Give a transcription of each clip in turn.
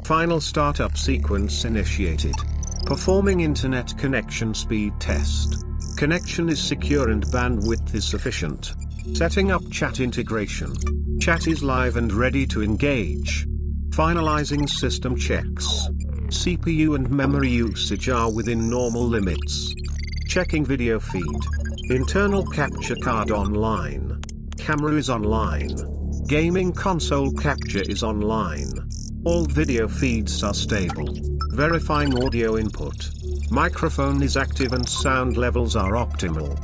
Final startup sequence initiated. Performing internet connection speed test. Connection is secure and bandwidth is sufficient. Setting up chat integration. Chat is live and ready to engage. Finalizing system checks. CPU and memory usage are within normal limits. Checking video feed. Internal capture card online. Camera is online. Gaming console capture is online. All video feeds are stable. Verifying audio input. Microphone is active and sound levels are optimal.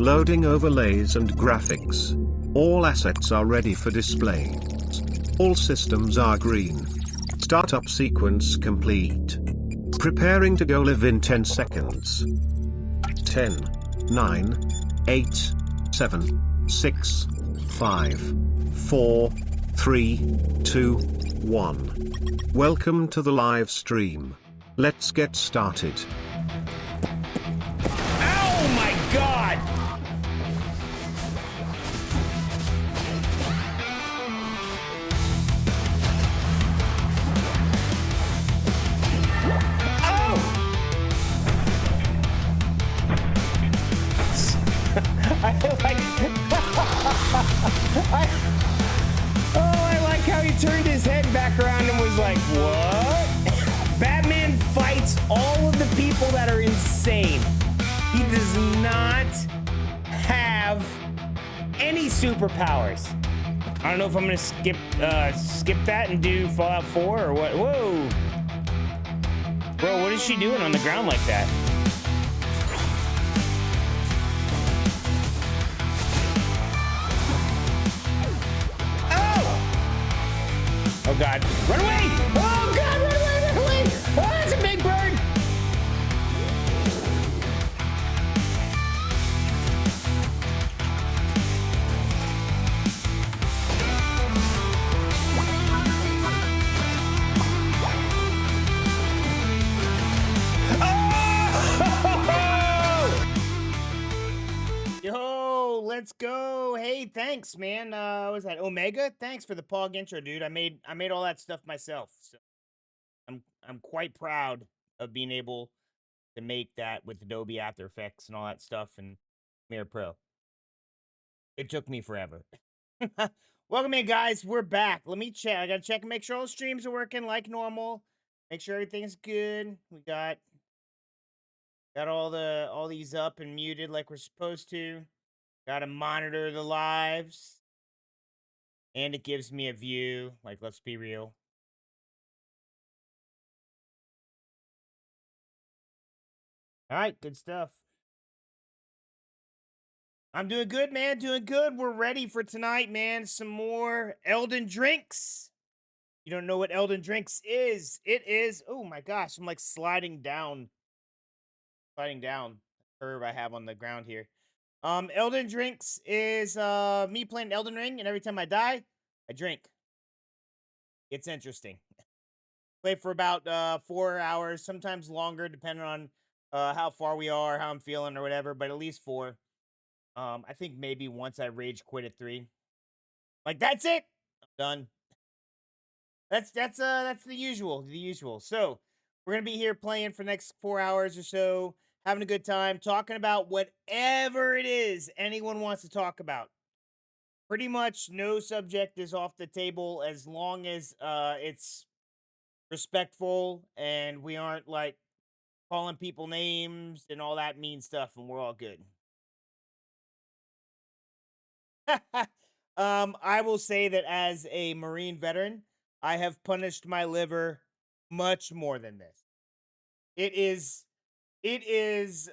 Loading overlays and graphics. All assets are ready for display. All systems are green. Startup sequence complete. Preparing to go live in 10 seconds. 10, 9, 8, 7, 6, 5, 4, 3, 2, 1. Welcome to the live stream. Let's get started. Oh my god! Oh! I like how he turned his head back around and was like, what? Batman fights all of the people that are insane. He does not have any superpowers. I don't know if I'm gonna skip that and do Fallout 4 or what. Whoa. Bro, what is she doing on the ground like that? Oh god. Run away! Oh god, run away, run away! Oh, that's a big bird! Oh! Yo, let's go. Hey, thanks, man. What was that? Omega? Thanks for the Pog intro, dude. I made all that stuff myself. So I'm quite proud of being able to make that with Adobe After Effects and all that stuff and Premiere Pro. It took me forever. Welcome in, guys. We're back. Let me check. I gotta check and make sure all the streams are working like normal. Make sure everything's good. We got all these up and muted like we're supposed to. Gotta monitor the lives. And it gives me a view. Like, let's be real. All right, good stuff. I'm doing good, man. Doing good. We're ready for tonight, man. Some more Elden Drinks. You don't know what Elden Drinks is? It is. Oh my gosh, I'm like sliding down the curve I have on the ground here. Elden Drinks is me playing Elden Ring, and every time I die, I drink. It's interesting. Play for about 4 hours, sometimes longer, depending on how far we are, how I'm feeling, or whatever. But at least 4. I think maybe once I rage quit at 3. Like, that's it. I'm done. That's the usual. So we're gonna be here playing for the next 4 hours or so, having a good time, talking about whatever it is anyone wants to talk about. Pretty much no subject is off the table as long as it's respectful and we aren't like calling people names and all that mean stuff, and we're all good. I will say that as a Marine veteran, I have punished my liver much more than this. It is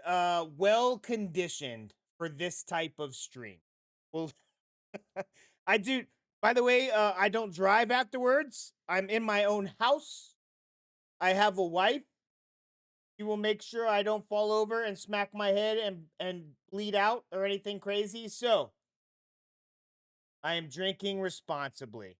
well conditioned for this type of stream. Well, I do. By the way, I don't drive afterwards. I'm in my own house. I have a wife. She will make sure I don't fall over and smack my head and bleed out or anything crazy. So I am drinking responsibly.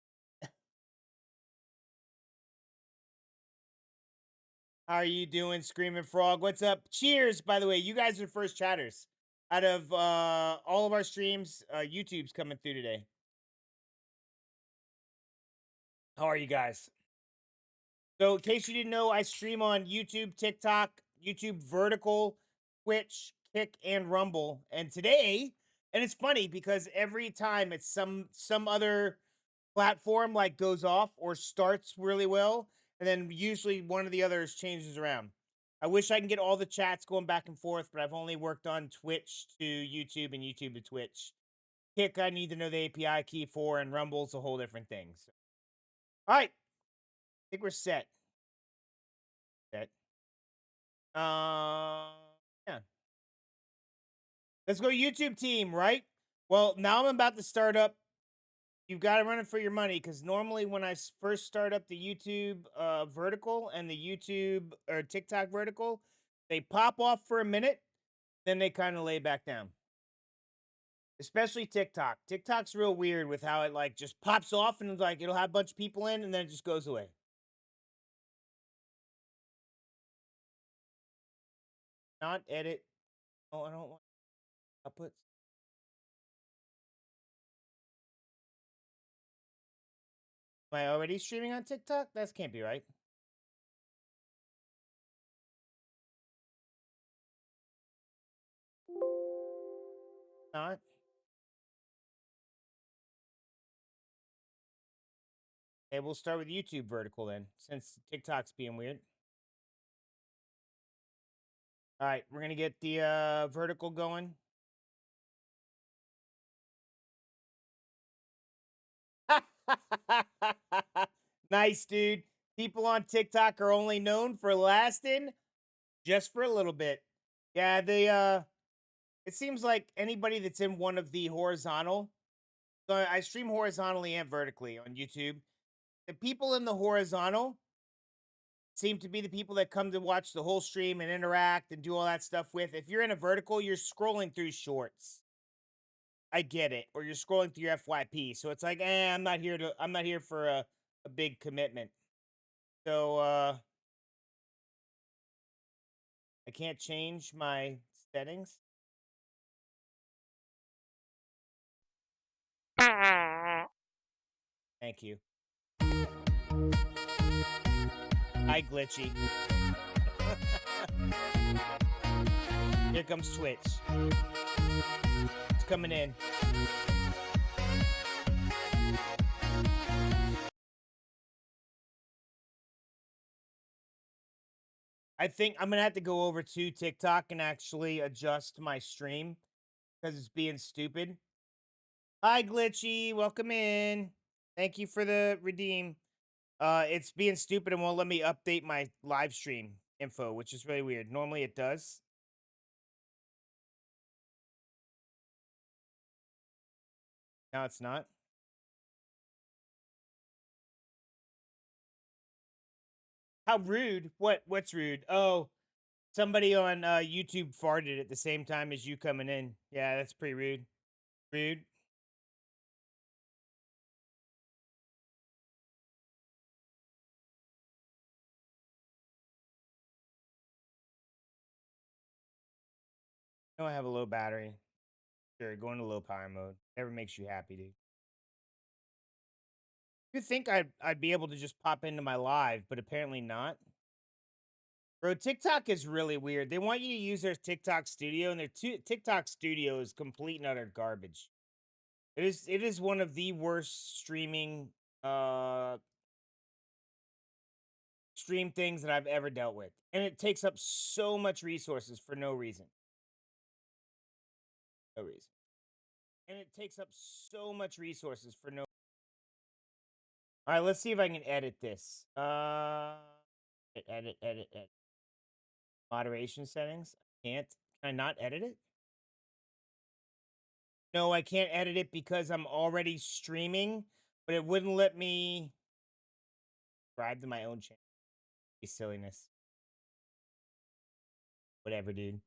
How are you doing, Screaming Frog? What's up? Cheers, by the way. You guys are first chatters. Out of all of our streams, YouTube's coming through today. How are you guys? So, in case you didn't know, I stream on YouTube, TikTok, YouTube Vertical, Twitch, Kick, and Rumble. And today, and it's funny because every time it's some other platform like goes off or starts really well, and then usually one of the others changes around. I wish I can get all the chats going back and forth, but I've only worked on Twitch to YouTube and YouTube to Twitch. Kick, I need to know the API key for, and Rumble's a whole different thing. So. All right, I think we're set. Set. Yeah. Let's go YouTube team, right? Well, now I'm about to start up. You've got to run it for your money because normally when I first start up the YouTube vertical and the YouTube or TikTok vertical, they pop off for a minute, then they kind of lay back down. Especially TikTok. TikTok's real weird with how it like just pops off and like it'll have a bunch of people in and then it just goes away. Not edit. Oh, I don't want outputs. Am I already streaming on TikTok? That can't be right. Not. Okay, we'll start with YouTube vertical then, since TikTok's being weird. All right, we're gonna get the vertical going. Nice, dude. People on TikTok are only known for lasting just for a little bit. Yeah, it seems like anybody that's in one of the horizontal. So I stream horizontally and vertically on YouTube. The people in the horizontal seem to be the people that come to watch the whole stream and interact and do all that stuff with. If you're in a vertical, you're scrolling through shorts. I get it. Or you're scrolling through your FYP. So it's like, I'm not here for a big commitment. So I can't change my settings. Thank you. Hi, glitchy. Here comes Twitch. It's coming in. I think I'm gonna have to go over to TikTok and actually adjust my stream because it's being stupid. Hi, glitchy. Welcome in. Thank you for the redeem. It's being stupid and won't let me update my live stream info, which is really weird. Normally it does. Now it's not. How rude. What's rude? Oh, somebody on YouTube farted at the same time as you coming in. Yeah, that's pretty rude. Rude. No, I have a low battery. Sure, go into low power mode. Never makes you happy, dude. You think I'd be able to just pop into my live, but apparently not. Bro, TikTok is really weird. They want you to use their TikTok studio, and their TikTok studio is complete and utter garbage. It is one of the worst uh stream things that I've ever dealt with. And it takes up so much resources for no reason. No reason. And it takes up so much resources for no. All right, let's see if I can edit this. Edit. Moderation settings. I can't. Can I not edit it? No, I can't edit it because I'm already streaming, but it wouldn't let me subscribe to my own channel. Silliness. Whatever, dude.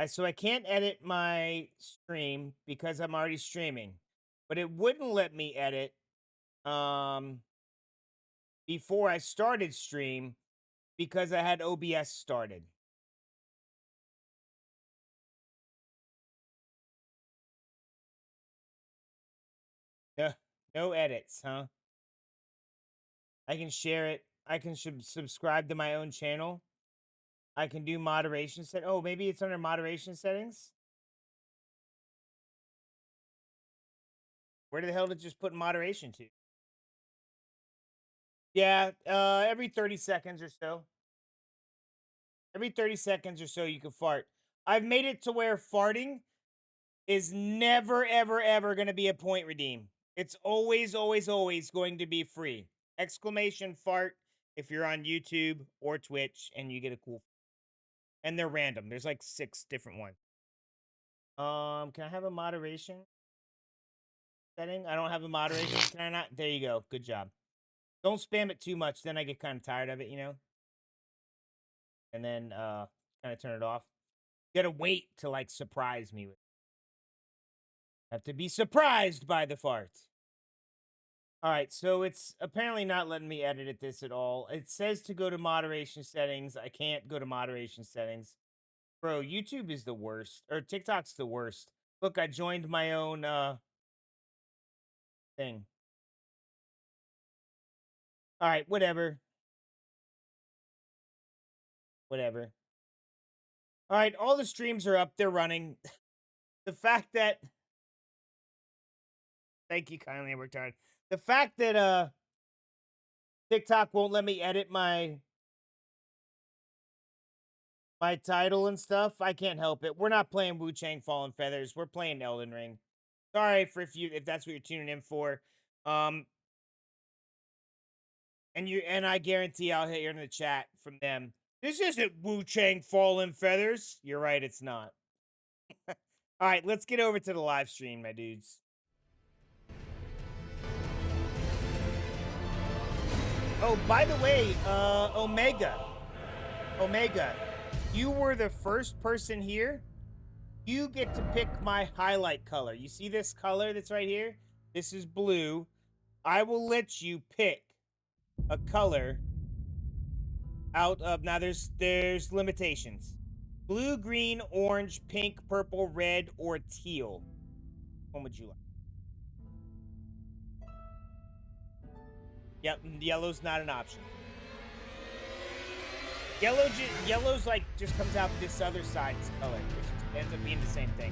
So I can't edit my stream because I'm already streaming. But it wouldn't let me edit um before I started stream because I had OBS started. No, no edits, huh? I can share it. I can subscribe to my own channel. I can do moderation set. Oh, maybe it's under moderation settings. Where the hell did it just put moderation to? Yeah, every 30 seconds or so. Every 30 seconds or so, you can fart. I've made it to where farting is never, ever, ever going to be a point redeem. It's always, always, always going to be free. Exclamation fart if you're on YouTube or Twitch and you get a cool. And they're random. There's like 6 different ones. Can I have a moderation setting? I don't have a moderation. Can I not? There you go. Good job. Don't spam it too much. Then I get kind of tired of it, you know? And then kind of turn it off. You gotta wait to like surprise me with. Have to be surprised by the fart. All right, so it's apparently not letting me edit at this at all. It says to go to moderation settings. I can't go to moderation settings. Bro, YouTube is the worst, or TikTok's the worst. Look, I joined my own thing. All right, whatever. Whatever. All right, all the streams are up. They're running. The fact that thank you kindly, I worked hard. The fact that TikTok won't let me edit my title and stuff, I can't help it. We're not playing Wu Chang Fallen Feathers. We're playing Elden Ring. Sorry for if that's what you're tuning in for. Um and I guarantee I'll hear in the chat from them. This isn't Wu Chang Fallen Feathers. You're right, it's not. All right, let's get over to the live stream, my dudes. Oh, by the way, Omega, you were the first person here. You get to pick my highlight color. You see this color that's right here? This is blue. I will let you pick a color out of, now there's limitations. Blue, green, orange, pink, purple, red, or teal. What would you like? Yep, yellow's not an option. Yellow's like just comes out this other side's color, which ends up being the same thing.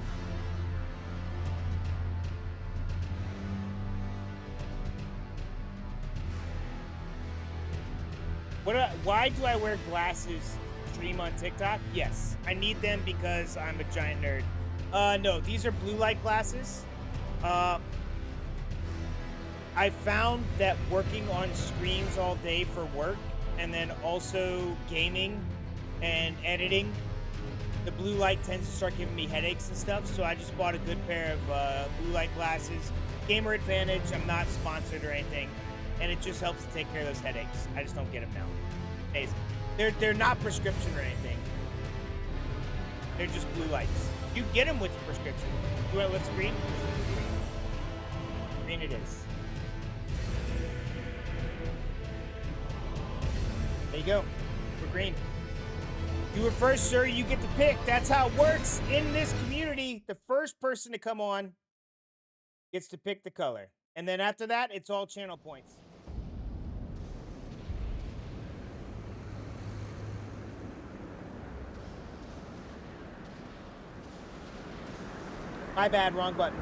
Why do I wear glasses to stream on TikTok? Yes, I need them because I'm a giant nerd. No, these are blue light glasses. I found that working on screens all day for work and then also gaming and editing, the blue light tends to start giving me headaches and stuff. So I just bought a good pair of blue light glasses. Gamer Advantage, I'm not sponsored or anything. And it just helps to take care of those headaches. I just don't get them now. Amazing. They're not prescription or anything. They're just blue lights. You get them with prescription. You want what's green? Green it is. There you go. We're green. You were first, sir. You get to pick. That's how it works in this community. The first person to come on gets to pick the color. And then after that, it's all channel points. My bad, wrong button.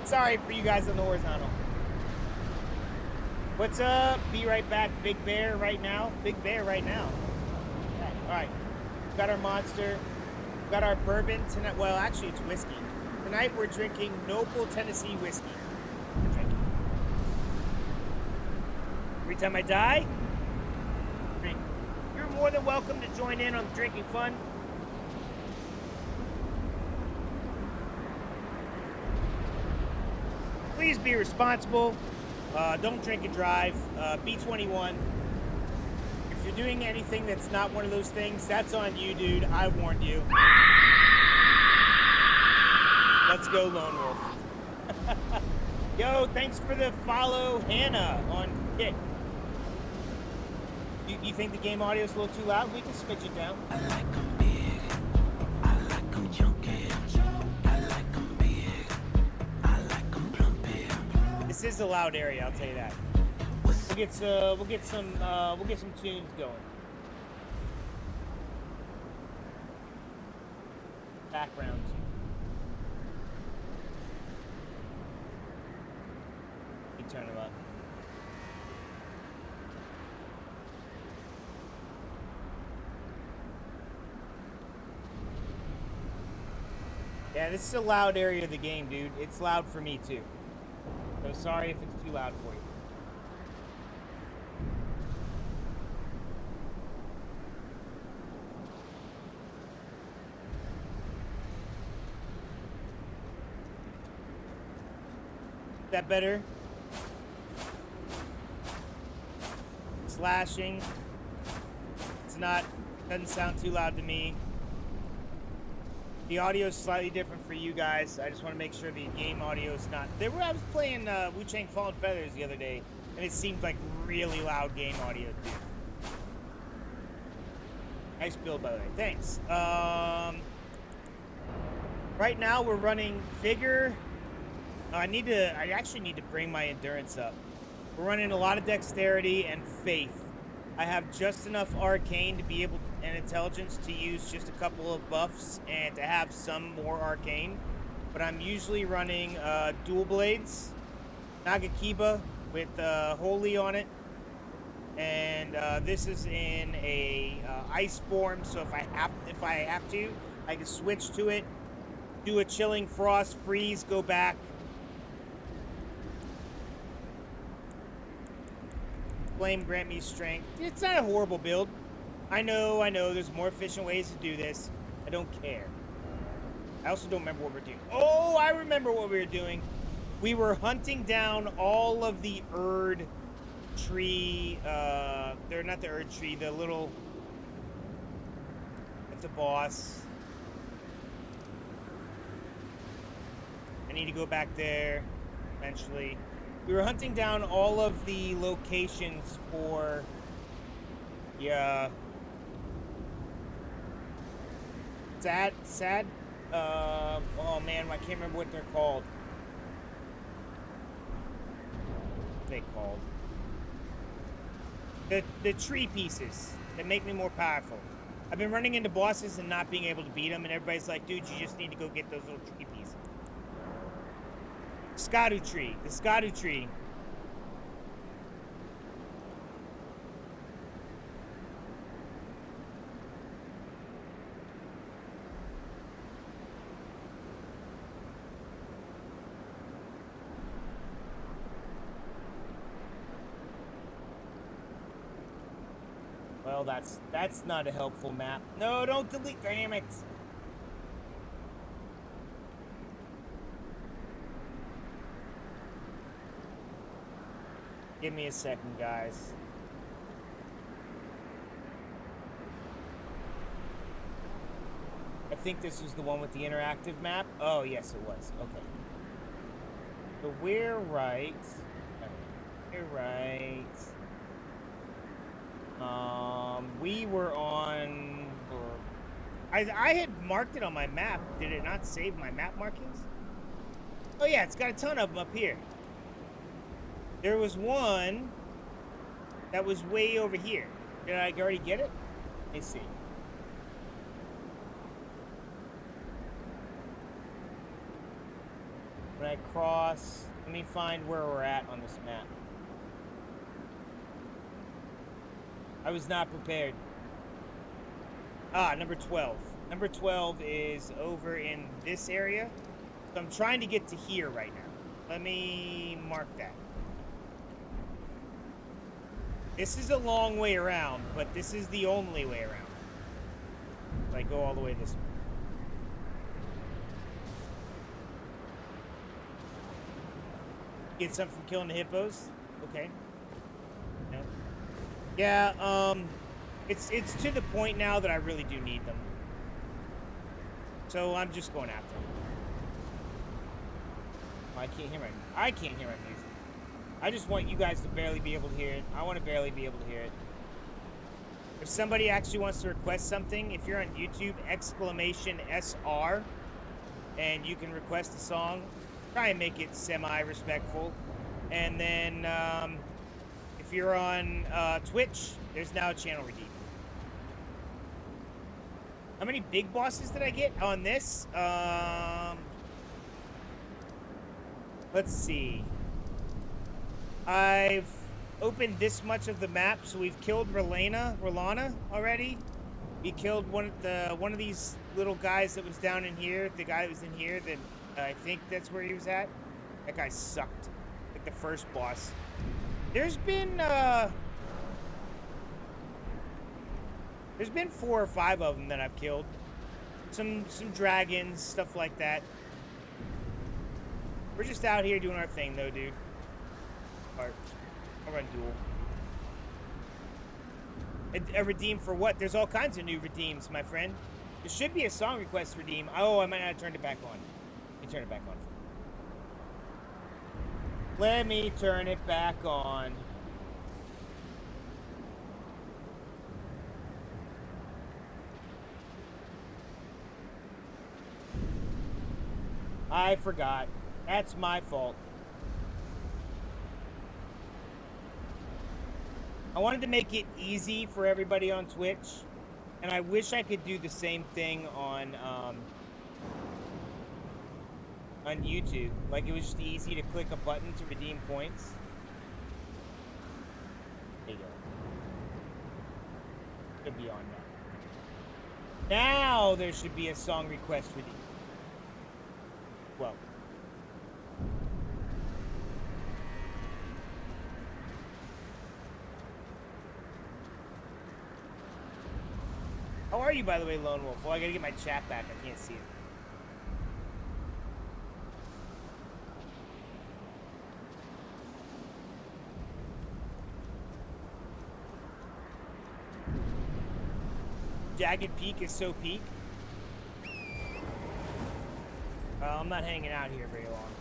Sorry for you guys on the horizontal. What's up? Be right back, Big Bear right now. Big Bear right now. Okay. All right. Got our monster. Got our bourbon tonight. Well, actually, it's whiskey. Tonight we're drinking Noble Tennessee whiskey. We're drinking. Every time I die, drink. You're more than welcome to join in on the drinking fun. Please be responsible. Don't drink and drive. Be 21. If you're doing anything that's not one of those things, that's on you, dude. I warned you. Let's go, Lone Wolf. Yo, thanks for the follow, Hannah, on Kick. You think the game audio is a little too loud? We can switch it down. I like them big. I like them chunky. I like them big. I like them plumpy. This is a loud area, I'll tell you that. We'll get some tunes going. Background tune. Let me turn them up. Yeah, this is a loud area of the game, dude. It's loud for me too. So sorry if it's too loud for you. Is that better? Slashing. It's not, doesn't sound too loud to me. The audio is slightly different for you guys. I just want to make sure the game audio is not. I was playing Wu-Chang Fallen Feathers the other day, and it seemed like really loud game audio too. Nice build, by the way. Thanks. Right now we're running vigor. I actually need to bring my endurance up. We're running a lot of dexterity and faith. I have just enough arcane to be able and intelligence to use just a couple of buffs and to have some more arcane. But I'm usually running dual blades, Nagakiba with holy on it, and this is in a ice form. So if I have to, I can switch to it, do a chilling frost, freeze, go back. Flame grant me strength. It's not a horrible build. I know, there's more efficient ways to do this. I don't care. I also don't remember what we're doing. Oh, I remember what we were doing. We were hunting down all of the Erd tree, they're not the Erd tree, the little, that's a boss. I need to go back there eventually. We were hunting down all of the locations for, yeah, sad, oh man, I can't remember what they're called. What are they called? The tree pieces that make me more powerful. I've been running into bosses and not being able to beat them, and everybody's like, dude, you just need to go get those little tree pieces. Skadu tree, the Skadu tree. Well, that's not a helpful map. No, don't delete, damn it. Give me a second, guys. I think this was the one with the interactive map. Oh, yes, it was. Okay. So we're right. We're right. We were on... I had marked it on my map. Did it not save my map markings? Oh, yeah, it's got a ton of them up here. There was one that was way over here. Did I already get it? Let me see. When I cross, let me find where we're at on this map. I was not prepared. Ah, number 12. Number 12 is over in this area. So I'm trying to get to here right now. Let me mark that. This is a long way around, but this is the only way around. So I go all the way this way. Get something from killing the hippos? Okay. No. Yeah, it's to the point now that I really do need them. So I'm just going after them. Oh, I can't hear my music. I just want you guys to barely be able to hear it. I want to barely be able to hear it. If somebody actually wants to request something, if you're on YouTube, !SR, and you can request a song, try and make it semi-respectful. And then, if you're on Twitch, there's now a channel redeem. How many big bosses did I get on this? Let's see. I've opened this much of the map, so we've killed Rolana already. We killed one of these little guys that was down in here. The guy that was in here, that I think that's where he was at. That guy sucked. Like the first boss. There's been 4 or 5 of them that I've killed. Some dragons, stuff like that. We're just out here doing our thing, though, dude. I'll run duel. A redeem for what? There's all kinds of new redeems, my friend. There should be a song request redeem. Oh, I might not have turned it back on. Let me turn it back on. Let me turn it back on. I forgot. That's my fault. I wanted to make it easy for everybody on Twitch, and I wish I could do the same thing on YouTube. Like, it was just easy to click a button to redeem points. There you go. Should be on now. Now there should be a song request redeem. Well. How are you, by the way, Lone Wolf? Well, I gotta get my chat back. I can't see it. Jagged Peak is so peak. I'm not hanging out here very long.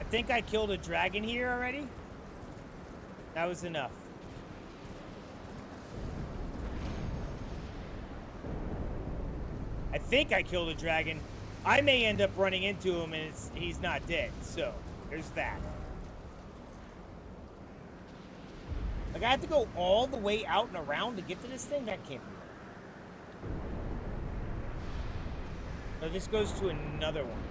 I think I killed a dragon here already. That was enough. I think I killed a dragon. I may end up running into him and he's not dead. So, there's that. Like, I have to go all the way out and around to get to this thing? That can't be right. No, this goes to another one.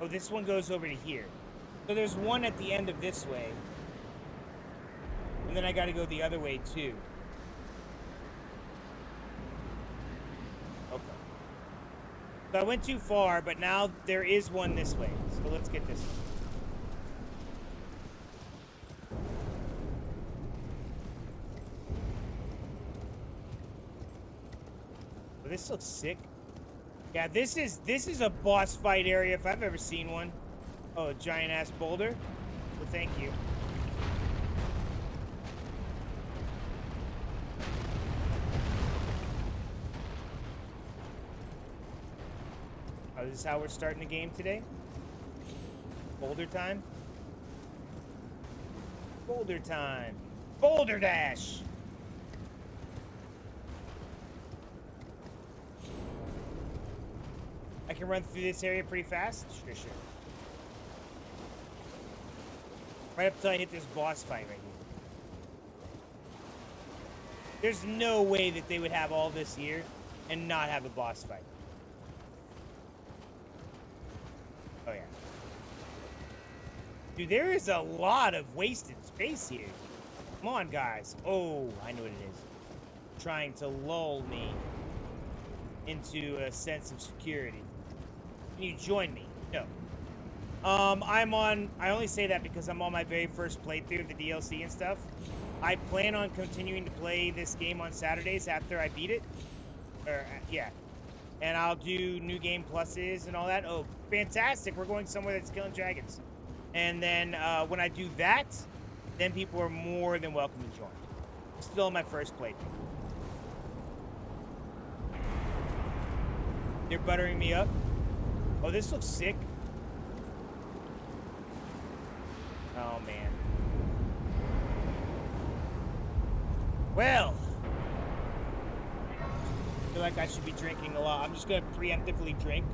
Oh, this one goes over to here. So there's one at the end of this way. And then I gotta go the other way, too. Okay. So I went too far, but now there is one this way. So let's get this one. Oh, this looks sick. Yeah, this is a boss fight area if I've ever seen one. Oh, a giant ass boulder. Well, thank you. Oh, this is how we're starting the game today? Boulder time? Boulder time. Boulder Dash! I can run through this area pretty fast? Sure. Right up till I hit this boss fight right here. There's no way that they would have all this here and not have a boss fight. Oh, yeah. Dude, there is a lot of wasted space here. Come on, guys. Oh, I know what it is. Trying to lull me into a sense of security. Can you join me? No. I only say that because I'm on my very first playthrough of the DLC and stuff. I plan on continuing to play this game on Saturdays after I beat it. Yeah. And I'll do new game pluses and all that. Oh, fantastic. We're going somewhere that's killing dragons. And then when I do that, then people are more than welcome to join. I'm still on my first playthrough. They're buttering me up. Oh, this looks sick. Oh, man. Well. I feel like I should be drinking a lot. I'm just going to preemptively drink.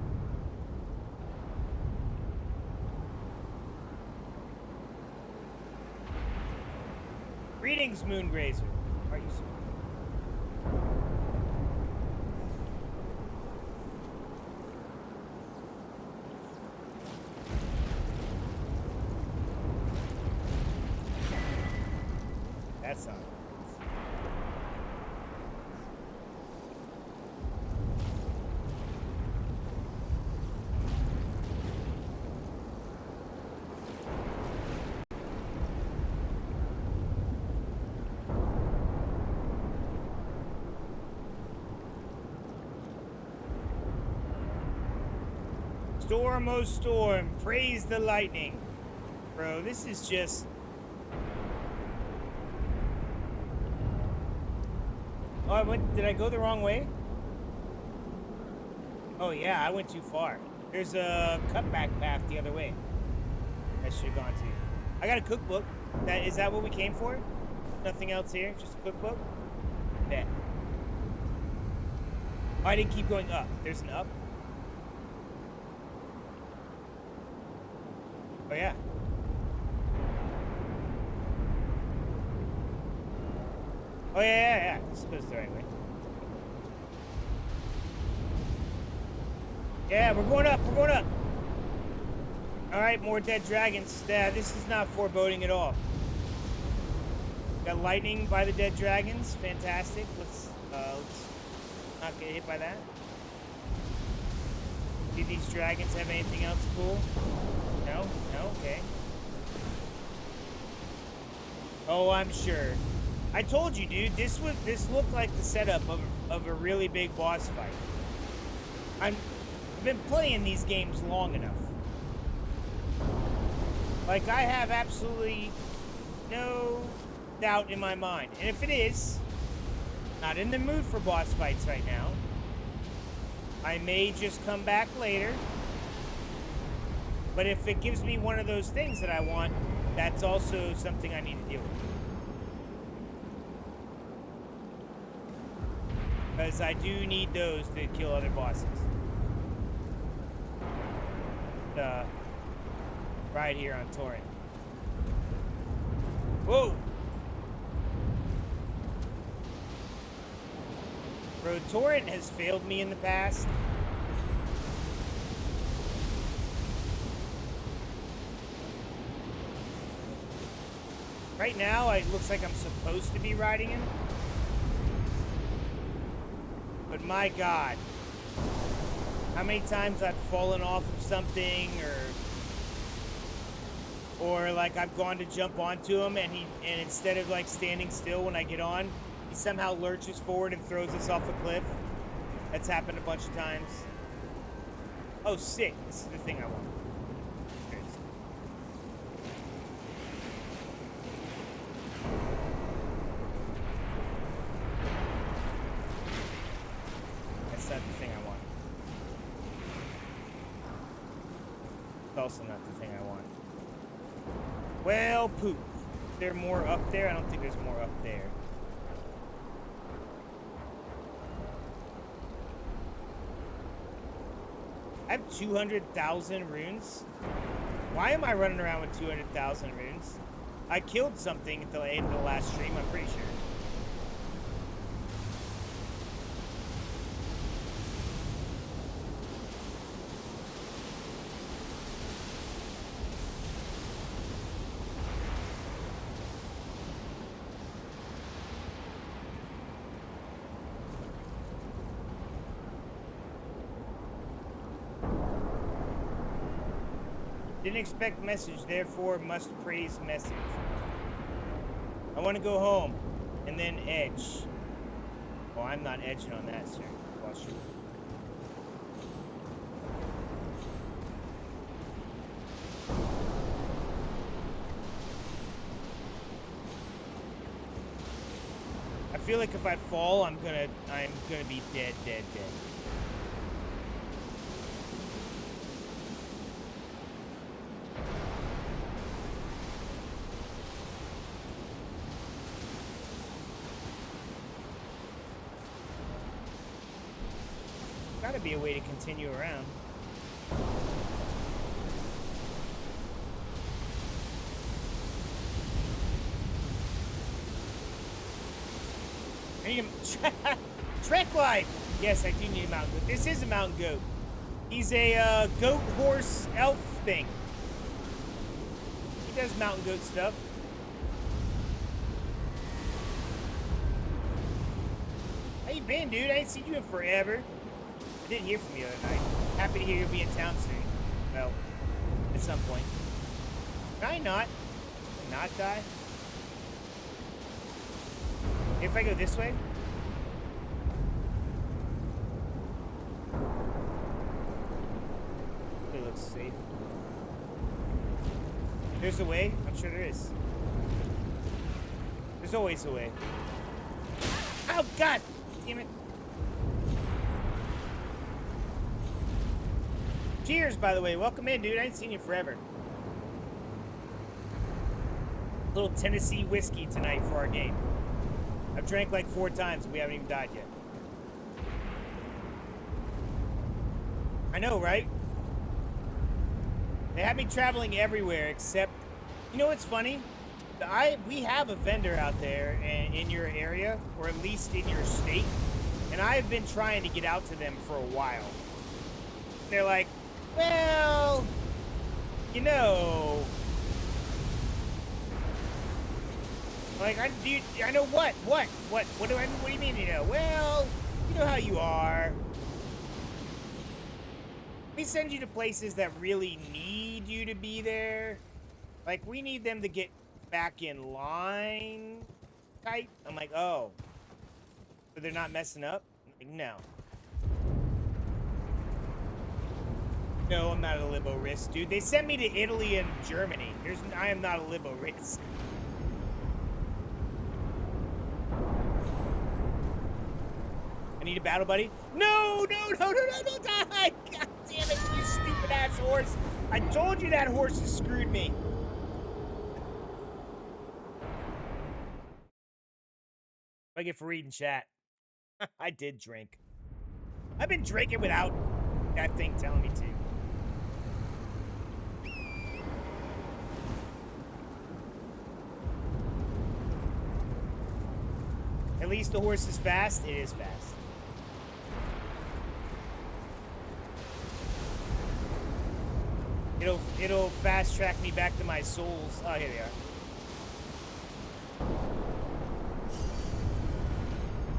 Greetings, Moongrazer. How are you, sir? That's not. Storm, oh storm, praise the lightning. Bro, this is just... Oh, did I go the wrong way? Oh yeah, I went too far. There's a cutback path the other way. I should have gone to. I got a cookbook. Is that what we came for? Nothing else here, just a cookbook? Bet. Oh, I didn't keep going up. There's an up. Oh yeah. Oh yeah. This goes the right way. Yeah, we're going up. All right, more dead dragons. Yeah, this is not foreboding at all. Got lightning by the dead dragons. Fantastic. Let's not get hit by that. Do these dragons have anything else cool? No, okay. Oh, I'm sure. I told you, dude. This looked like the setup of a really big boss fight. I've been playing these games long enough. Like, I have absolutely no doubt in my mind. And if it is, not in the mood for boss fights right now. I may just come back later. But if it gives me one of those things that I want, that's also something I need to deal with. Because I do need those to kill other bosses. Right here on Torrent. Whoa! Bro, Torrent has failed me in the past. Right now, it looks like I'm supposed to be riding him. But my God. How many times I've fallen off of something or like I've gone to jump onto him and instead of like standing still when I get on, he somehow lurches forward and throws us off a cliff. That's happened a bunch of times. Oh, sick. This is the thing I want. There it is. That's not the thing I want. It's also not the thing I want. Well, poop. Is there more up there? I don't think there's more up there. I have 200,000 runes. Why am I running around with 200,000 runes? I killed something at the end of the last stream, I'm pretty sure. Didn't expect message, therefore must praise message. I want to go home and then edge. Oh, I'm not edging on that, sir. Well, sure. I feel like if I fall, I'm gonna be dead. Gotta be a way to continue around. I need a Trek life. Yes, I do need a mountain goat. This is a mountain goat. He's a goat horse elf thing. He does mountain goat stuff. How you been, dude? I ain't seen you in forever. I didn't hear from you the other night. Happy to hear you'll be in town soon. Well, at some point. Can I not? Can I not die? If I go this way? It looks safe. There's a way? I'm sure there is. There's always a way. Oh, God! Damn it. Cheers, by the way. Welcome in, dude. I ain't seen you forever. Little Tennessee whiskey tonight for our game. I've drank like 4 times and we haven't even died yet. I know, right? They have me traveling everywhere except... You know what's funny? We have a vendor out there in your area, or at least in your state, and I've been trying to get out to them for a while. They're like, well, you know... Like, I know what? What do you mean, you know? Well, you know how you are. We send you to places that really need you to be there. Like, we need them to get back in line type. I'm like, oh. So they're not messing up? I'm like, no. No, I'm not a libo risk, dude. They sent me to Italy and Germany. I am not a libo risk. I need a battle buddy. No, don't die! God damn it, you stupid ass horse! I told you that horse has screwed me. I get for reading chat. I did drink. I've been drinking without that thing telling me to. At least the horse is fast. It is fast. It'll fast track me back to my souls. Oh, here they are.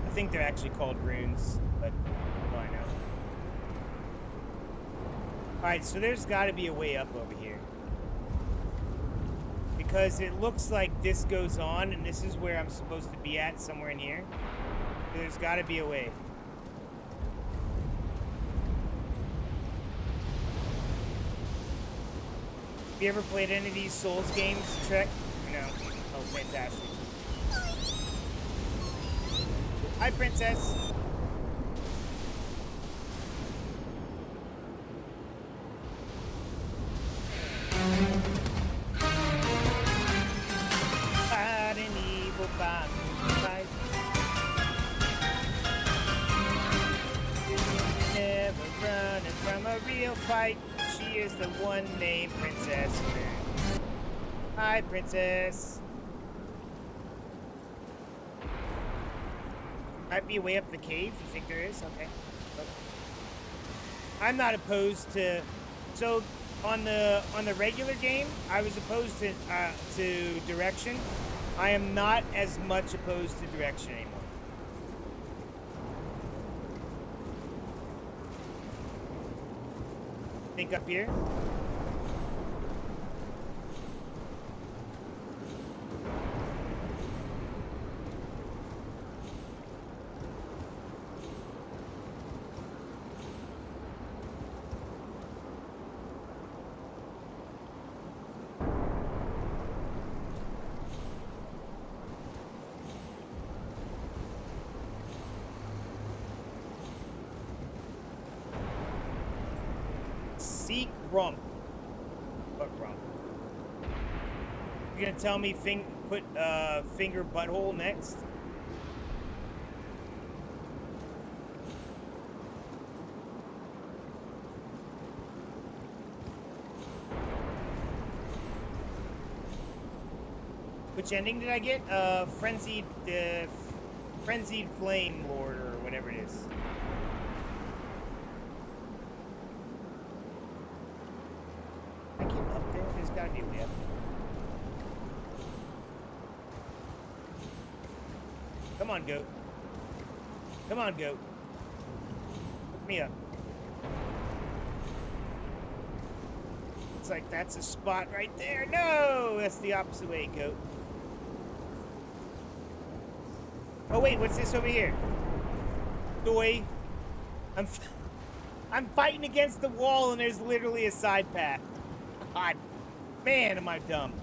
I think they're actually called runes, but well, I know. Alright, so there's got to be a way up over here. Because it looks like this goes on, and this is where I'm supposed to be at, somewhere in here. So there's got to be a way. Have you ever played any of these Souls games, Trek? No. Oh, fantastic. Hi, Princess. Fight an evil fight. Never running from a real fight. She is the one named Princess. Hi, Princess. Might be a way up the cave. You think there is? Okay. I'm not opposed to. So on the regular game, I was opposed to direction. I am not as much opposed to direction anymore. Think up here. Seek rump. What rump? You're gonna tell me put finger butthole next? Which ending did I get? Frenzied Flame Lord or whatever it is. I get up there? There's gotta be a way up there. Come on, goat. Come on, goat. Hook me up. It's like that's a spot right there. No! That's the opposite way, goat. Oh, wait, what's this over here? Doy. I'm fighting against the wall and there's literally a side path. God, man, am I dumb.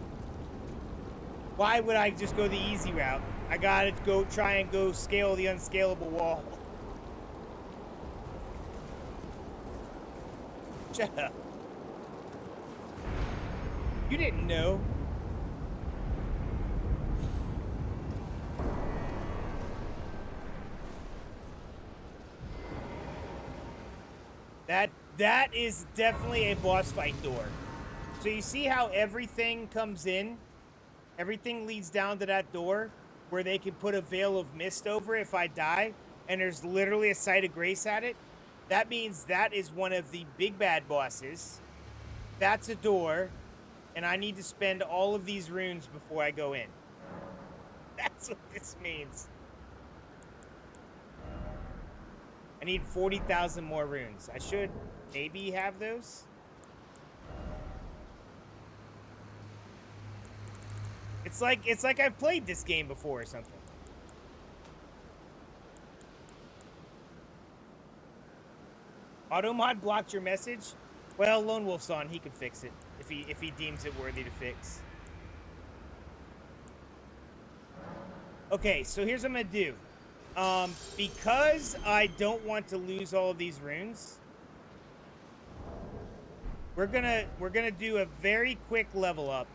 Why would I just go the easy route? I gotta try and go scale the unscalable wall. Shut up. You didn't know. That is definitely a boss fight door. So you see how everything comes in? Everything leads down to that door where they can put a veil of mist over it if I die, and there's literally a sight of grace at it. That means that is one of the big bad bosses. That's a door, and I need to spend all of these runes before I go in. That's what this means. I need 40,000 more runes. I should maybe have those. It's like I've played this game before or something. Automod blocked your message? Well, Lone Wolf's on. He can fix it if he deems it worthy to fix. Okay, so here's what I'm gonna do. Because I don't want to lose all of these runes, we're gonna do a very quick level up.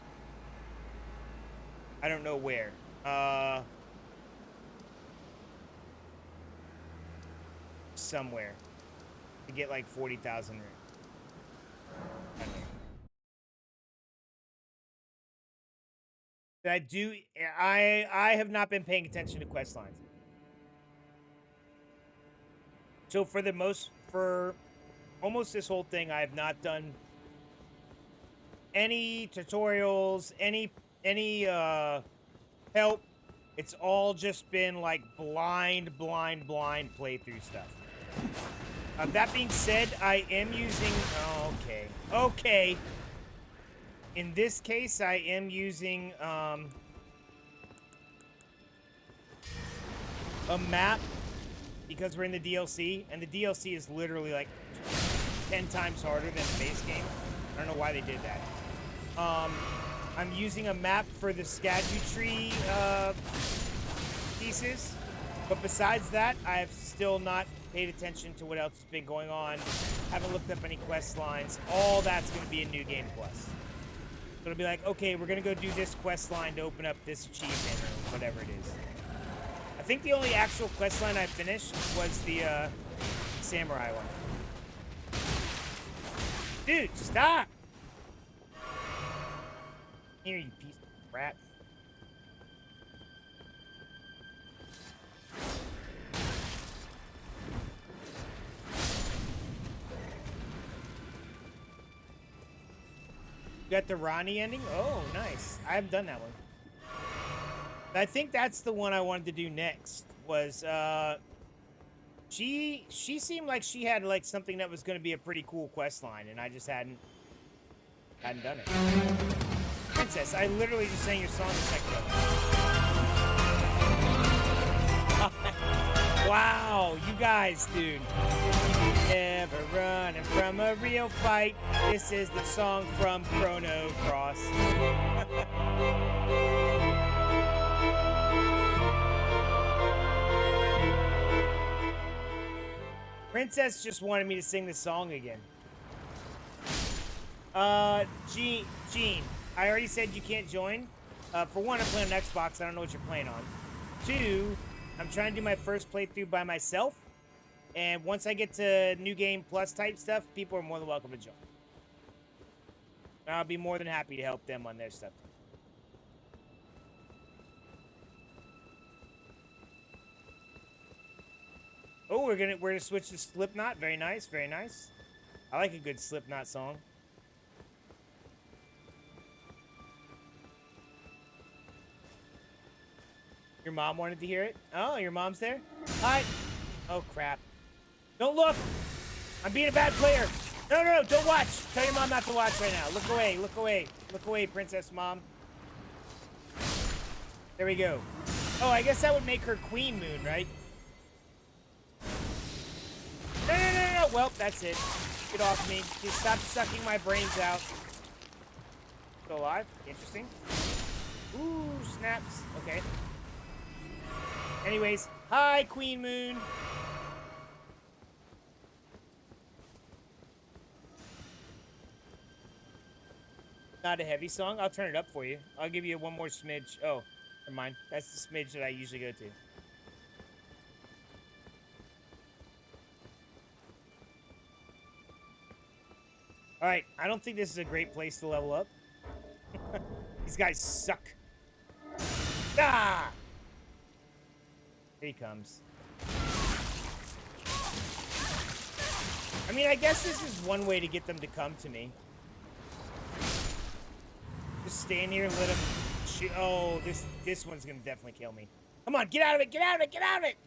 I don't know where. Somewhere to get like 40,000 runes. I have not been paying attention to quest lines. So for almost this whole thing, I have not done any tutorials, any help. It's all just been like blind playthrough stuff. That being said, I am using, okay. In this case, I am using a map because we're in the DLC, and the DLC is literally like 10 times harder than the base game. I don't know why they did that. I'm using a map for the Skadu tree pieces, but besides that, I have still not paid attention to what else has been going on. Haven't looked up any quest lines. All that's going to be a new game plus. So it'll be like, okay, we're going to go do this quest line to open up this achievement or whatever it is. I think the only actual quest line I finished was the samurai one. Dude, stop! Here, you piece of crap. You got the Ronnie ending? Oh, nice. I haven't done that one. I think that's the one I wanted to do next. Was she seemed like she had like something that was going to be a pretty cool quest line, and I just hadn't done it. Princess, I literally just sang your song a second ago. Wow, you guys, dude. Never running from a real fight. This is the song from Chrono Cross. Princess just wanted me to sing this song again. Gene, I already said you can't join. For one, I'm playing on Xbox. I don't know what you're playing on. Two, I'm trying to do my first playthrough by myself. And once I get to New Game Plus type stuff, people are more than welcome to join. I'll be more than happy to help them on their stuff. Oh, we're gonna switch to Slipknot. Very nice, very nice. I like a good Slipknot song. Your mom wanted to hear it? Oh, your mom's there? Hi. Oh, crap. Don't look! I'm being a bad player! No, don't watch! Tell your mom not to watch right now. Look away, look away. Look away, Princess Mom. There we go. Oh, I guess that would make her Queen Moon, right? No. Well, that's it. Get off me. Just stop sucking my brains out. Still alive? Interesting. Ooh, snap. snaps. Okay. Anyways, hi, Queen Moon. Not a heavy song. I'll turn it up for you. I'll give you one more smidge. Oh, never mind. That's the smidge that I usually go to. All right. I don't think this is a great place to level up. These guys suck. Ah! Here he comes. I mean, I guess this is one way to get them to come to me. Just stand here and let them shoot. Oh, this one's gonna definitely kill me. Come on, get out of it, get out of it, get out of it!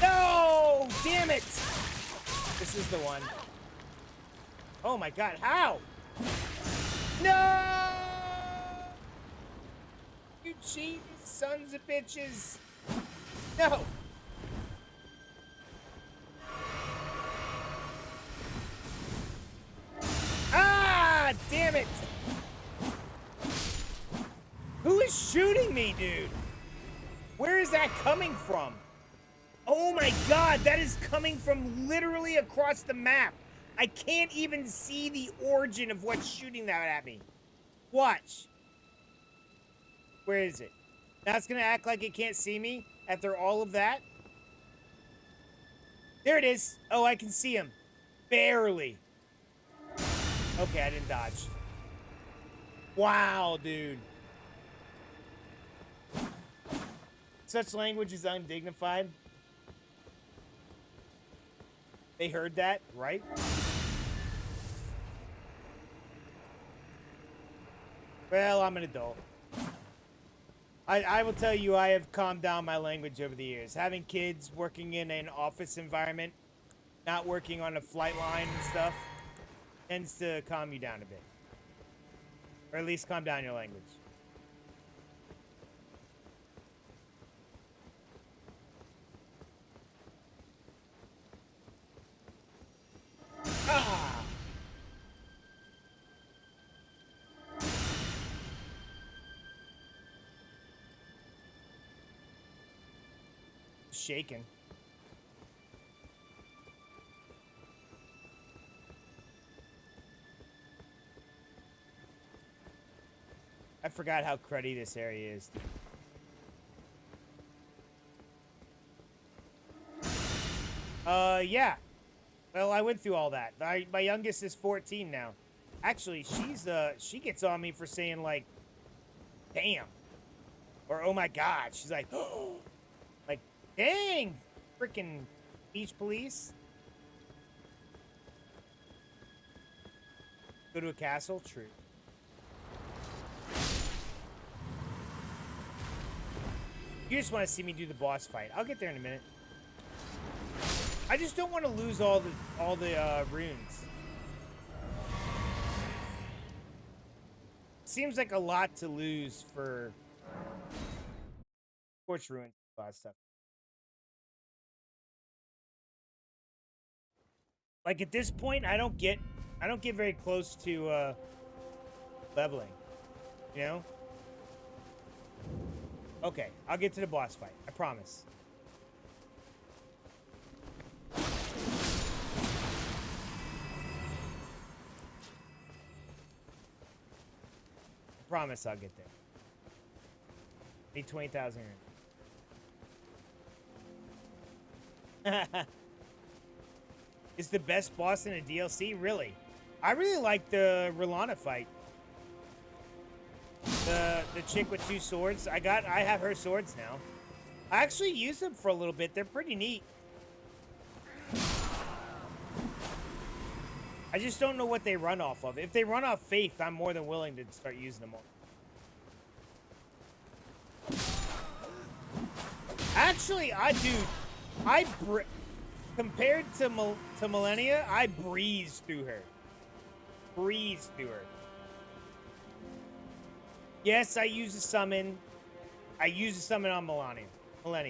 No! Damn it! This is the one. Oh my god, how? No! You cheat, sons of bitches! No! Ah! Damn it! Who is shooting me, dude? Where is that coming from? Oh my god, that is coming from literally across the map. I can't even see the origin of what's shooting that at me. Watch. Where is it? Now it's gonna act like it can't see me after all of that. There it is. Oh, I can see him. Barely. Okay, I didn't dodge. Wow, dude. Such language is undignified. They heard that, right? Well, I'm an adult. I will tell you, I have calmed down my language over the years. Having kids, working in an office environment, not working on a flight line and stuff, tends to calm you down a bit. Or at least calm down your language. Ah! Shaking. I forgot how cruddy this area is. Yeah. Well, I went through all that. My youngest is 14 now. Actually, she gets on me for saying, like, damn. Or, oh my god. She's like, oh. Like, dang. Freaking beach police. Go to a castle? True. You just want to see me do the boss fight. I'll get there in a minute. I just don't want to lose all the runes. Seems like a lot to lose for Torch ruins, a lot of stuff. Like at this point, I don't get very close to leveling. You know? Okay, I'll get to the boss fight. I promise. Promise I'll get there. Need 20,000 runes. It's the best boss in a DLC? Really? I really like the Rilana fight. The chick with 2 swords. I have her swords now. I actually use them for a little bit. They're pretty neat. I just don't know what they run off of. If they run off faith, I'm more than willing to start using them all. Actually, compared to Millennia, I breeze through her. Breeze through her. Yes, I use a summon. I use a summon on Millennia. However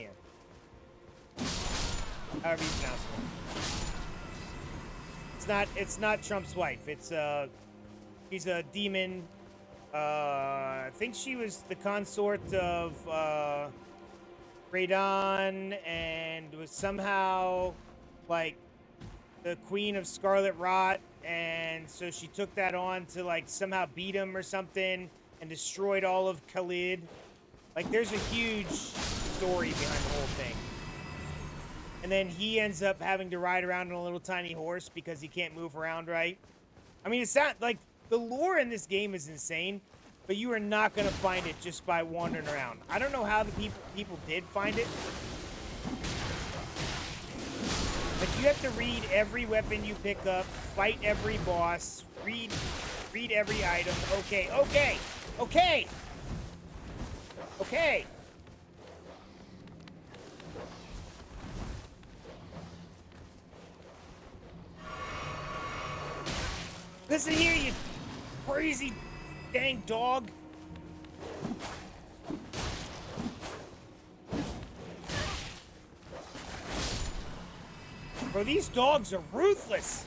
you pronounce it. It's not Trump's wife. It's she's a demon I think she was the consort of Radon and was somehow like the queen of Scarlet Rot, and so she took that on to like somehow beat him or something and destroyed all of Khalid. Like there's a huge story behind the whole thing. And then he ends up having to ride around on a little tiny horse because he can't move around right. I mean, it's not like the lore in this game is insane, but you are not going to find it just by wandering around. I don't know how the people did find it. But you have to read every weapon you pick up, fight every boss, read every item. Okay. Listen here, you crazy dang dog. Bro, these dogs are ruthless.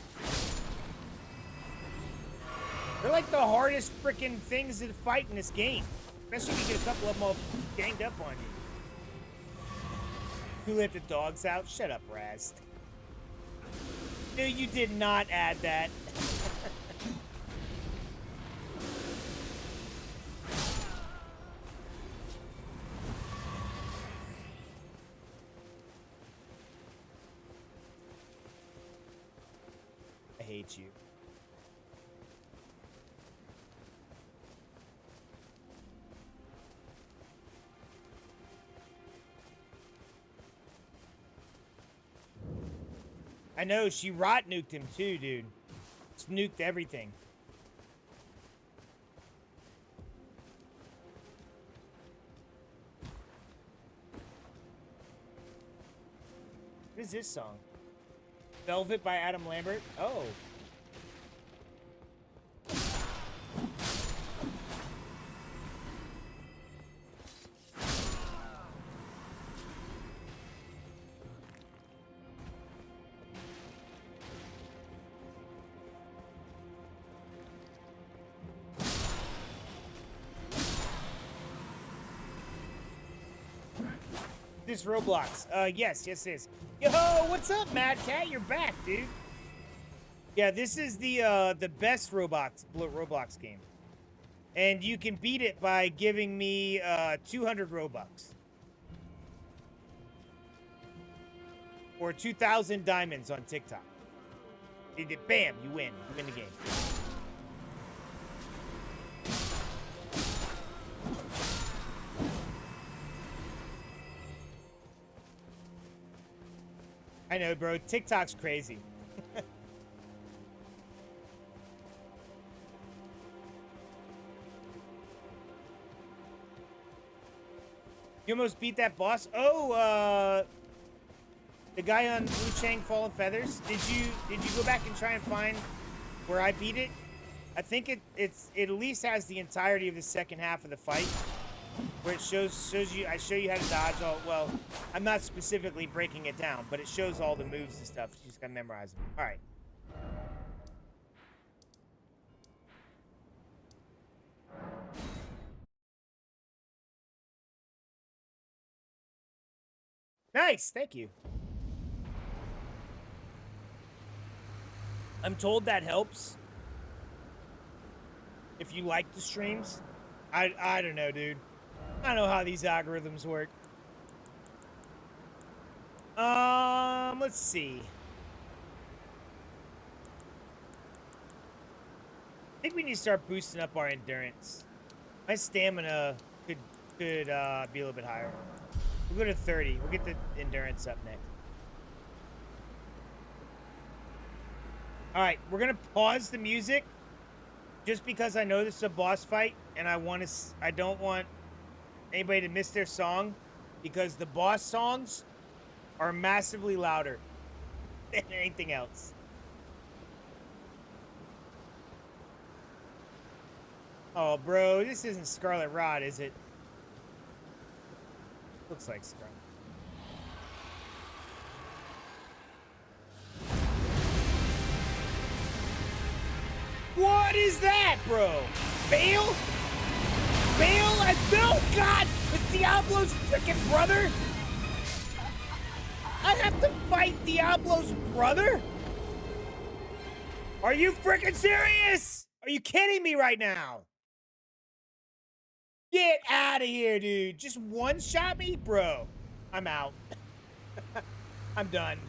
They're like the hardest freaking things to fight in this game. Especially if you get a couple of them all ganged up on you. Who let the dogs out? Shut up, Raz. No, you did not add that. I hate you. I know, she rot nuked him too, dude. Just nuked everything. What is this song? Velvet by Adam Lambert? Oh. This Roblox. Yes, it is. Yo, what's up, Mad Cat? You're back, dude. Yeah, this is the best Roblox game. And you can beat it by giving me 200 Robux. Or 2,000 diamonds on TikTok. Bam, you win. You win the game. I know, bro. TikTok's crazy. You almost beat that boss? Oh, the guy on Wu Chang Fallen Feathers. Did you go back and try and find where I beat it? I think it at least has the entirety of the second half of the fight, where it shows you. I show you how to dodge all. Well, I'm not specifically breaking it down, but it shows all the moves and stuff. You just gotta memorize them. All right. Nice, thank you. I'm told that helps if you like the streams. I don't know, dude. I don't know how these algorithms work. Let's see. I think we need to start boosting up our endurance. My stamina could be a little bit higher. We'll go to 30. We'll get the endurance up next. All right, we're gonna pause the music just because I know this is a boss fight, and I don't want anybody to miss their song, because the boss songs are massively louder than anything else. Oh, bro, this isn't Scarlet Rot, is it? Looks like Scarlet. What is that, bro? Fail? Bale, no, God! It's Diablo's freaking brother! I have to fight Diablo's brother? Are you freaking serious? Are you kidding me right now? Get out of here, dude. Just one-shot me? Bro, I'm out. I'm done.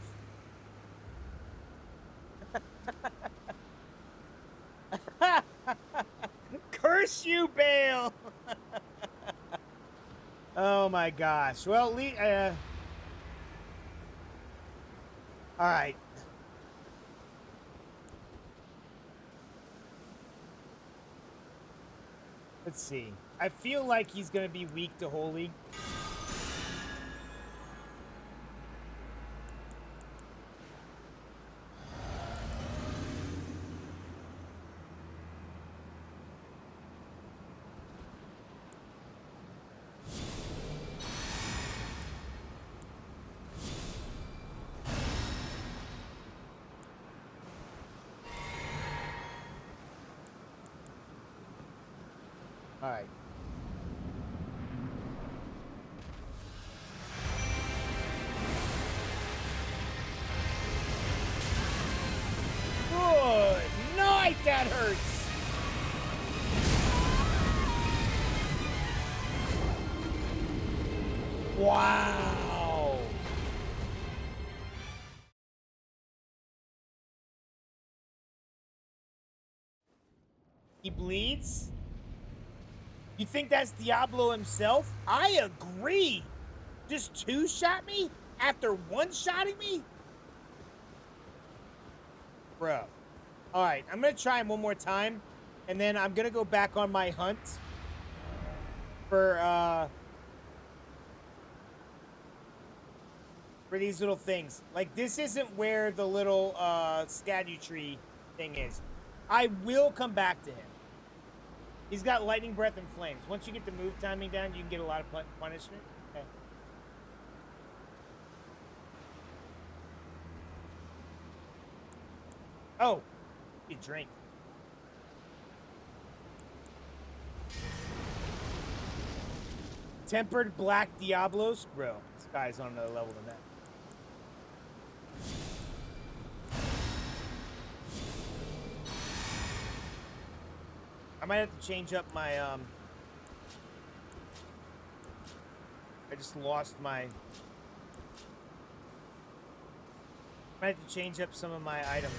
Curse you, Bale! Oh my gosh. Well, all right. Let's see. I feel like he's gonna be weak to Holy. All right. Good night, that hurts. Wow. He bleeds? You think that's Diablo himself? I agree. Just two-shot me after one-shotting me? Bro. All right, I'm going to try him one more time, and then I'm going to go back on my hunt for these little things. Like, this isn't where the little statue tree thing is. I will come back to him. He's got lightning breath and flames. Once you get the move timing down, you can get a lot of punishment. Okay. Oh, you drink. Tempered black Diablos? Bro, this guy's on another level than that. I might have to change up my, I just lost my... I might have to change up some of my items.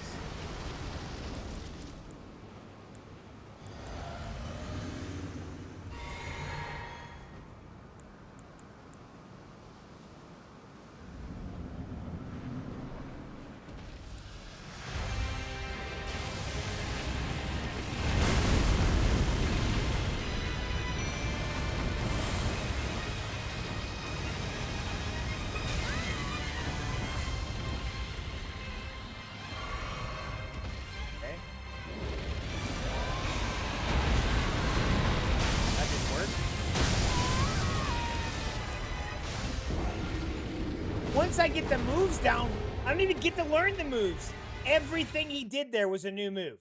Once I get the moves down, I don't even get to learn the moves. Everything he did there was a new move.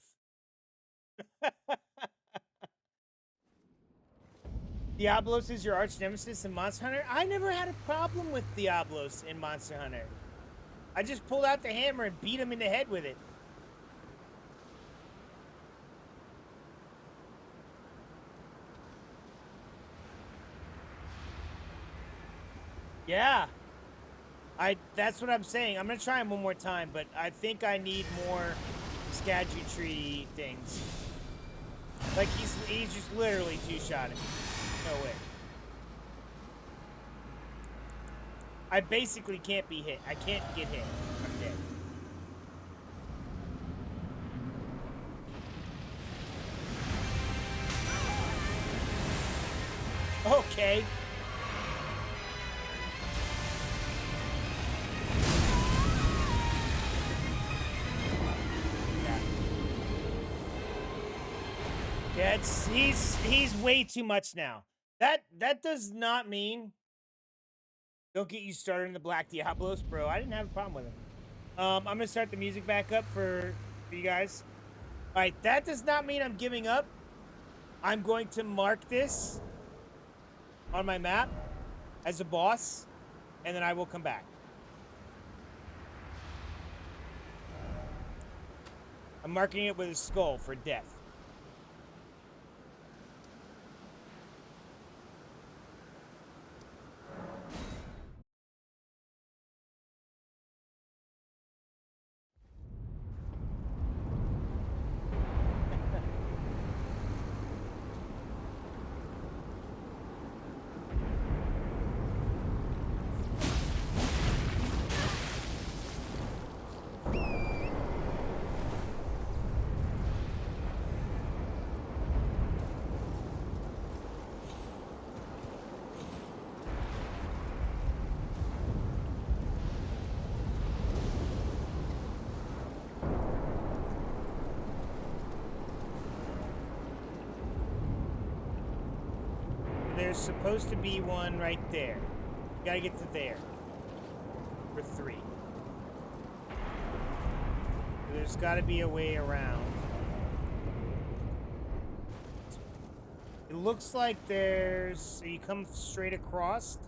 Diablos is your arch nemesis in Monster Hunter? I never had a problem with Diablos in Monster Hunter. I just pulled out the hammer and beat him in the head with it. Yeah. That's what I'm saying. I'm gonna try him one more time, but I think I need more statue tree things. Like he's just literally two-shotting. No way. I basically can't be hit. I can't get hit. I'm dead. Okay. Yeah, he's way too much now. That does not mean don't get you started in the Black Diablos, bro. I didn't have a problem with him. I'm gonna start the music back up for you guys. All right, that does not mean I'm giving up. I'm going to mark this on my map as a boss, and then I will come back. I'm marking it with a skull for death. There's supposed to be one right there. You gotta get to there. For 3. There's gotta be a way around. It looks like there's... So you come straight across.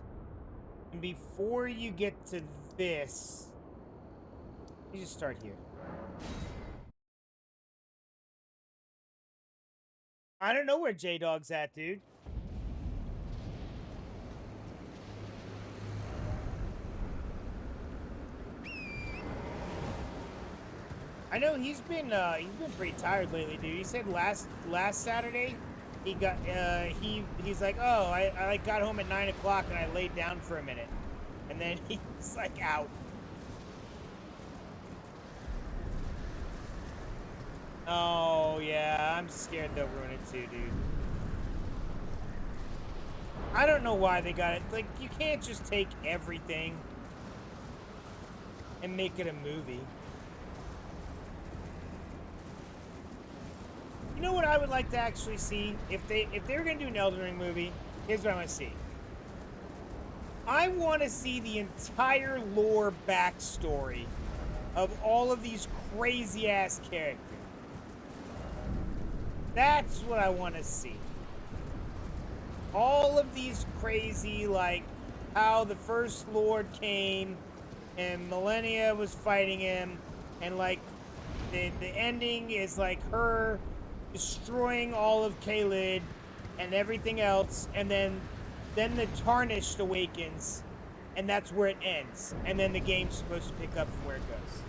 And before you get to this... You just start here. I don't know where J-Dog's at, dude. I know he's been pretty tired lately, dude. He said last Saturday he got he's like, oh, I like got home at 9 o'clock and I laid down for a minute, and then he's like out. Oh yeah, I'm scared they'll ruin it too, dude. I don't know why they got it. Like, you can't just take everything and make it a movie. You know what I would like to actually see? If they were gonna do an Elden Ring movie, here's what I want to see. I want to see the entire lore backstory of all of these crazy ass characters. That's what I want to see. All of these crazy, like, how the first Lord came and Millennia was fighting him, and like the ending is like her destroying all of Caelid and everything else, and then the Tarnished awakens, and that's where it ends. And then the game's supposed to pick up from where it goes.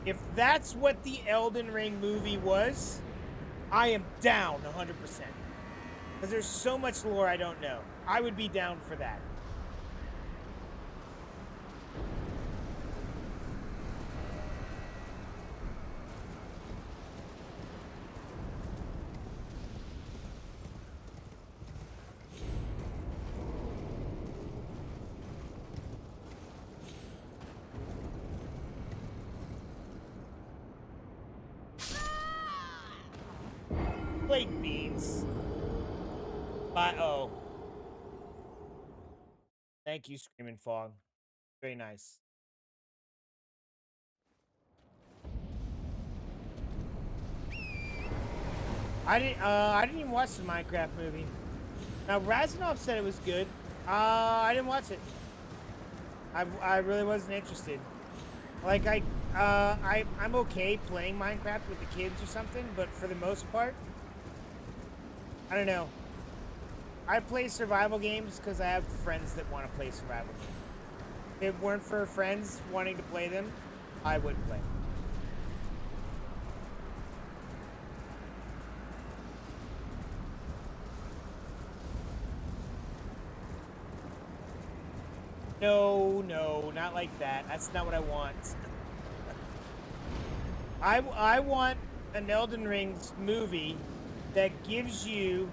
If that's what the Elden Ring movie was, I am down 100%. Because there's so much lore I don't know. I would be down for that. Flake beans. Oh. Thank you, Screaming Fog. Very nice. I didn't even watch the Minecraft movie. Now Razanov said it was good. I didn't watch it. I really wasn't interested. Like I'm okay playing Minecraft with the kids or something, but for the most part, I don't know. I play survival games because I have friends that want to play survival games. If it weren't for friends wanting to play them, I wouldn't play. No, not like that. That's not what I want. I want an Elden Rings movie that gives you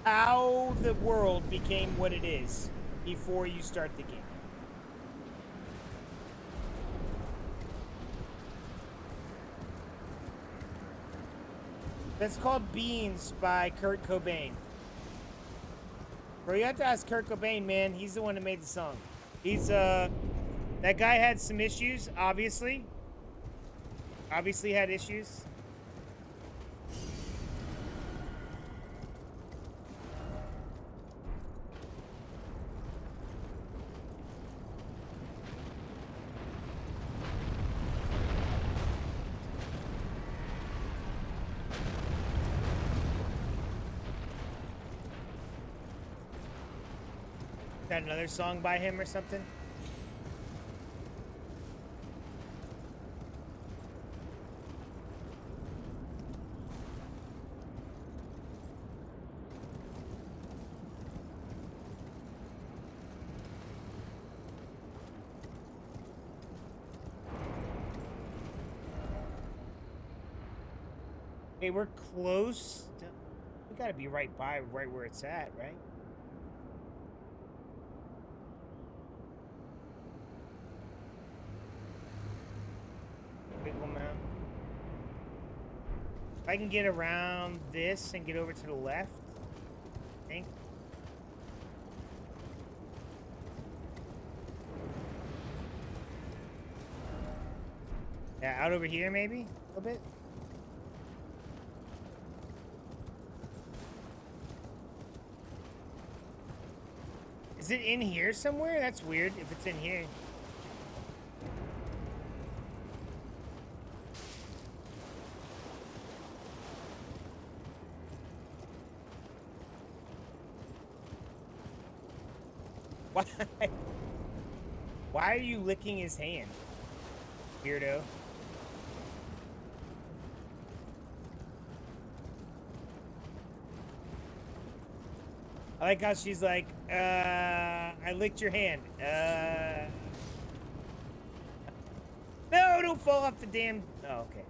how the world became what it is before you start the game. That's called Beans by Kurt Cobain. Bro, you have to ask Kurt Cobain, man. He's the one that made the song. He's, that guy had some issues, obviously. Obviously had issues. that another song by him or something? Hey, we're close. We gotta be right where it's at, right? Big one mountain. If I can get around this and get over to the left, I think. Yeah, out over here maybe a little bit. Is it in here somewhere? That's weird if it's in here. Why? Why are you licking his hand? Weirdo. I like how she's like, I licked your hand. No, don't fall off the damn. Oh, okay.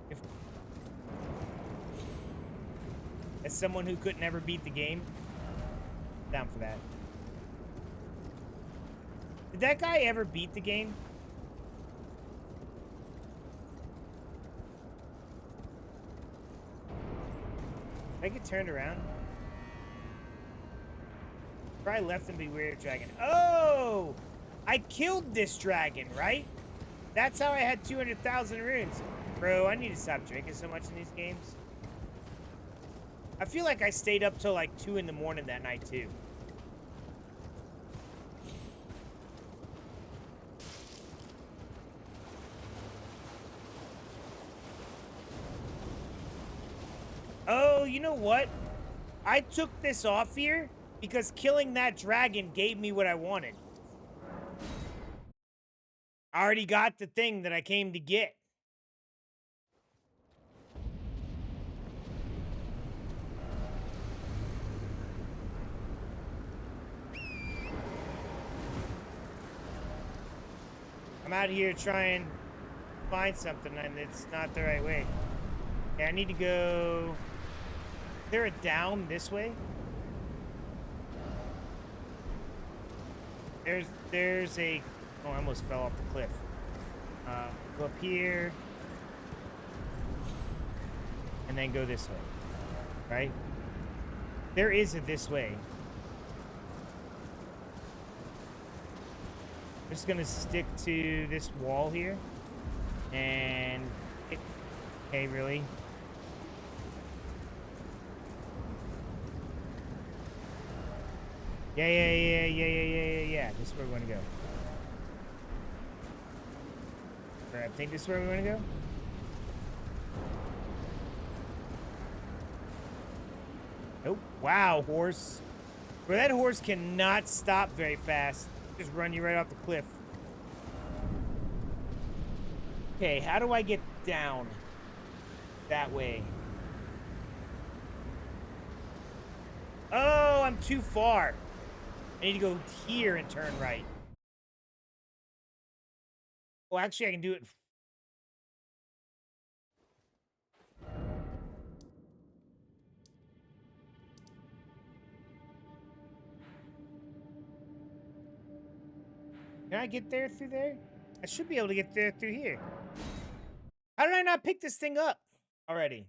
If, as someone who could never beat the game, down for that. Did that guy ever beat the game? Did I get turned around? Probably left him be weird dragon. Oh! I killed this dragon, right? That's how I had 200,000 runes. Bro, I need to stop drinking so much in these games. I feel like I stayed up till like 2 in the morning that night too. Oh, you know what? I took this off here because killing that dragon gave me what I wanted. I already got the thing that I came to get. I'm out here trying to find something and it's not the right way. Yeah, I need to go... Is there a down this way? There's a... Oh, I almost fell off the cliff. Go up here. And then go this way. Right? There is a this way. I'm just gonna stick to this wall here. And... Okay, really? Yeah. This is where we're gonna go. I think this is where we're gonna go. Nope. Wow, horse. Bro, that horse cannot stop very fast. Just run you right off the cliff. Okay, how do I get down? That way. Oh, I'm too far. I need to go here and turn right. Oh, actually, I can do it. Can I get there through there? I should be able to get there through here. How did I not pick this thing up already?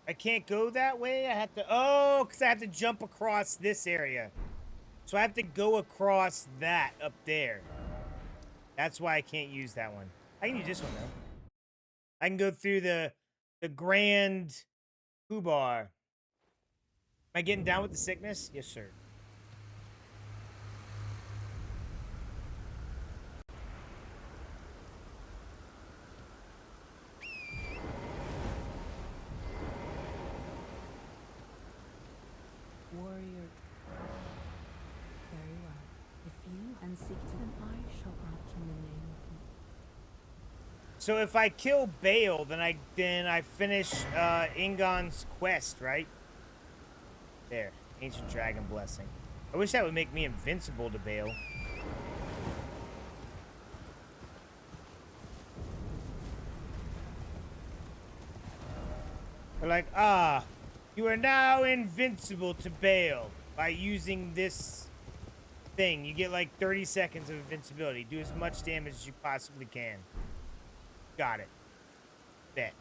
I can't go that way. I have to... Oh, because I have to jump across this area. So I have to go across that up there. That's why I can't use that one. I can use this one, though. I can go through the grand Fubar. Am I getting down with the sickness? Yes, sir. Warrior. Very well. If you and seek to them, I shall act in the name of me. So if I kill Bale, then I finish Ingon's quest, right? There, ancient dragon blessing. I wish that would make me invincible to Bale. They're like, you are now invincible to Bale by using this thing. You get like 30 seconds of invincibility. Do as much damage as you possibly can. Got it. Bet.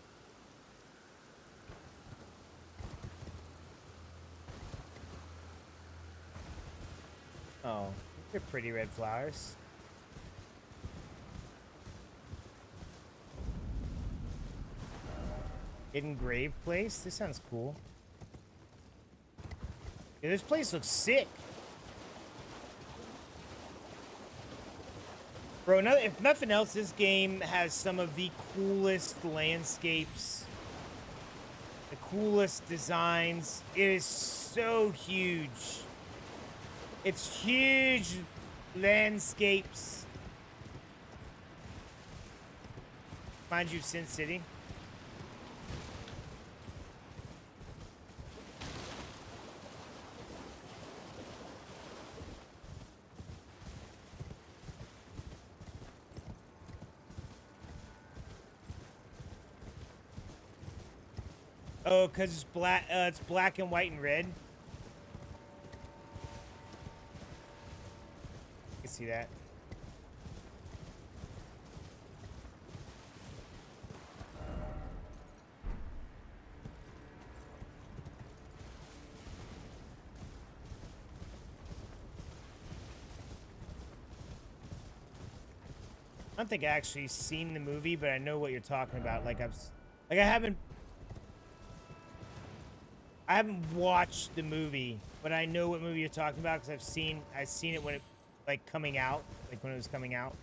Oh, they're pretty red flowers. Hidden grave place? This sounds cool. Yeah, this place looks sick. Bro, no, if nothing else, this game has some of the coolest landscapes. The coolest designs. It is so huge. It's huge landscapes. Mind you, Sin City. Oh, because it's black and white and red. You can see that. I don't think I actually seen the movie, but I know what you're talking about. Like I haven't watched the movie, but I know what movie you're talking about because I've seen it when it like coming out, like when it was coming out.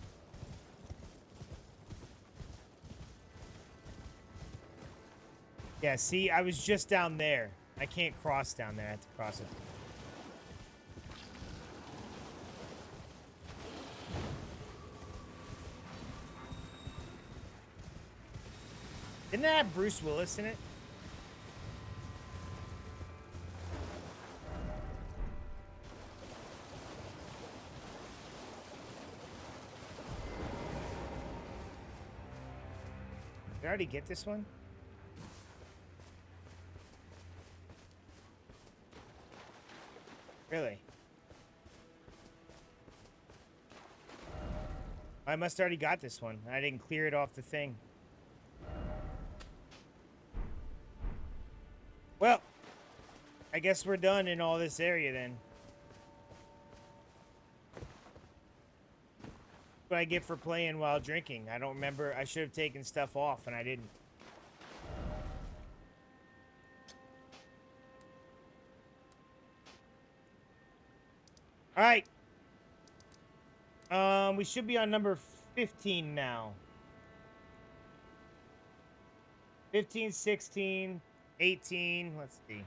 Yeah, see, I was just down there. I can't cross down there. I have to cross it. Didn't that have Bruce Willis in it? Did I already get this one? Really? I must already got this one. I didn't clear it off the thing. Well, I guess we're done in all this area then. What I get for playing while drinking. I don't remember. I should have taken stuff off and I didn't. All right. We should be on number 15 now. 15, 16, 18. Let's see.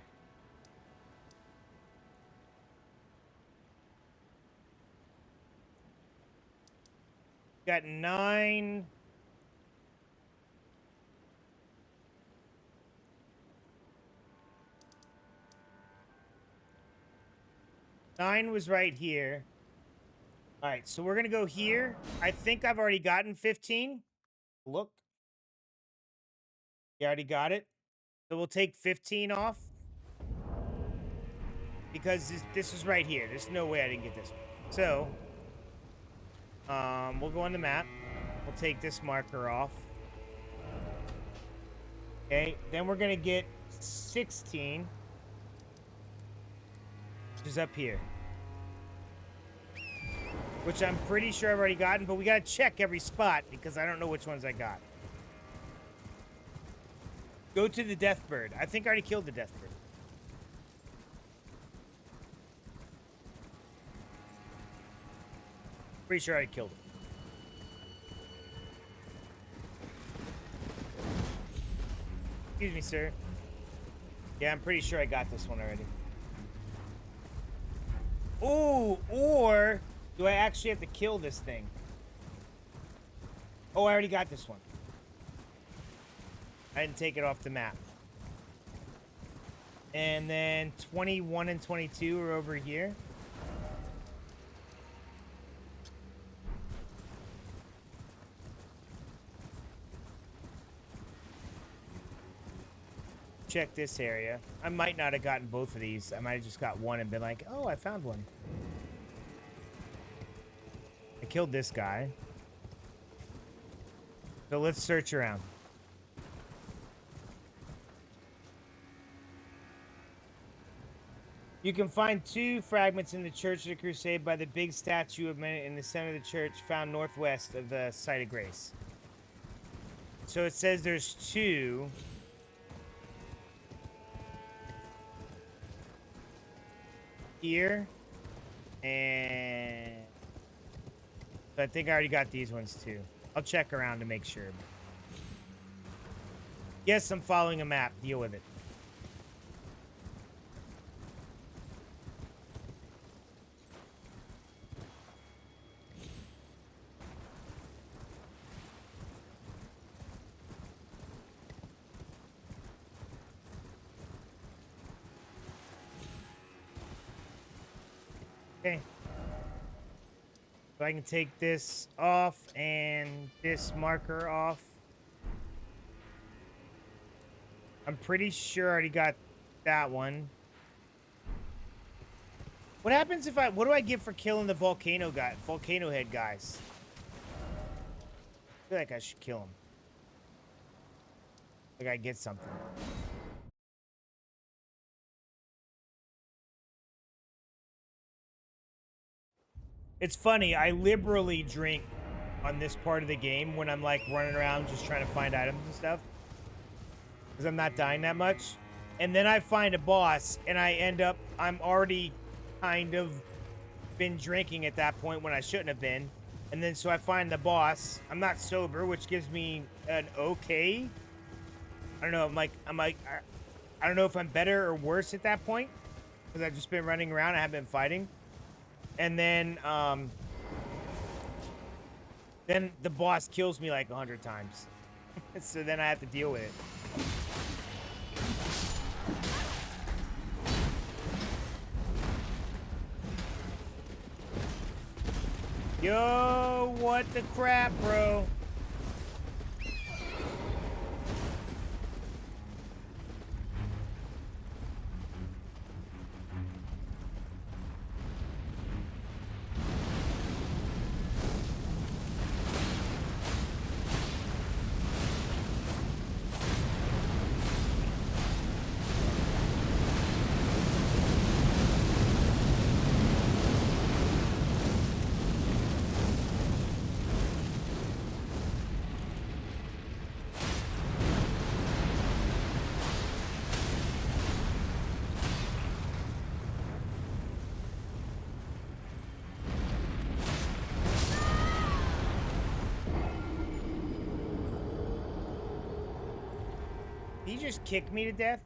Got 9. Nine was right here. All right, so we're gonna go here. I think I've already gotten 15. Look. You already got it. So we'll take 15 off. Because this is right here. There's no way I didn't get this one. So, we'll go on the map. We'll take this marker off. Okay, then we're gonna get 16. Which is up here. Which I'm pretty sure I've already gotten, but we gotta check every spot because I don't know which ones I got. Go to the death bird. I think I already killed the death bird. Pretty sure I killed it. Excuse me, sir. Yeah, I'm pretty sure I got this one already. Ooh, or do I actually have to kill this thing? Oh, I already got this one. I didn't take it off the map. And then 21 and 22 are over here. Check this area. I might not have gotten both of these. I might have just got one and been like, oh, I found one. I killed this guy. So let's search around. You can find 2 fragments in the Church of the Crusade by the big statue of man in the center of the church found northwest of the site of grace. So it says there's 2. Here. And I think I already got these ones too. I'll check around to make sure. Yes, I'm following a map. Deal with it. Okay. So I can take this off and this marker off. I'm pretty sure I already got that one. What happens if what do I get for killing the volcano head guys? I feel like I should kill him. Like I get something. It's funny, I liberally drink on this part of the game when I'm like running around just trying to find items and stuff. Because I'm not dying that much. And then I find a boss and I'm already kind of been drinking at that point when I shouldn't have been. And then so I find the boss. I'm not sober, which gives me an okay. I don't know, I don't know if I'm better or worse at that point. Because I've just been running around, I haven't been fighting. And then the boss kills me like 100 times. So then I have to deal with it. Yo, what the crap, bro? Did he just kick me to death?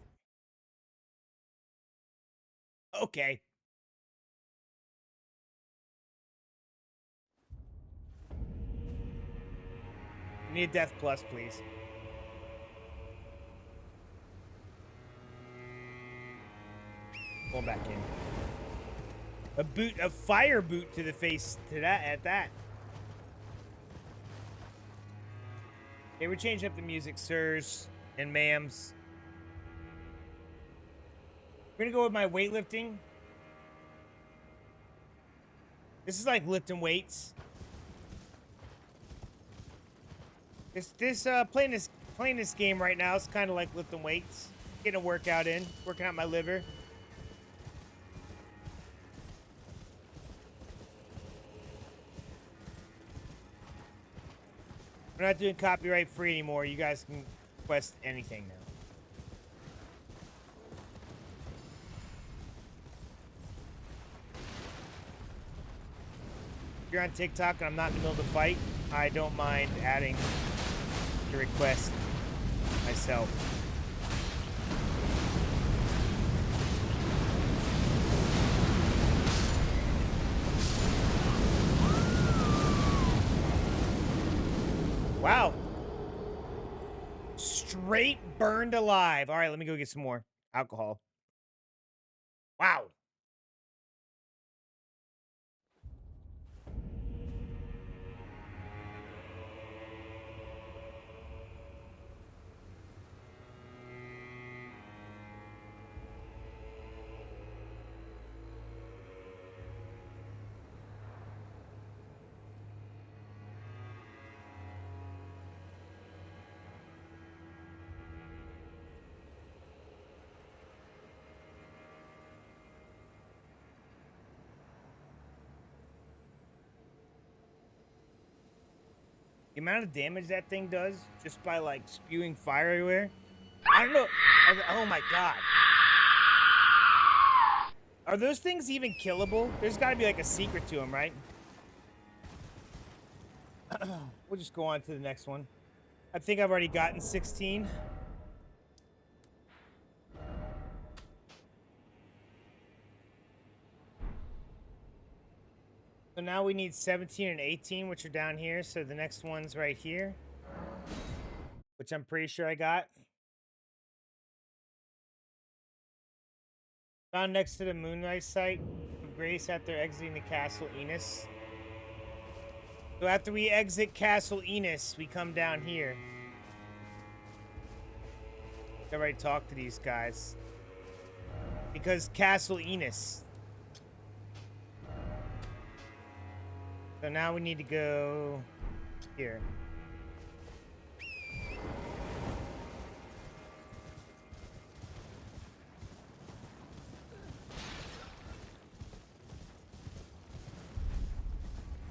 Okay. I need a death plus, please. Pull back in. A fire boot to the face at that. Okay, we're changing up the music, sirs and ma'ams. We're gonna go with my weightlifting. This is like lifting weights. Playing this game right now is kind of like lifting weights. Getting a workout in, working out my liver. We're not doing copyright free anymore. You guys can request anything now. If you're on TikTok and I'm not in the middle of the fight, I don't mind adding the request myself. Wow. Straight burned alive. All right, let me go get some more alcohol. Wow. The amount of damage that thing does just by like spewing fire everywhere. I don't know. Oh my god. Are those things even killable? There's got to be like a secret to them, right? We'll just go on to the next one. I think I've already gotten 16. So now we need 17 and 18, which are down here. So the next one's right here, which I'm pretty sure I got. Found next to the Moonrise site of Grace after exiting the Castle Enos. So after we exit Castle Enos, we come down here. I already talked to these guys. Because Castle Enos. So now we need to go here.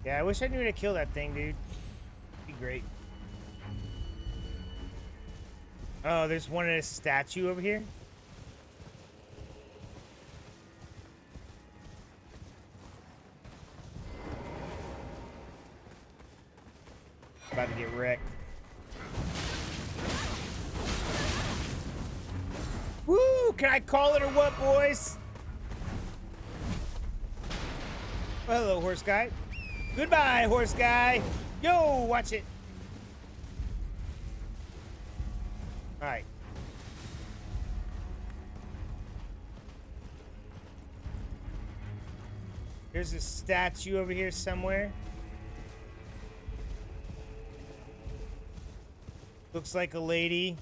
Yeah, I wish I knew how to kill that thing, dude. Be great. Oh, there's one in a statue over here. About to get wrecked. Woo! Can I call it or what, boys? Well, hello, horse guy. Goodbye, horse guy. Yo, watch it. All right. There's a statue over here somewhere. Looks like a lady.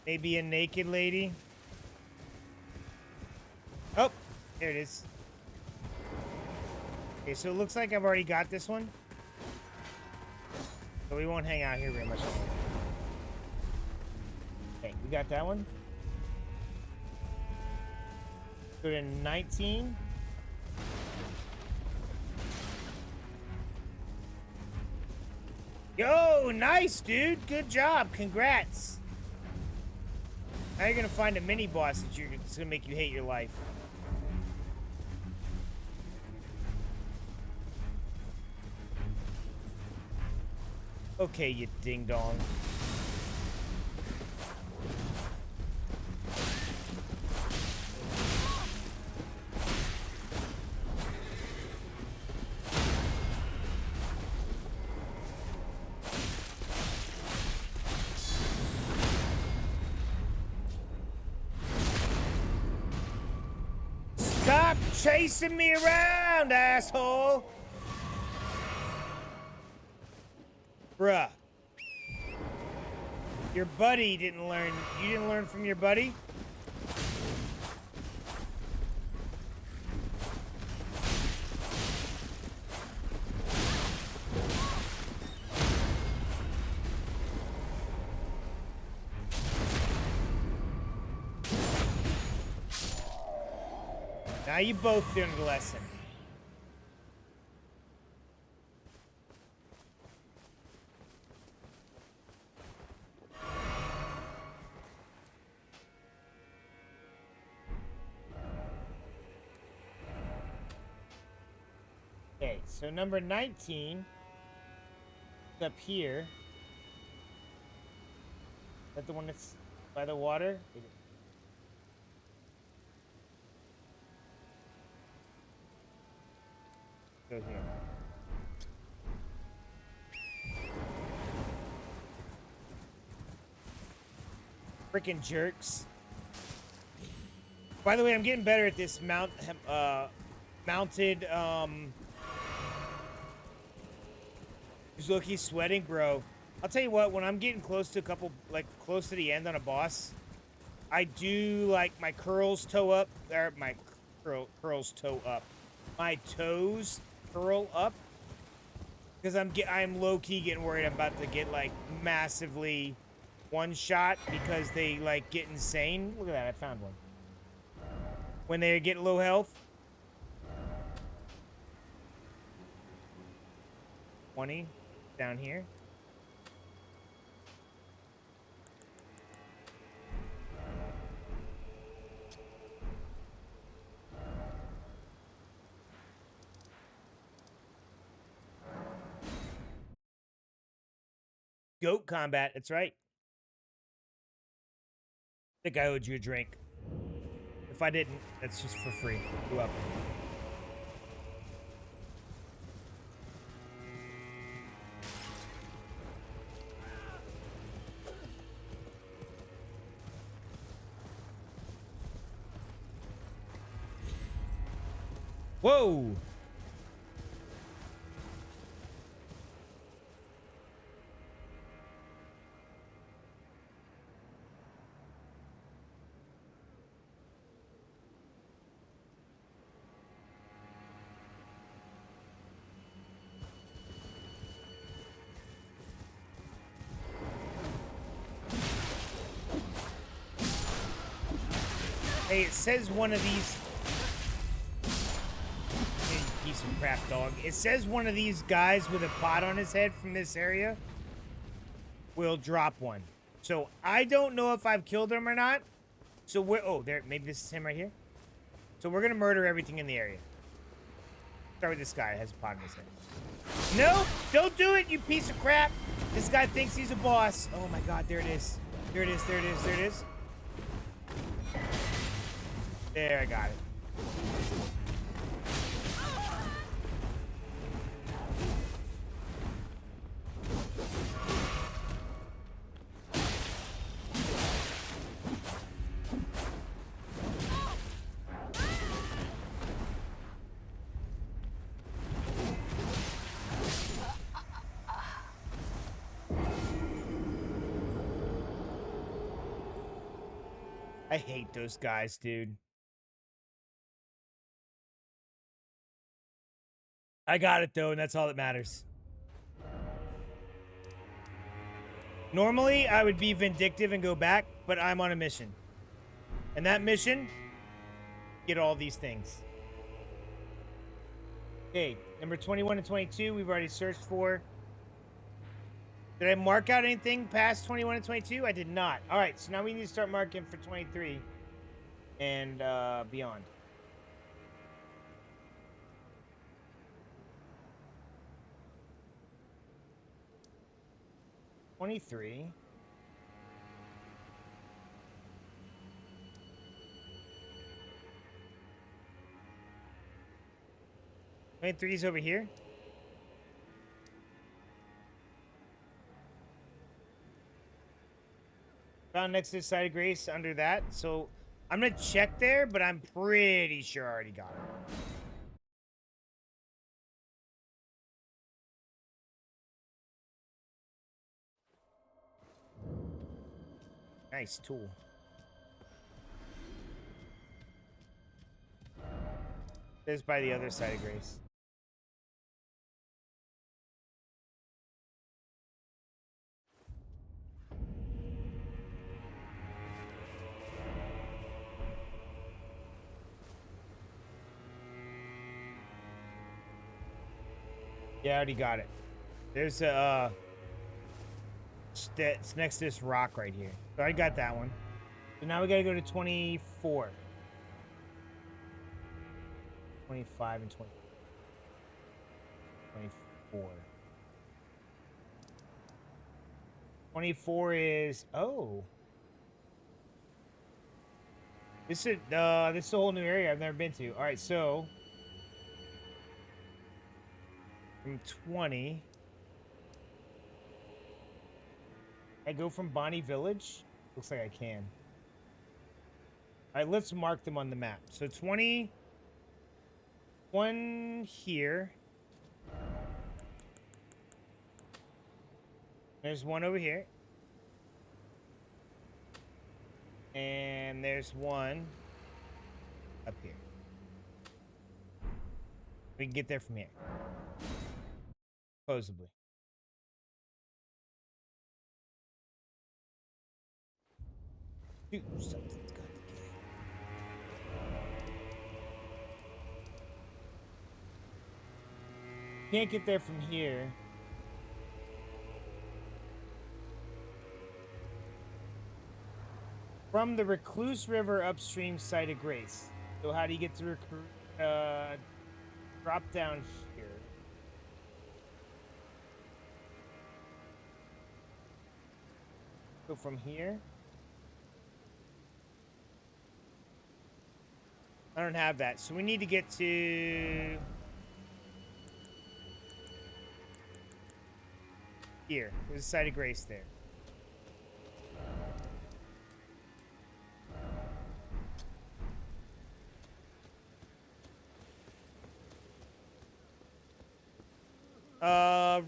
Maybe a naked lady. Oh, there it is. Okay, so it looks like I've already got this one. So we won't hang out here very much longer. Okay, we got that one. Go to 19. Yo, nice, dude. Good job. Congrats. Now you're gonna find a mini boss that's gonna make you hate your life. Okay, you ding dong. Stop chasing me around, asshole! Bruh. Your buddy didn't learn. You didn't learn from your buddy? Now you both learned a lesson. so number 19 is up here. Is that the one that's by the water? Go here. Freaking jerks. By the way, I'm getting better at this mounted, look, he's sweating, bro. I'll tell you what, when I'm getting close to a couple, like, close to the end on a boss, I do, like, my curls toe up, or my curls toe up. My toes curl up. Because I'm low-key getting worried I'm about to get, like, massively one-shot because they, like, get insane. Look at that, I found one. When they get low health. 20 down here. Goat combat, that's right. I think I owed you a drink. If I didn't, that's just for free. You're welcome. Whoa! Hey, it says one of these... Hey, piece of crap, dog. It says one of these guys with a pot on his head from this area will drop one. So, I don't know if I've killed him or not. So, we're... Oh, there. Maybe this is him right here. So, we're gonna murder everything in the area. Start with this guy that has a pot on his head. No! Don't do it, you piece of crap! This guy thinks he's a boss. Oh my god, there it is. There it is, there it is, there it is. There, I got it. I hate those guys, dude. I got it, though, and that's all that matters. Normally, I would be vindictive and go back, but I'm on a mission. And that mission, get all these things. Okay, number 21 and 22, we've already searched for. Did I mark out anything past 21 and 22? I did not. All right, so now we need to start marking for 23 and beyond. $23. $23's over here. Found next to the side of grace under that. So I'm gonna check there, but I'm pretty sure I already got it. Nice tool. There's by the other side of grace. Yeah, I already got it. There's a it's next to this rock right here. So I got that one. So now we gotta go to 24. 25 and 20. 24. 24 is, oh. This is a whole new area I've never been to. All right, so from 20, I go from Bonnie Village. Looks like I can. All right, let's mark them on the map. So 20, one here. There's one over here. And there's one up here. We can get there from here. Supposedly. Dude, something's got to give. Can't get there from here. From the Recluse River upstream site of Grace. So how do you get to drop down here? Go from here. I don't have that, so we need to get to here. There's a site of Grace there.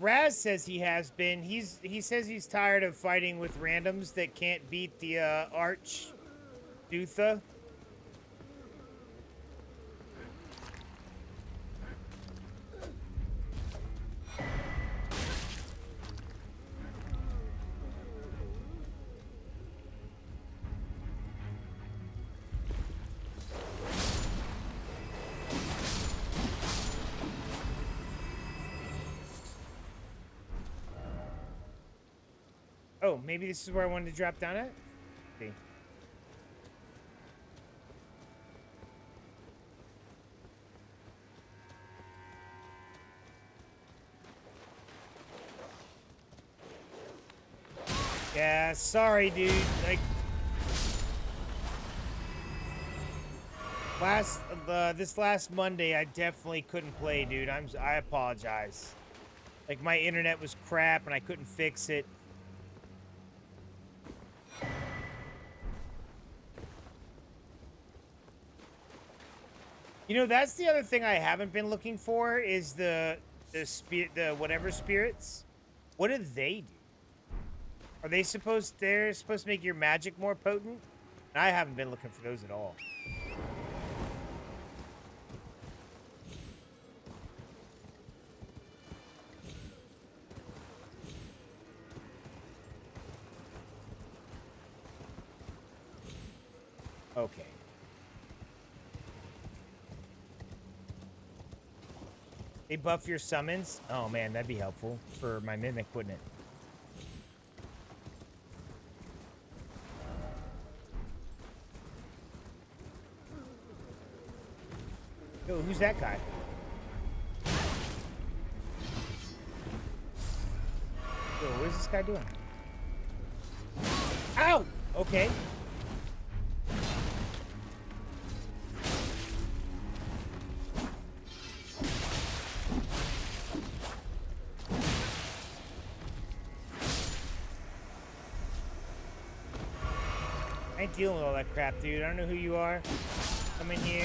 Raz says he has been. He says he's tired of fighting with randoms that can't beat the Arch Dutha. Oh, maybe this is where I wanted to drop down at? Let's see. Yeah, sorry, dude. Like, this last Monday, I definitely couldn't play, dude. I apologize. Like, my internet was crap and I couldn't fix it. You know, that's the other thing I haven't been looking for is the whatever spirits. What do they do? Are they they're supposed to make your magic more potent? I haven't been looking for those at all. Okay. They buff your summons? Oh man, that'd be helpful for my mimic, wouldn't it? Yo, who's that guy? Yo, what is this guy doing? Ow! Okay. I ain't dealing with all that crap, dude. I don't know who you are. Come in here.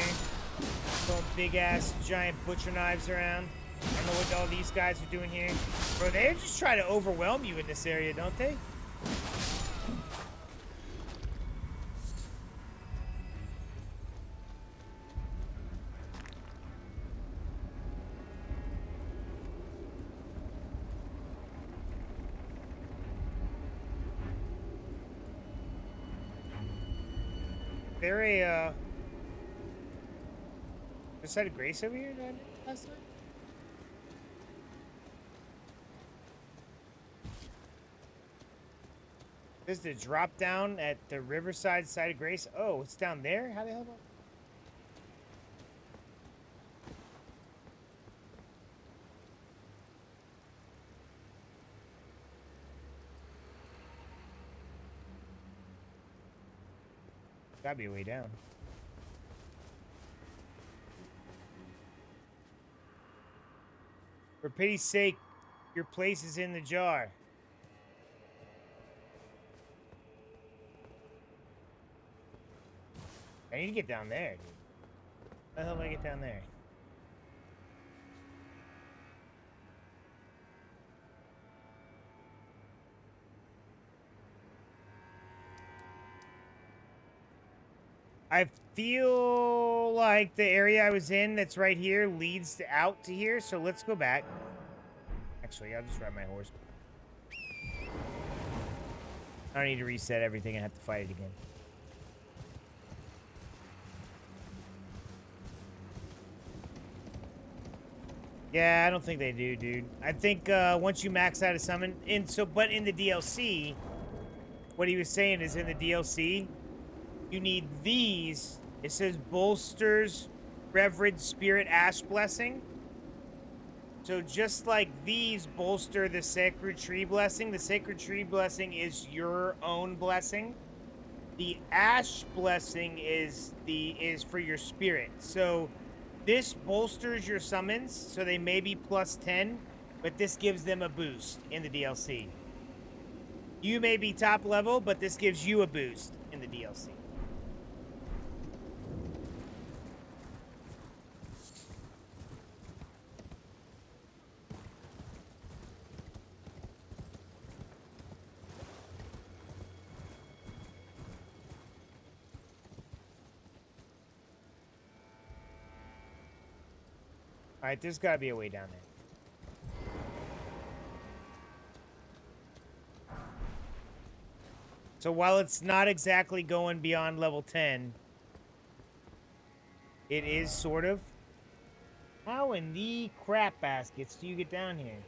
Throwing big-ass, giant butcher knives around. I don't know what all these guys are doing here. Bro, they just try to overwhelm you in this area, don't they? They're a, the side of Grace over here last time? This is the drop down at the Riverside side of Grace. Oh, it's down there? How the hell? Gotta be a way down. For pity's sake, your place is in the jar. I need to get down there, dude. How the hell do I get down there? I feel like the area I was in that's right here leads out to here, so let's go back. Actually, I'll just ride my horse. I don't need to reset everything and have to fight it again. Yeah, I don't think they do, dude. I think once you max out a summon, but in the DLC, what he was saying is in the DLC, you need these. It says bolsters, reverend spirit ash blessing. So just like these bolster the sacred tree blessing, the sacred tree blessing is your own blessing. The ash blessing is for your spirit. So this bolsters your summons, so they may be plus 10, but this gives them a boost in the DLC. You may be top level, but this gives you a boost in the DLC. All right, there's got to be a way down there. So while it's not exactly going beyond level 10, it is sort of. How in the crap baskets do you get down here?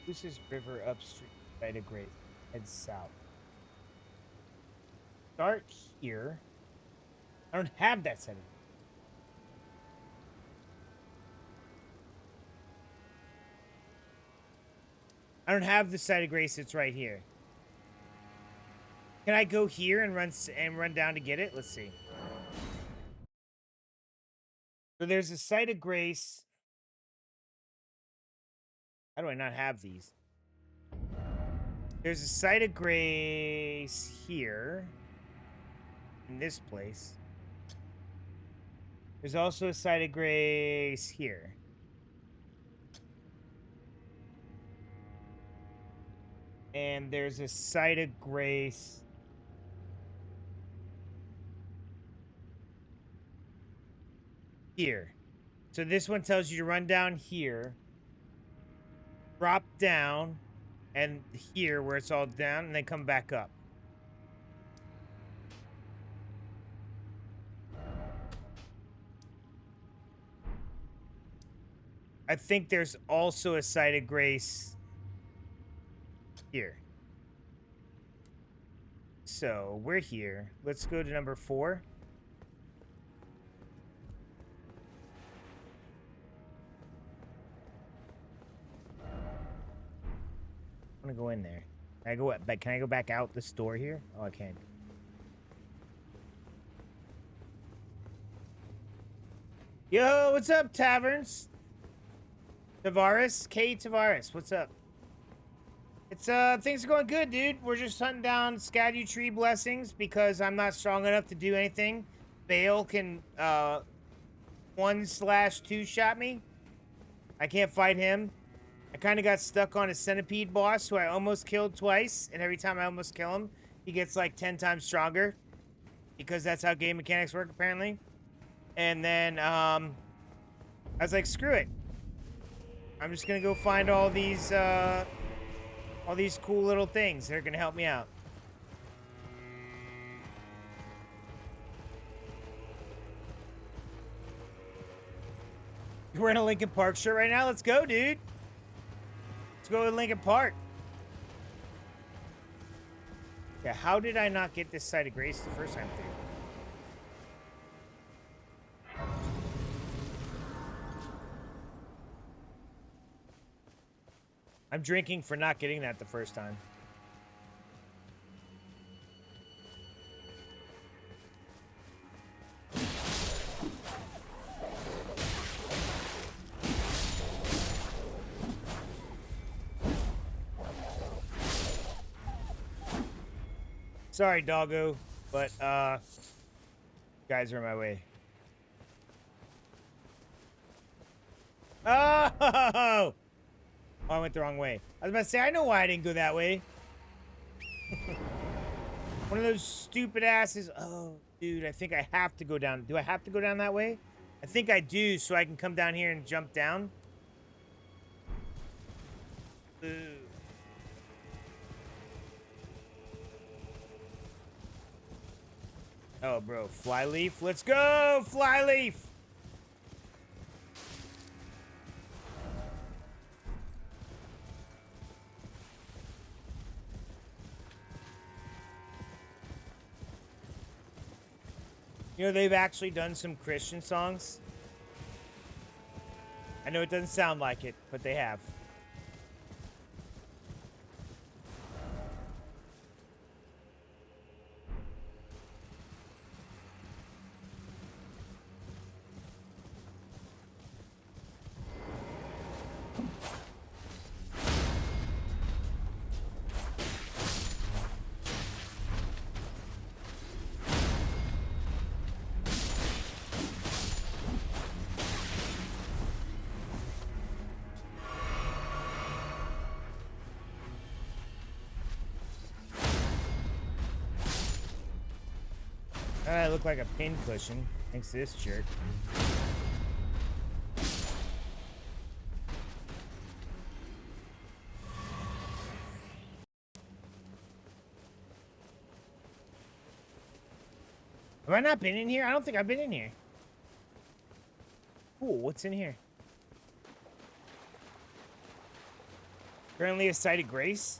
This is river upstream, right of Grace. Head south. Start here. I don't have that setting. I don't have the site of grace. It's right here. Can I go here and run down to get it? Let's see. So there's a site of grace. How do I not have these? There's a site of grace here. In this place. There's also a site of grace here. And there's a site of grace here. So this one tells you to run down here, drop down, and here where it's all down, and then come back up. I think there's also a site of grace here. So we're here. Let's go to number 4. I'm gonna go in there. Can I go back out this door here? Oh, I can't. Yo, what's up, Taverns? Tavares? K Tavares, what's up? It's things are going good, dude. We're just hunting down Scadu Tree blessings because I'm not strong enough to do anything. Bale can 1/2 shot me. I can't fight him. I kind of got stuck on a centipede boss who I almost killed twice, and every time I almost kill him, he gets like 10 times stronger because that's how game mechanics work apparently. And then I was like, screw it. I'm just gonna go find all these cool little things that are gonna help me out. You're wearing a Linkin Park shirt right now? Let's go, dude. Let's go to Linkin Park. Yeah, how did I not get this site of grace the first time through? I'm drinking for not getting that the first time. Sorry, doggo, but guys are in my way. Oh! Oh, I went the wrong way. I was about to say, I know why I didn't go that way. One of those stupid asses. Oh, dude, I think I have to go down. Do I have to go down that way? I think I do, so I can come down here and jump down. Ooh. Oh, bro, Flyleaf. Let's go, Flyleaf! You know, they've actually done some Christian songs. I know it doesn't sound like it, but they have. I look like a pin cushion. Thanks to this jerk. Have I not been in here? I don't think I've been in here. Cool, what's in here? Currently a site of grace?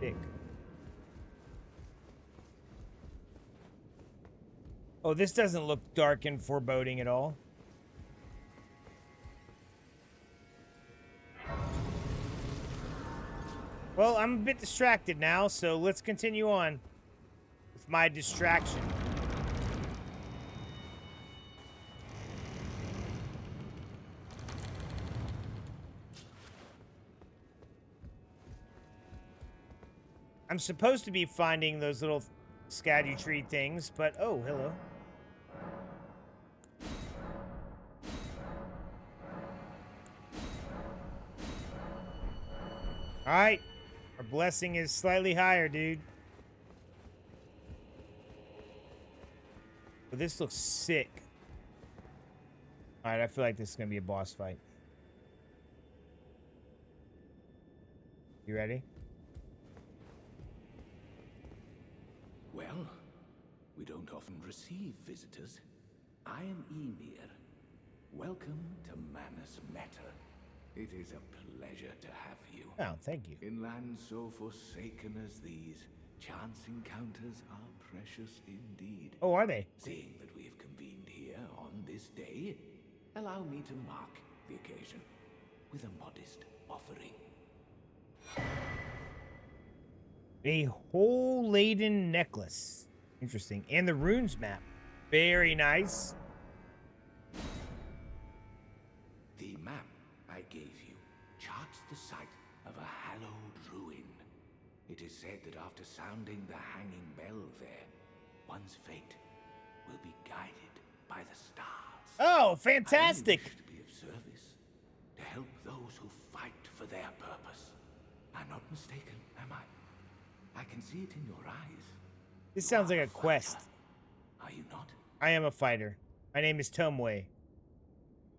Dick. Oh, this doesn't look dark and foreboding at all. Well, I'm a bit distracted now, so let's continue on with my distraction. I'm supposed to be finding those little scatty tree things, but oh, hello. All right, our blessing is slightly higher, dude. But this looks sick. All right, I feel like this is gonna be a boss fight. You ready? Well, we don't often receive visitors. I am Emir. Welcome to Manus Meta. It is a pleasure to have you. Oh, thank you. In lands so forsaken as these, chance encounters are precious indeed. Oh, are they? Seeing that we have convened here on this day, allow me to mark the occasion with a modest offering. A whole laden necklace. Interesting. And the runes map. Very nice. The map I gave you charts the site of a hallowed ruin. It is said that after sounding the hanging bell there, one's fate will be guided by the stars. Oh, I fantastic. wish to be of service, to help those who fight for their purpose. I'm not mistaken, am I? I can see it in your eyes. This You sounds are like a fighter, quest. Are you not? I am a fighter. My name is Tomway.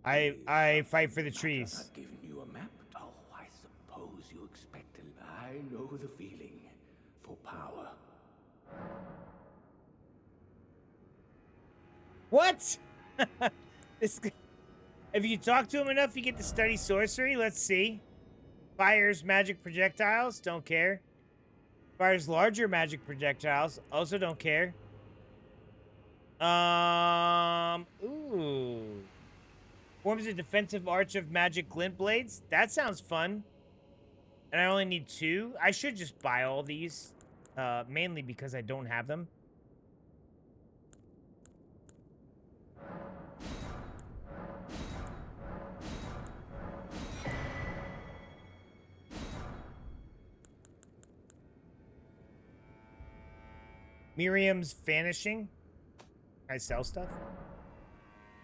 I fight for the I've trees. not given you a map. Oh, I suppose you expect a... I know the feeling for power. What? This. If you talk to him enough, you get to study sorcery. Let's see. Fires magic projectiles. Don't care. Fires larger magic projectiles. Also don't care. Ooh. Forms a defensive arch of magic glint blades. That sounds fun. And I only need 2. I should just buy all these. Mainly because I don't have them. Miriam's vanishing. I sell stuff.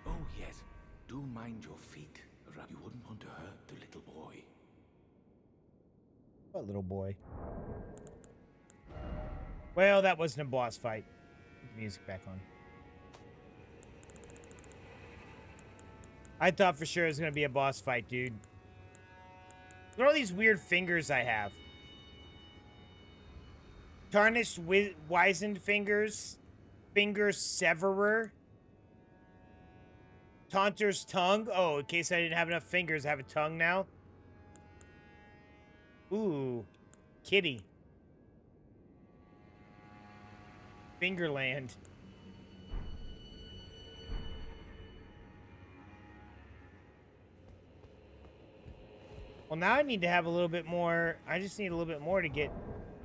Oh, yes. Do mind your feet. You wouldn't want to hurt the little boy. What little boy? Well, that wasn't a boss fight. Put the music back on. I thought for sure it was going to be a boss fight, dude. Look at all these weird fingers I have. Tarnished wizened fingers. Finger severer. Taunter's tongue. Oh, in case I didn't have enough fingers, I have a tongue now. Ooh. Kitty. Fingerland. Well, now I need to have a little bit more. I just need a little bit more to get.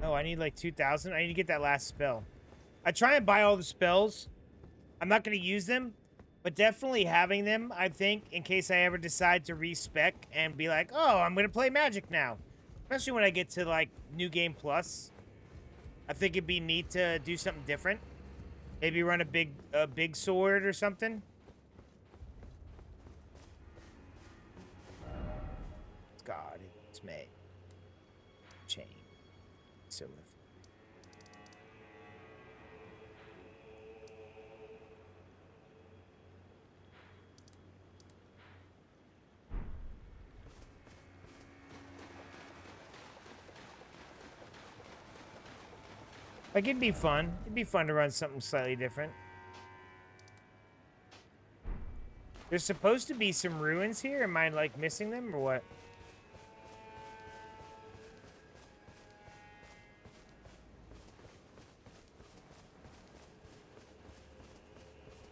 Oh, I need like 2,000. I need to get that last spell. I try and buy all the spells. I'm not going to use them, but definitely having them, I think, in case I ever decide to respec and be like, oh, I'm going to play Magic now. Especially when I get to, like, New Game Plus. I think it'd be neat to do something different. Maybe run a big sword or something. God, it's May. Chain. So live. Like, it'd be fun. It'd be fun to run something slightly different. There's supposed to be some ruins here. Am I, like, missing them or what?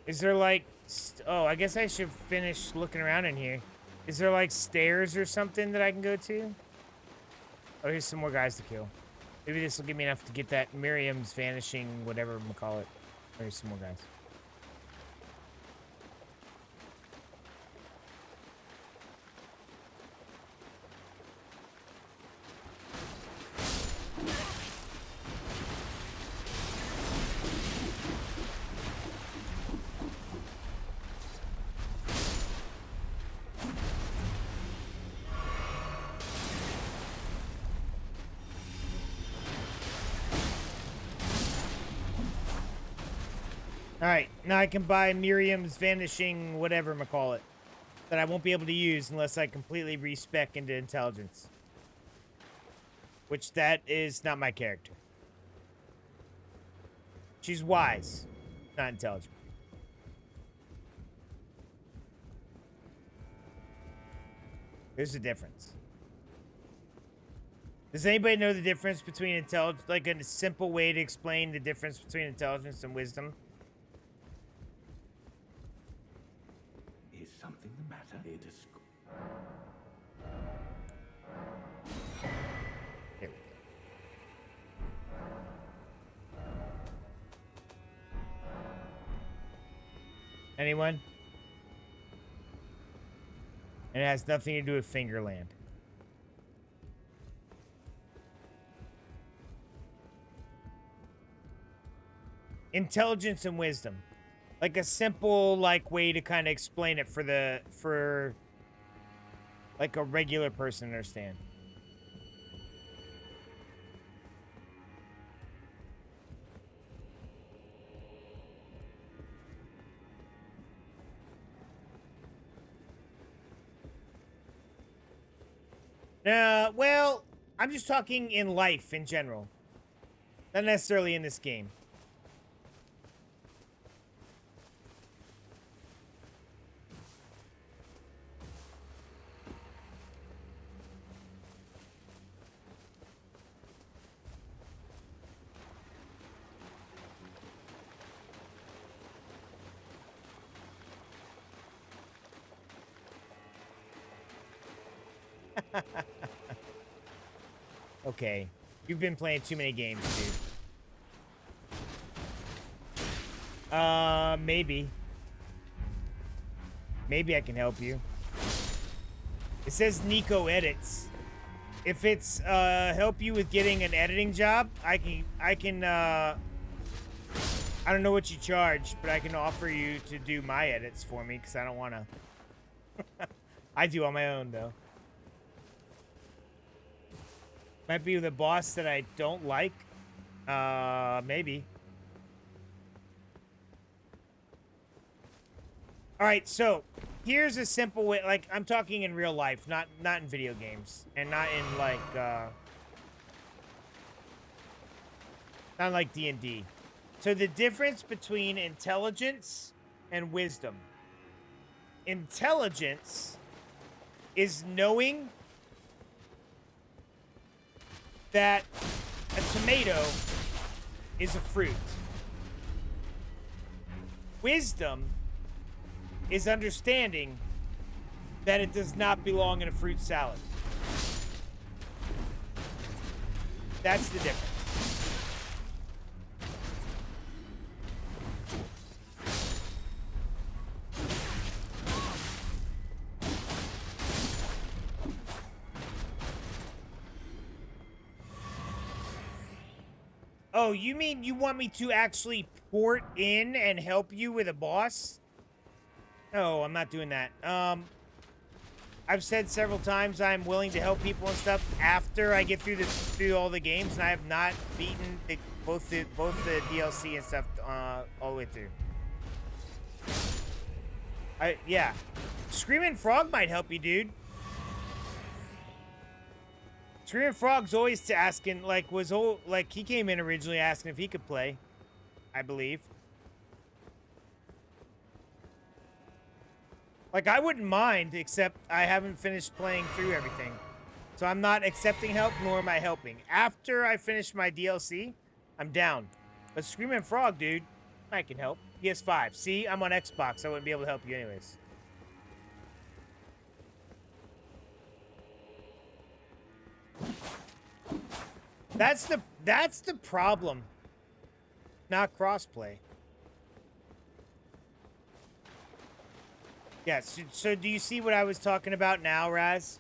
Is there, like... Oh, I guess I should finish looking around in here. Is there, like, stairs or something that I can go to? Oh, here's some more guys to kill. Maybe this will give me enough to get that Miriam's vanishing, whatever I'm gonna call it. There's some more guys. Alright, now I can buy Miriam's vanishing whatever I'm gonna call it. That I won't be able to use unless I completely respec into intelligence. Which that is not my character. She's wise, not intelligent. There's a difference. Does anybody know the difference between intelligence, like a simple way to explain the difference between intelligence and wisdom? Is something the matter? It is... Here we go. Anyone? And it has nothing to do with Fingerland. Intelligence and wisdom. Like a simple, like, way to kind of explain it for like a regular person to understand. Well, I'm just talking in life in general. Not necessarily in this game. Okay. You've been playing too many games, dude. Maybe. Maybe I can help you. It says Nico edits. If it's help you with getting an editing job, I don't know what you charge, but I can offer you to do my edits for me because I don't want to. I do on my own though. Might be the boss that I don't like. Maybe. All right, so here's a simple way. Like, I'm talking in real life, not in video games, and not in like D&D. So the difference between intelligence and wisdom. Intelligence is knowing that a tomato is a fruit. Wisdom is understanding that it does not belong in a fruit salad. That's the difference. Oh, you mean you want me to actually port in and help you with a boss? No, I'm not doing that. I've said several times I'm willing to help people and stuff after I get through all the games, and I have not beaten both the DLC and stuff all the way through. Yeah, Screaming Frog might help you, dude. Screaming Frog's always asking, like, he came in originally asking if he could play, I believe. Like, I wouldn't mind, except I haven't finished playing through everything. So I'm not accepting help, nor am I helping. After I finish my DLC, I'm down. But Screaming Frog, dude, I can help. PS5. See, I'm on Xbox. I wouldn't be able to help you anyways. That's the problem. Not crossplay. Yeah, so do you see what I was talking about now, Raz?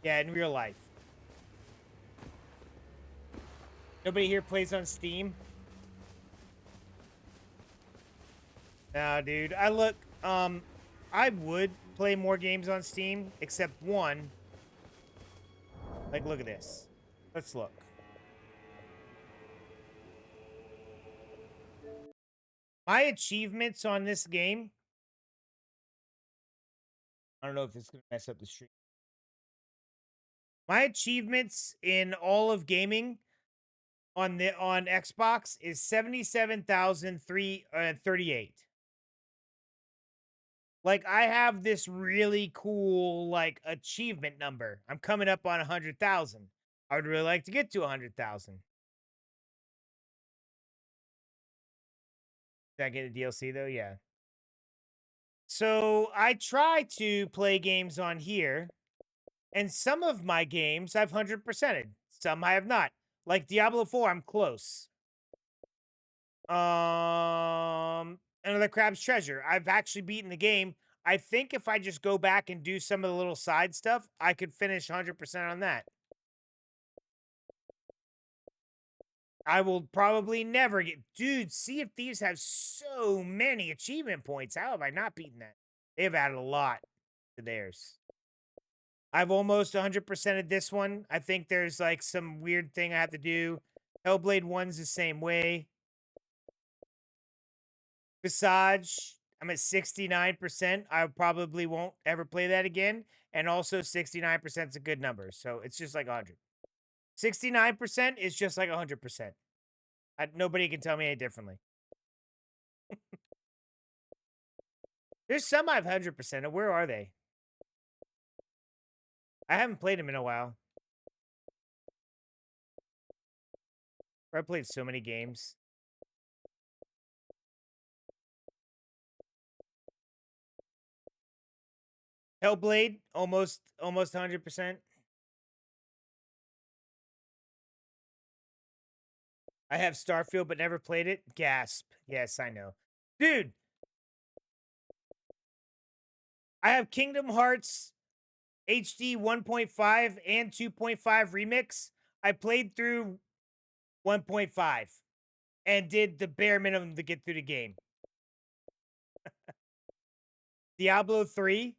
Yeah, in real life. Nobody here plays on Steam? Nah, dude. I would play more games on Steam, except one. Like, look at this. Let's look. My achievements on this game. I don't know if it's going to mess up the stream. My achievements in all of gaming on Xbox is 77,338. Like, I have this really cool, like, achievement number. I'm coming up on 100,000. I would really like to get to 100,000. Did I get a DLC, though? Yeah. So, I try to play games on here, and some of my games I've 100%ed. Some I have not. Like Diablo 4, I'm close. Another Crab's Treasure. I've actually beaten the game. I think if I just go back and do some of the little side stuff, I could finish 100% on that. I will probably never get... Dude, Sea of Thieves have so many achievement points. How have I not beaten that? They've added a lot to theirs. I've almost 100%ed this one. I think there's, like, some weird thing I have to do. Hellblade 1's the same way. Visage, I'm at 69%. I probably won't ever play that again. And also 69% is a good number. So it's just like 100. 69% is just like 100%. Nobody can tell me any differently. There's some I've 100%. Where are they? I haven't played them in a while. I played so many games. Hellblade, almost 100%. I have Starfield, but never played it. Gasp. Yes, I know. Dude, I have Kingdom Hearts HD 1.5 and 2.5 Remix. I played through 1.5 and did the bare minimum to get through the game. Diablo 3,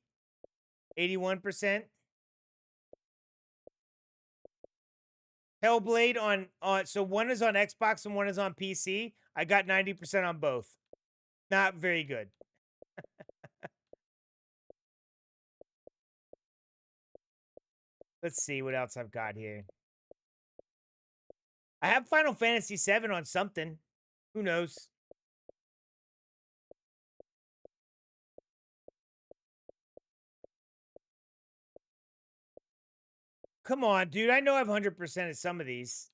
81%. Hellblade on so one is on Xbox and one is on PC. I got 90% on both. Not very good. Let's see what else I've got here. I have Final Fantasy VII on something. Who knows? Come on, dude. I know I've 100% of some of these.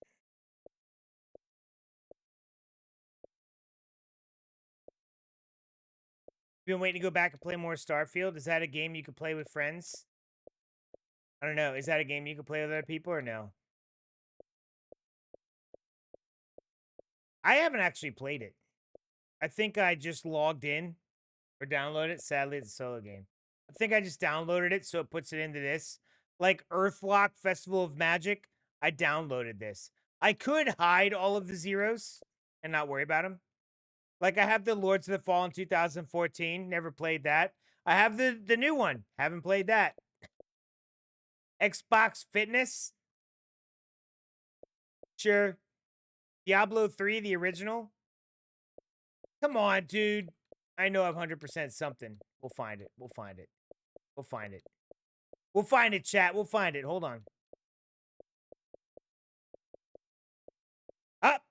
Been waiting to go back and play more Starfield. Is that a game you could play with friends? I don't know. Is that a game you could play with other people or no? I haven't actually played it. I think I just logged in or downloaded it. Sadly, it's a solo game. I think I just downloaded it so it puts it into this. Like Earthlock Festival of Magic, I downloaded this. I could hide all of the zeros and not worry about them. Like I have the Lords of the Fallen 2014, never played that. I have the new one, haven't played that. Xbox Fitness, sure. Diablo 3, the original. Come on, dude. I know I've 100% something. We'll find it. We'll find it. We'll find it. We'll find it, chat. We'll find it. Hold on. Up.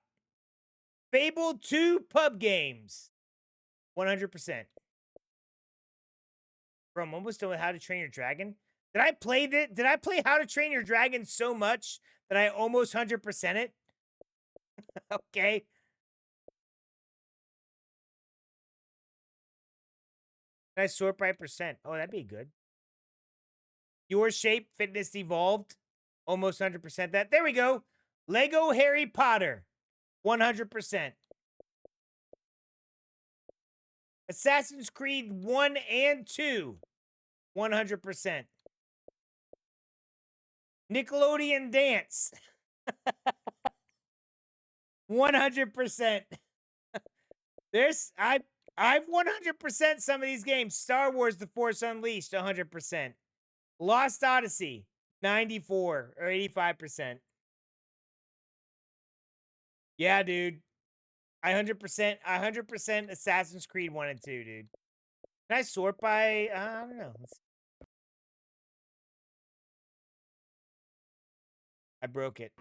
Fable 2 pub games. 100%. Bro, I'm almost done with How to Train Your Dragon. Did I play that? Did I play How to Train Your Dragon so much that I almost 100% it? Okay. Can I sort by percent? Oh, that'd be good. Your Shape Fitness Evolved. Almost 100% that. There we go. Lego Harry Potter. 100%. Assassin's Creed 1 and 2. 100%. Nickelodeon Dance. 100%. I've 100% some of these games. Star Wars The Force Unleashed, 100%. Lost Odyssey, 94 or 85%. Yeah, dude. I 100% Assassin's Creed 1 and 2, dude. Can I sort by, I don't know. I broke it.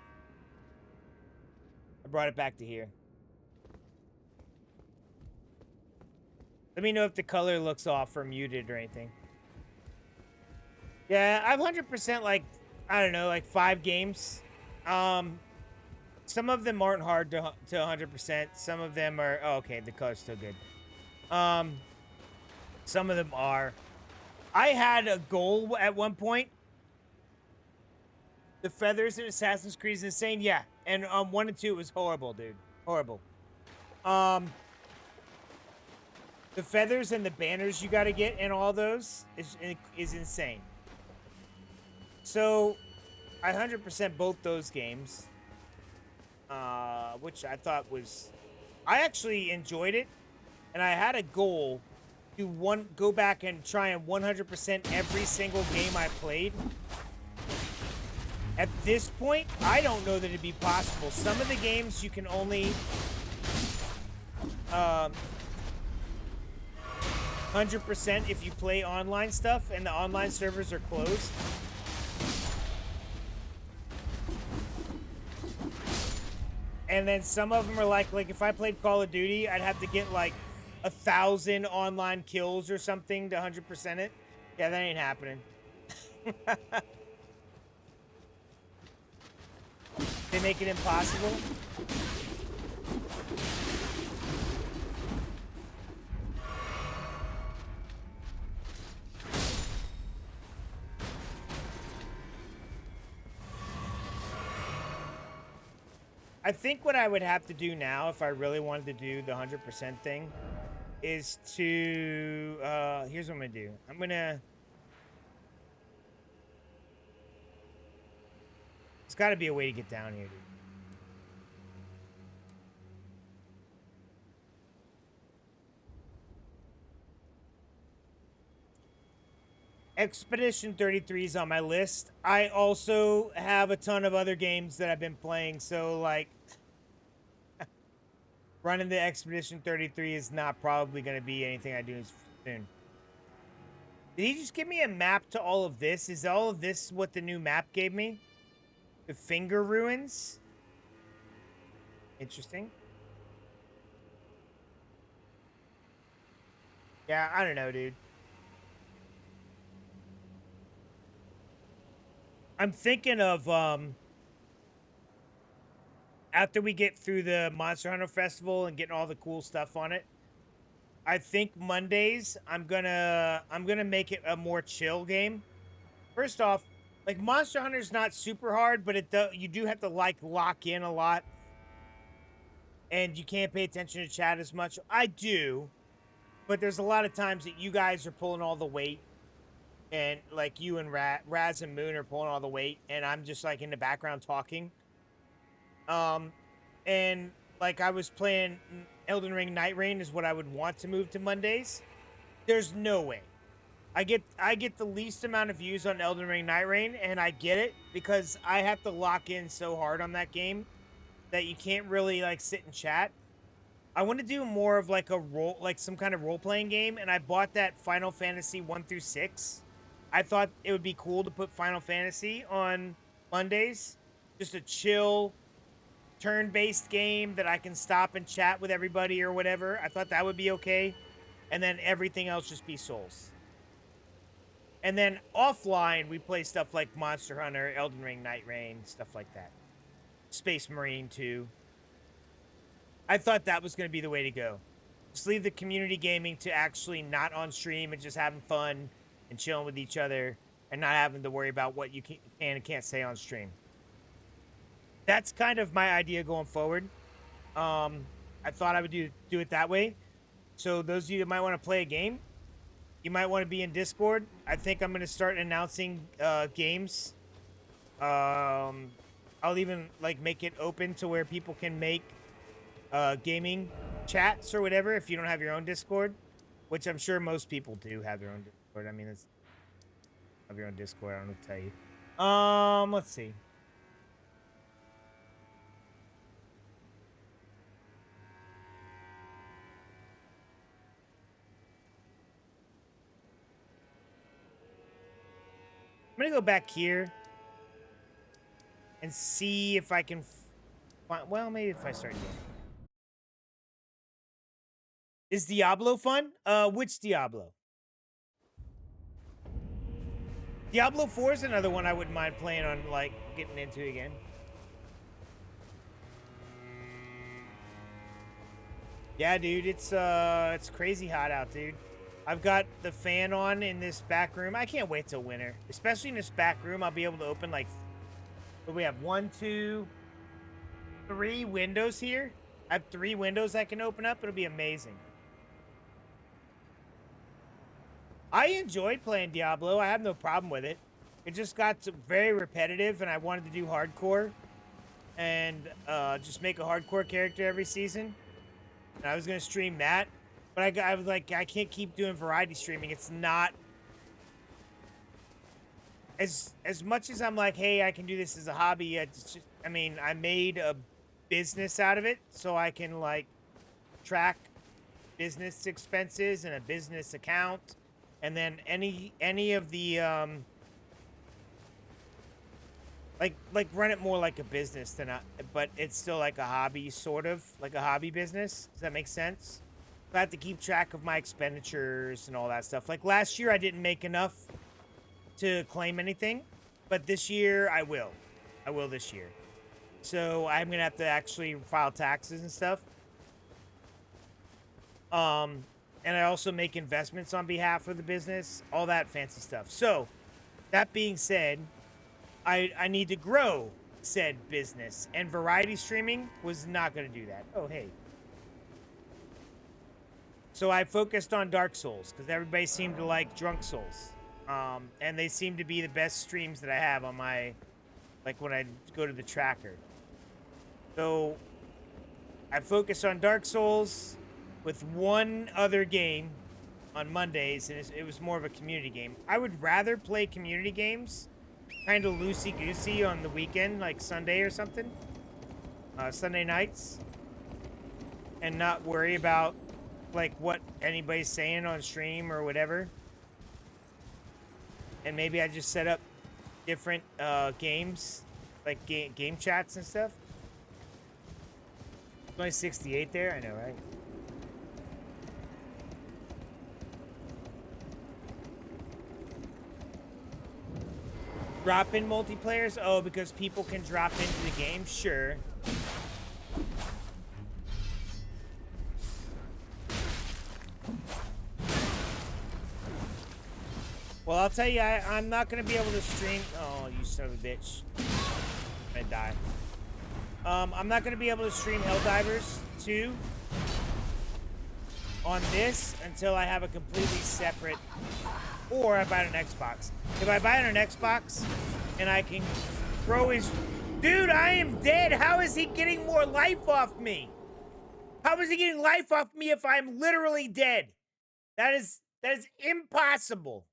I brought it back to here. Let me know if the color looks off or muted or anything. Yeah, I've 100% like, I don't know, like 5 games. Some of them aren't hard to 100%. Some of them are, oh, okay, the color's still good. Some of them are. I had a goal at one point. The feathers in Assassin's Creed is insane. Yeah, and 1 and 2 it was horrible, dude. Horrible. The feathers and the banners you got to get in all those is insane. So, I 100% both those games, which I thought was, I actually enjoyed it, and I had a goal to go back and try and 100% every single game I played. At this point, I don't know that it'd be possible. Some of the games you can only 100% if you play online stuff, and the online servers are closed. And then some of them are like if I played Call of Duty, I'd have to get like 1,000 online kills or something to 100% it. Yeah, that ain't happening. They make it impossible. I think what I would have to do now, if I really wanted to do the 100% thing, is to, here's what I'm gonna do. I'm gonna, there's gotta be a way to get down here, dude. Expedition 33 is on my list. I also have a ton of other games that I've been playing, so like running the Expedition 33 is not probably going to be anything I do soon. Did he just give me a map to all of this? Is all of this what the new map gave me? The Finger Ruins? Interesting. Yeah, I don't know, dude. I'm thinking of after we get through the Monster Hunter Festival and getting all the cool stuff on it, I think Mondays I'm gonna make it a more chill game. First off, like Monster Hunter's not super hard, but you do have to like lock in a lot, and you can't pay attention to chat as much. I do, but there's a lot of times that you guys are pulling all the weight. And like you and Raz and Moon are pulling all the weight, and I'm just like in the background talking. And like I was playing Elden Ring Night Rain is what I would want to move to Mondays. There's no way. I get the least amount of views on Elden Ring Night Rain, and I get it because I have to lock in so hard on that game that you can't really like sit and chat. I want to do more of like a role, like some kind of role-playing game, and I bought that Final Fantasy 1 through 6. I thought it would be cool to put Final Fantasy on Mondays. Just a chill, turn-based game that I can stop and chat with everybody or whatever. I thought that would be okay. And then everything else just be Souls. And then offline, we play stuff like Monster Hunter, Elden Ring, Night Rain, stuff like that. Space Marine 2. I thought that was going to be the way to go. Just leave the community gaming to actually not on stream and just having fun and chilling with each other and not having to worry about what you can and can't say on stream. That's kind of my idea going forward. I thought I would do it that way. So those of you that might want to play a game, you might want to be in Discord. I think I'm going to start announcing games. I'll even like make it open to where people can make gaming chats or whatever if you don't have your own Discord, which I'm sure most people do have their own Discord. I mean, it's have your own Discord. I don't know what to tell you. Let's see. I'm gonna go back here and see if I can find. Well, maybe if I start here. Is Diablo fun? Which Diablo? Diablo 4 is another one I wouldn't mind playing on, like, getting into again. Yeah, dude, it's crazy hot out, dude. I've got the fan on in this back room. I can't wait till winter. Especially in this back room, I'll be able to open, like, what we have? 1, 2, 3 windows here. I have 3 windows I can open up. It'll be amazing. I enjoyed playing Diablo. I have no problem with it. It just got very repetitive, and I wanted to do hardcore and just make a hardcore character every season. And I was going to stream that. But I was like, I can't keep doing variety streaming. It's not... As much as I'm like, hey, I can do this as a hobby, it's just, I mean, I made a business out of it so I can, like, track business expenses and a business account. And then any of the like run it more like a business than but it's still like a hobby, sort of like a hobby business. Does that make sense? I have to keep track of my expenditures and all that stuff. Like last year, I didn't make enough to claim anything, but this year I will. I will this year. So I'm gonna have to actually file taxes and stuff. And I also make investments on behalf of the business, all that fancy stuff. So, that being said, I need to grow said business, and variety streaming was not going to do that. Oh, hey. So I focused on Dark Souls because everybody seemed to like Drunk Souls. And they seem to be the best streams that I have on my, like when I go to the tracker. So I focused on Dark Souls with one other game on Mondays, and it was more of a community game. I would rather play community games kind of loosey-goosey on the weekend, like Sunday or something. Sunday nights. And not worry about like what anybody's saying on stream or whatever. And maybe I just set up different games, like game chats and stuff. It's only 68 there, I know, right? Drop in multiplayers? Oh, because people can drop into the game? Sure. Well, I'll tell you, I'm not going to be able to stream... Oh, you son of a bitch. I'm going to die. I'm not going to be able to stream Helldivers 2 on this until I have a completely separate... Or I buy an Xbox. If I buy an Xbox and I can throw his... Dude, I am dead! How is he getting more life off me? How is he getting life off me if I'm literally dead? That is impossible.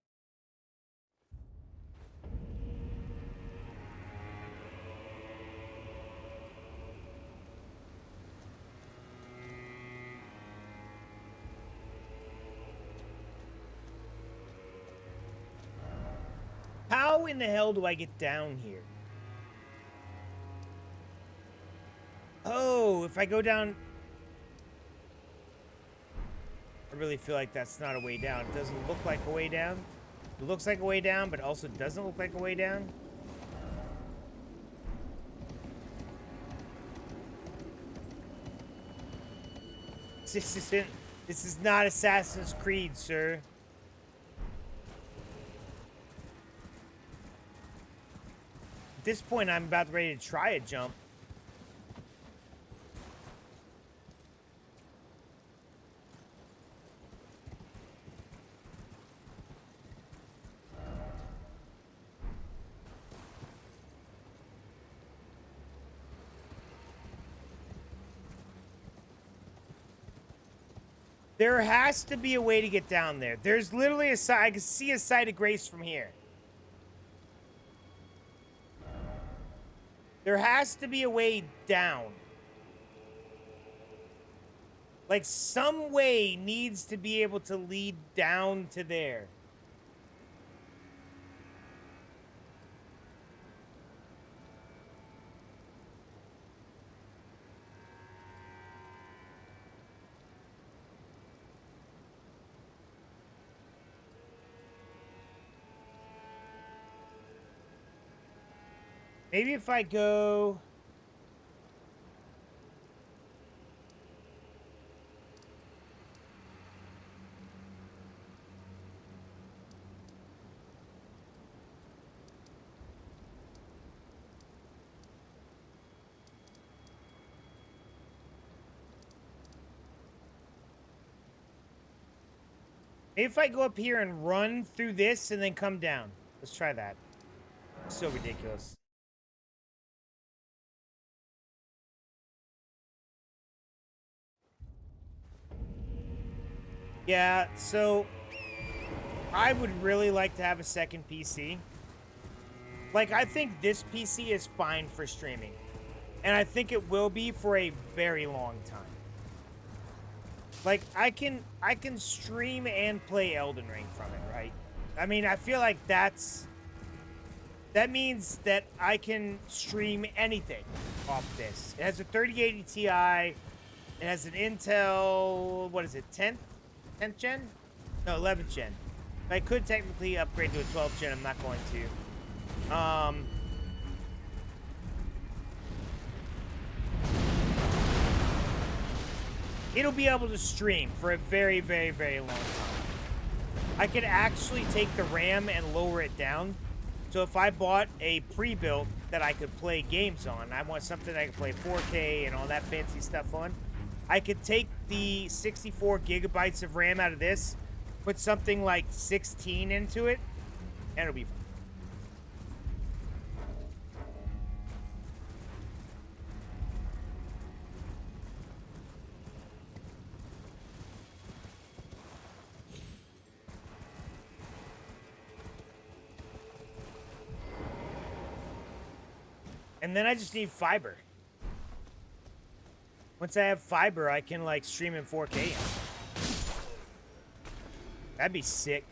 How in the hell do I get down here? Oh, if I go down... I really feel like that's not a way down. It doesn't look like a way down. It looks like a way down, but also doesn't look like a way down. This is not Assassin's Creed, sir. At this point, I'm about ready to try a jump. There has to be a way to get down there. There's literally a side. I can see a site of grace from here. There has to be a way down. Like, some way needs to be able to lead down to there. Maybe if I go... Maybe if I go up here and run through this and then come down. Let's try that. It's so ridiculous. Yeah, so I would really like to have a second PC. Like, I think this PC is fine for streaming. And I think it will be for a very long time. Like, I can stream and play Elden Ring from it, right? I mean, I feel like that means that I can stream anything off this. It has a 3080 Ti. It has an Intel, what is it, 10th gen? No, 11th gen. I could technically upgrade to a 12th gen. I'm not going to. It'll be able to stream for a very, very, very long time. I could actually take the RAM and lower it down. So if I bought a pre-built that I could play games on. I want something I can play 4K and all that fancy stuff on. I could take the 64 gigabytes of RAM out of this, put something like 16 into it, and it'll be fine. And then I just need fiber. Once I have fiber, I can like stream in 4K. That'd be sick.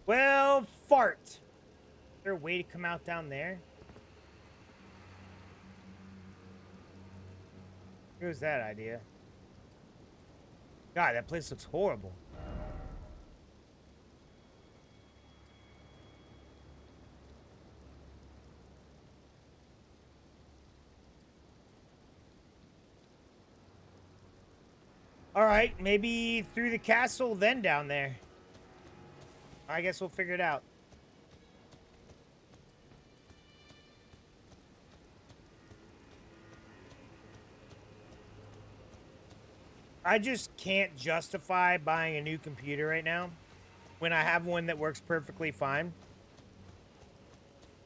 Well, fart. Is there a way to come out down there? Here's that idea. God, that place looks horrible. All right, maybe through the castle, then down there. I guess we'll figure it out. I just can't justify buying a new computer right now when I have one that works perfectly fine.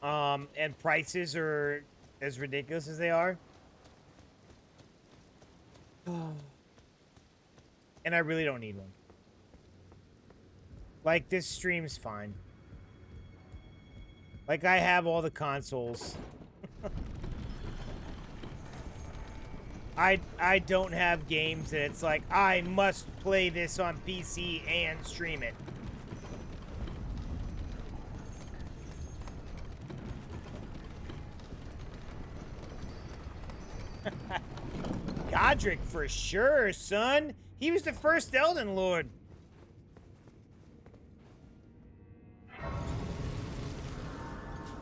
And prices are as ridiculous as they are. And I really don't need one. Like, this stream's fine. Like, I have all the consoles. I don't have games that it's like, I must play this on PC and stream it. Godric for sure, son. He was the first Elden Lord. Have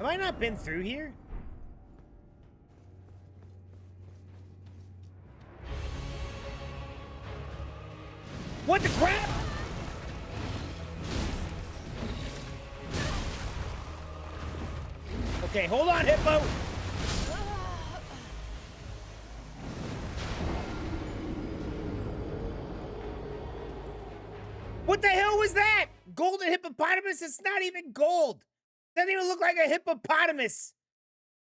I not been through here? What the crap? Okay, hold on, Hippo. What the hell was that? Golden hippopotamus? It's not even gold. Doesn't even look like a hippopotamus.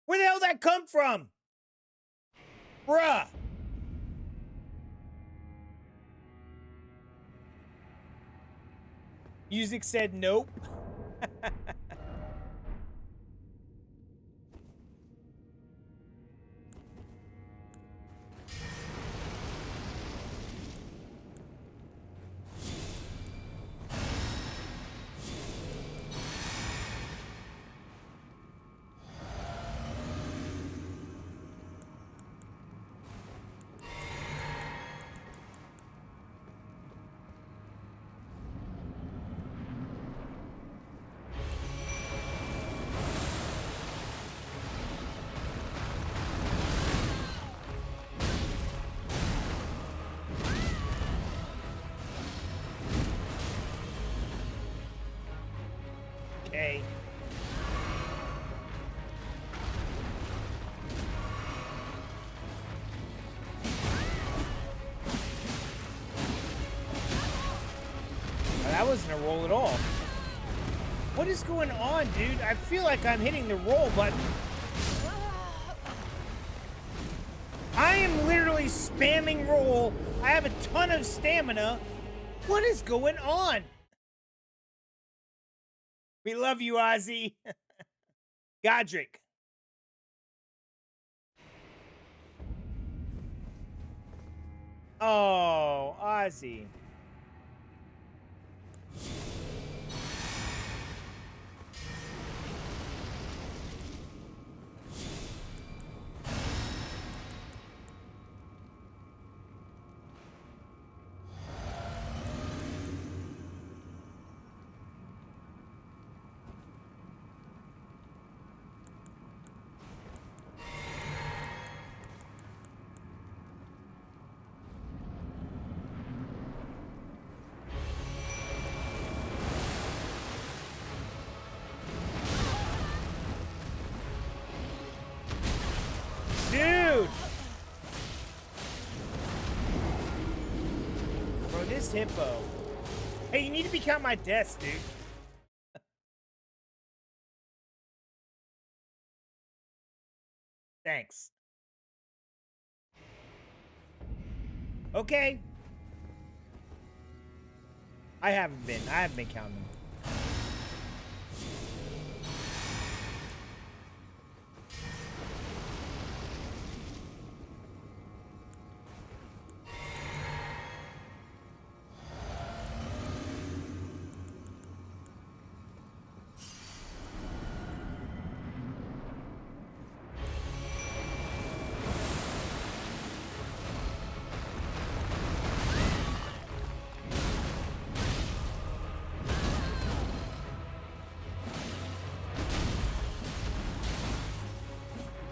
Where the hell did that come from? Bruh. Music said nope. Okay. Well, that wasn't a roll at all. What is going on, dude? I feel like I'm hitting the roll button. I am literally spamming roll. I have a ton of stamina. What is going on? We love you, Ozzy. Godric. Oh, Ozzy. this hippo. Hey, you need to become my desk, dude. Thanks. Okay. I haven't been counting them.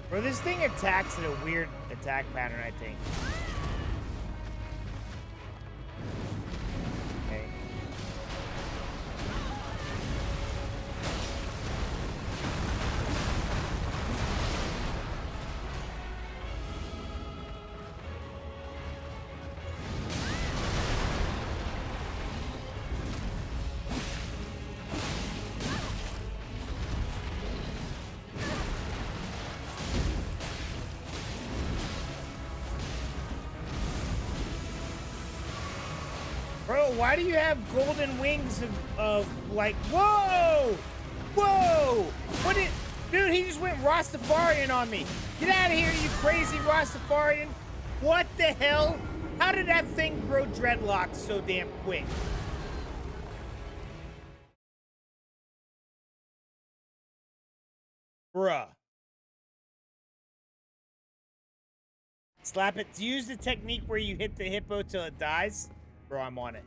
Bro, this thing attacks in a weird attack pattern, I think. Okay. Bro, why do you have golden wings of like, whoa! Whoa! What did, dude, he just went Rastafarian on me. Get out of here, you crazy Rastafarian. What the hell? How did that thing grow dreadlocks so damn quick? Bruh. Slap it. Use the technique where you hit the hippo till it dies. Bro, I'm on it.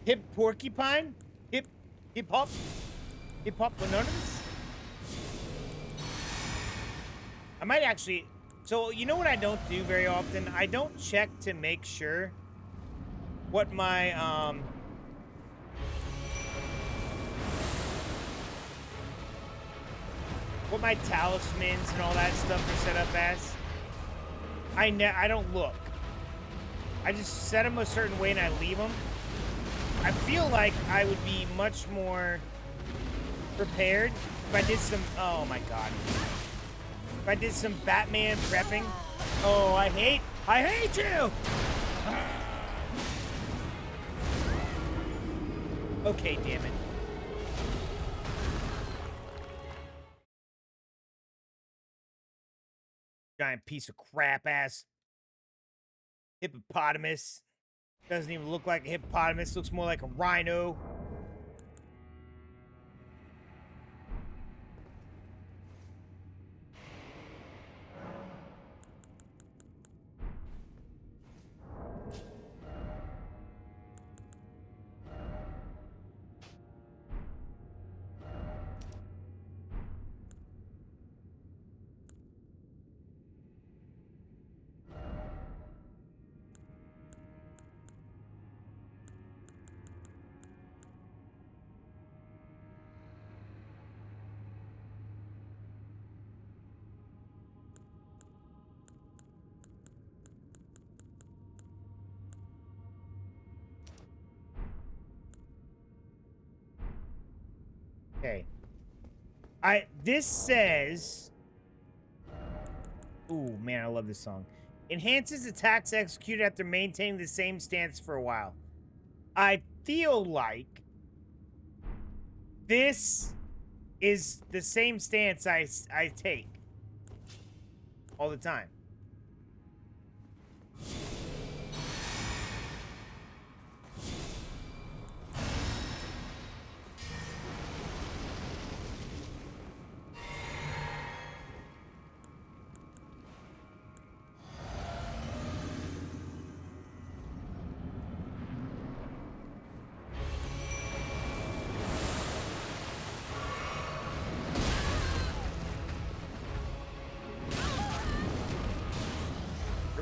Hip porcupine? Hip hop? Hip hop anonymous? I might actually... So, you know what I don't do very often? I don't check to make sure what my, what my talismans and all that stuff are set up as. I don't look. I just set them a certain way and I leave them. I feel like I would be much more prepared if I did some... Oh my god. If I did some Batman prepping. Oh, I hate you! Okay, damn it. Giant piece of crap ass hippopotamus. Doesn't even look like a hippopotamus. Looks more like a rhino. Okay. This says... Ooh, man, I love this song. Enhances attacks executed after maintaining the same stance for a while. I feel like this is the same stance I take all the time.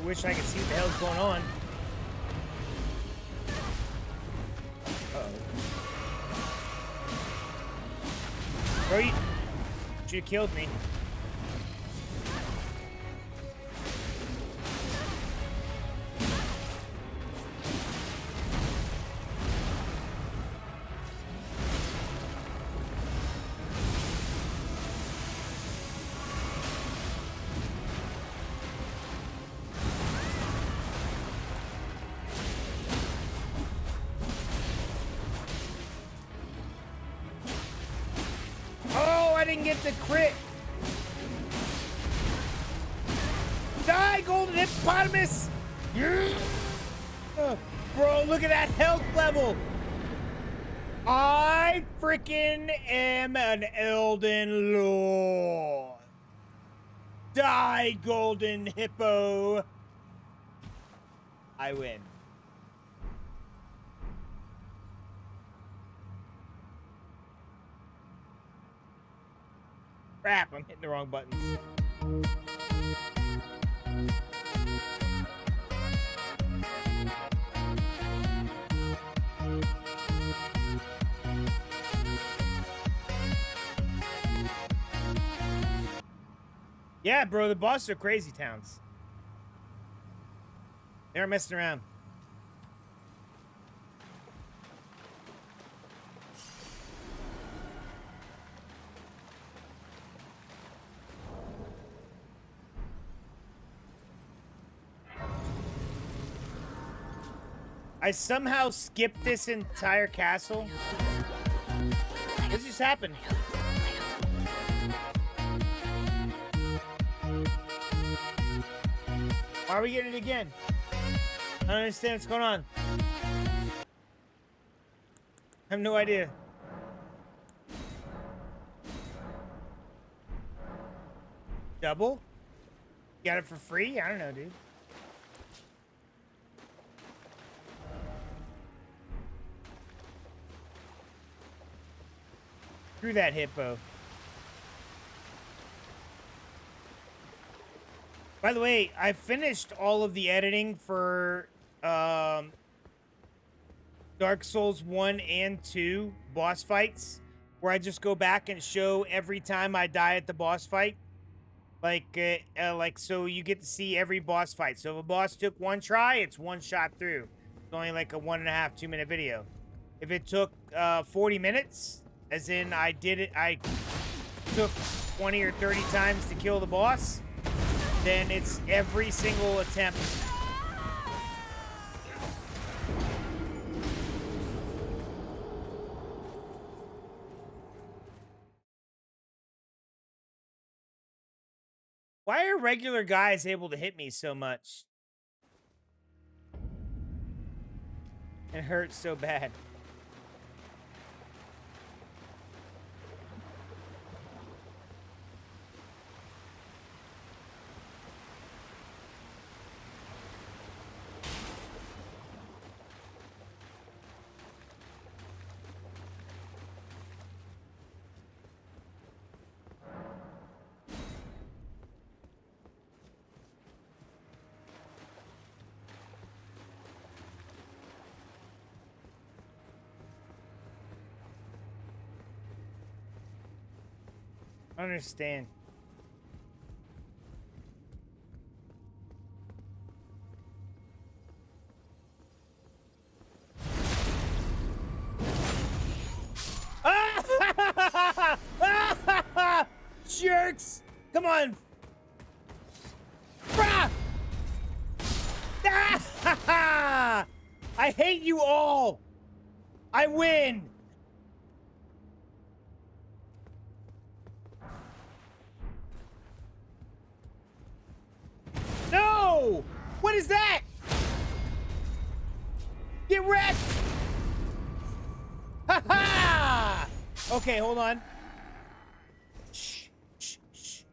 Wish I could see what the hell's going on. Uh-oh. Bro, you should have killed me. didn't get the crit. Die, golden hippopotamus! Bro, look at that health level. I freaking am an Elden Lord. Die, golden hippo. I win. Crap, I'm hitting the wrong buttons. Yeah, bro, the bosses are crazy towns. They aren't messing around. I somehow skipped this entire castle. What just happened? Why are we getting it again? I don't understand what's going on. I have no idea. Double? You got it for free? I don't know, dude. Screw that hippo. By the way, I finished all of the editing for Dark Souls 1 and 2 boss fights, where I just go back and show every time I die at the boss fight. Like so you get to see every boss fight. So if a boss took one try, it's one shot through. It's only like a 1.5 2 minute video. If it took 40 minutes, as in I took 20 or 30 times to kill the boss, then it's every single attempt. Why are regular guys able to hit me so much? It hurts so bad. I don't understand. Jerks! Come on! Brah! I hate you all! I win! No! What is that? Get wrecked! Ha ha! Okay, hold on. Shh, shh, shh.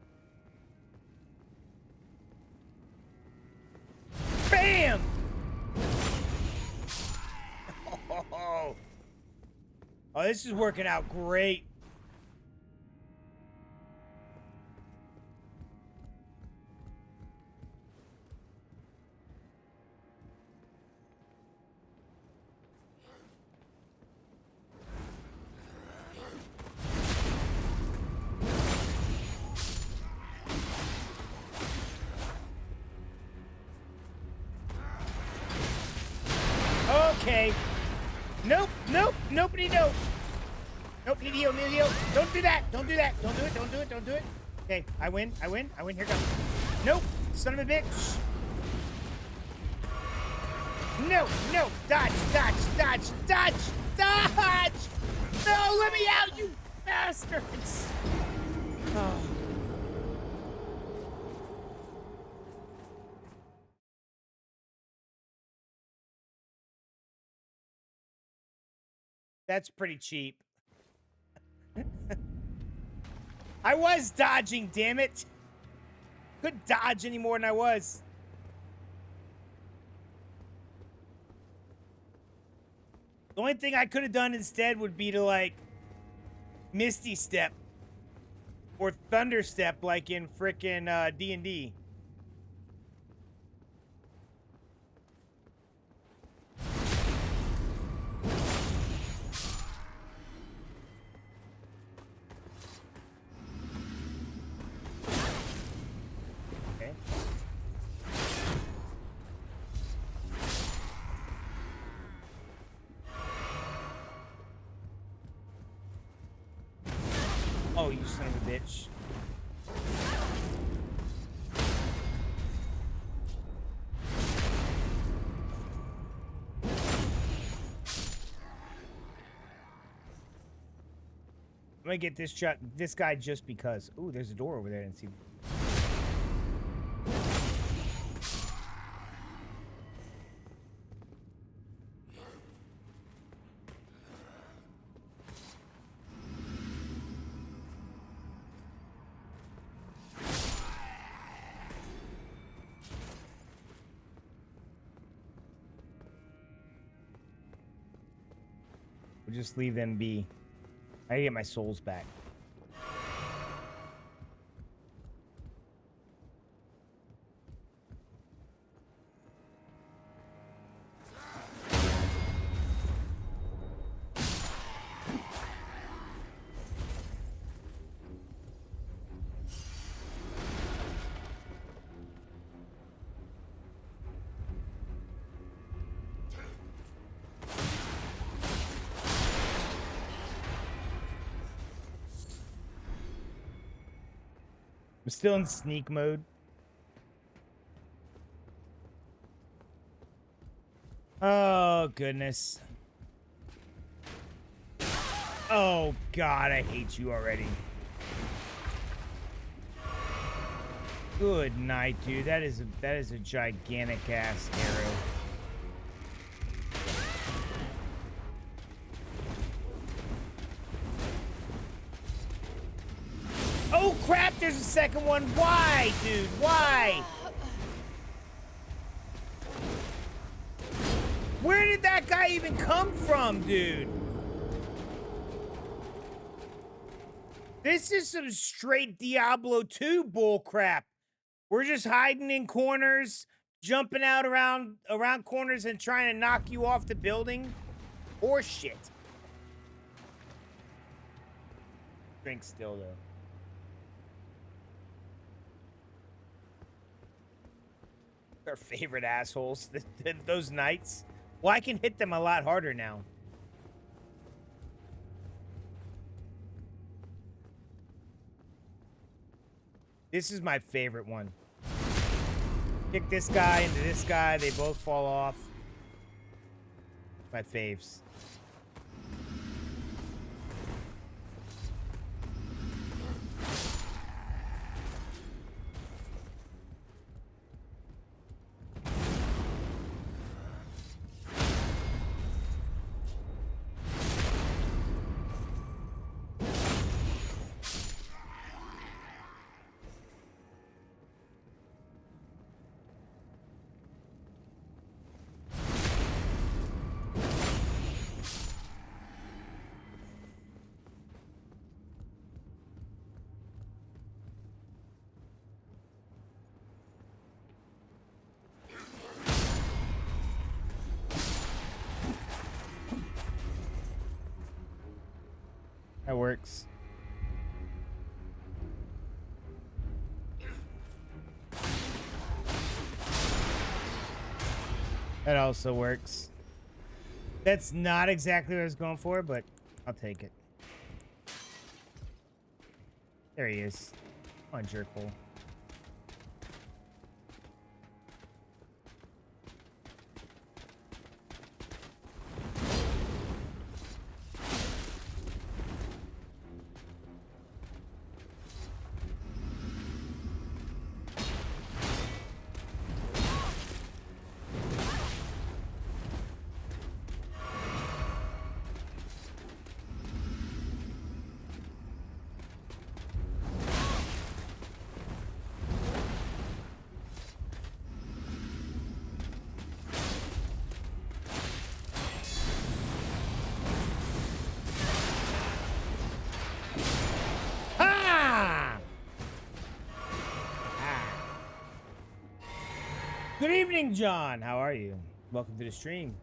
Bam! Oh, this is working out great. Okay. Nope, nope, nobody, nope. Nope, Neo. Don't do that. Don't do that. Don't do it, don't do it, don't do it. Okay, I win. Here it comes. Nope, son of a bitch. No, dodge. No, let me out, you bastards. Oh. That's pretty cheap. I was dodging, damn it. Couldn't dodge any more than I was. The only thing I could have done instead would be to, like, Misty Step or Thunder Step like in frickin' D&D. Okay. Oh, you son of a bitch. I'm gonna get this guy just because. Ooh, there's a door over there. I didn't see. We'll just leave them be. I gotta get my souls back. I'm still in sneak mode. Oh, goodness. Oh, God, I hate you already. Good night, dude. That is a gigantic ass arrow. Oh crap, there's a second one. Why, dude? Why? Where did that guy even come from, dude? This is some straight Diablo 2 bullcrap. We're just hiding in corners, jumping out around corners and trying to knock you off the building. Or shit. Drink still, though. Our favorite assholes, those knights. Well, I can hit them a lot harder now. This is my favorite one. Kick this guy into this guy, they both fall off. My faves. That works. That also works. That's not exactly what I was going for, but I'll take it. There he is. Come on, jerkhole. Good evening, John. How are you? Welcome to the stream.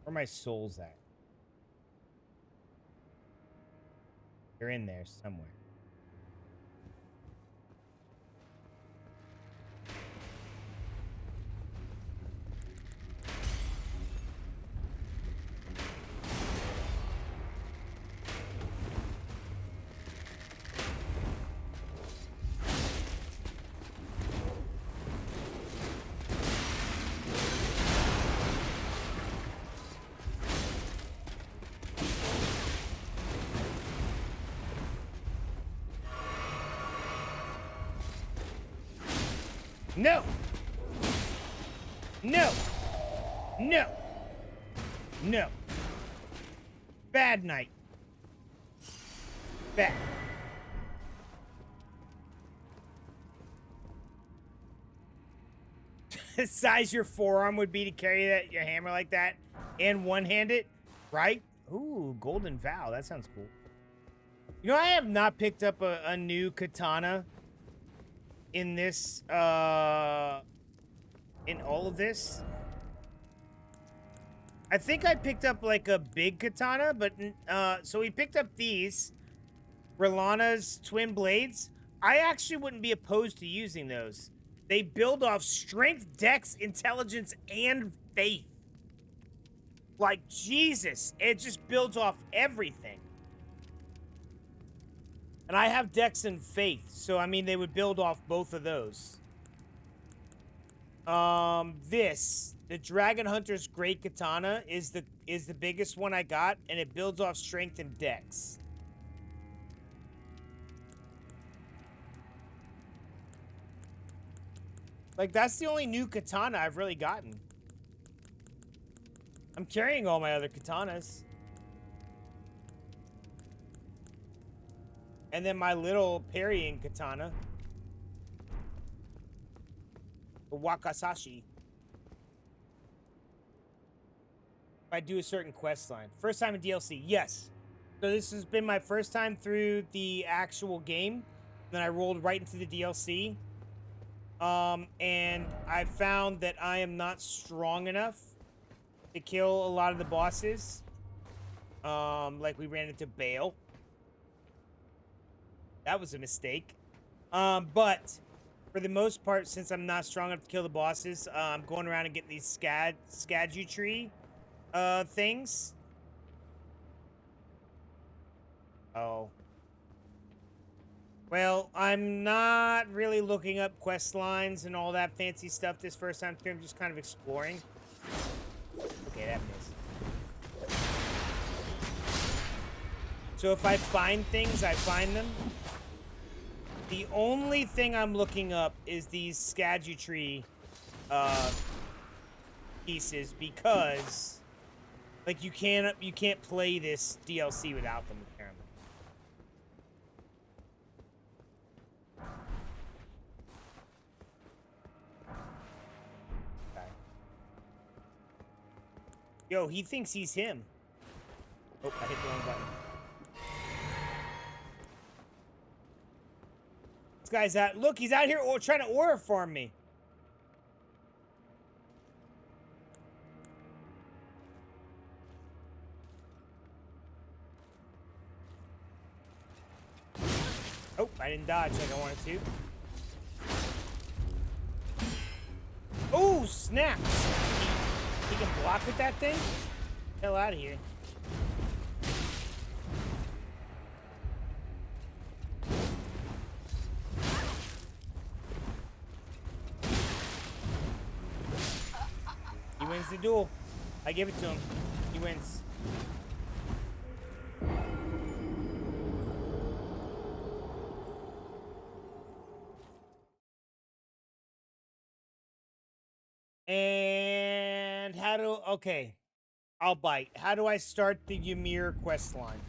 Where are my souls at? They're in there somewhere. No! No! No! No! Bad night. Bad. The size your forearm would be to carry that your hammer like that and one-handed, right? Ooh, golden vow. That sounds cool. You know, I have not picked up a new katana in this, in all of this. I think I picked up like a big katana, but, so we picked up these, Relana's twin blades. I actually wouldn't be opposed to using those. They build off strength, dex, intelligence, and faith. Like, Jesus, it just builds off everything. And I have dex and faith, so I mean, they would build off both of those. The Dragon Hunter's Great Katana is the biggest one I got, and it builds off strength and dex. Like, that's the only new katana I've really gotten. I'm carrying all my other katanas. And then my little parrying katana. The Wakasashi. If I do a certain quest line. First time in DLC, yes. So this has been my first time through the actual game. Then I rolled right into the DLC. And I found that I am not strong enough to kill a lot of the bosses. Like we ran into Bale. That was a mistake. But for the most part, since I'm not strong enough to kill the bosses, I'm going around and getting these Skadu tree things. Oh. Well, I'm not really looking up quest lines and all that fancy stuff this first time through. I'm just kind of exploring. Okay, that missed. So if I find things, I find them. The only thing I'm looking up is these Skadu tree pieces because, like, you can't play this DLC without them, apparently. Okay. Yo, he thinks he's him. Oh, I hit the wrong button. This guy's out. Look, he's out here trying to aura farm me. Oh, I didn't dodge like I wanted to. Oh, snaps! He can block with that thing? Hell out of here. He wins the duel. I give it to him. He wins. And how do... Okay. I'll bite. How do I start the Ymir quest line?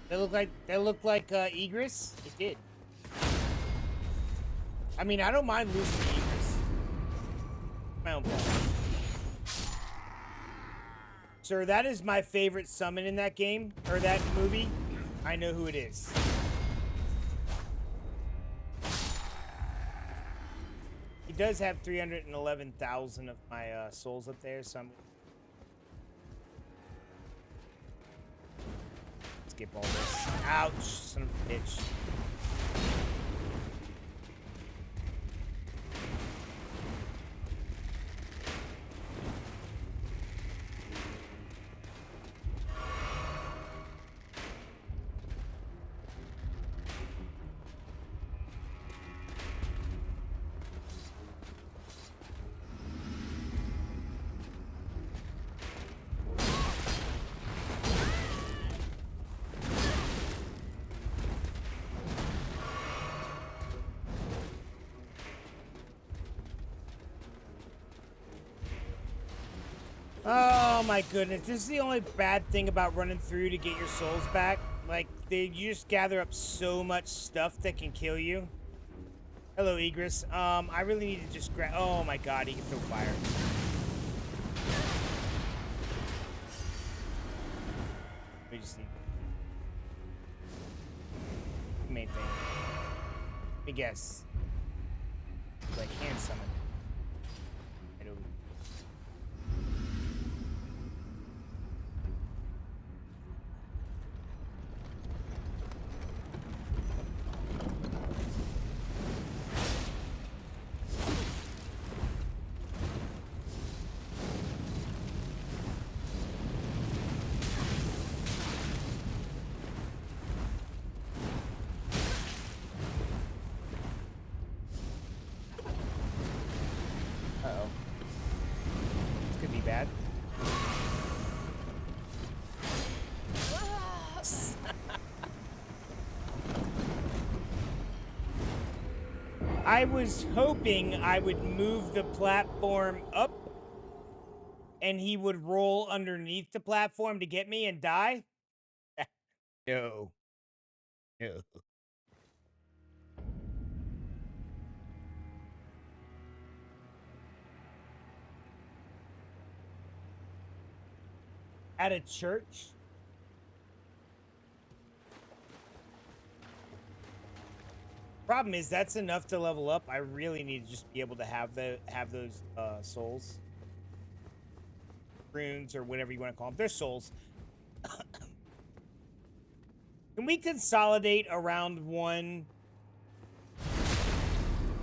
That looked like Egress. It did. I mean, I don't mind losing to Egress. My own fault. Sir, that is my favorite summon in that game, or that movie. I know who it is. He does have 311,000 of my souls up there, so I'm... Skip all this. Ouch, son of a bitch. Oh my goodness, this is the only bad thing about running through to get your souls back. Like, you just gather up so much stuff that can kill you. Hello, Egress. I really need to just grab... Oh my god, he can throw fire. We just need... Main thing. Let me guess. Like, hand summon. I don't... Uh-oh. This could be bad. I was hoping I would move the platform up and he would roll underneath the platform to get me and die. No. No. At a church? Problem is, that's enough to level up. I really need to just be able to have those souls, runes, or whatever you want to call them. They're souls. Can we consolidate around one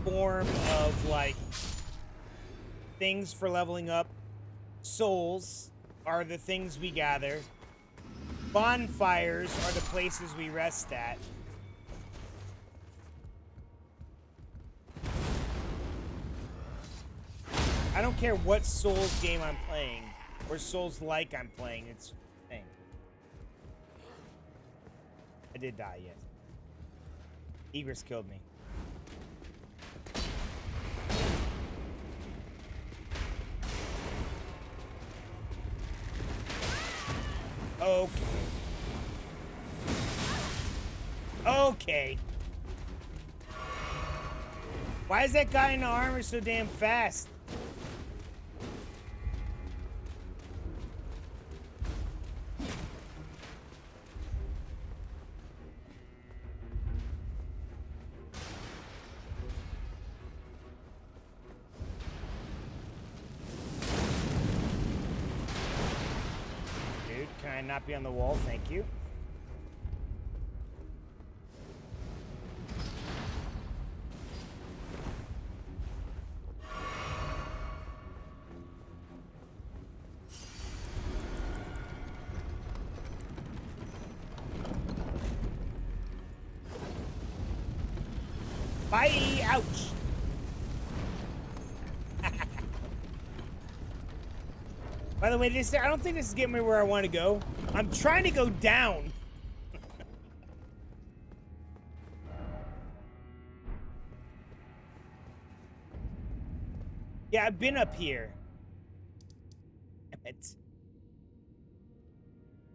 form of like things for leveling up? Souls are the things we gather. Bonfires are the places we rest at. I don't care what Souls game I'm playing, or Souls-like I'm playing, it's the thing. I did die, yes. Egress killed me. Okay. Okay. Why is that guy in the armor so damn fast? Dude, can I not be on the wall? Thank you. Bye! Ouch! By the way, I don't think this is getting me where I want to go. I'm trying to go down. Yeah, I've been up here. Damn it.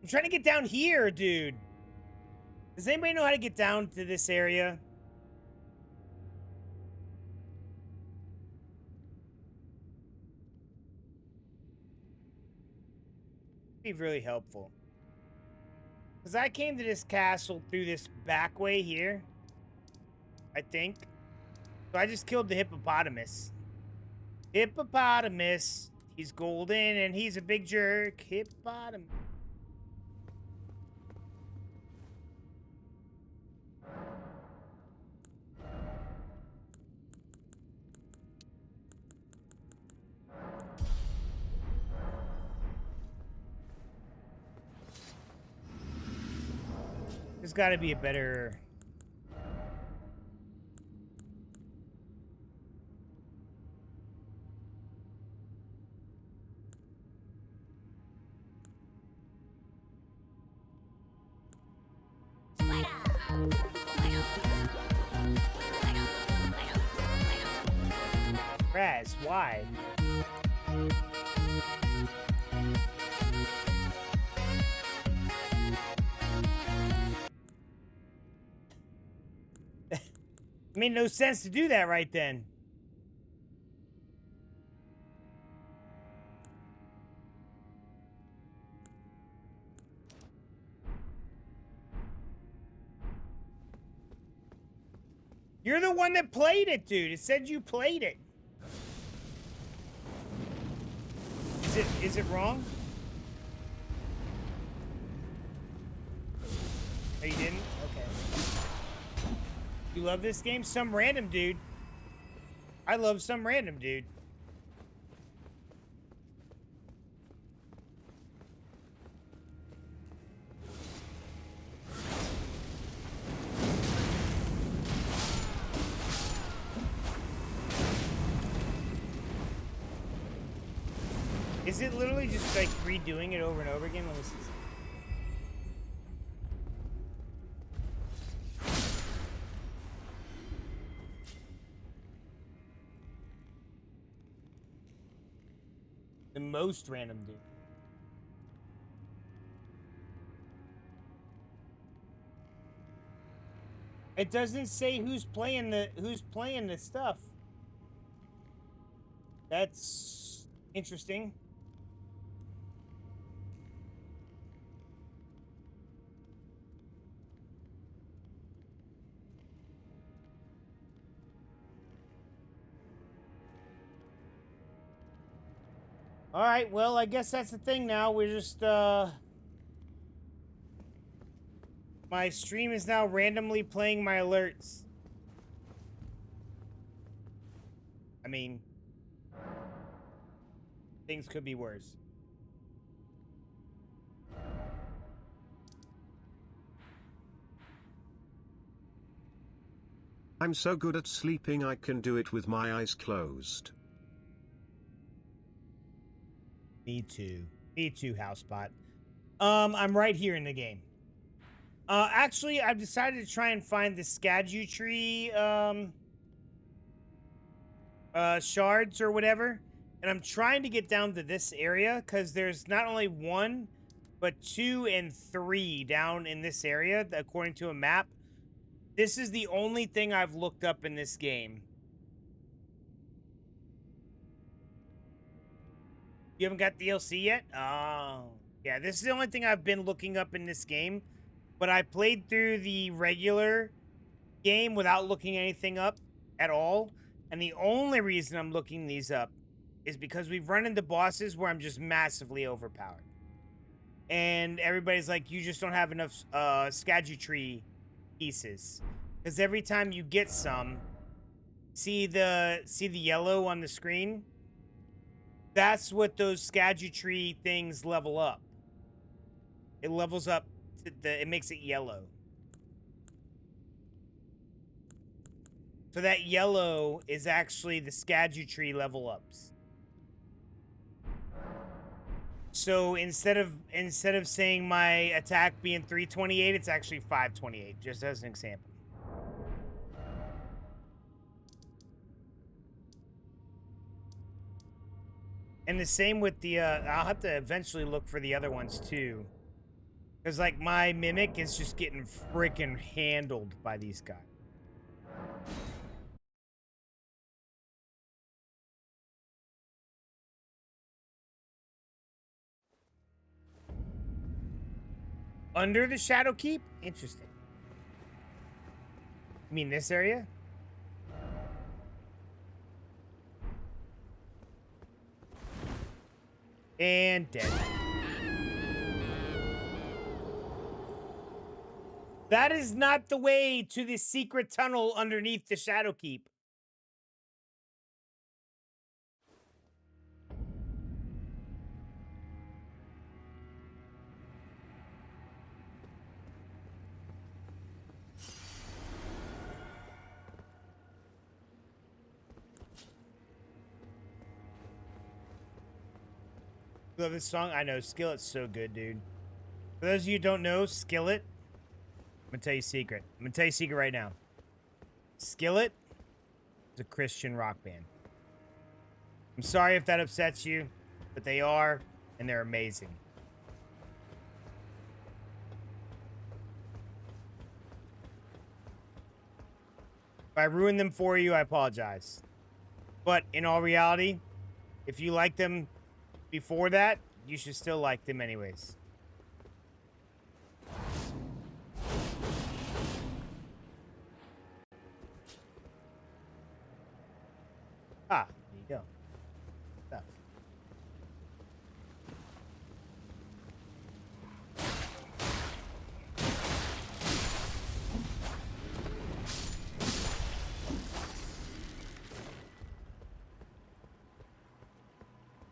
I'm trying to get down here, dude. Does anybody know how to get down to this area? Be really helpful. Because I came to this castle through this back way here, I think. So I just killed the hippopotamus. Hippopotamus. He's golden and he's a big jerk. Hippopotamus. There's got to be a better... Raz, why? It made no sense to do that right then. You're the one that played it, dude. It said you played it. Is it wrong? Oh, you didn't? Okay. You love this game? Some random dude. I love some random dude. Is it literally just like redoing it over and over again? Let me see. The most random dude. It doesn't say who's playing the stuff. That's interesting. All right, well, I guess that's the thing now. We're just, my stream is now randomly playing my alerts. I mean, things could be worse. I'm so good at sleeping I can do it with my eyes closed. Me too. Me too, Housebot. I'm right here in the game. Actually, I've decided to try and find the Skadu tree, shards or whatever. And I'm trying to get down to this area because there's not only 1, but 2 and 3 down in this area, according to a map. This is the only thing I've looked up in this game. You haven't got DLC yet? Oh. Yeah, this is the only thing I've been looking up in this game. But I played through the regular game without looking anything up at all. And the only reason I'm looking these up is because we've run into bosses where I'm just massively overpowered. And everybody's like, you just don't have enough Skadu tree pieces. Because every time you get some, see the yellow on the screen? That's what those Skadu tree things level up. It levels up to it makes it yellow. So that yellow is actually the Skadu tree level ups. So instead of saying my attack being 328, it's actually 528, just as an example. And the same with the, I'll have to eventually look for the other ones too. Because, like, my mimic is just getting freaking handled by these guys. Under the Shadow Keep? Interesting. You mean this area? And dead. That is not the way to the secret tunnel underneath the Shadow Keep. Love this song? I know. Skillet's so good, dude. For those of you who don't know, Skillet, I'm gonna tell you a secret. I'm gonna tell you a secret right now. Skillet is a Christian rock band. I'm sorry if that upsets you, but they are, and they're amazing. If I ruined them for you, I apologize. But in all reality, if you like them before that, you should still like them anyways. Ah, there you go. Stuff.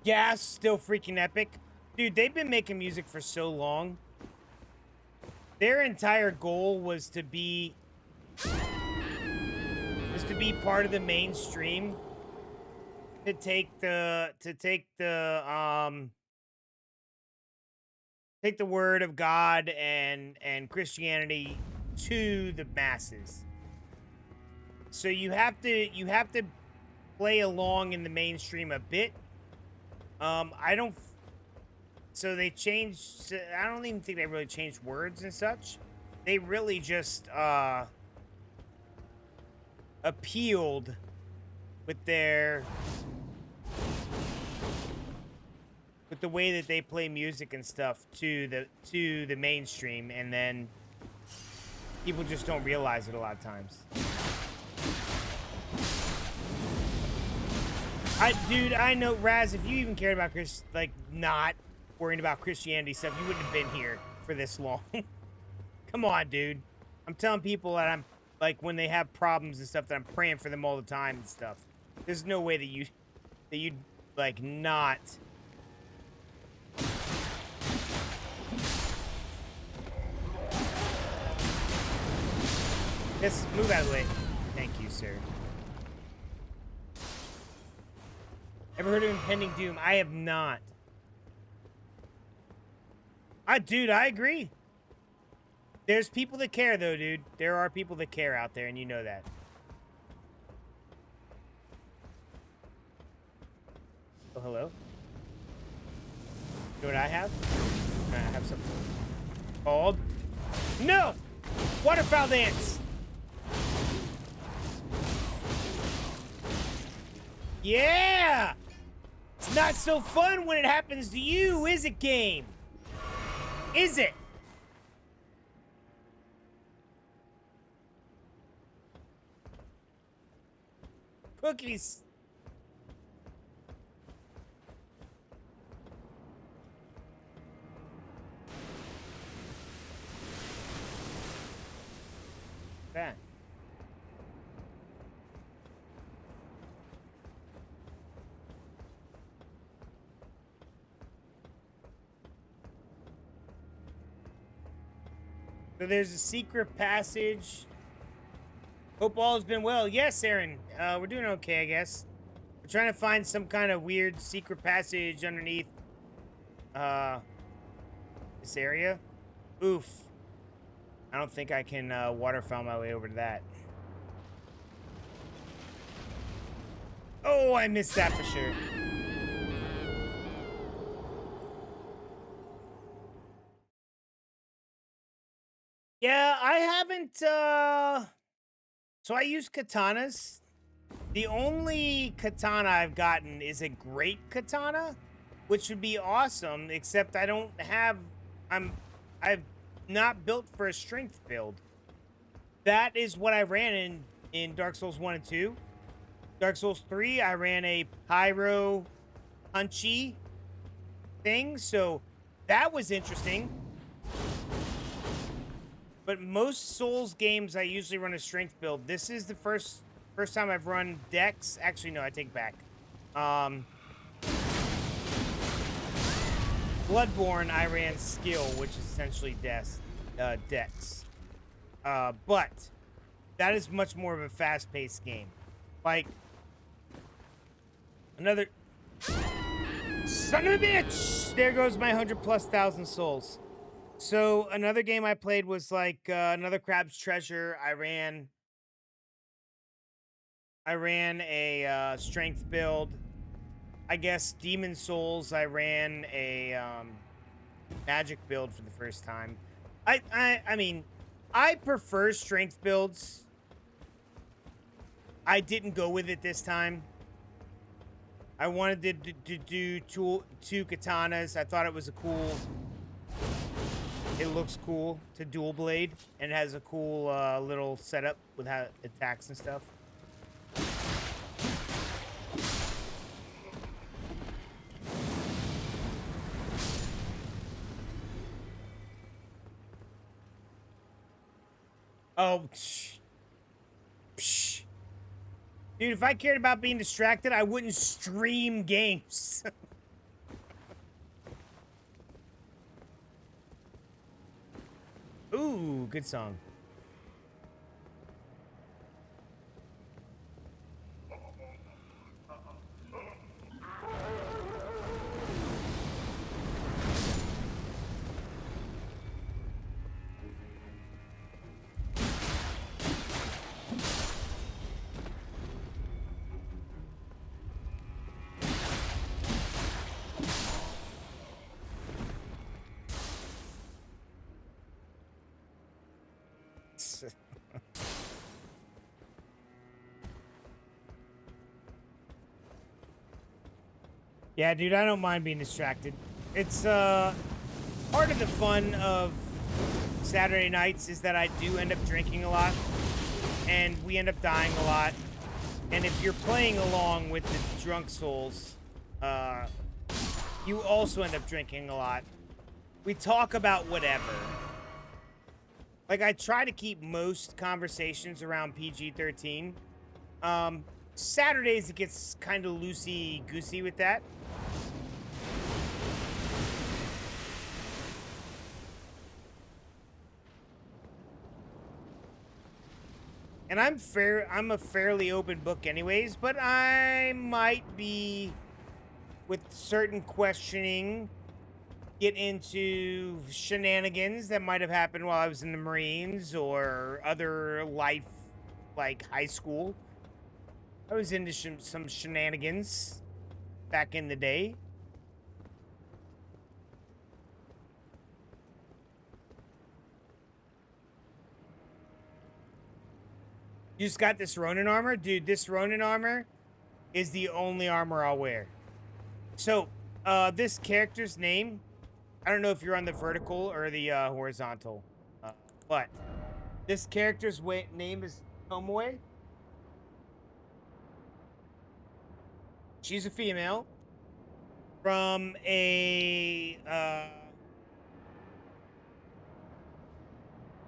Gas, still freaking epic. Dude, they've been making music for so long. Their entire goal was to be part of the mainstream. To take the word of God and Christianity to the masses. So you have to play along in the mainstream a bit. So they changed. I don't even think they really changed words and such. They really just appealed with the way that they play music and stuff to the mainstream, and then people just don't realize it a lot of times. Dude, I know, Raz, if you even cared about not worrying about Christianity stuff, you wouldn't have been here for this long. Come on, dude. I'm telling people that I'm, like, when they have problems and stuff, that I'm praying for them all the time and stuff. There's no way that you'd, like, not. Just move out of the way. Thank you, sir. Ever heard of Impending Doom? I have not. Dude, I agree. There's people that care, though, dude. There are people that care out there, and you know that. Oh, hello? You know what I have? I have something called... No! Waterfowl dance! Yeah! It's not so fun when it happens to you, is it, game? Is it? Cookies. That. So there's a secret passage. Hope all has been well. Yes, Aaron. We're doing okay, I guess. We're trying to find some kind of weird secret passage underneath this area. Oof. I don't think I can waterfowl my way over to that. Oh, I missed that for sure. Yeah, I haven't, so I use katanas. The only katana I've gotten is a great katana, which would be awesome, except I don't have, I'm, I've not built for a strength build. That is what I ran in Dark Souls 1 and 2. Dark Souls 3, I ran a pyro punchy thing, so that was interesting. But most Souls games, I usually run a strength build. This is the first time I've run Dex. Actually, no, I take it back. Bloodborne, I ran skill, which is essentially Dex. But that is much more of a fast-paced game. Like another son of a bitch. There goes my 100,000+ souls. So another game I played was like another Crab's Treasure. I ran a strength build. I guess Demon Souls. I ran a magic build for the first time. I mean, I prefer strength builds. I didn't go with it this time. I wanted to do two katanas. I thought it was a cool. It looks cool to dual blade, and it has a cool little setup with how it attacks and stuff. Oh, psh. Dude, if I cared about being distracted, I wouldn't stream games. Ooh, good song. Yeah, dude, I don't mind being distracted. It's part of the fun of Saturday nights is that I do end up drinking a lot, and we end up dying a lot. And if you're playing along with the drunk souls, you also end up drinking a lot. We talk about whatever. Like, I try to keep most conversations around PG-13. Saturdays, it gets kind of loosey-goosey with that. And I'm a fairly open book anyways, but I might be, with certain questioning, get into shenanigans that might have happened while I was in the Marines or other life, like high school. I was into some shenanigans back in the day. You just got this Ronin armor? Dude, this Ronin armor is the only armor I'll wear. So, this character's name, I don't know if you're on the vertical or the horizontal, but this character's name is Tomoe. She's a female from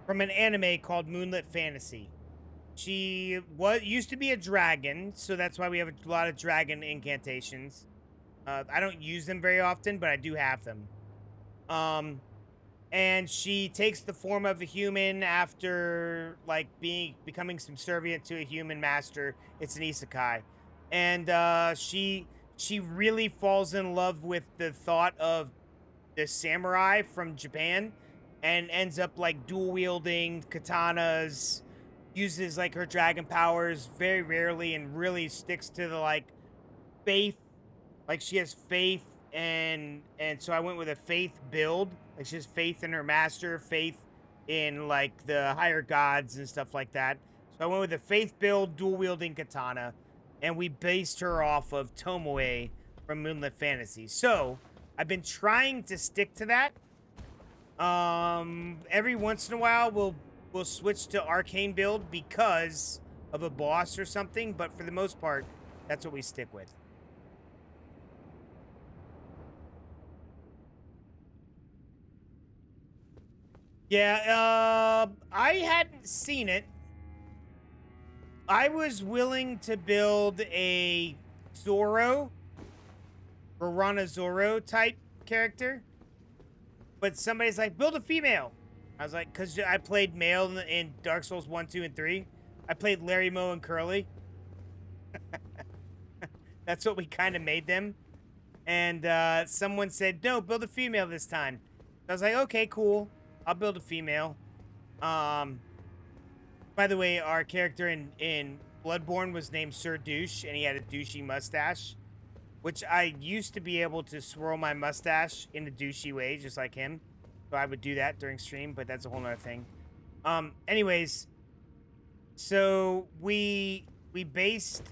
from an anime called Moonlit Fantasy. She used to be a dragon, so that's why we have a lot of dragon incantations. I don't use them very often, but I do have them. And she takes the form of a human after, like, becoming subservient to a human master. It's an isekai. And she really falls in love with the thought of the samurai from Japan and ends up, like, dual-wielding katanas, uses, like, her dragon powers very rarely and really sticks to the, like, faith. Like, she has faith, and so I went with a faith build. Like, she has faith in her master, faith in like the higher gods and stuff like that. So I went with a faith build, dual wielding katana, and we based her off of Tomoe from Moonlit Fantasy. So I've been trying to stick to that. Every once in a while we'll switch to arcane build because of a boss or something, but for the most part, that's what we stick with. Yeah, I hadn't seen it. I was willing to build a Zoro, Rana Zoro type character, but somebody's like, build a female. I was like, because I played male in Dark Souls 1, 2, and 3. I played Larry, Moe, and Curly. That's what we kind of made them. And someone said, no, build a female this time. I was like, okay, cool. I'll build a female. By the way, our character in Bloodborne was named Sir Douche, and he had a douchey mustache, which I used to be able to swirl my mustache in a douchey way, just like him. So I would do that during stream, but that's a whole nother thing. Anyways, so we based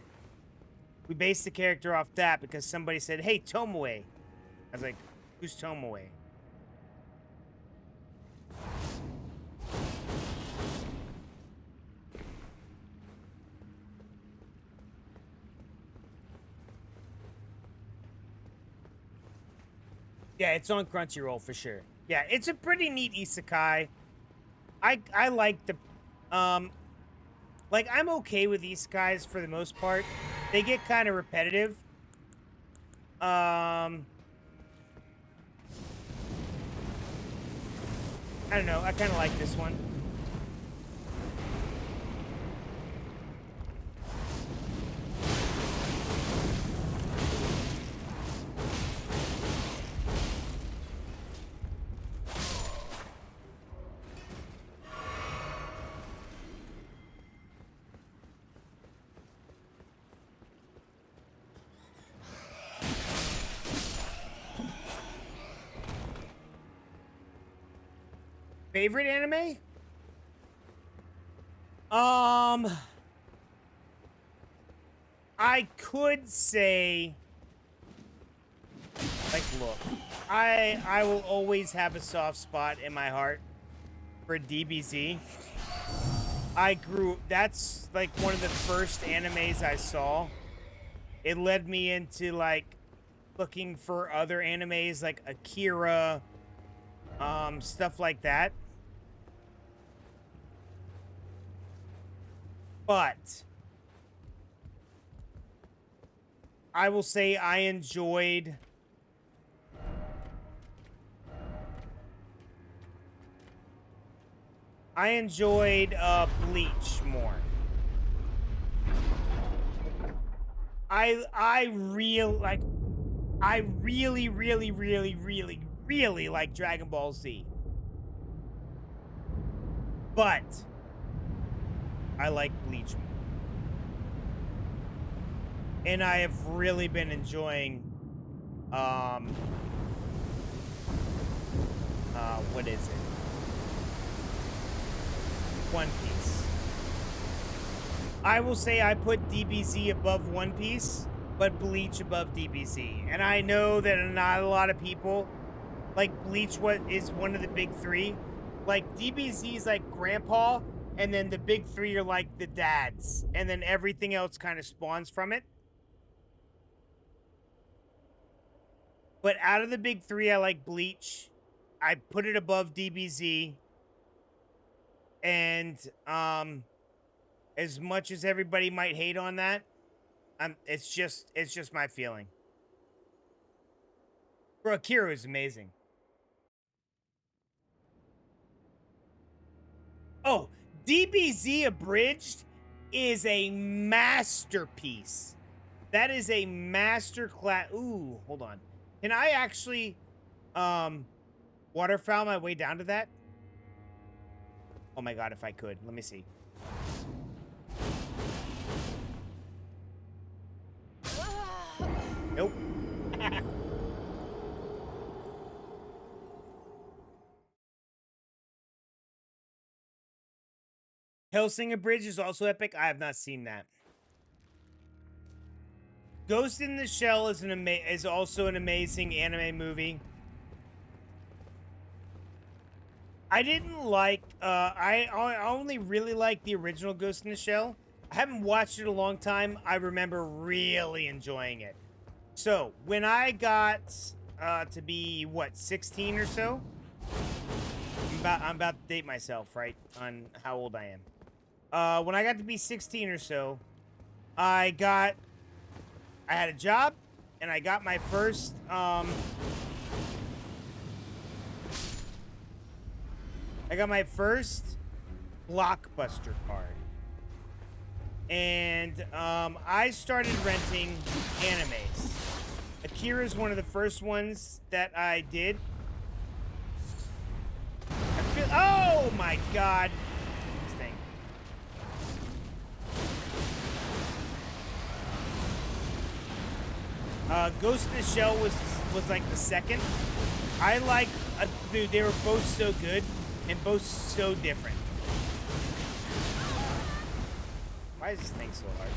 the character off that because somebody said, hey, Tomoe. I was like, who's Tomoe? Yeah, it's on Crunchyroll for sure. Yeah, it's a pretty neat isekai. I like the like I'm okay with isekais for the most part. They get kind of repetitive. I don't know. I kind of like this one. Favorite anime? I could say, like, look, I will always have a soft spot in my heart for DBZ. That's like one of the first animes I saw. It led me into like looking for other animes like Akira, stuff like that. But I will say I enjoyed Bleach more. I really like Dragon Ball Z. But I like Bleach more. And I have really been enjoying what is it? One Piece. I will say I put DBZ above One Piece, but Bleach above DBZ. And I know that not a lot of people like Bleach is one of the big three. Like DBZ is like grandpa, and then the big three are like the dads, and then everything else kind of spawns from it. But out of the big three, I like Bleach. I put it above DBZ. And as much as everybody might hate on that, it's just my feeling. Bro, Akira is amazing. Oh, DBZ Abridged is a masterpiece. That is a masterclass. Ooh, hold on. Can I actually waterfowl my way down to that? Oh my god, if I could. Let me see. Nope. Hellsinger Bridge is also epic. I have not seen that. Ghost in the Shell is also an amazing anime movie. I didn't like. I only really like the original Ghost in the Shell. I haven't watched it in a long time. I remember really enjoying it. So when I got to be what 16 or so, I'm about to date myself, right, on how old I am. When I got to be 16 or so, I had a job, and I got my first Blockbuster card. And I started renting animes. Akira is one of the first ones that I did. Oh my god. This thing. Ghost in the Shell was like the second. I like, dude, they were both so good and both so different. Why is this thing so hard?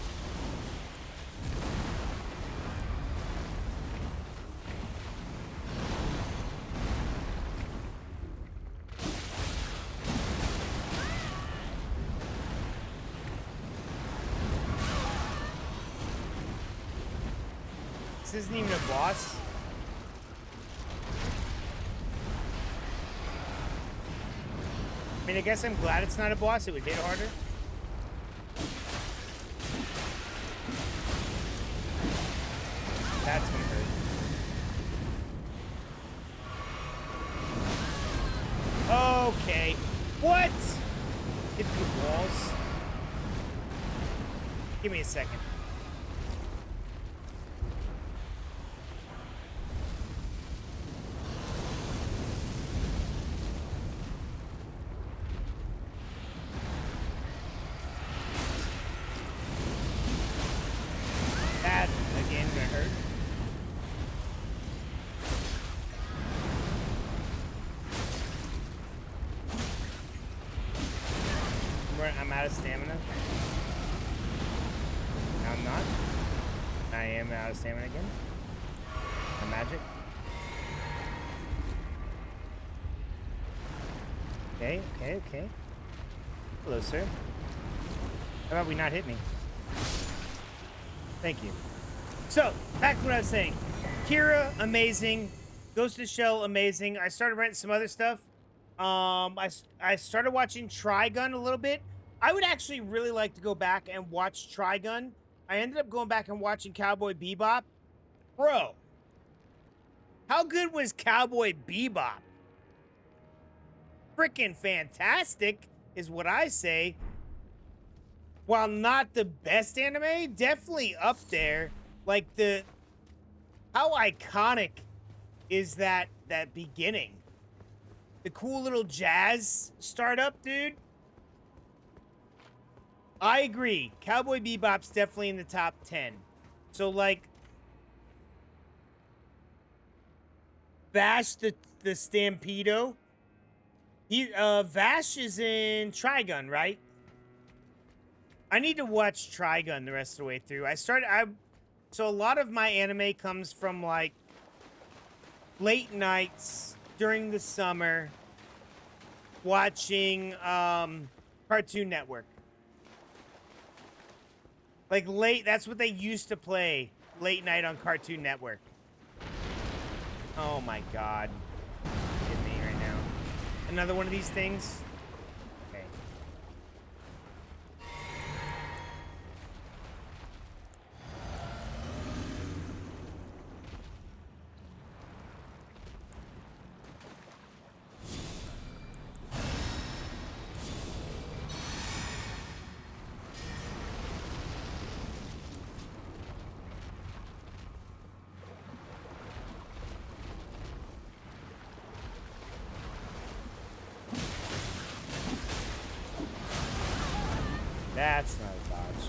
This isn't even a boss. I mean, I guess I'm glad it's not a boss. It would hit harder. That's gonna hurt. Okay. What? Hit the walls. Give me a second. That, again, gonna hurt. I'm out of stamina. No, I'm not. I am out of stamina again. The magic. Okay, okay, okay. Hello, sir. How about we not hit me? Thank you. So, back to what I was saying. Kira, amazing. Ghost in the Shell, amazing. I started renting some other stuff. I started watching Trigun a little bit. I would actually really like to go back and watch Trigun. I ended up going back and watching Cowboy Bebop. Bro, how good was Cowboy Bebop? Freaking fantastic is what I say. While not the best anime, definitely up there. Like how iconic is that beginning? The cool little jazz startup, dude. I agree. Cowboy Bebop's definitely in the top 10. So, like, Vash the Stampedo. Vash is in Trigun, right? I need to watch Trigun the rest of the way through. So a lot of my anime comes from, like, late nights during the summer watching Cartoon Network. Like that's what they used to play late night on Cartoon Network. Oh my god. Hit me right now. Another one of these things? Okay. That's not a dodge.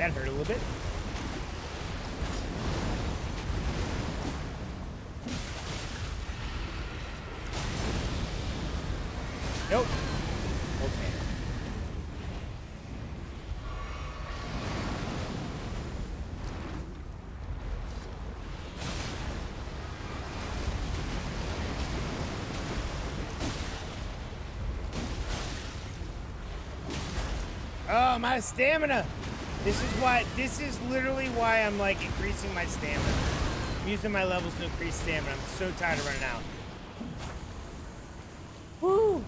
That hurt a little bit. Nope. Okay. Oh, my stamina. This is literally why I'm like increasing my stamina. I'm using my levels to increase stamina. I'm so tired of running out. Woo!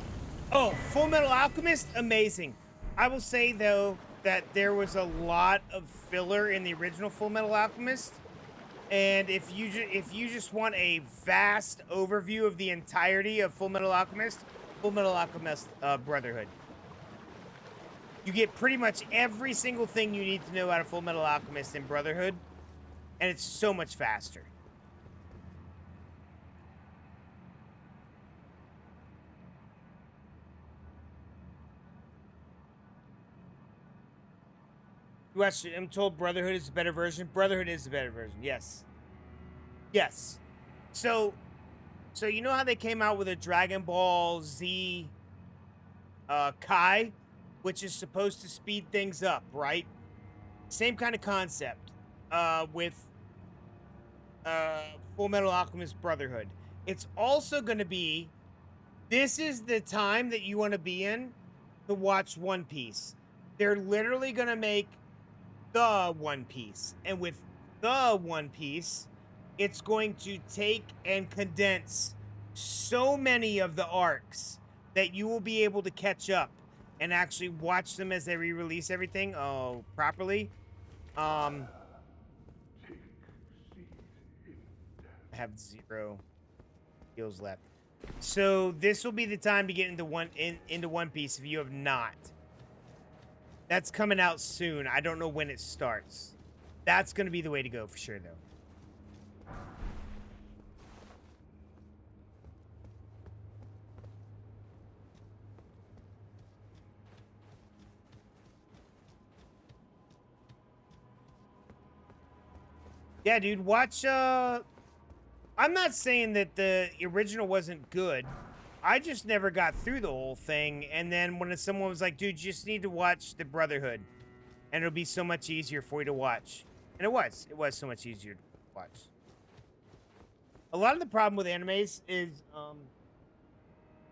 Oh, Full Metal Alchemist, amazing. I will say though that there was a lot of filler in the original Full Metal Alchemist, and if you just want a vast overview of the entirety of Full Metal Alchemist Brotherhood. You get pretty much every single thing you need to know out of Full Metal Alchemist in Brotherhood, and it's so much faster. You watched it, I'm told Brotherhood is the better version. Brotherhood is the better version, yes. Yes. So you know how they came out with a Dragon Ball Z Kai, which is supposed to speed things up, right? Same kind of concept with Full Metal Alchemist Brotherhood. It's also going to be, this is the time that you want to be in to watch One Piece. They're literally going to make the One Piece. And with the One Piece, it's going to take and condense so many of the arcs that you will be able to catch up and actually watch them as they re-release everything properly. I have 0 skills left. So this will be the time to get into One Piece if you have not. That's coming out soon. I don't know when it starts. That's going to be the way to go for sure, though. Yeah, dude, watch, I'm not saying that the original wasn't good. I just never got through the whole thing, and then when someone was like, dude, you just need to watch the Brotherhood, and it'll be so much easier for you to watch. And it was so much easier to watch. A lot of the problem with animes is,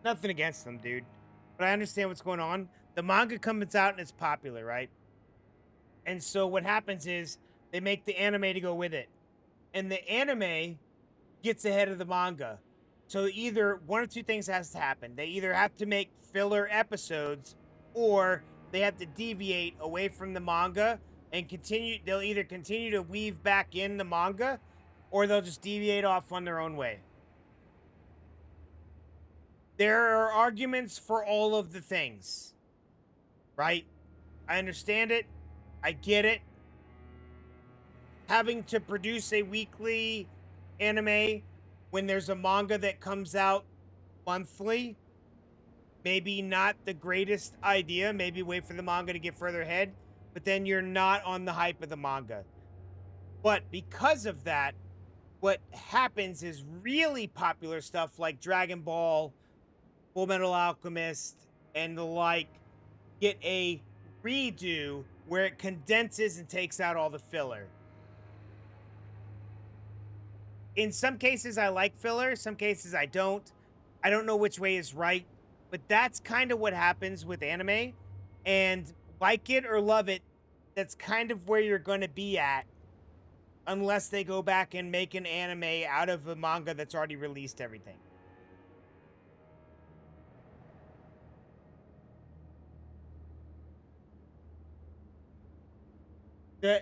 nothing against them, dude, but I understand what's going on. The manga comes out and it's popular, right? And so what happens is, they make the anime to go with it. And the anime gets ahead of the manga. So either one of two things has to happen. They either have to make filler episodes, or they have to deviate away from the manga and continue. They'll either continue to weave back in the manga, or they'll just deviate off on their own way. There are arguments for all of the things, right? I understand it. I get it. Having to produce a weekly anime when there's a manga that comes out monthly, maybe not the greatest idea. Maybe wait for the manga to get further ahead, but then you're not on the hype of the manga. But because of that, what happens is really popular stuff like Dragon Ball, Full Metal Alchemist, and the like get a redo where it condenses and takes out all the filler. In some cases, I like filler. Some cases, I don't. I don't know which way is right. But that's kind of what happens with anime. And like it or love it, that's kind of where you're going to be at. Unless they go back and make an anime out of a manga that's already released everything.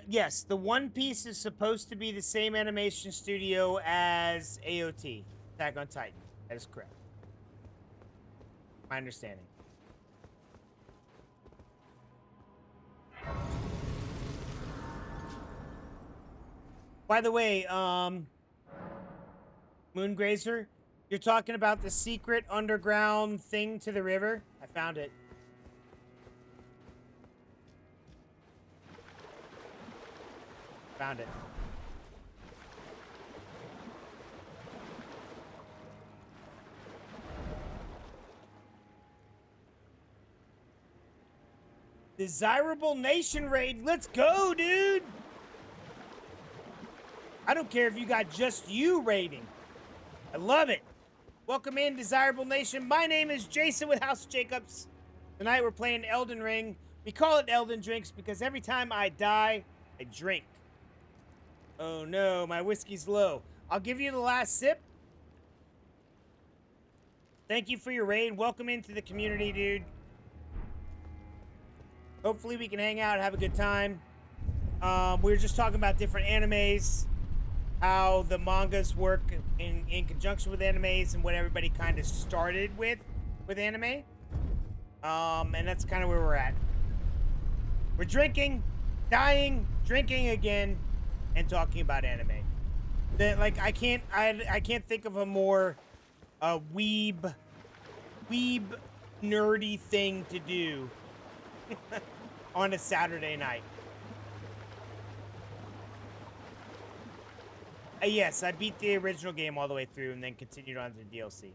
Yes, the One Piece is supposed to be the same animation studio as AOT, Attack on Titan. That is correct. My understanding. By the way, Moongrazer, you're talking about the secret underground thing to the river? I found it. Found it. Desirable Nation Raid. Let's go, dude. I don't care if you got just you raiding. I love it. Welcome in, Desirable Nation. My name is Jason with House Jacobs. Tonight we're playing Elden Ring. We call it Elden Drinks because every time I die, I drink. Oh no, my whiskey's low. I'll give you the last sip. Thank you for your raid. Welcome into the community, dude. Hopefully we can hang out and have a good time. We were just talking about different animes, how the mangas work in conjunction with animes, and what everybody kind of started with anime. And that's kind of where we're at. We're drinking, dying, drinking again, and talking about anime. Like I can't think of a more weeb nerdy thing to do on a Saturday night. Yes, I beat the original game all the way through and then continued on to the DLC.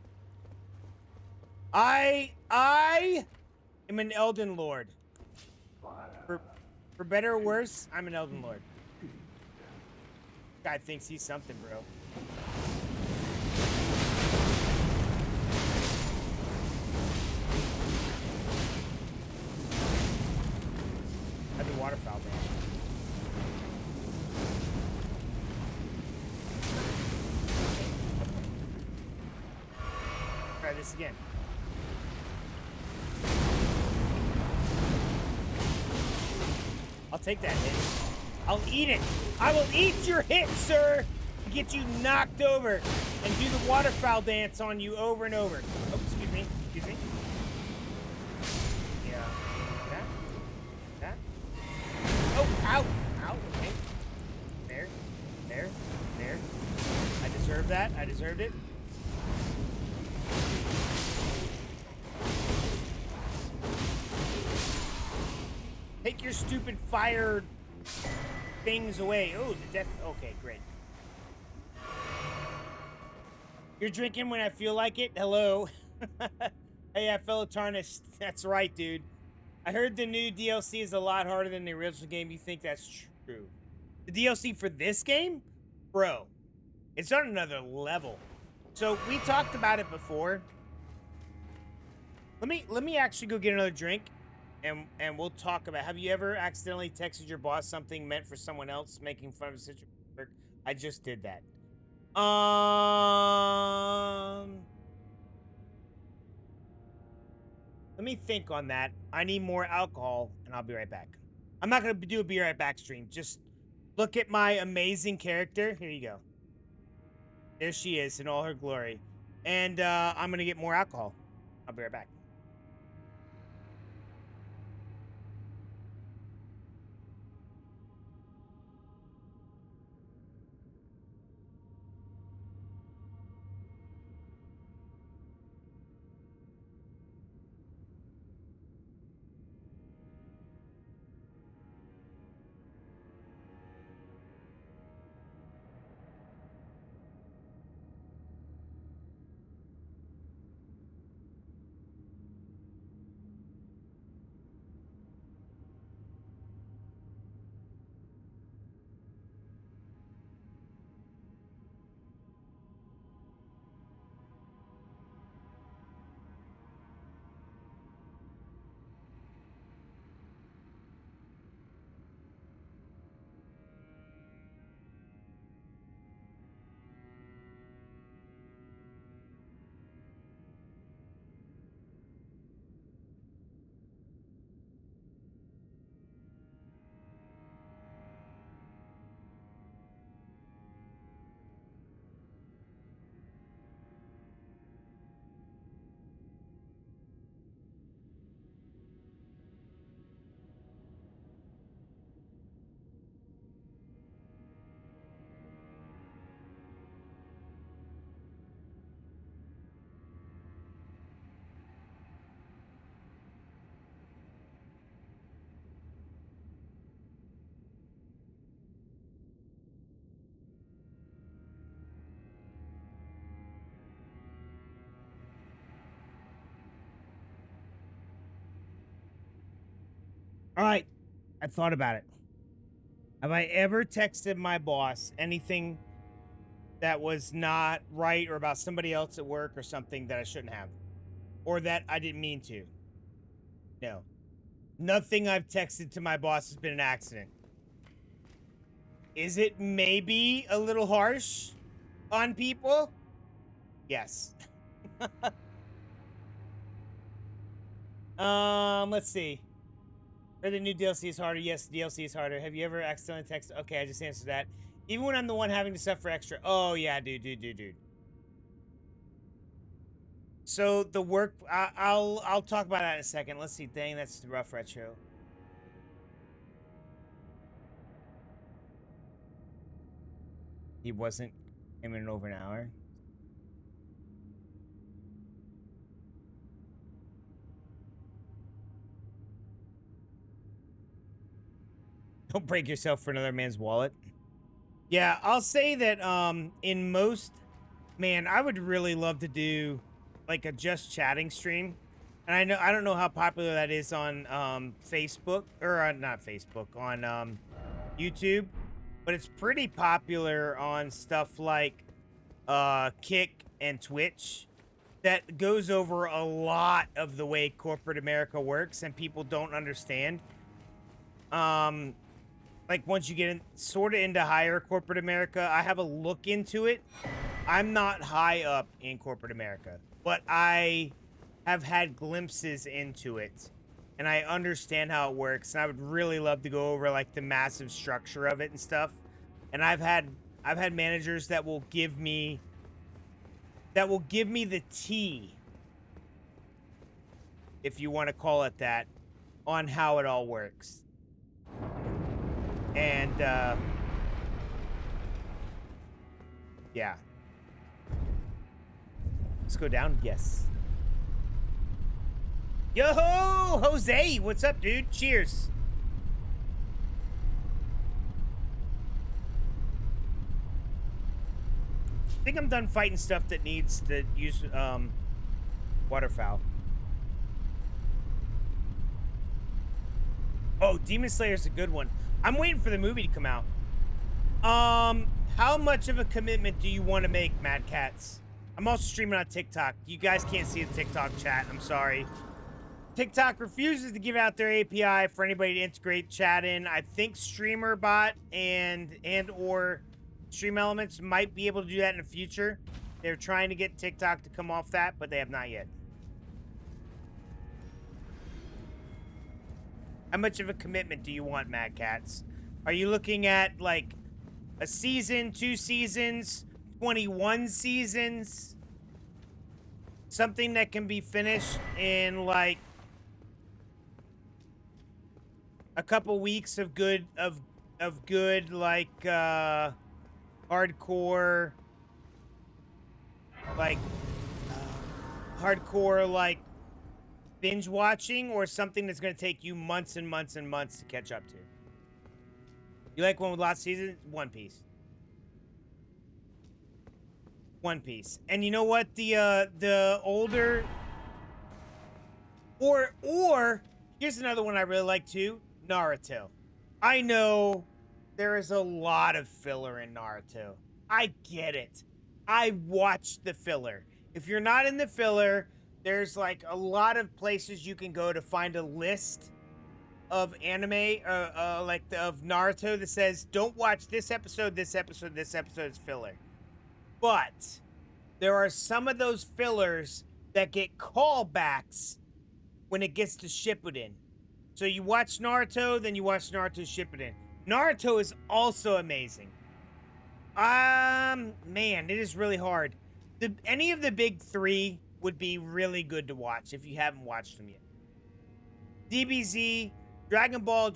I am an Elden Lord. For better or worse, I'm an Elden Lord. Guy thinks he's something, bro. That'd be waterfowl, man. Try this again. I'll take that hit. I'll eat it. I will eat your hit, sir, to get you knocked over and do the waterfowl dance on you over and over. Oh, excuse me. Excuse me. Yeah. That. Oh, ow. Ow. Okay. There. There. There. I deserve that. I deserved it. Take your stupid fire things away. Oh, the death. Okay, great. You're drinking when I feel like it? Hello. Hey, fellow Tarnished. That's right, dude. I heard the new DLC is a lot harder than the original game. You think that's true? The DLC for this game? Bro, it's on another level. So we talked about it before. Let me actually go get another drink. And we'll talk about, have you ever accidentally texted your boss something meant for someone else, making fun of a situation? I just did that. Let me think on that. I need more alcohol, and I'll be right back. I'm not going to do a be right back stream. Just look at my amazing character. Here you go. There she is in all her glory. And I'm going to get more alcohol. I'll be right back. All right, I thought about it. Have I ever texted my boss anything that was not right or about somebody else at work or something that I shouldn't have? Or that I didn't mean to? No. Nothing I've texted to my boss has been an accident. Is it maybe a little harsh on people? Yes. Let's see. Or the new DLC is harder. Yes, the DLC is harder. Have you ever accidentally texted? Okay, I just answered that. Even when I'm the one having to suffer extra. Oh yeah, dude. So the work, I'll talk about that in a second. Let's see. Dang, that's the rough retro. He wasn't aiming in over an hour. Don't break yourself for another man's wallet. Yeah, I'll say that in most, man, I would really love to do like a just chatting stream. And I don't know how popular that is on Facebook or not Facebook, on YouTube, but it's pretty popular on stuff like Kick and Twitch that goes over a lot of the way corporate America works and people don't understand. Like once you get in, sort of into higher corporate America, I have a look into it. I'm not high up in corporate America, but I have had glimpses into it and I understand how it works. And I would really love to go over like the massive structure of it and stuff. And I've had managers that will give me the tea, if you want to call it that, on how it all works. And yeah. Let's go down. Yes. Yo-ho! Jose! What's up, dude? Cheers. I think I'm done fighting stuff that needs to use waterfowl. Oh, Demon Slayer's a good one. I'm waiting for the movie to come out. How much of a commitment do you want to make, Mad Cats? I'm also streaming on TikTok. You guys can't see the TikTok chat. I'm sorry. TikTok refuses to give out their API for anybody to integrate chat in. I think StreamerBot and or Stream Elements might be able to do that in the future. They're trying to get TikTok to come off that, but they have not yet. How much of a commitment do you want, Mad Cats? Are you looking at like a season, 2 seasons, 21 seasons? Something that can be finished in like a couple weeks of good like hardcore like binge watching, or something that's going to take you months and months and months to catch up to? You like one with lots of seasons? One Piece. One Piece. And you know what? The older or here's another one I really like too. Naruto. I know there is a lot of filler in Naruto. I get it. I watched the filler. If you're not in the filler, there's like a lot of places you can go to find a list of anime, of Naruto that says, don't watch this episode, this episode, this episode is filler. But there are some of those fillers that get callbacks when it gets to Shippuden. So you watch Naruto, then you watch Naruto Shippuden. Naruto is also amazing. Man, it is really hard. Any of the big 3 would be really good to watch if you haven't watched them yet. DBZ, Dragon Ball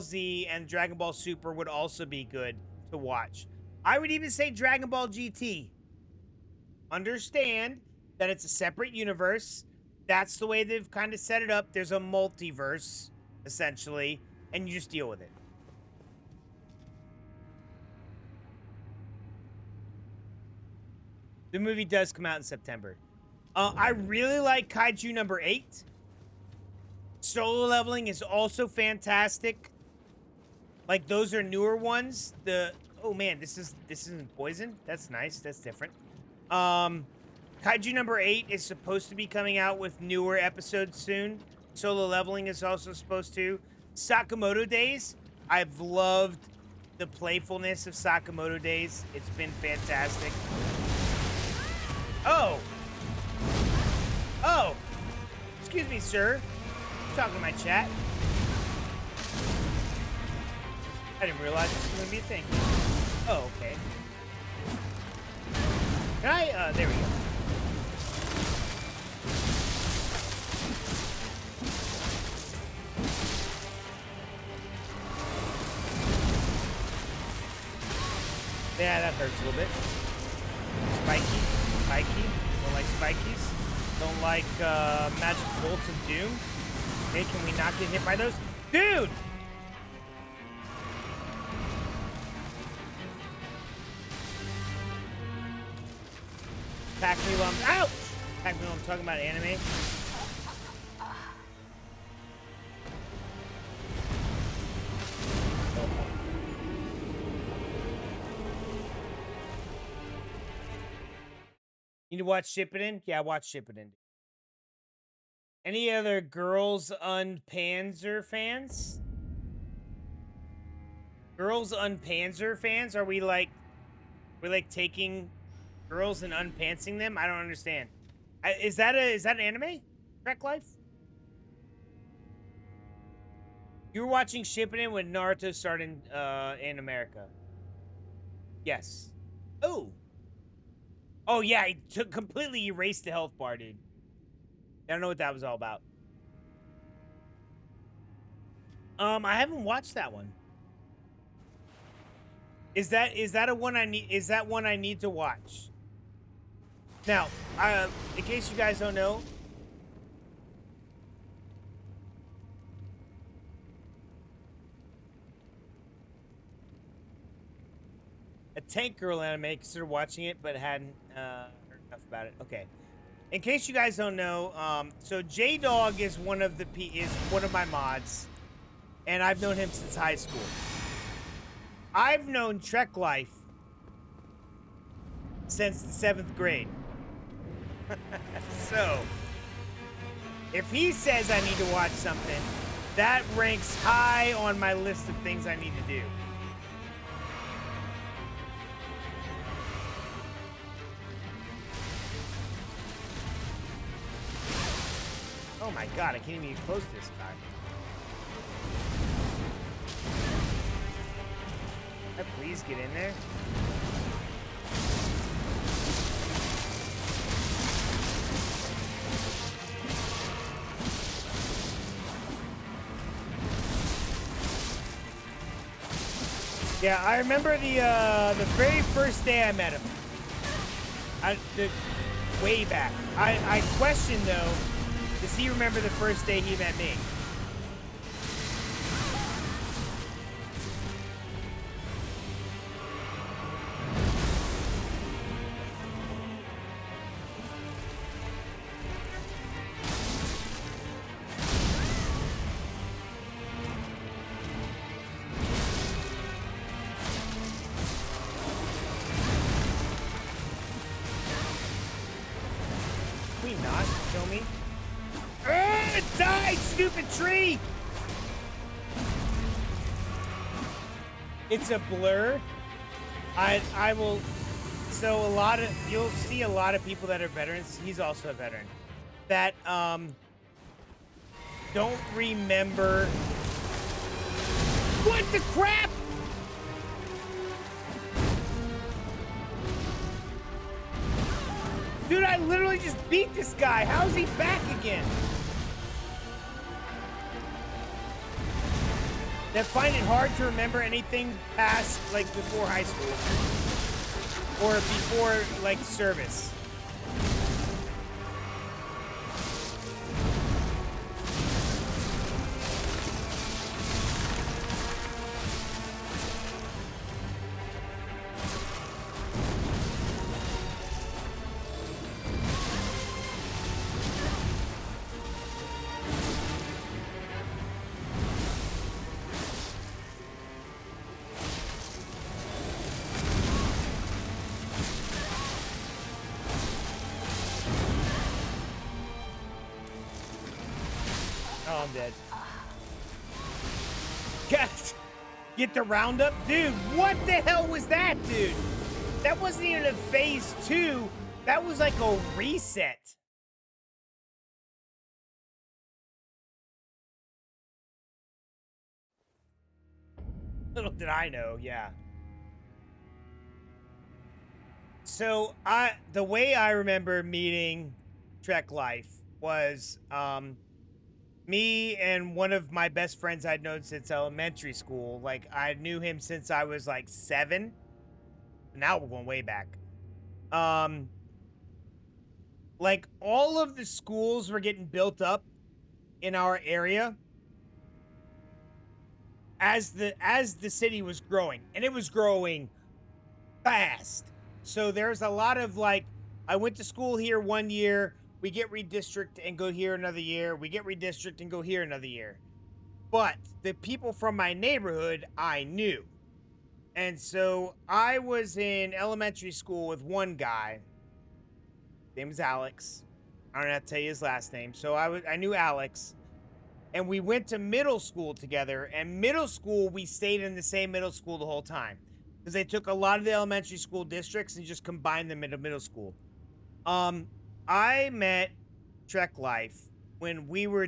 Z, and Dragon Ball Super would also be good to watch. I would even say Dragon Ball GT. Understand that it's a separate universe. That's the way they've kind of set it up. There's a multiverse, essentially, and you just deal with it. The movie does come out in September. I really like Kaiju number 8. Solo leveling is also fantastic. Like, those are newer ones. Oh man, this isn't poison. That's nice. That's different. Kaiju number 8 is supposed to be coming out with newer episodes soon. Solo leveling is also supposed to. Sakamoto Days. I've loved the playfulness of Sakamoto Days. It's been fantastic. Oh. Oh. Excuse me, sir. I'm talking to my chat. I didn't realize this was going to be a thing. Oh, okay. Can I? There we go. Yeah, that hurts a little bit. Spiky. Spiky. Don't like spikies. Don't like magic bolts of doom. Okay, can we not get hit by those? Dude! Pack me while I'm... Ouch! Pack me while I'm talking about anime. You need to watch Shippuden? Yeah, watch Shippuden. Any other Girls Unpanzer fans? Girls Unpanzer fans? Are we like... We're like taking girls and unpantsing them? I don't understand. Is that an anime? Trek Life? You were watching Shippuden when Naruto started in America. Yes. Oh. Oh yeah, he completely erased the health bar, dude. I don't know what that was all about. I haven't watched that one. Is that one I need to watch? Now, in case you guys don't know, a Tank Girl anime, consider watching it, but hadn't heard enough about it. Okay. In case you guys don't know, so J-Dog is one of my mods, and I've known him since high school. I've known Trek Life since the 7th grade. So, if he says I need to watch something, that ranks high on my list of things I need to do. Oh my god, I can't even get close to this guy. Can I please get in there? Yeah, I remember the very first day I met him. Way back. I questioned though, does he remember the first day he met me? Can we not kill me? It died, stupid tree! It's a blur. I will. So you'll see a lot of people that are veterans. He's also a veteran. That don't remember. What the crap? Dude, I literally just beat this guy. How is he back again? That find it hard to remember anything past, like, before high school. Or before, like, service. Oh, I'm dead. Guys, get the roundup? Dude, what the hell was that, dude? That wasn't even a phase 2. That was like a reset. Little did I know, yeah. So the way I remember meeting Trek Life was me and one of my best friends I'd known since elementary school. Like I knew him since I was like 7. Now we're going way back. Like all of the schools were getting built up in our area as the city was growing, and it was growing fast. So there's a lot of like, I went to school here 1 year, we get redistricted and go here another year, we get redistricted and go here another year. But the people from my neighborhood I knew. And so I was in elementary school with one guy. His name is Alex. I don't have to tell you his last name. So I knew Alex. And we went to middle school together. And middle school, we stayed in the same middle school the whole time. Because they took a lot of the elementary school districts and just combined them into middle school. I met Trek Life when we were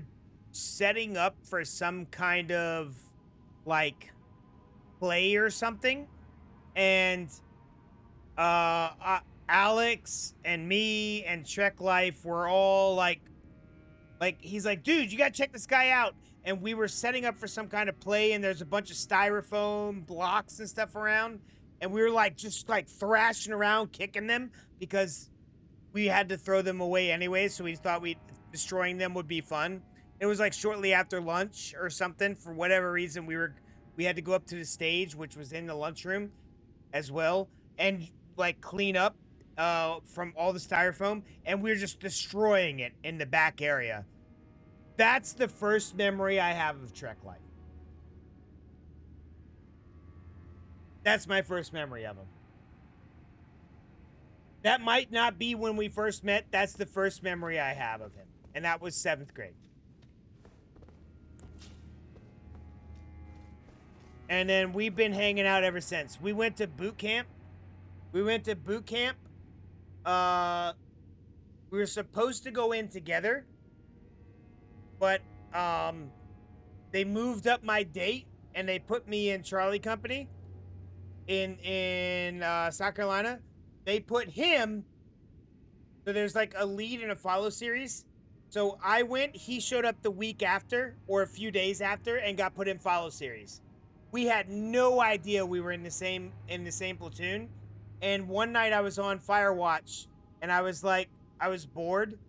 setting up for some kind of like play or something, and Alex and me and Trek Life were all like he's like, dude, you gotta check this guy out. And we were setting up for some kind of play, and there's a bunch of styrofoam blocks and stuff around, and we were like just like thrashing around, kicking them because we had to throw them away anyway, so we thought destroying them would be fun. It was like shortly after lunch or something. For whatever reason, we had to go up to the stage, which was in the lunchroom as well, and like clean up from all the styrofoam, and we were just destroying it in the back area. That's the first memory I have of Trek Life. That's my first memory of him. That might not be when we first met. That's the first memory I have of him. And that was 7th grade. And then we've been hanging out ever since. We went to boot camp. We were supposed to go in together. But they moved up my date and they put me in Charlie Company in South Carolina. They put him, so there's like a lead and a follow series. So I went, he showed up the week after or a few days after and got put in follow series. We had no idea we were in the same platoon. And one night I was on Firewatch and I was bored,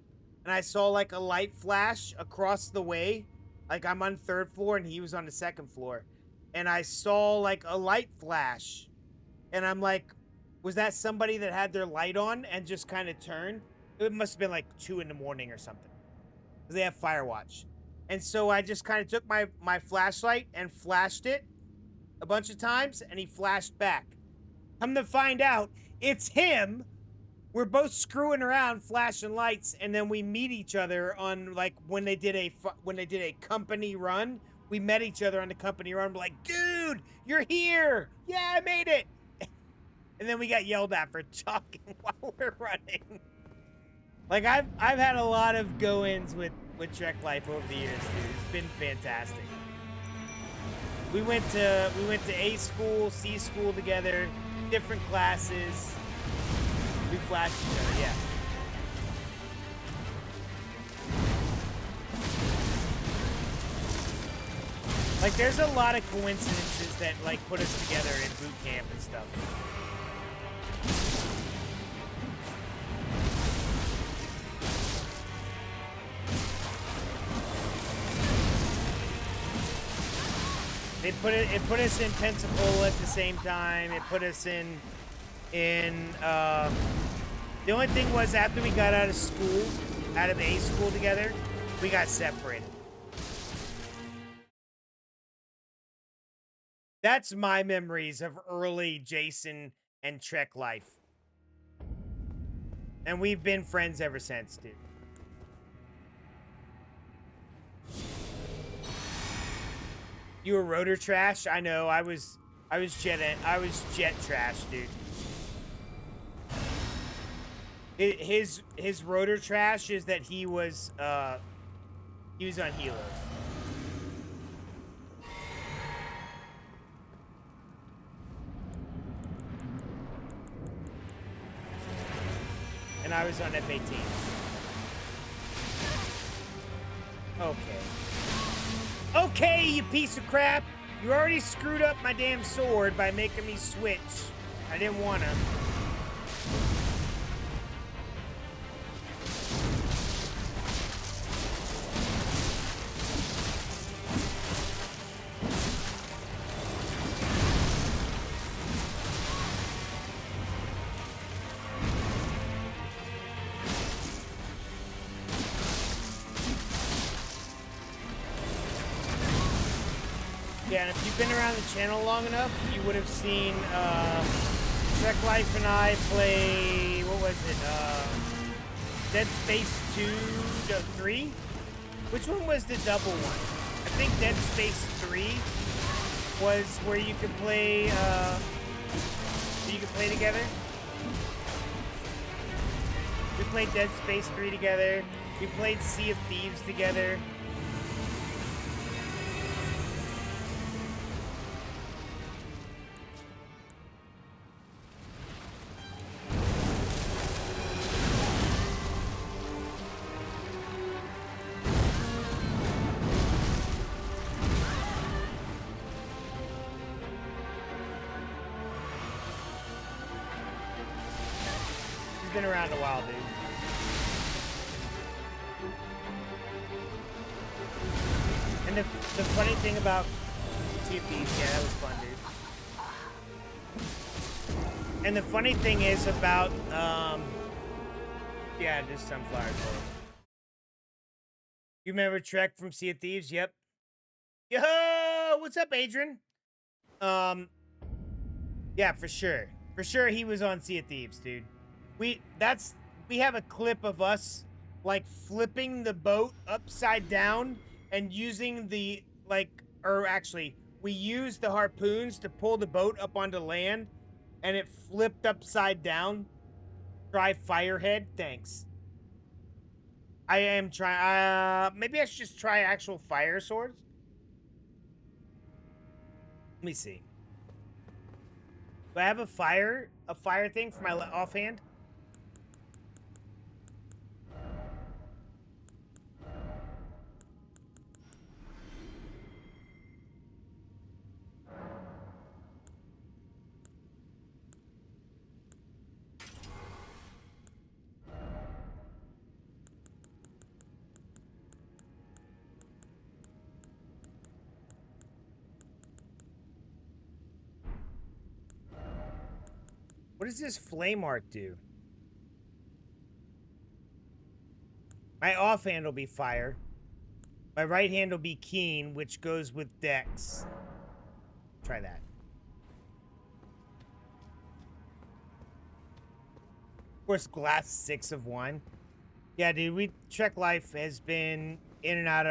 and I saw like a light flash across the way. Like I'm on 3rd floor and he was on the 2nd floor. And I saw like a light flash, and I'm like, was that somebody that had their light on and just kind of turned? It must have been like 2 in the morning or something, because they have Firewatch. And so I just kind of took my flashlight and flashed it a bunch of times, and he flashed back. Come to find out, it's him. We're both screwing around, flashing lights, and then we meet each other on like when they did a company run. We met each other on the company run. We're like, dude, you're here. Yeah, I made it. And then we got yelled at for talking while we're running. Like I've had a lot of go-ins with Trek Life over the years, dude. It's been fantastic. We went to A school, C school together, different classes. We flashed each other, yeah. Like there's a lot of coincidences that like put us together in boot camp and stuff. It put us in Pensacola at the same time. It put us in the only thing was after we got out of school, out of A school together, we got separated. That's my memories of early Jason and Trek Life. And we've been friends ever since, dude. You were rotor trash? I know. I was jet trash, dude. His rotor trash is that he was on helos. And I was on F-18. Okay. Okay, you piece of crap! You already screwed up my damn sword by making me switch. I didn't wanna. Yeah, and if you've been around the channel long enough, you would have seen Trek Life and I play, what was it, Dead Space 2 to 3? Which one was the double one? I think Dead Space 3 was where you could play, together. We played Dead Space 3 together. We played Sea of Thieves together. Been around a while, dude. And the funny thing about TPs, yeah, that was fun, dude. And the funny thing is about, yeah, just sunflowers. You remember Trek from Sea of Thieves? Yep. Yo, what's up, Adrian? Yeah, for sure. For sure he was on Sea of Thieves, dude. We have a clip of us like flipping the boat upside down and using the we used the harpoons to pull the boat up onto land and it flipped upside down. Try Firehead, thanks. I am trying maybe I should just try actual fire swords. Let me see. Do I have a fire thing for my offhand? What does this flame arc do? My offhand will be fire. My right hand will be keen, which goes with dex. Try that. Of course, glass 6 of 1. Yeah, dude, Trek Life has been in and out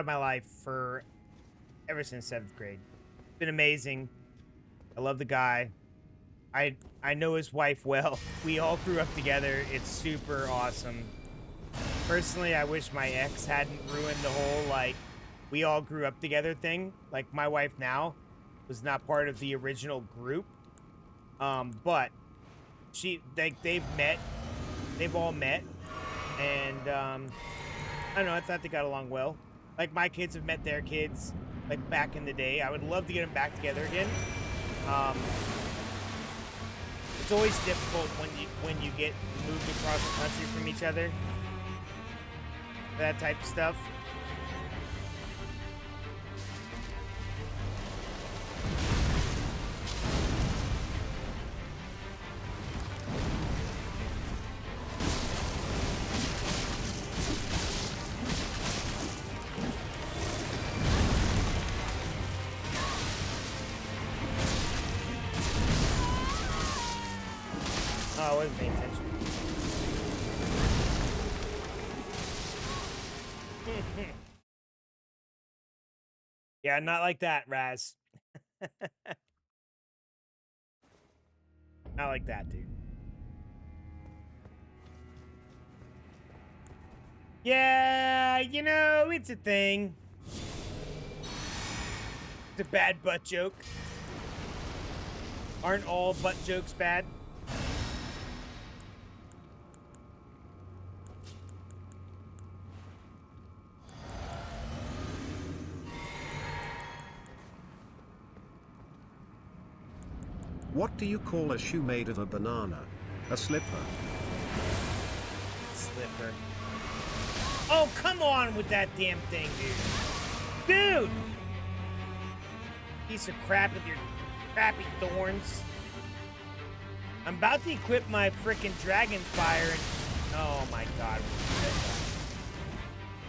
of my life for ever since 7th grade. It's been amazing. I love the guy. I know his wife well. We all grew up together. It's super awesome. Personally, I wish my ex hadn't ruined the whole, like, we all grew up together thing. Like, my wife now was not part of the original group. But they've all met. And, I don't know, I thought they got along well. Like, my kids have met their kids, like, back in the day. I would love to get them back together again. It's always difficult when you get moved across the country from each other. That type of stuff. Oh, I wasn't paying attention. Yeah, not like that, Raz. Not like that, dude. Yeah, you know, it's a thing. It's a bad butt joke. Aren't all butt jokes bad? What do you call a shoe made of a banana? A slipper. Slipper. Oh, come on with that damn thing, dude. Dude! Piece of crap with your crappy thorns. I'm about to equip my frickin' dragon fire and... Oh my god.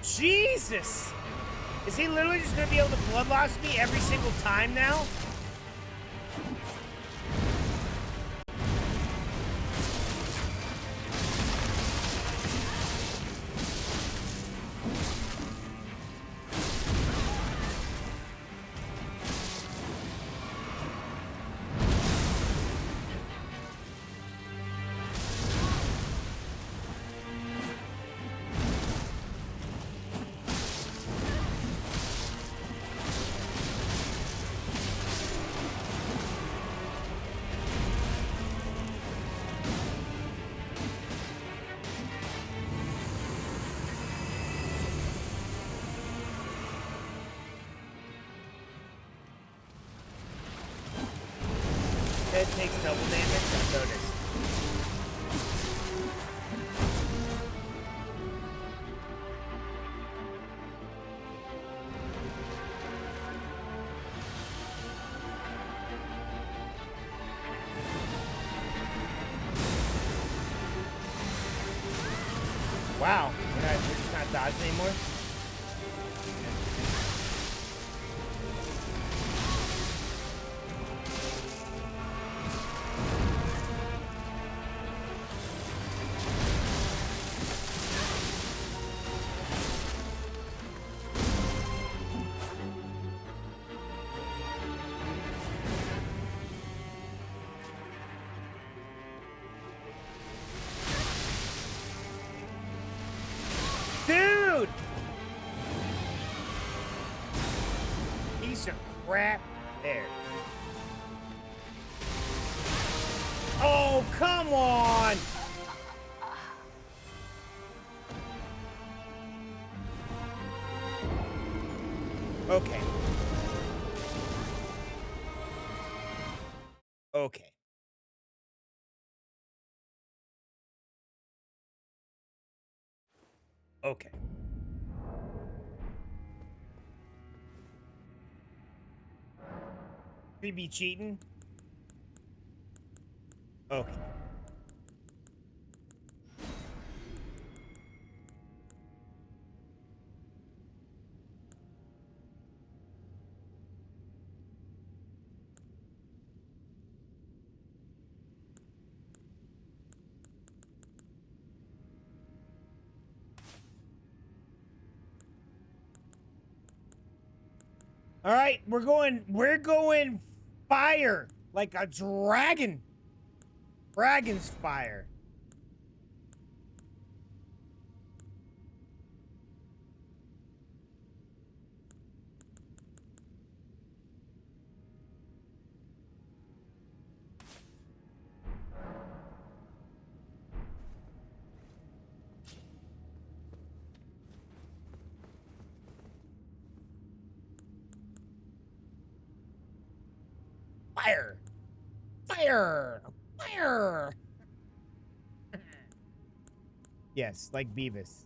Jesus! Is he literally just gonna be able to bloodlust me every single time now? It takes double damage, I noticed. Wow, we're just not dodging anymore? Dude! Piece of crap. There. Oh, come on! Okay. Okay. Okay. We be cheating? Okay. All right, we're going fire like a dragon. Dragon's fire. Fire. Fire. Fire. Yes, like Beavis.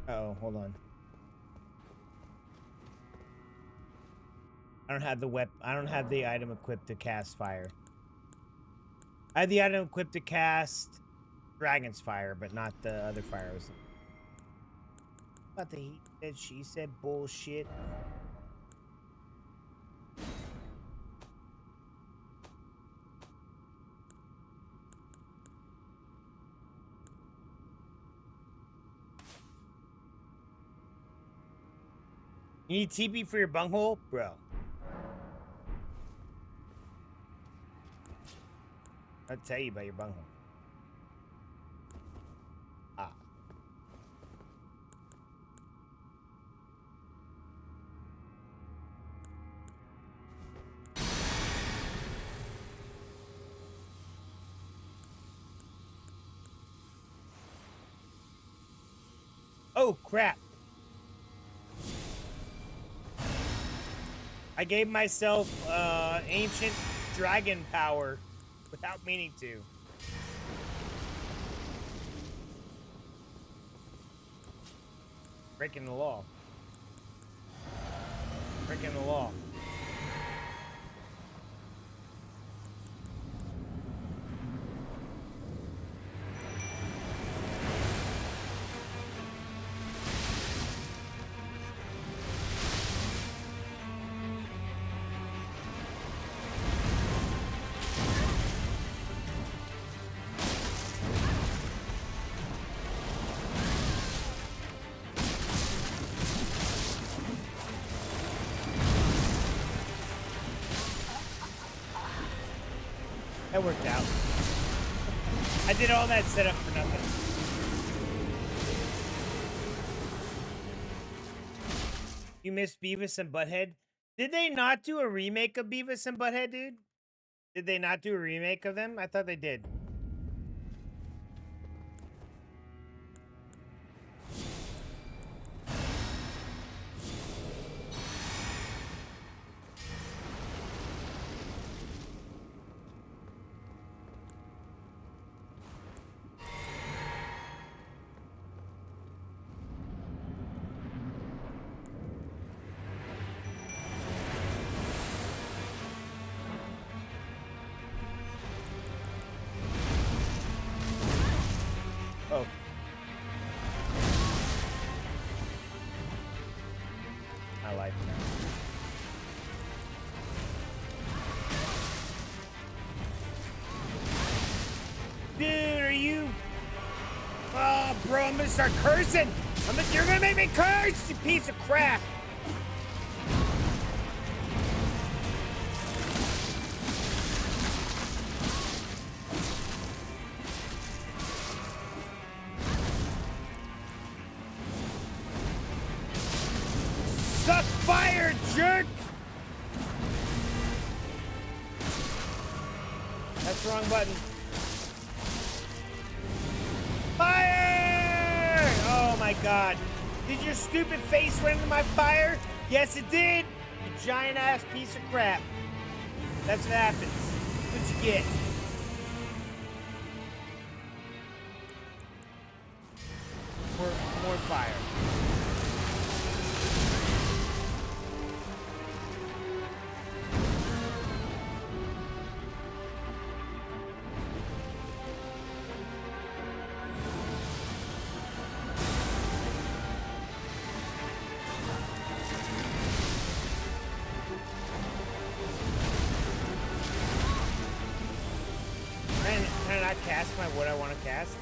Uh-oh, hold on. I don't have the item equipped to cast fire. I have the item equipped to cast Dragon's Fire, but not the other fire I was thinking. About the he said, she said bullshit. You need TP for your bunghole? Bro. I'll tell you about your bunghole. Ah. Oh, crap. I gave myself ancient dragon power without meaning to. Breaking the law. Breaking the law. That worked out. I did all that setup for nothing. You missed Beavis and Butthead? Did they not do a remake of Beavis and Butthead, dude? Did they not do a remake of them? I thought they did. Oh. I like that. Dude, are you? Oh, bro, I'm gonna start cursing. You're gonna make me curse, you piece of crap. Suck fire, jerk! That's the wrong button. Fire! Oh my god. Did your stupid face run into my fire? Yes, it did. You giant ass piece of crap. That's what happens. That's what you get. More fire. Can I not cast what I want to cast?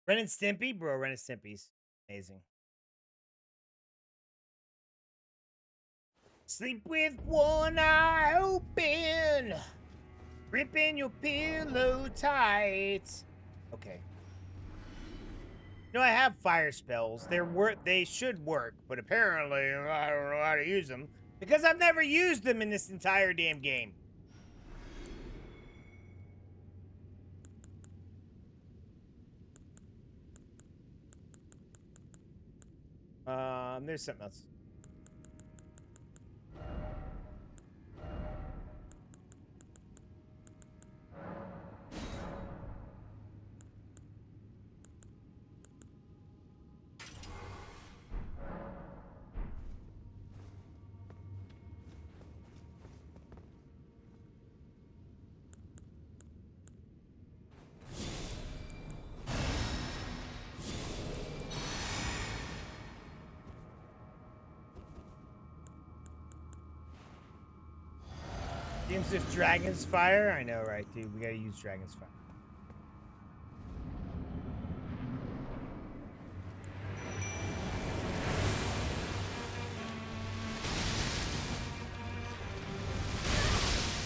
Ren and Stimpy? Bro, Ren and Stimpy's amazing. Sleep with one eye open. Gripping your pillow tight. Okay. No, I have fire spells. They should work, but apparently I don't know how to use them because I've never used them in this entire damn game. There's something else. Games with Dragon's Fire? I know, right, dude? We gotta use Dragon's Fire.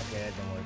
Okay, that didn't work.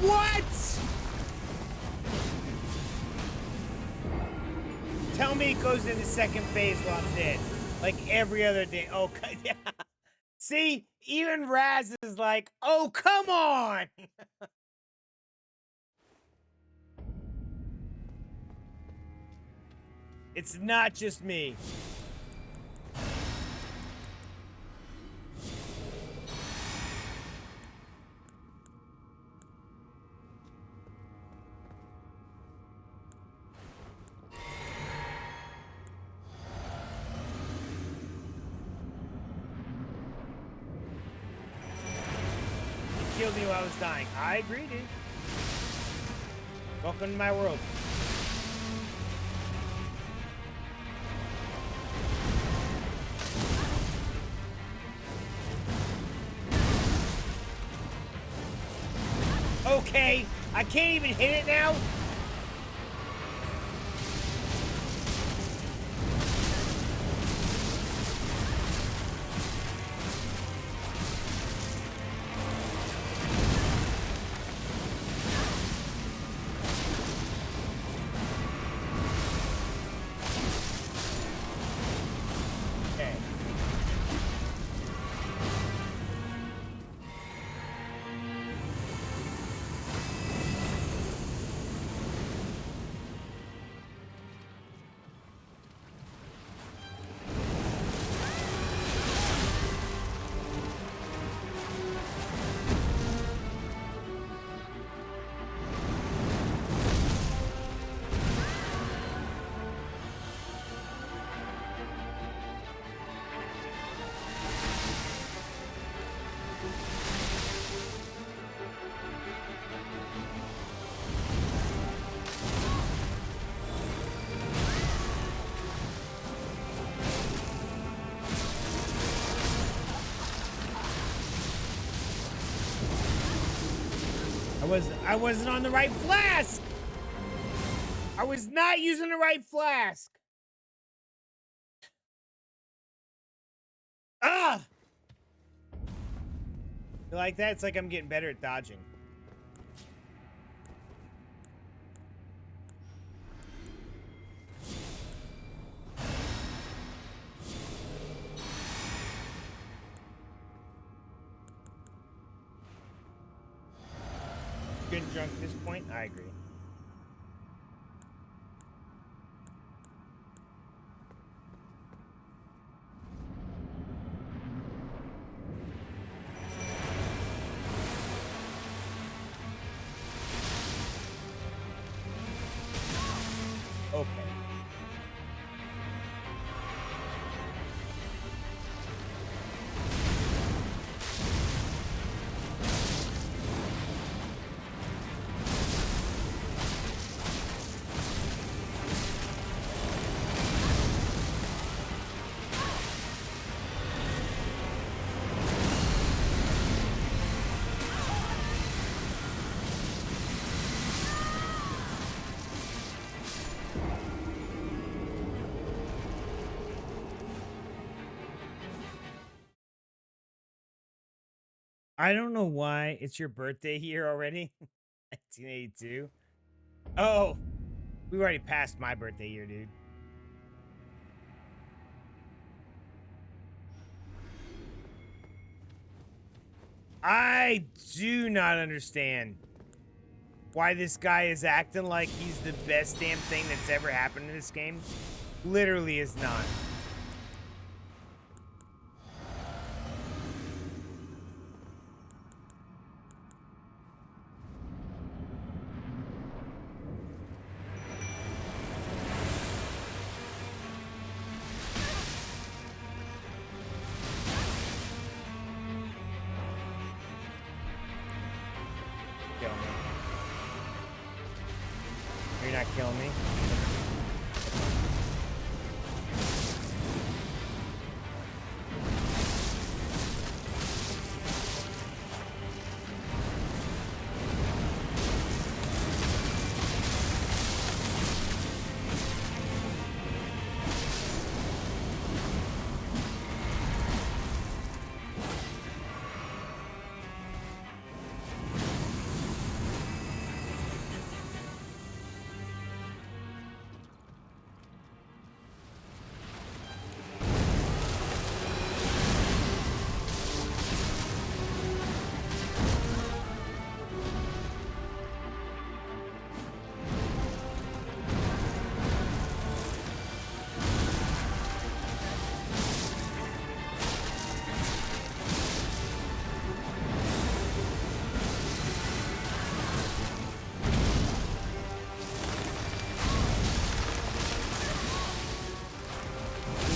What? Tell me it goes into second phase while I'm dead. Like every other day. Oh, yeah. See? Even Raz is like, oh, come on! It's not just me. You killed me while I was dying. I agree, dude. Welcome to my world. Okay, I can't even hit it now. Okay. I wasn't on the right flask. I was not using the right flask. Ah! You like that? It's like I'm getting better at dodging. Getting drunk at this point? I agree. Okay. I don't know why it's your birthday here already. 1982. Oh, we already passed my birthday year, dude. I do not understand why this guy is acting like he's the best damn thing that's ever happened in this game. Literally is not. not killing me.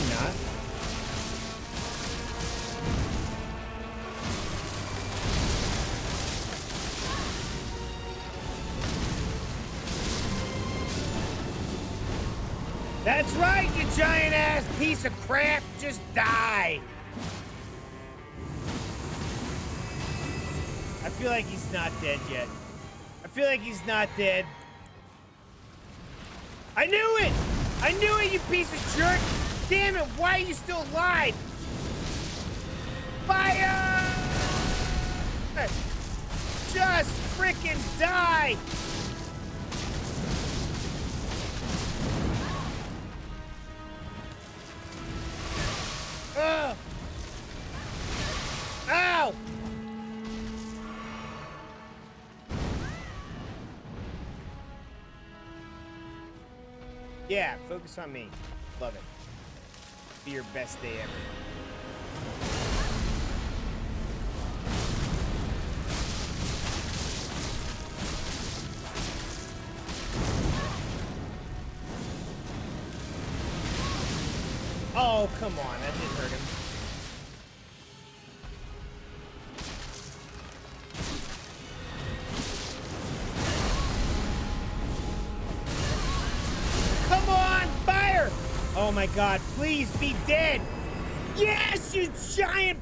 Not. That's right, you giant ass piece of crap. Just die. I feel like he's not dead yet. I feel like he's not dead. I knew it! I knew it, you piece of jerk! Damn it, why are you still alive? Fire! Just frickin' die! Ugh! Ow! Yeah, focus on me. Love it. Be your best day ever. Oh, come on. That didn't hurt him. Come on, fire! Oh my god, please be dead! Yes, you giant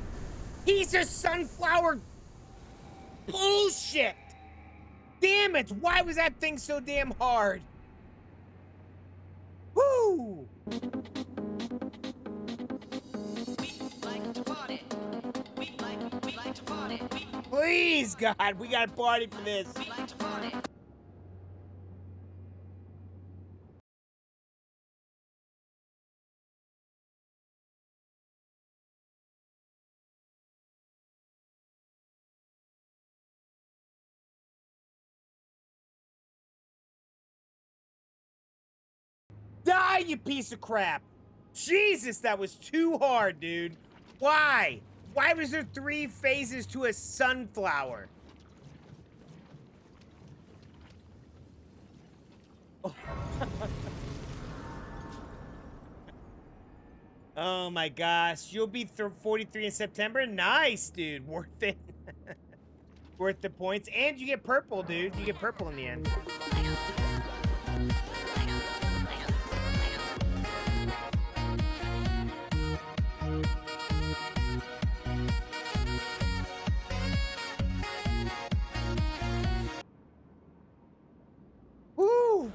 piece of sunflower bullshit! Damn it, why was that thing so damn hard? Woo! Please, God, we got a party for this. Die, you piece of crap! Jesus, that was too hard, dude. Why? Why was there 3 phases to a sunflower? Oh my gosh, you'll be 43 in September? Nice, dude. Worth it. Worth the points. And you get purple, dude. You get purple in the end. Woo!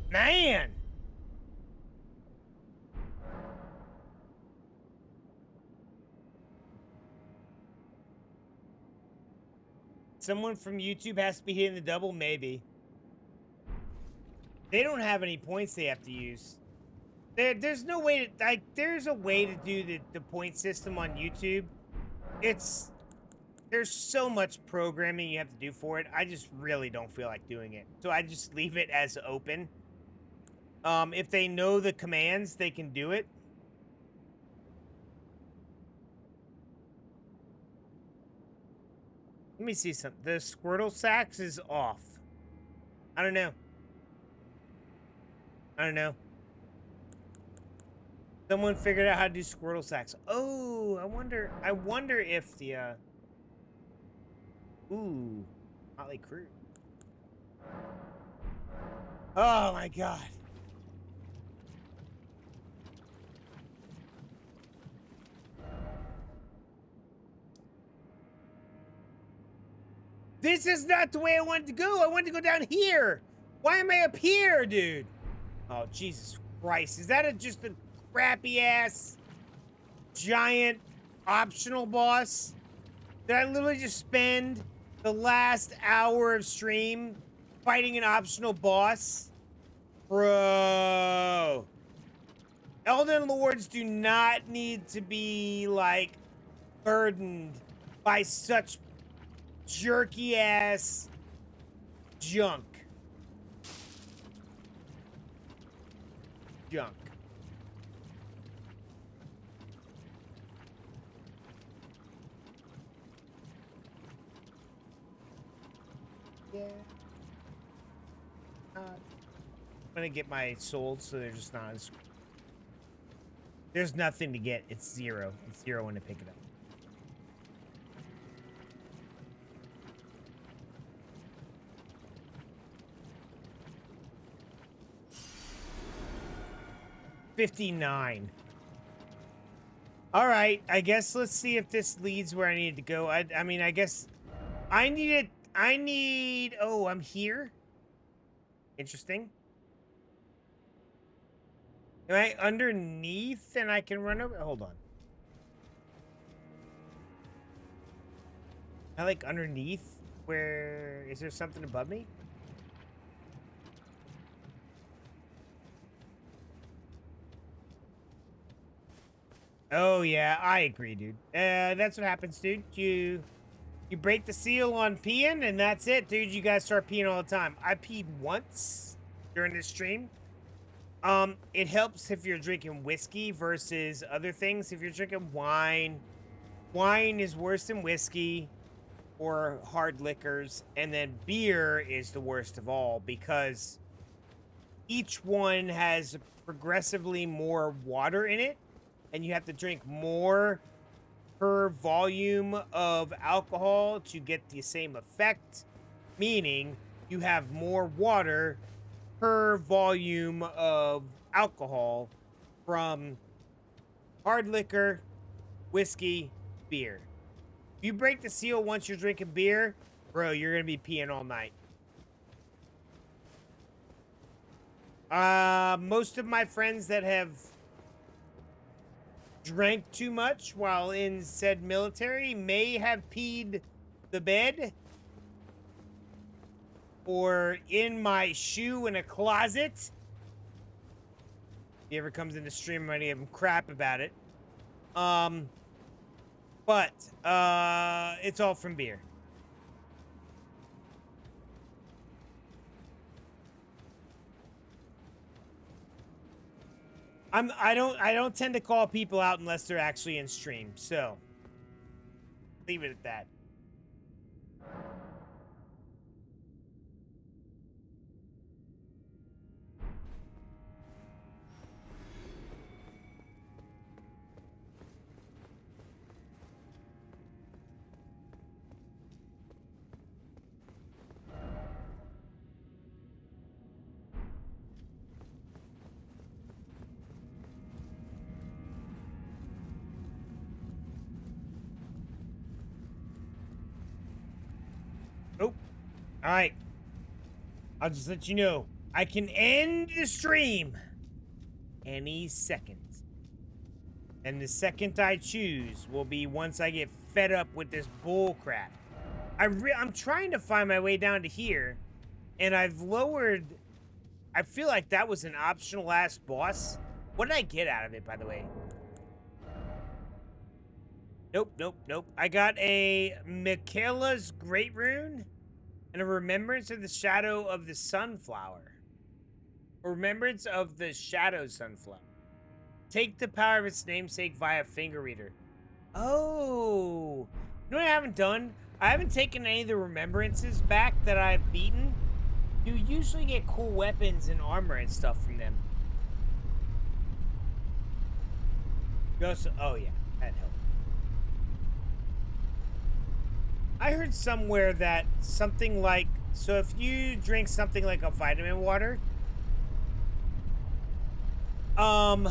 Man! Someone from YouTube has to be hitting the double? Maybe. They don't have any points they have to use. There's no way to, like, there's a way to do the point system on YouTube. There's so much programming you have to do for it. I just really don't feel like doing it. So I just leave it as open. If they know the commands, they can do it. Let me see something. The Squirtle Sacks is off. I don't know. I don't know. Someone figured out how to do Squirtle sacks. Oh, I wonder if the, ooh, Motley Crue. Oh my God. This is not the way I wanted to go. I wanted to go down here. Why am I up here, dude? Oh, Jesus Christ. Is that just a crappy ass giant optional boss? Did I literally just spend the last hour of stream fighting an optional boss? Bro. Elden Lords do not need to be, like, burdened by such jerky ass junk. Junk. Yeah. I'm gonna get my souls so they're just not as... There's nothing to get. It's 0. It's 0 when I pick it up. $59. All right, I guess let's see if this leads where I need to go. I mean, I guess I need. Oh, I'm here. Interesting. Am I underneath and I can run over? Hold on. Am I like underneath? Where is there something above me? Oh yeah, I agree, dude. That's what happens, dude. You break the seal on peeing, and that's it, dude. You guys start peeing all the time. I peed once during this stream. It helps if you're drinking whiskey versus other things. If you're drinking wine, wine is worse than whiskey or hard liquors, and then beer is the worst of all because each one has progressively more water in it. And you have to drink more per volume of alcohol to get the same effect, meaning you have more water per volume of alcohol from hard liquor, whiskey, beer. If you break the seal once you're drinking beer, bro, you're going to be peeing all night. Most of my friends that have drank too much while in said military may have peed the bed or in my shoe in a closet. If he ever comes in the stream, I'm gonna give him crap about it. But it's all from beer. I don't tend to call people out unless they're actually in stream, so leave it at that. Oh, all right. I'll just let you know. I can end the stream any second. And the second I choose will be once I get fed up with this bull crap. I'm trying to find my way down to here, and I've lowered... I feel like that was an optional ass boss. What did I get out of it, by the way? Nope. I got a Michaela's Great Rune and a Remembrance of the Shadow of the Sunflower. A Remembrance of the Shadow Sunflower. Take the power of its namesake via finger reader. Oh. You know what I haven't done? I haven't taken any of the remembrances back that I've beaten. You usually get cool weapons and armor and stuff from them. You also, oh yeah, that helped. I heard somewhere that something like, so if you drink something like a vitamin water, um,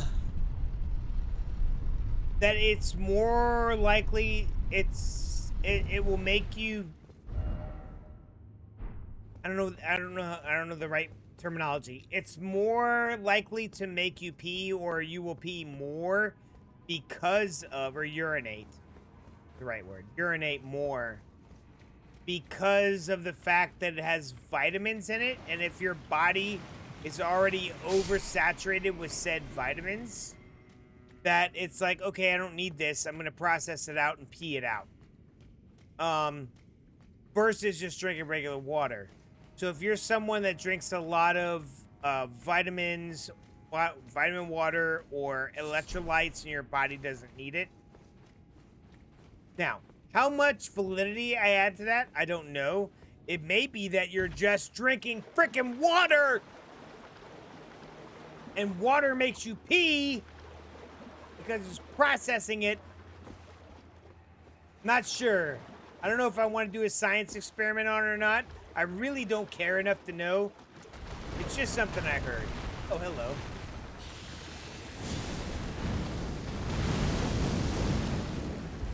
that it's more likely it will make you, I don't know the right terminology. It's more likely to make you pee, or you will pee more because of, or urinate, the right word, urinate more because of the fact that it has vitamins in it. And if your body is already oversaturated with said vitamins, that it's like, okay, I don't need this. I'm going to process it out and pee it out. Versus just drinking regular water. So if you're someone that drinks a lot of vitamins, vitamin water, or electrolytes, and your body doesn't need it. Now, how much validity I add to that, I don't know. It may be that you're just drinking freaking water, and water makes you pee because it's processing it. Not sure. I don't know if I want to do a science experiment on it or not. I really don't care enough to know. It's just something I heard. Oh, hello.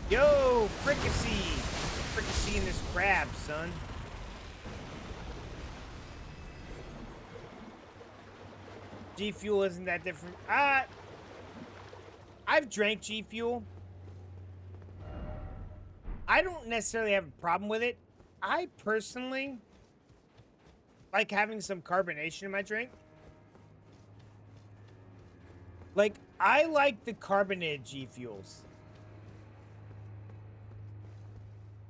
Yo, fricassee. Fricassee in this crab, son. G Fuel isn't that different. I've drank G Fuel. I don't necessarily have a problem with it. I personally like having some carbonation in my drink. Like, I like the carbonated G Fuels.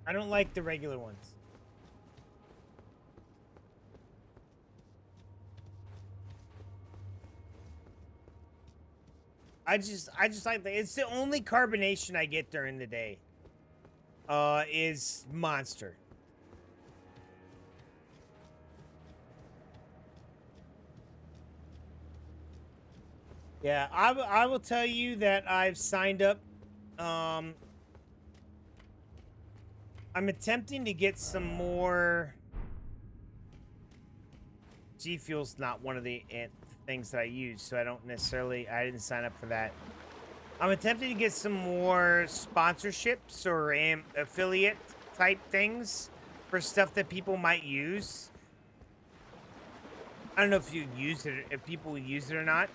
I don't like the regular ones. I just like the, it's the only carbonation I get during the day. Is Monster. Yeah, I will tell you that I've signed up. I'm attempting to get some more. G Fuel's not one of the things that I use, so I didn't sign up for that. I'm attempting to get some more sponsorships or affiliate type things for stuff that people might use. I don't know if you use it, if people use it or not.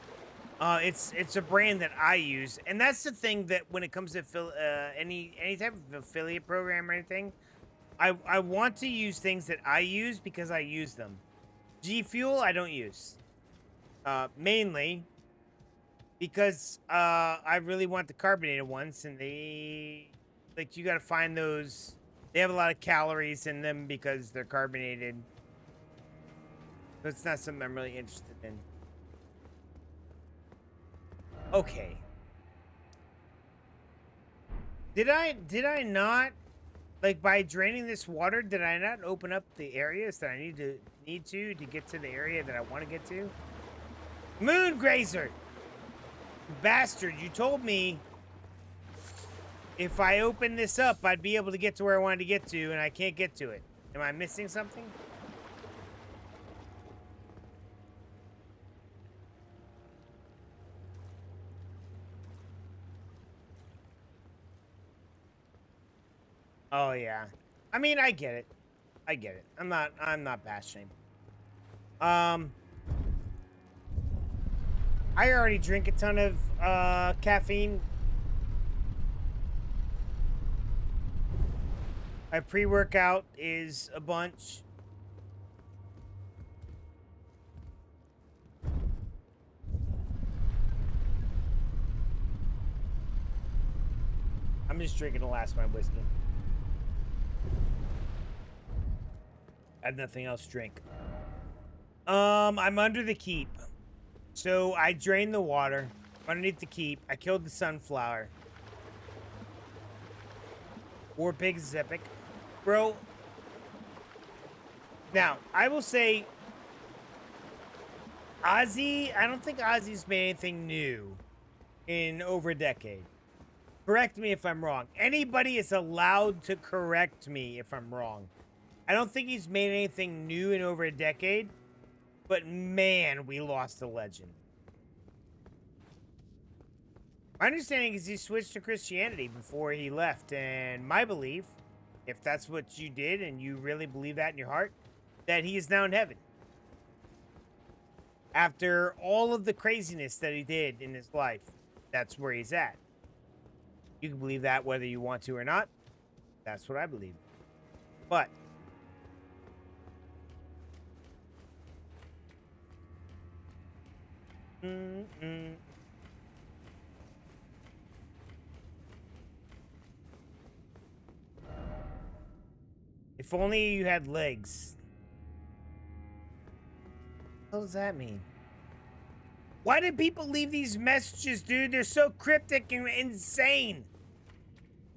It's a brand that I use, and that's the thing that when it comes to any type of affiliate program or anything, I want to use things that I use because I use them. G Fuel I don't use, mainly because I really want the carbonated ones, and they, like, you got to find those. They have a lot of calories in them because they're carbonated. So it's not something I'm really interested in. Okay. Did I not, like, by draining this water, did I not open up the areas that I need to get to the area that I want to get to? Moon Grazer! Bastard, you told me if I open this up, I'd be able to get to where I wanted to get to, and I can't get to it. Am I missing something? Oh, yeah. I mean, I get it. I get it. I'm not bashing. I already drink a ton of caffeine. My pre-workout is a bunch. I'm just drinking the last of my whiskey. I have nothing else to drink. I'm under the keep. So I drained the water underneath the keep. I killed the sunflower. War pigs is epic. Bro. Now, I will say Ozzy, I don't think Ozzy's made anything new in over a decade. Correct me if I'm wrong. Anybody is allowed to correct me if I'm wrong. I don't think he's made anything new in over a decade, but man, we lost a legend. My understanding is he switched to Christianity before he left, and my belief, if that's what you did and you really believe that in your heart, that he is now in heaven. After all of the craziness that he did in his life, that's where he's at. You can believe that whether you want to or not. That's what I believe. But if only you had legs. What does that mean? Why did people leave these messages, dude? They're so cryptic and insane.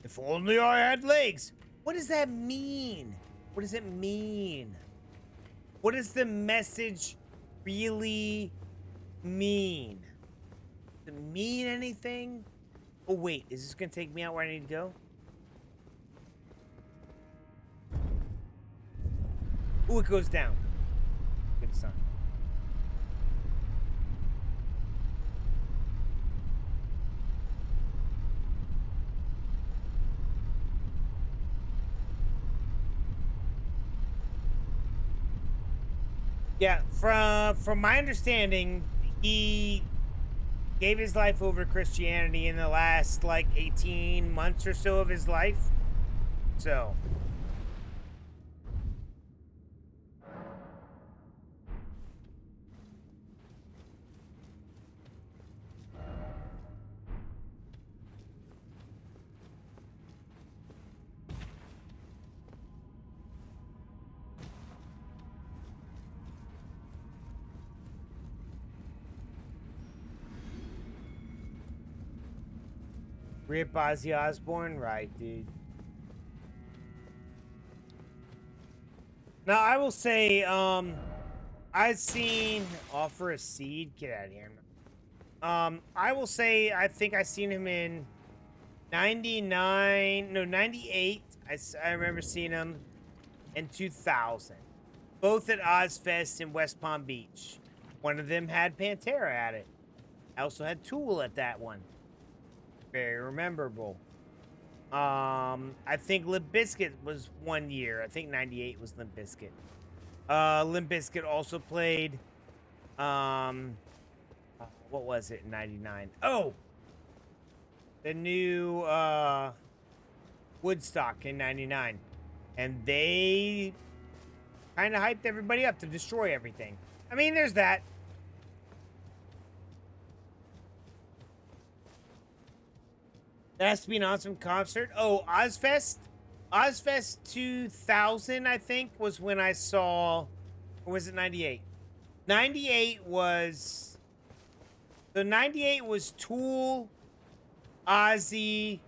If only I had legs. What does that mean? What does it mean? What does the message really mean? Does it mean anything? Oh, wait. Is this going to take me out where I need to go? Oh, it goes down. Good sign. Yeah, from my understanding, he gave his life over to Christianity in the last, like, 18 months or so of his life. So. Rip Ozzy Osbourne? Right, dude. Now, I will say, I've seen Offer a Seed. Get out of here. I will say, I think I seen him in 98. I remember seeing him in 2000. Both at Ozfest in West Palm Beach. One of them had Pantera at it. I also had Tool at that one. Very memorable. I think Limp Bizkit was 1 year. I think 98 was Limp Bizkit. Limp Bizkit also played, what was it in 99? Oh! The new, Woodstock in 99. And they kind of hyped everybody up to destroy everything. I mean, there's that. That has to be an awesome concert. Oh, Ozfest? Ozfest 2000, I think, was when I saw... Or was it 98? 98 was... So 98 was Tool, Ozzy,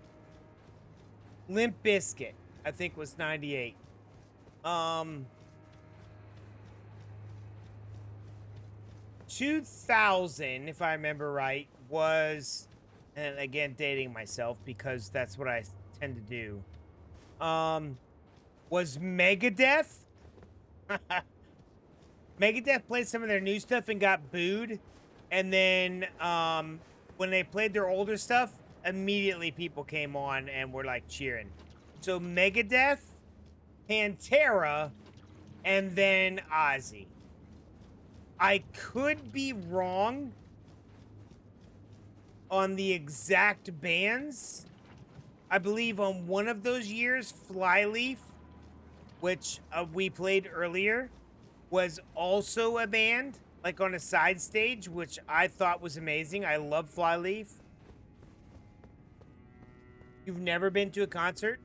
Limp Bizkit, I think was 98. 2000, if I remember right, was... And again, dating myself because that's what I tend to do. Was Megadeth. Megadeth played some of their new stuff and got booed. And then when they played their older stuff, immediately people came on and were like cheering. So Megadeth, Pantera, and then Ozzy. I could be wrong on the exact bands. I believe on one of those years, Flyleaf, which we played earlier, was also a band, like on a side stage, which I thought was amazing. I love Flyleaf. You've never been to a concert?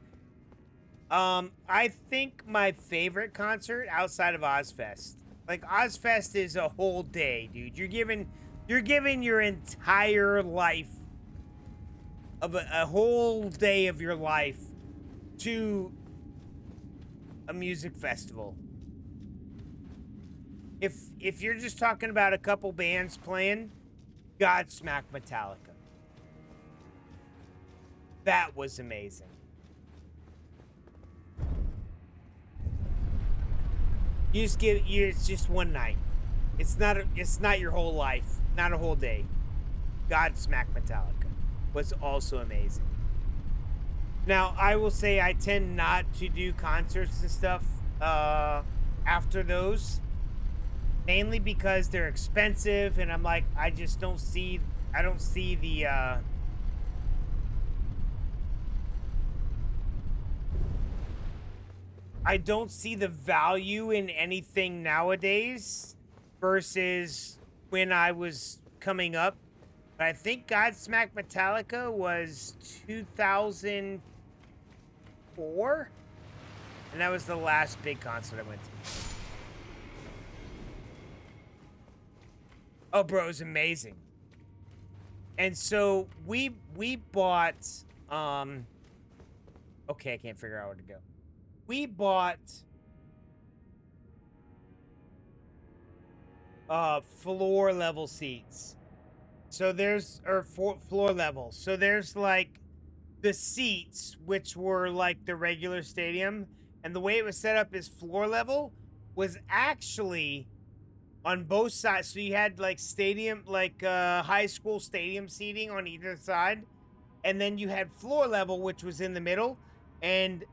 I think my favorite concert outside of Ozfest. Like, Ozfest is a whole day, dude. You're giving your entire life of a whole day of your life to a music festival. If you're just talking about a couple bands playing, Godsmack Metallica. That was amazing. It's just one night. It's not your whole life, not a whole day. Godsmack Metallica was also amazing. Now, I will say I tend not to do concerts and stuff after those, mainly because they're expensive, and I'm like, I don't see the I don't see the value in anything nowadays versus when I was coming up. But I think Godsmack Metallica was 2004, and that was the last big concert I went to. Oh, bro, it was amazing. And so we bought okay, I can't figure out where to go. We bought floor level seats. So there's floor level. So there's like the seats, which were like the regular stadium, and the way it was set up is floor level was actually on both sides. So you had like stadium, like high school stadium seating on either side, and then you had floor level, which was in the middle, and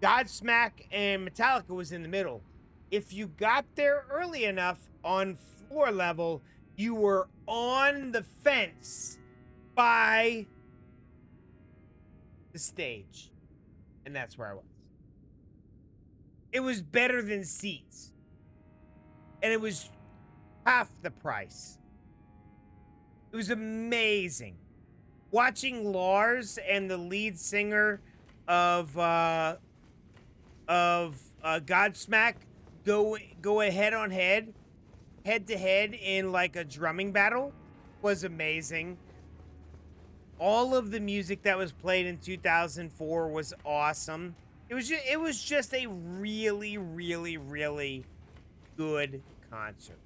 Godsmack and Metallica was in the middle. If you got there early enough on floor level, you were on the fence by the stage. And that's where I was. It was better than seats. And it was half the price. It was amazing. Watching Lars and the lead singer of Godsmack go head to head in like a drumming battle was amazing. All of the music that was played in 2004 was awesome. It was just a really, really, really good concert.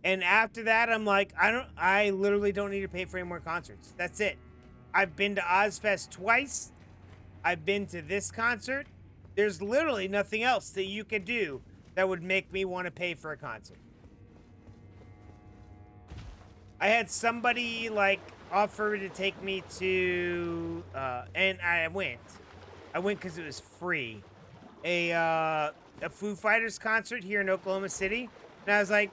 And after that, I'm like, I literally don't need to pay for any more concerts. That's it. I've been to Ozfest twice. I've been to this concert. There's literally nothing else that you could do that would make me want to pay for a concert. I had somebody like offer to take me to, and I went. I went because it was free. A Foo Fighters concert here in Oklahoma City, and I was like,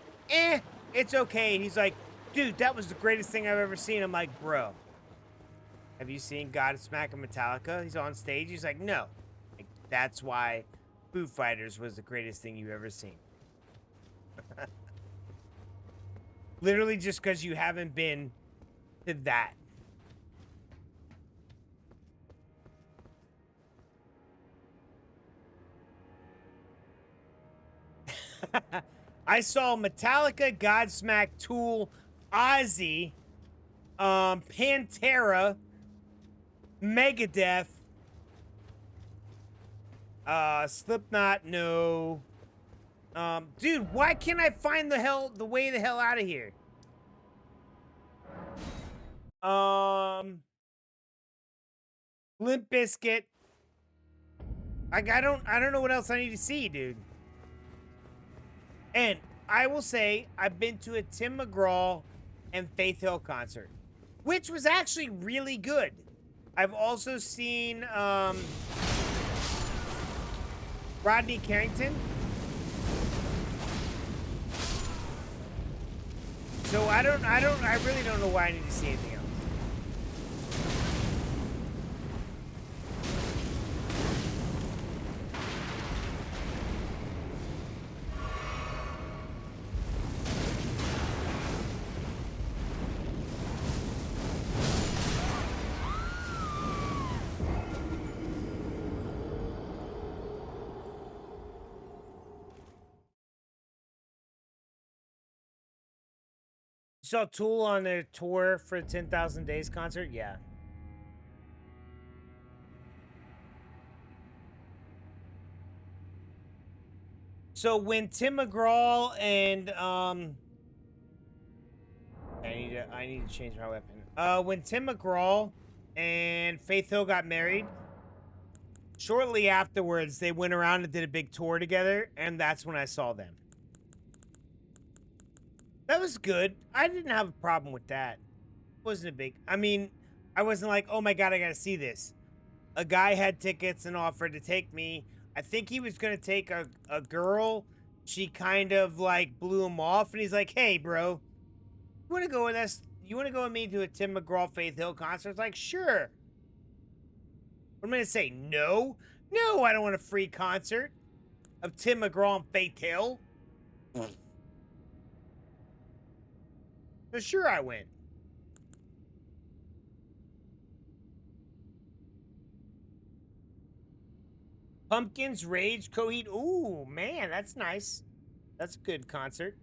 it's okay. And he's like, dude, that was the greatest thing I've ever seen. I'm like, bro, have you seen Godsmack and Metallica? He's on stage. He's like, no. Like, that's why Foo Fighters was the greatest thing you've ever seen. Literally just because you haven't been to that. I saw Metallica, Godsmack, Tool, Ozzy, Pantera, Megadeth, Slipknot, no. Dude, why can't I find the way the hell out of here? Limp Bizkit. Like, I don't know what else I need to see, dude. And I will say, I've been to a Tim McGraw and Faith Hill concert, which was actually really good. I've also seen Rodney Carrington. So I really don't know why I need to see anything else. You saw Tool on their tour for the 10,000 Days concert? Yeah. So when Tim McGraw and I need to change my weapon. When Tim McGraw and Faith Hill got married. Shortly afterwards, they went around and did a big tour together, and that's when I saw them. That was good. I didn't have a problem with that. Wasn't a big. I mean, I wasn't like, oh my god, I gotta see this. A guy had tickets and offered to take me. I think he was gonna take a girl. She kind of like blew him off, and he's like, hey, bro, you wanna go with us? You wanna go with me to a Tim McGraw Faith Hill concert? It's like, sure. What am I gonna say? No? No, I don't want a free concert of Tim McGraw and Faith Hill. So sure I went. Pumpkins, Rage, Coheed. Ooh, man, that's nice. That's a good concert.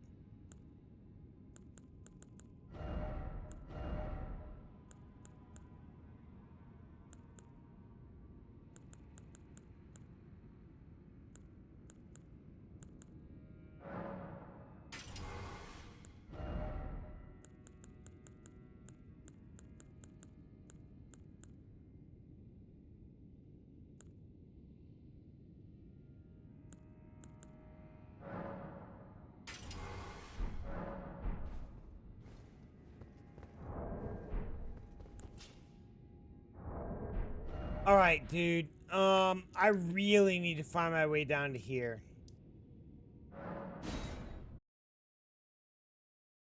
All right, dude. I really need to find my way down to here.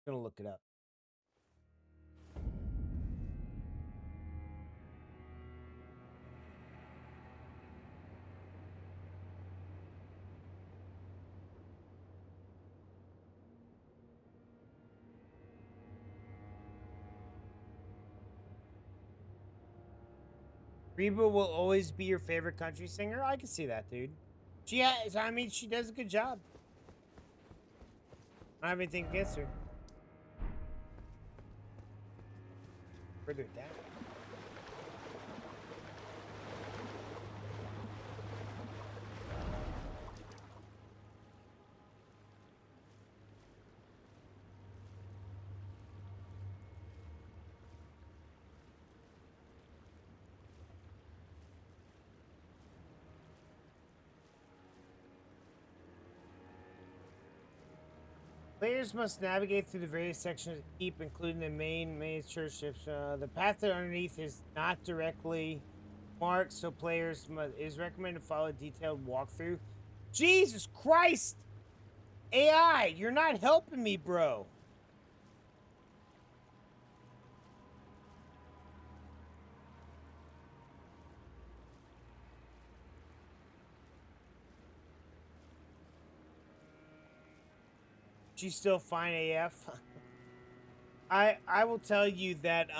Gonna look it up. Reba will always be your favorite country singer. I can see that, dude. She has. I mean, she does a good job. I don't have anything against her. Further down. Players must navigate through the various sections of the keep, including the main church ships. The path that underneath is not directly marked, so players must. It is recommended to follow a detailed walkthrough. Jesus Christ! AI, you're not helping me, bro. She's still fine AF. I will tell you that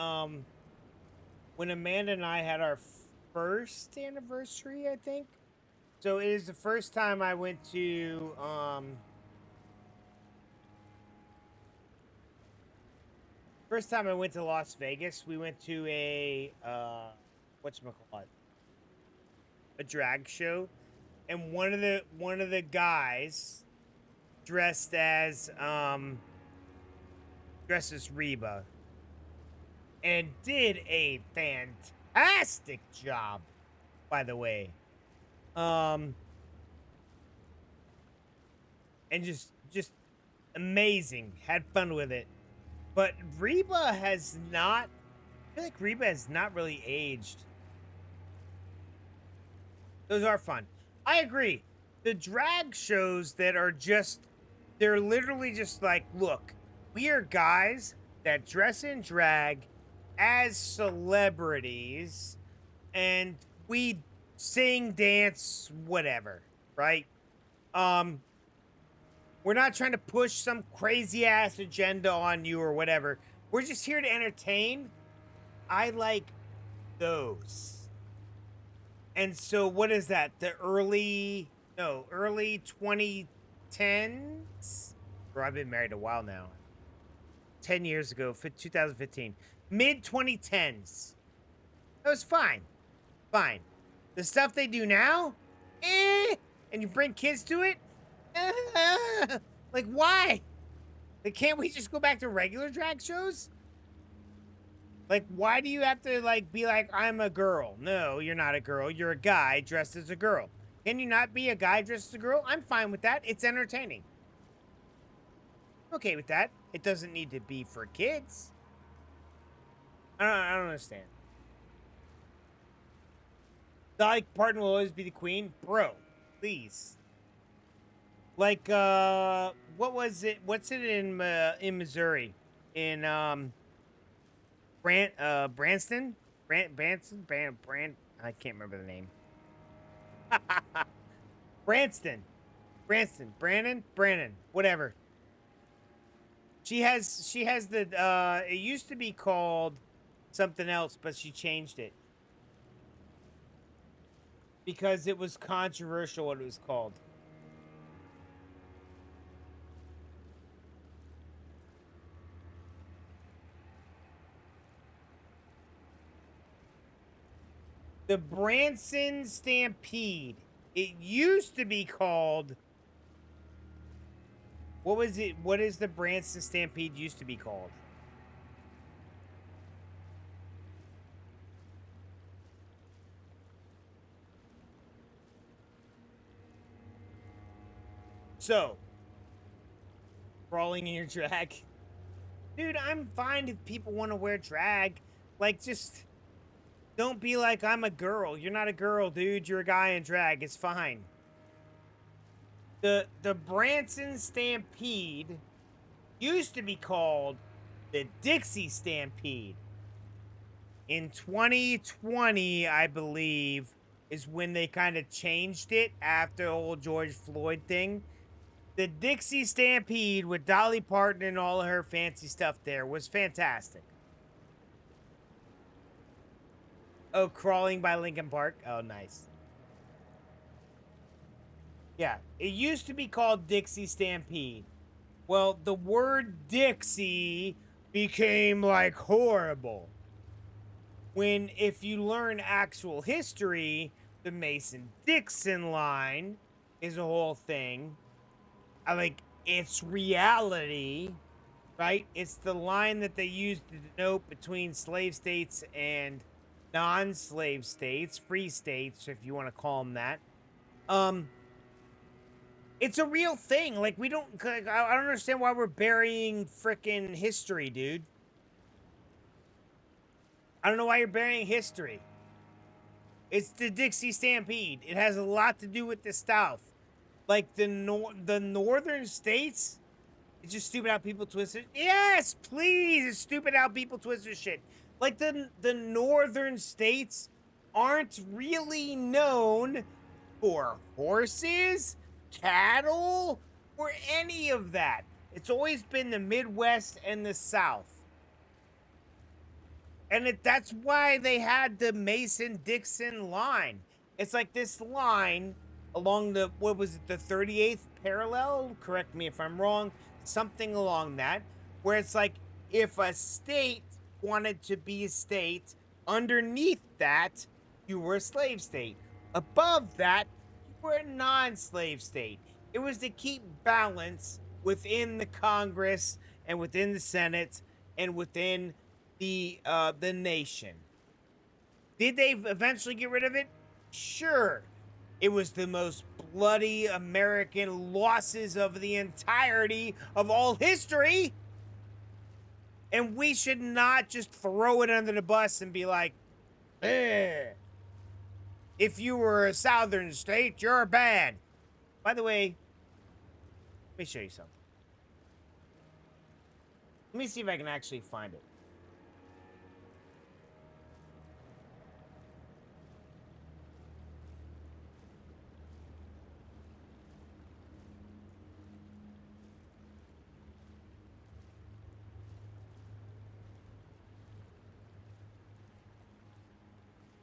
when Amanda and I had our first anniversary, I think. So it is the first time I went to Las Vegas. We went to a whatchamacallit? A drag show. And one of the guys dressed as Reba and did a fantastic job, by the way. And just amazing. Had fun with it. But Reba has not, I feel like Reba has not really aged. Those are fun. I agree. The drag shows that are just, they're literally just like, look, we are guys that dress in drag as celebrities and we sing, dance, whatever, right? We're not trying to push some crazy ass agenda on you or whatever. We're just here to entertain. I like those. And so what is that? The early 2010s? Bro, I've been married a while now. 10 years ago, 2015. Mid 2010s. That was fine. Fine. The stuff they do now? And you bring kids to it? Like, why? Like, can't we just go back to regular drag shows? Like, why do you have to, like, be like, I'm a girl? No, you're not a girl. You're a guy dressed as a girl. Can you not be a guy dressed as a girl? I'm fine with that. It's entertaining. Okay with that. It doesn't need to be for kids. I don't understand. Dolly Parton will always be the queen. Bro, please. Like, what was it? What's it in Missouri? In, Branston? I can't remember the name. Brandon, whatever. She has the, it used to be called something else, but she changed it. Because it was controversial what it was called. The Branson Stampede. It used to be called... What was it? What is the Branson Stampede used to be called? So, crawling in your drag. Dude, I'm fine if people want to wear drag. Like, just don't be like, I'm a girl. You're not a girl, dude. You're a guy in drag. It's fine. The Branson Stampede used to be called the Dixie Stampede. In 2020, I believe, is when they kind of changed it after the whole George Floyd thing. The Dixie Stampede with Dolly Parton and all of her fancy stuff there was fantastic. Oh, Crawling by Lincoln Park. Oh, nice. Yeah, it used to be called Dixie Stampede. Well, the word Dixie became like horrible. When, if you learn actual history, the Mason-Dixon line is a whole thing. Like, it's reality, right? It's the line that they used to denote between slave states and non-slave states, free states, if you want to call them that. It's a real thing. Like, we don't... I don't understand why we're burying frickin' history, dude. I don't know why you're burying history. It's the Dixie Stampede. It has a lot to do with the South. Like, the northern states... It's just stupid how people twist it. Yes, please! It's stupid how people twist their shit. Like, the northern states aren't really known for horses, cattle, or any of that. It's always been the Midwest and the South. And that's why they had the Mason-Dixon line. It's like this line along the, what was it, the 38th parallel? Correct me if I'm wrong. Something along that. Where it's like, if a state wanted to be a state, underneath that, you were a slave state. Above that, you were a non-slave state. It was to keep balance within the Congress and within the Senate and within the nation. Did they eventually get rid of it? Sure. It was the most bloody American losses of the entirety of all history. And we should not just throw it under the bus and be like, eh. If you were a southern state, you're bad. By the way, let me show you something. Let me see if I can actually find it.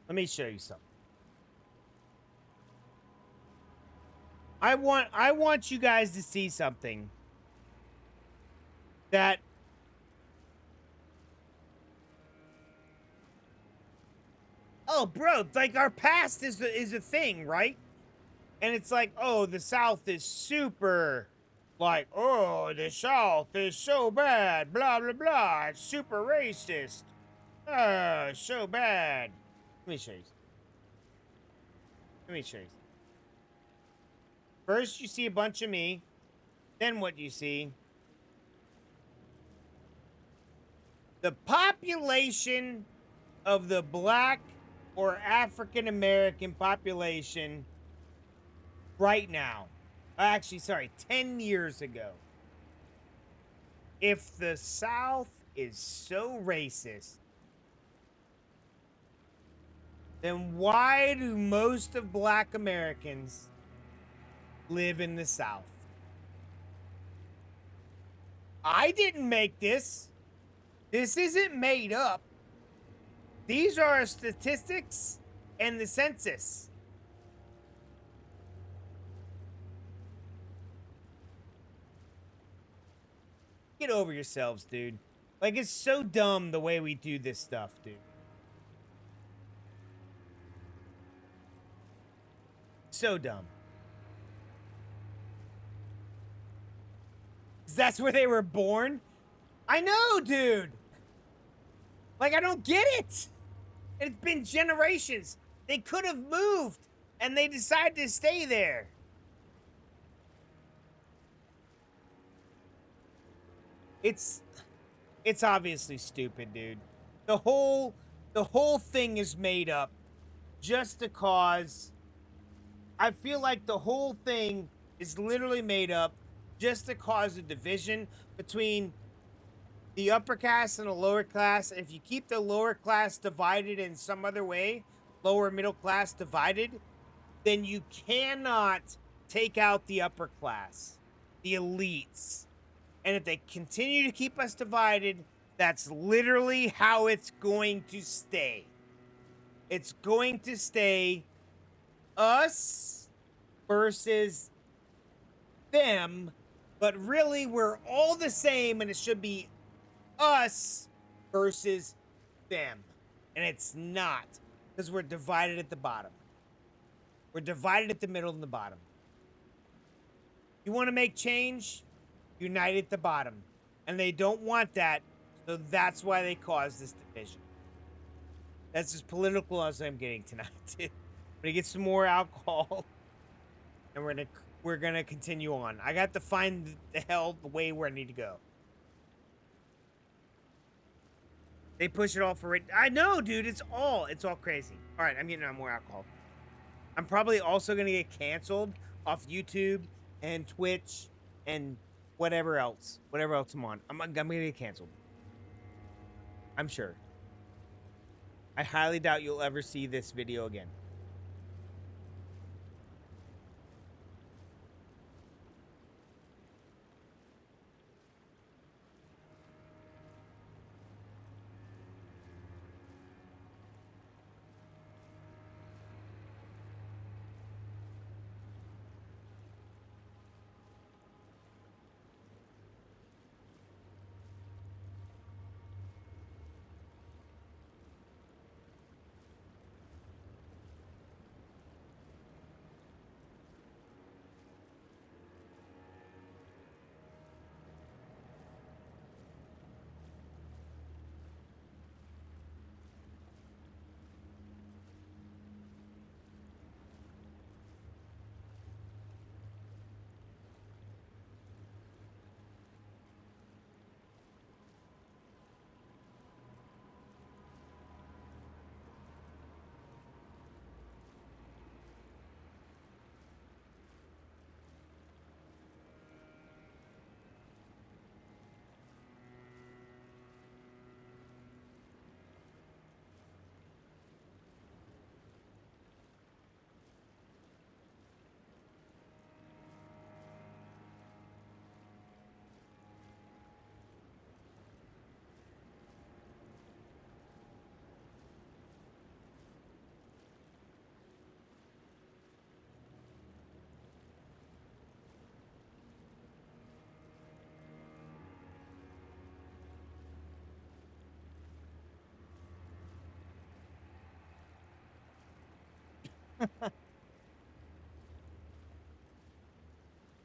Let me show you something. I want you guys to see something that oh, bro, like our past is a thing, right? And it's like, oh, the South is super, like, oh, the South is so bad, blah blah blah, it's super racist. Oh, so bad. Let me show you. Let me show you. First, you see a bunch of me. Then what you see? The population of the black or African American population right now. Actually, sorry, 10 years ago. If the South is so racist, then why do most of black Americans live in the South? I didn't make this. This isn't made up. These are statistics and the census. Get over yourselves, dude. Like, it's so dumb the way we do this stuff, dude. So dumb. 'Cause that's where they were born? I know, dude. Like, I don't get it. It's been generations. They could have moved, and they decided to stay there. It's obviously stupid, dude. The whole thing is made up just to cause. I feel like the whole thing is literally made up just to cause a division between the upper class and the lower class. If you keep the lower class divided in some other way, lower middle class divided, then you cannot take out the upper class, the elites. And if they continue to keep us divided, that's literally how it's going to stay. It's going to stay us versus them, but really we're all the same, and it should be us versus them. And it's not, because we're divided at the bottom. We're divided at the middle and the bottom. You want to make change? Unite at the bottom. And they don't want that, so that's why they caused this division. That's as political as I'm getting tonight, dude. I'm gonna get some more alcohol, and we're gonna continue on. I got to find the way where I need to go. They push it all for it. I know, dude. It's all crazy. All right, I'm getting on more alcohol. I'm probably also gonna get canceled off YouTube and Twitch and whatever else I'm on. I'm gonna get canceled. I'm sure. I highly doubt you'll ever see this video again.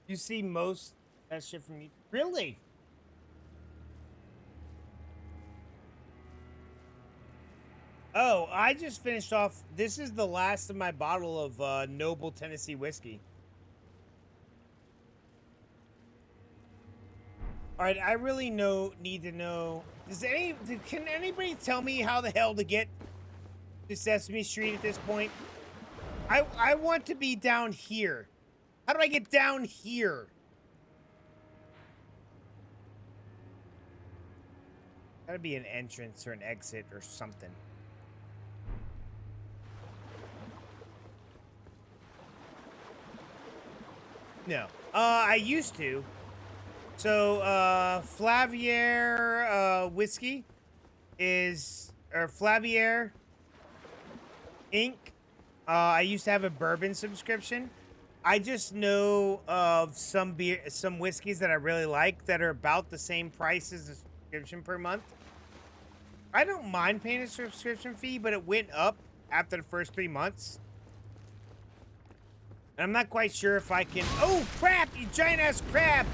You see most that shit from you. Really? Oh, I just finished off. This is the last of my bottle of Noble Tennessee whiskey. All right, I really need to know. Can anybody tell me how the hell to get to Sesame Street at this point? I want to be down here. How do I get down here? Gotta be an entrance or an exit or something. No. I used to. So, Flavier, whiskey or Flavier Inc. I used to have a bourbon subscription. I just know of some whiskeys that I really like that are about the same price as the subscription per month. I don't mind paying a subscription fee, but it went up after the first 3 months. And I'm not quite sure if I can... Oh, crap! You giant-ass crab!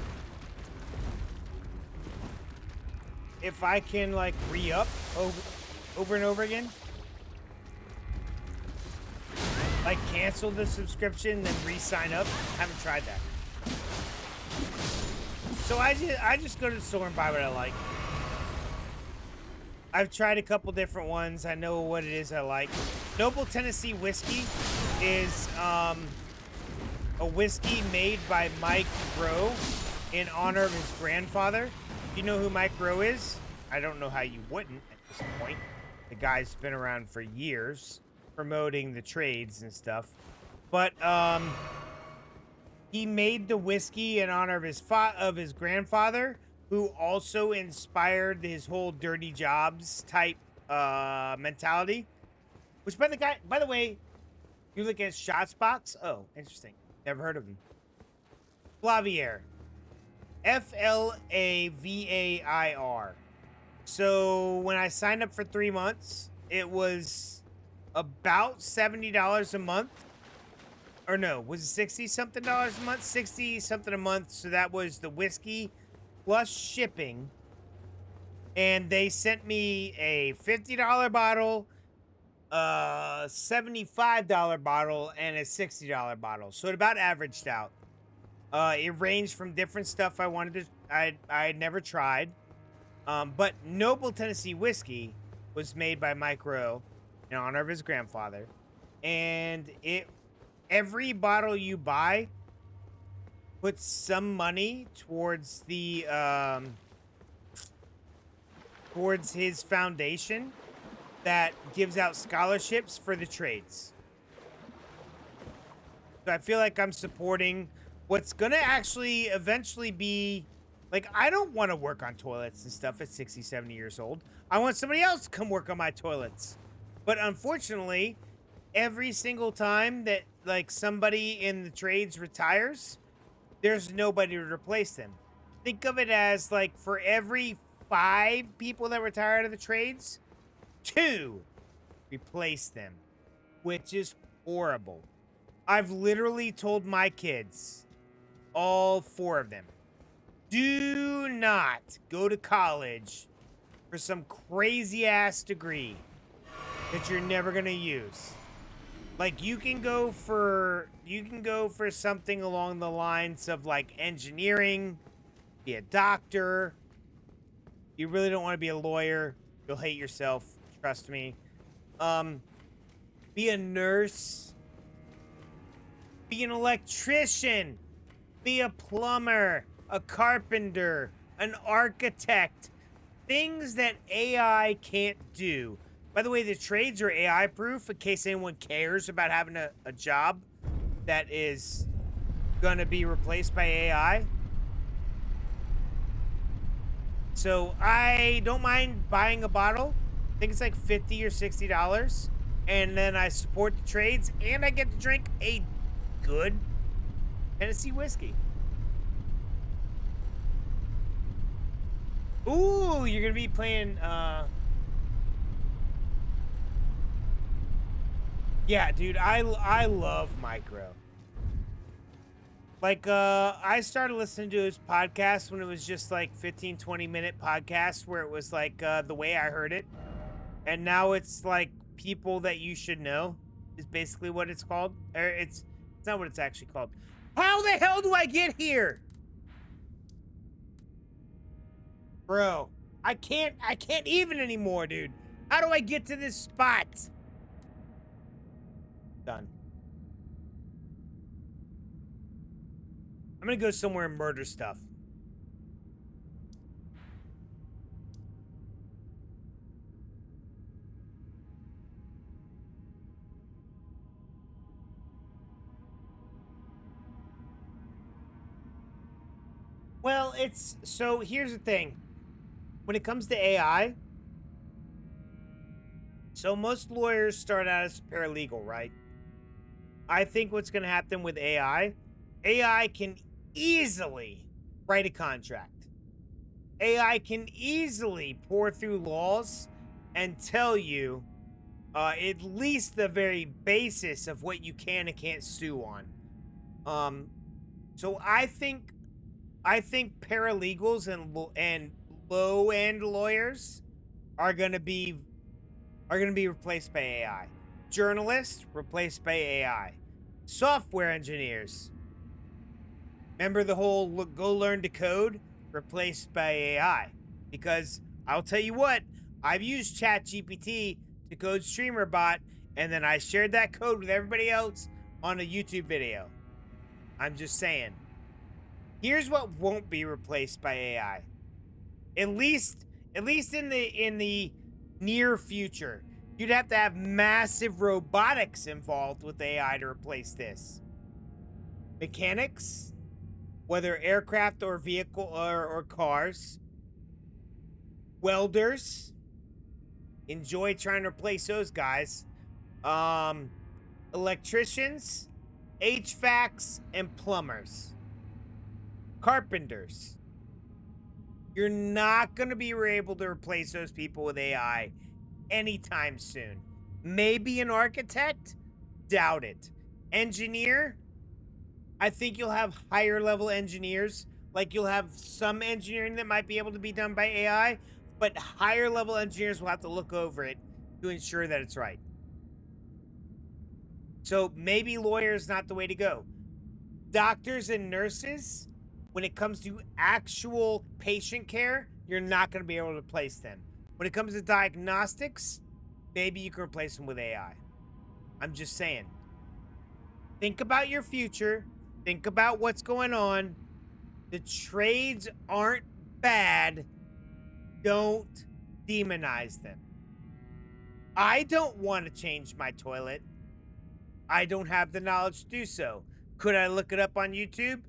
If I can, like, re-up over and over again. Like, cancel the subscription, then re-sign up. I haven't tried that. So I just go to the store and buy what I like. I've tried a couple different ones. I know what it is I like. Noble Tennessee Whiskey is a whiskey made by Mike Rowe in honor of his grandfather. You know who Mike Rowe is? I don't know how you wouldn't at this point. The guy's been around for years promoting the trades and stuff. But he made the whiskey in honor of his grandfather, who also inspired his whole dirty jobs type mentality. Which by the way, you look at Shots Box. Oh, interesting. Never heard of him. Flavier. Flaviar. So when I signed up for 3 months, it was about $70 a month. Or no, was it 60 something dollars a month? 60 something a month. So that was the whiskey plus shipping. And they sent me a $50 bottle, a $75 bottle, and a $60 bottle. So it about averaged out. It ranged from different stuff I had never tried. But Noble Tennessee Whiskey was made by Mike Rowe in honor of his grandfather. And every bottle you buy puts some money towards the towards his foundation that gives out scholarships for the trades. So I feel like I'm supporting what's gonna actually eventually be, like, I don't want to work on toilets and stuff at 60, 70 years old. I want somebody else to come work on my toilets. But unfortunately, every single time that, like, somebody in the trades retires, there's nobody to replace them. Think of it as, like, for every 5 people that retire out of the trades, 2 replace them, which is horrible. I've literally told my kids, all 4 of them, do not go to college for some crazy ass degree that you're never gonna use. Like, you can go for something along the lines of, like, engineering, be a doctor. You really don't want to be a lawyer. You'll hate yourself, trust me. Be a nurse. Be an electrician. Be a plumber, a carpenter, an architect. Things that AI can't do. By the way, the trades are AI proof in case anyone cares about having a job that is gonna be replaced by AI. So I don't mind buying a bottle. I think it's like $50 or $60. And then I support the trades and I get to drink a good Tennessee whiskey. Ooh, you're gonna be playing yeah, dude, I love Micro. Like, I started listening to his podcast when it was just like 15, 20-minute podcast where it was like the way I heard it. And now it's like people that you should know is basically what it's called. Or it's not what it's actually called. How the hell do I get here? Bro, I can't even anymore, dude. How do I get to this spot? Done. I'm gonna go somewhere and murder stuff. Well, so here's the thing. When it comes to AI, so most lawyers start out as paralegal, right? I think what's going to happen with AI can easily write a contract. AI can easily pour through laws and tell you at least the very basis of what you can and can't sue on. So I think paralegals and low end lawyers are gonna be replaced by AI. Journalists replaced by AI. Software engineers. Remember the whole go learn to code? Replaced by AI. Because I'll tell you what, I've used ChatGPT to code StreamerBot, and then I shared that code with everybody else on a YouTube video. I'm just saying. Here's what won't be replaced by AI. At least in the near future. You'd have to have massive robotics involved with AI to replace this. Mechanics, whether aircraft or vehicle or cars. Welders, enjoy trying to replace those guys. Electricians, HVACs, and plumbers. Carpenters. You're not going to be able to replace those people with AI anytime soon. Maybe an architect? Doubt it. Engineer? I think you'll have higher level engineers. Like you'll have some engineering that might be able to be done by AI, but higher level engineers will have to look over it to ensure that it's right. So maybe lawyers not the way to go. Doctors and nurses, when it comes to actual patient care, you're not going to be able to replace them. When it comes to diagnostics, maybe you can replace them with AI. I'm just saying. Think about your future. Think about what's going on. The trades aren't bad. Don't demonize them. I don't want to change my toilet. I don't have the knowledge to do so. Could I look it up on YouTube?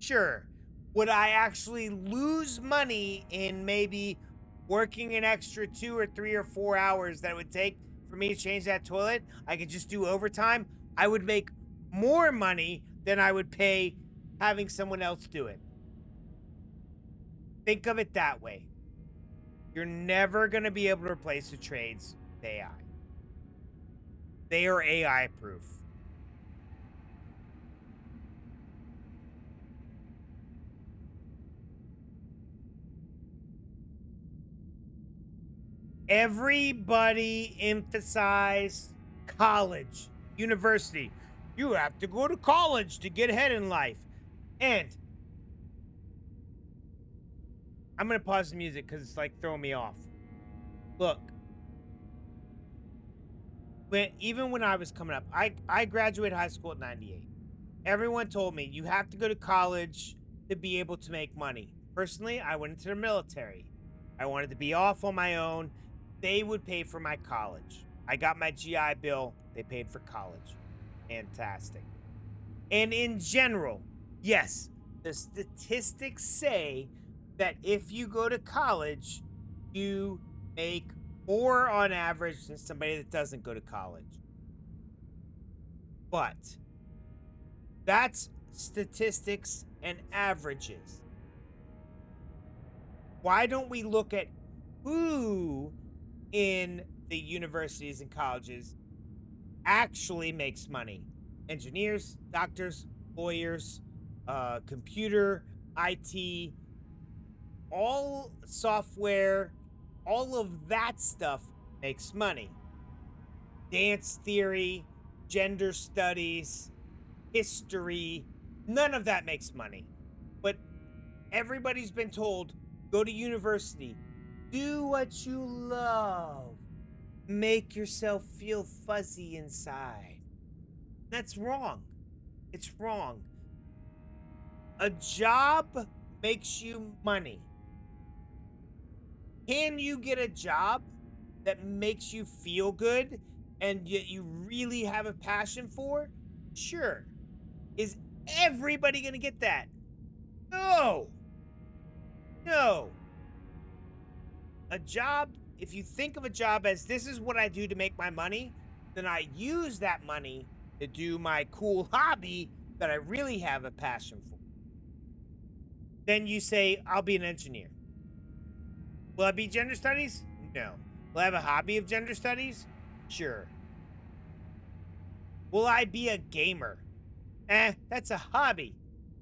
Sure. Would I actually lose money in maybe working an extra 2 or 3 or 4 hours that it would take for me to change that toilet? I could just do overtime. I would make more money than I would pay having someone else do it. Think of it that way. You're never going to be able to replace the trades with AI. They are AI proof. Everybody emphasized college, university. You have to go to college to get ahead in life. And I'm going to pause the music because it's like throwing me off. Look, even when I was coming up, I graduated high school at 98. Everyone told me you have to go to college to be able to make money. Personally, I went into the military. I wanted to be off on my own. They would pay for my college. I got my GI Bill. They paid for college. Fantastic. And in general, yes, the statistics say that if you go to college, you make more on average than somebody that doesn't go to college. But that's statistics and averages. Why don't we look at who in the universities and colleges actually makes money? Engineers, doctors, lawyers, computer, IT, all software, all of that stuff makes money. dance theory, gender studies, history. None of that makes money. But everybody's been told, go to university, do what you love, make yourself feel fuzzy inside. That's wrong. It's wrong. A job makes you money. Can you get a job that makes you feel good and yet you really have a passion for? Sure. Is everybody going to get that? No. No. A job, if you think of a job as this is what I do to make my money, then I use that money to do my cool hobby that I really have a passion for. Then you say, I'll be an engineer. Will I be gender studies? No. Will I have a hobby of gender studies? Sure. Will I be a gamer? That's a hobby.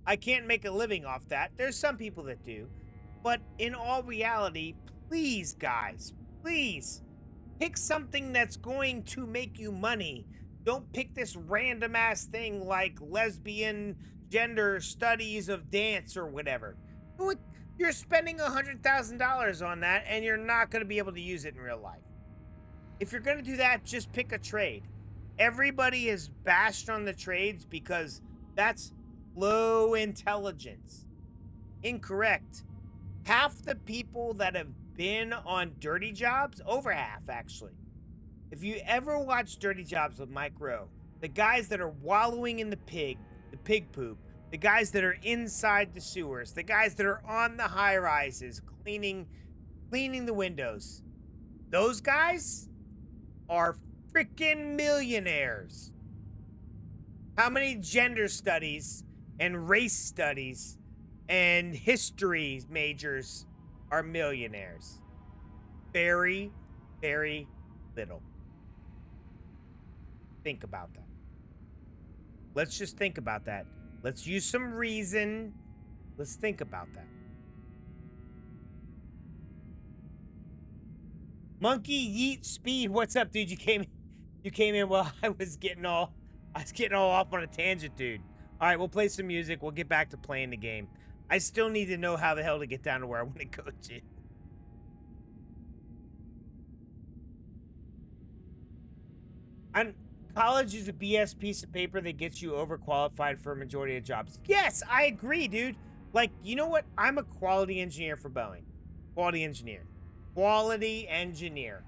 I can't make a living off that. There's some people that do. But in all reality, please, guys, please pick something that's going to make you money. Don't pick this random ass thing like lesbian gender studies of dance or whatever. You're spending $100,000 on that and you're not going to be able to use it in real life. If you're going to do that, just pick a trade. Everybody is bashed on the trades because that's low intelligence. Incorrect. Half the people that have been on dirty jobs, over half actually. If you ever watch Dirty Jobs with Mike Rowe, the guys that are wallowing in the pig poop, the guys that are inside the sewers, the guys that are on the high rises cleaning the windows, those guys are freaking millionaires. How many gender studies and race studies and history majors are millionaires? Very, very little. Think about that. Let's just think about that. Let's use some reason. Let's think about that. Monkey Yeet Speed, what's up, dude? You came in while I was getting all off on a tangent, dude. All right, we'll play some music. We'll get back to playing the game. I still need to know how the hell to get down to where I want to go to. College is a BS piece of paper that gets you overqualified for a majority of jobs. Yes, I agree, dude. Like, you know what? I'm a quality engineer for Boeing. Quality engineer. Quality engineer.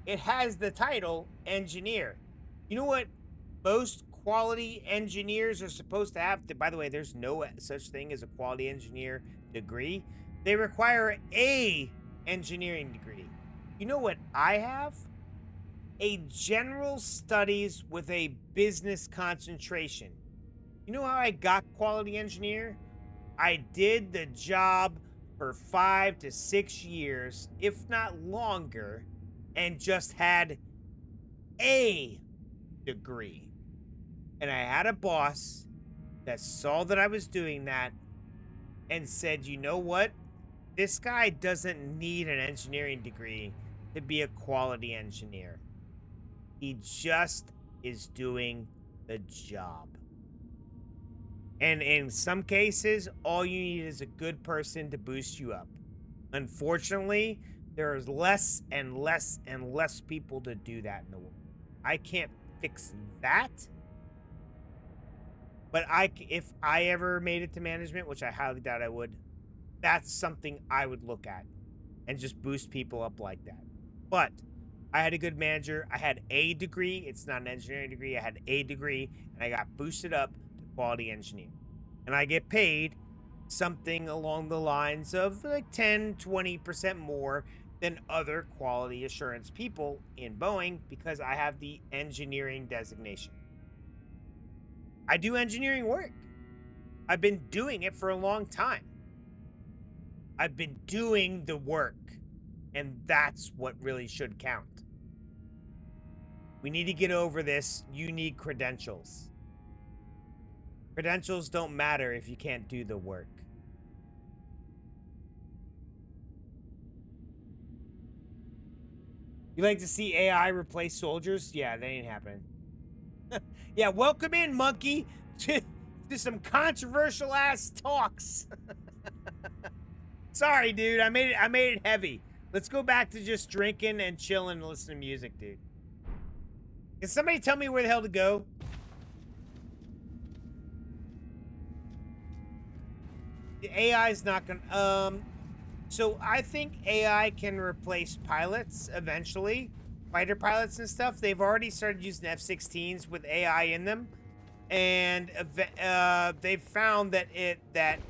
It has the title engineer. You know what most quality engineers are supposed to have? By the way, there's no such thing as a quality engineer degree. They require a engineering degree. You know what I have? A general studies with a business concentration. You know how I got quality engineer? I did the job for 5 to 6 years, if not longer, and just had a degree. And I had a boss that saw that I was doing that and said, you know what? This guy doesn't need an engineering degree to be a quality engineer. He just is doing the job. And in some cases, all you need is a good person to boost you up. Unfortunately, there's less and less and less people to do that in the world. I can't fix that. But if I ever made it to management, which I highly doubt I would, that's something I would look at and just boost people up like that. But I had a good manager. I had a degree. It's not an engineering degree. I had a degree, and I got boosted up to quality engineer. And I get paid something along the lines of like 10, 20% more than other quality assurance people in Boeing because I have the engineering designation. I do engineering work. I've been doing it for a long time. I've been doing the work, and that's what really should count. We need to get over this. You need credentials. Credentials don't matter if you can't do the work. You like to see AI replace soldiers? Yeah, that ain't happening. Yeah, welcome in, monkey, to some controversial ass talks. Sorry, dude. I made it heavy. Let's go back to just drinking and chilling and listening to music, dude. Can somebody tell me where the hell to go? The AI is not gonna so I think AI can replace pilots eventually. Fighter pilots and stuff. They've already started using F-16s with AI in them. And they've found that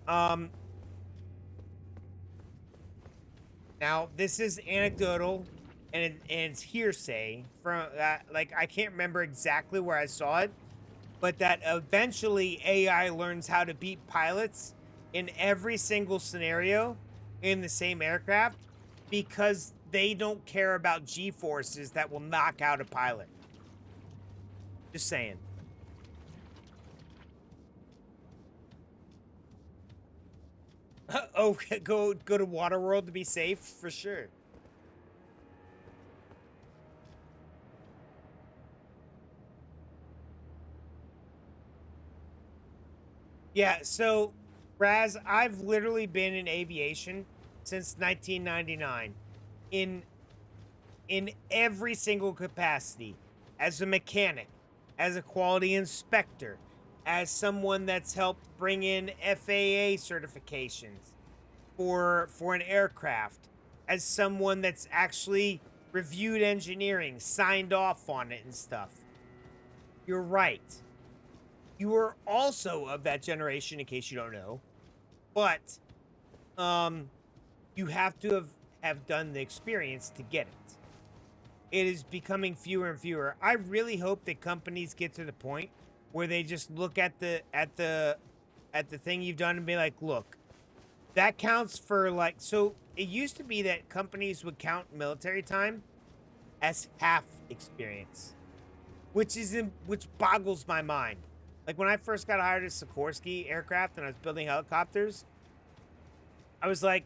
um now this is anecdotal and it's hearsay from like I can't remember exactly where I saw it, but that eventually AI learns how to beat pilots in every single scenario in the same aircraft because they don't care about G-forces that will knock out a pilot. Just saying. Oh, go to Waterworld to be safe for sure. Yeah, so Raz, I've literally been in aviation since 1999 in every single capacity, as a mechanic, as a quality inspector, as someone that's helped bring in FAA certifications for an aircraft, as someone that's actually reviewed engineering, signed off on it and stuff. You're right. You were also of that generation, in case you don't know, but you have to have done the experience to get it. It is becoming fewer and fewer. I really hope that companies get to the point where they just look at the thing you've done and be like, look, that counts for like, so it used to be that companies would count military time as half experience, which boggles my mind. Like when I first got hired at Sikorsky Aircraft and I was building helicopters, I was like,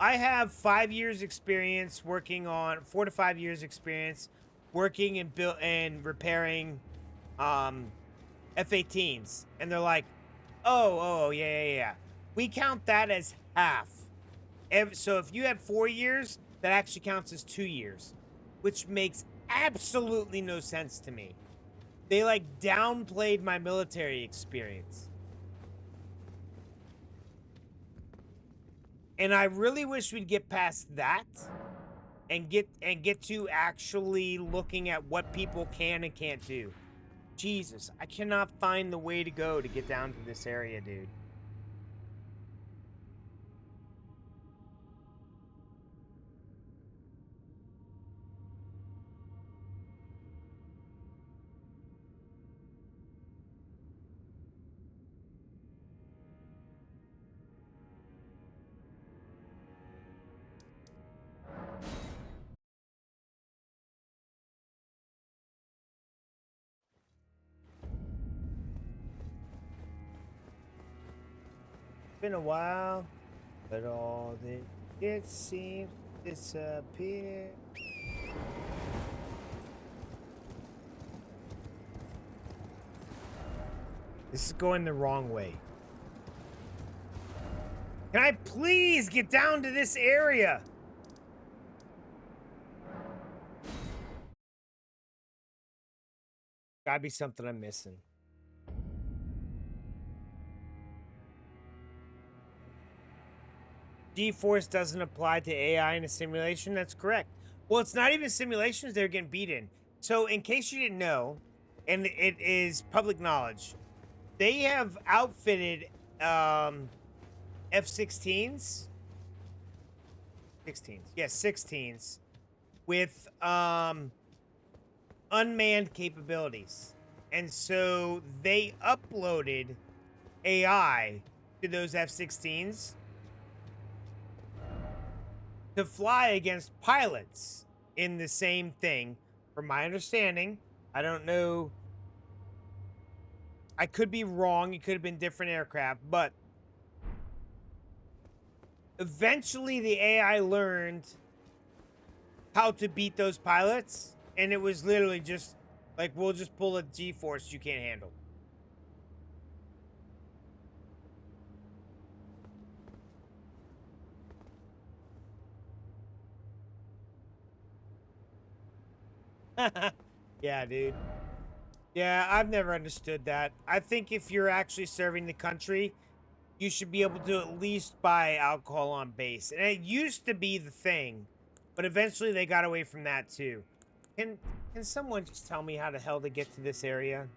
I have 5 years experience working on 4 to 5 years experience working and build and repairing F-18s. And they're like, oh, yeah. We count that as half. So if you had 4 years, that actually counts as 2 years, which makes absolutely no sense to me. They like downplayed my military experience. And I really wish we'd get past that and get to actually looking at what people can and can't do. Jesus, I cannot find the way to go to get down to this area, dude. Been a while, but all that it seems disappear. This is going the wrong way. Can I please get down to this area? Gotta be something I'm missing. G-force doesn't apply to AI in a simulation. That's correct. Well, it's not even simulations they're getting beat in. So, in case you didn't know, and it is public knowledge, they have outfitted F-16s. 16s. Yes, 16s with unmanned capabilities. And so they uploaded AI to those F-16s to fly against pilots in the same thing. From my understanding, I don't know. I could be wrong. It could have been different aircraft, but eventually the AI learned how to beat those pilots, and it was literally just like, we'll just pull a G-force you can't handle. Yeah, dude. Yeah, I've never understood that. I think if you're actually serving the country, you should be able to at least buy alcohol on base. And it used to be the thing, but eventually they got away from that too. Can can someone just tell me how the hell to get to this area?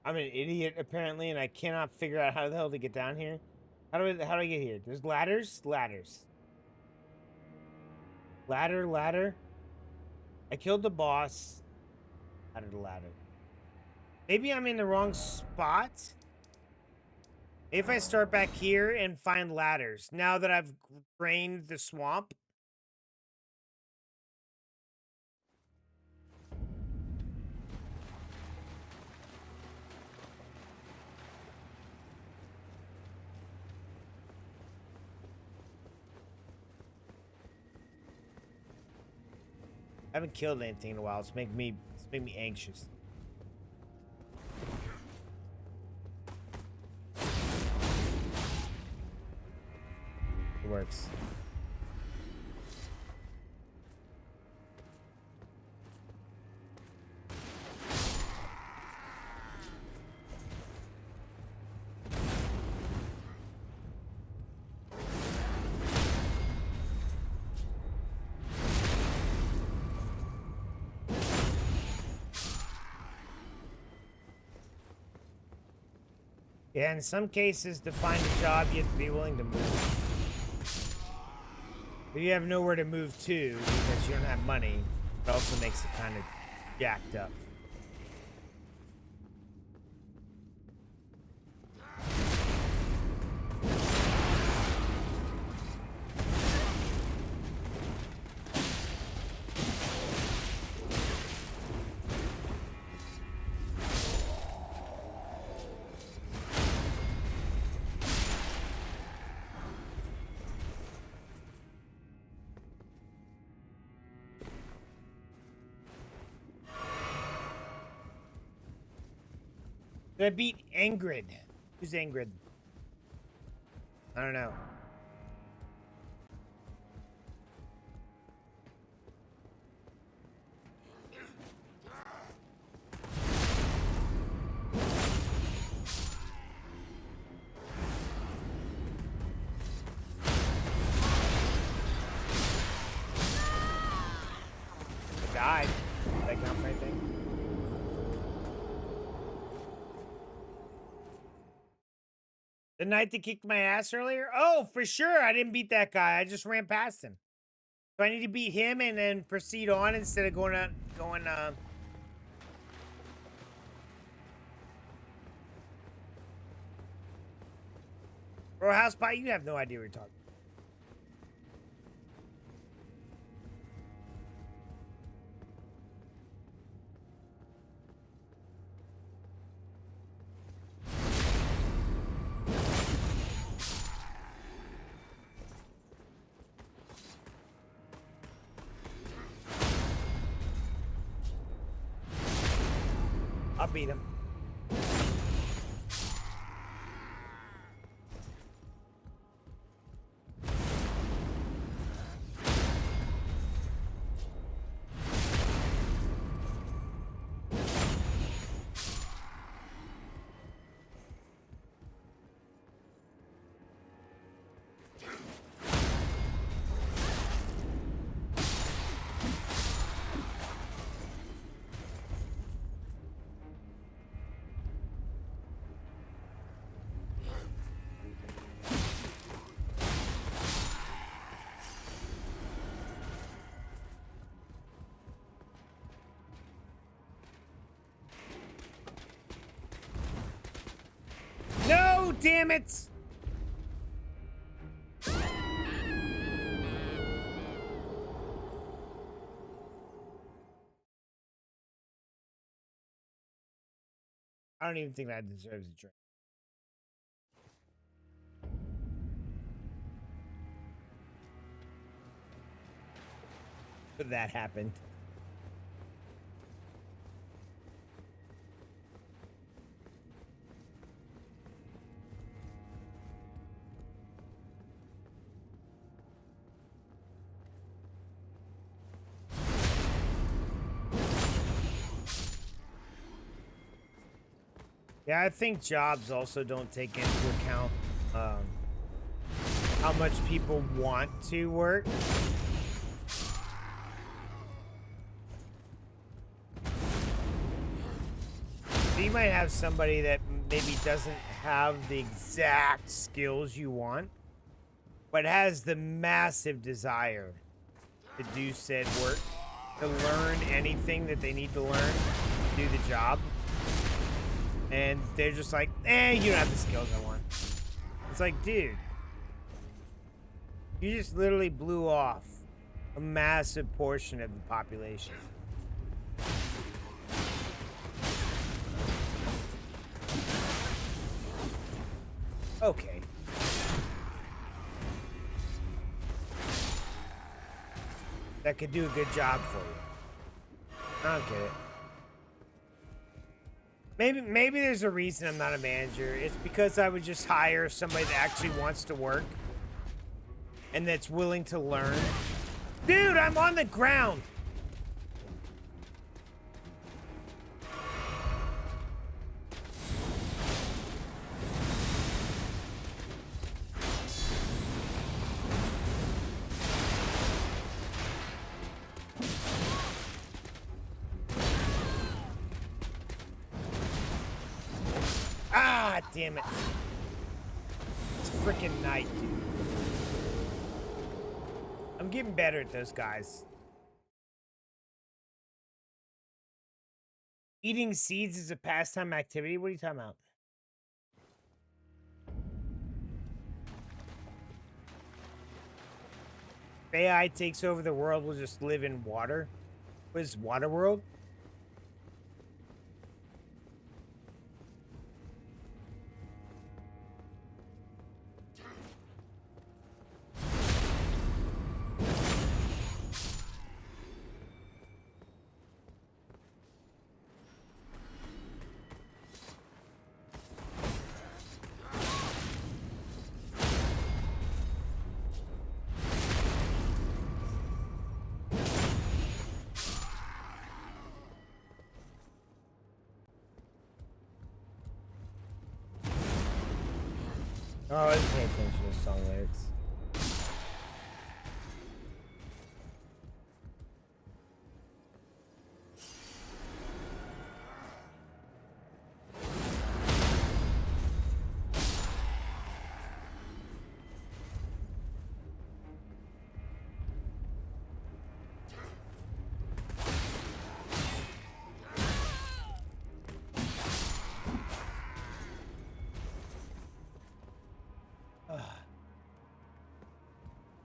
I'm an idiot apparently, and I cannot figure out how the hell to get down here. How do I get here? There's ladders? Ladders. Ladder, ladder. I killed the boss. Ladder to ladder. Maybe I'm in the wrong spot. If I start back here and find ladders, now that I've drained the swamp. I haven't killed anything in a while. It's making me anxious. It works. Yeah, in some cases, to find a job, you have to be willing to move. But you have nowhere to move to because you don't have money. It also makes it kind of jacked up. Did I beat Ingrid? Who's Ingrid? I don't know. Died. Did that count for anything? The knight that kicked my ass earlier? Oh, for sure. I didn't beat that guy. I just ran past him. So I need to beat him and then proceed on instead of going. Bro, House Pie, you have no idea what you're talking about. I'll beat him. No, damn it! I don't even think that deserves a drink. But that happened. Yeah, I think jobs also don't take into account how much people want to work. So you might have somebody that maybe doesn't have the exact skills you want, but has the massive desire to do said work, to learn anything that they need to learn to do the job. And they're just like, you don't have the skills I want. It's like, dude, you just literally blew off a massive portion of the population. Okay. That could do a good job for you. I don't get it. Maybe there's a reason I'm not a manager. It's because I would just hire somebody that actually wants to work and that's willing to learn. Dude, I'm on the ground. Ah, damn it. It's freaking night, dude. I'm getting better at those guys. Eating seeds is a pastime activity? What are you talking about? If AI takes over the world, we'll just live in water. What is Water World? Oh, I didn't pay attention to the song lyrics.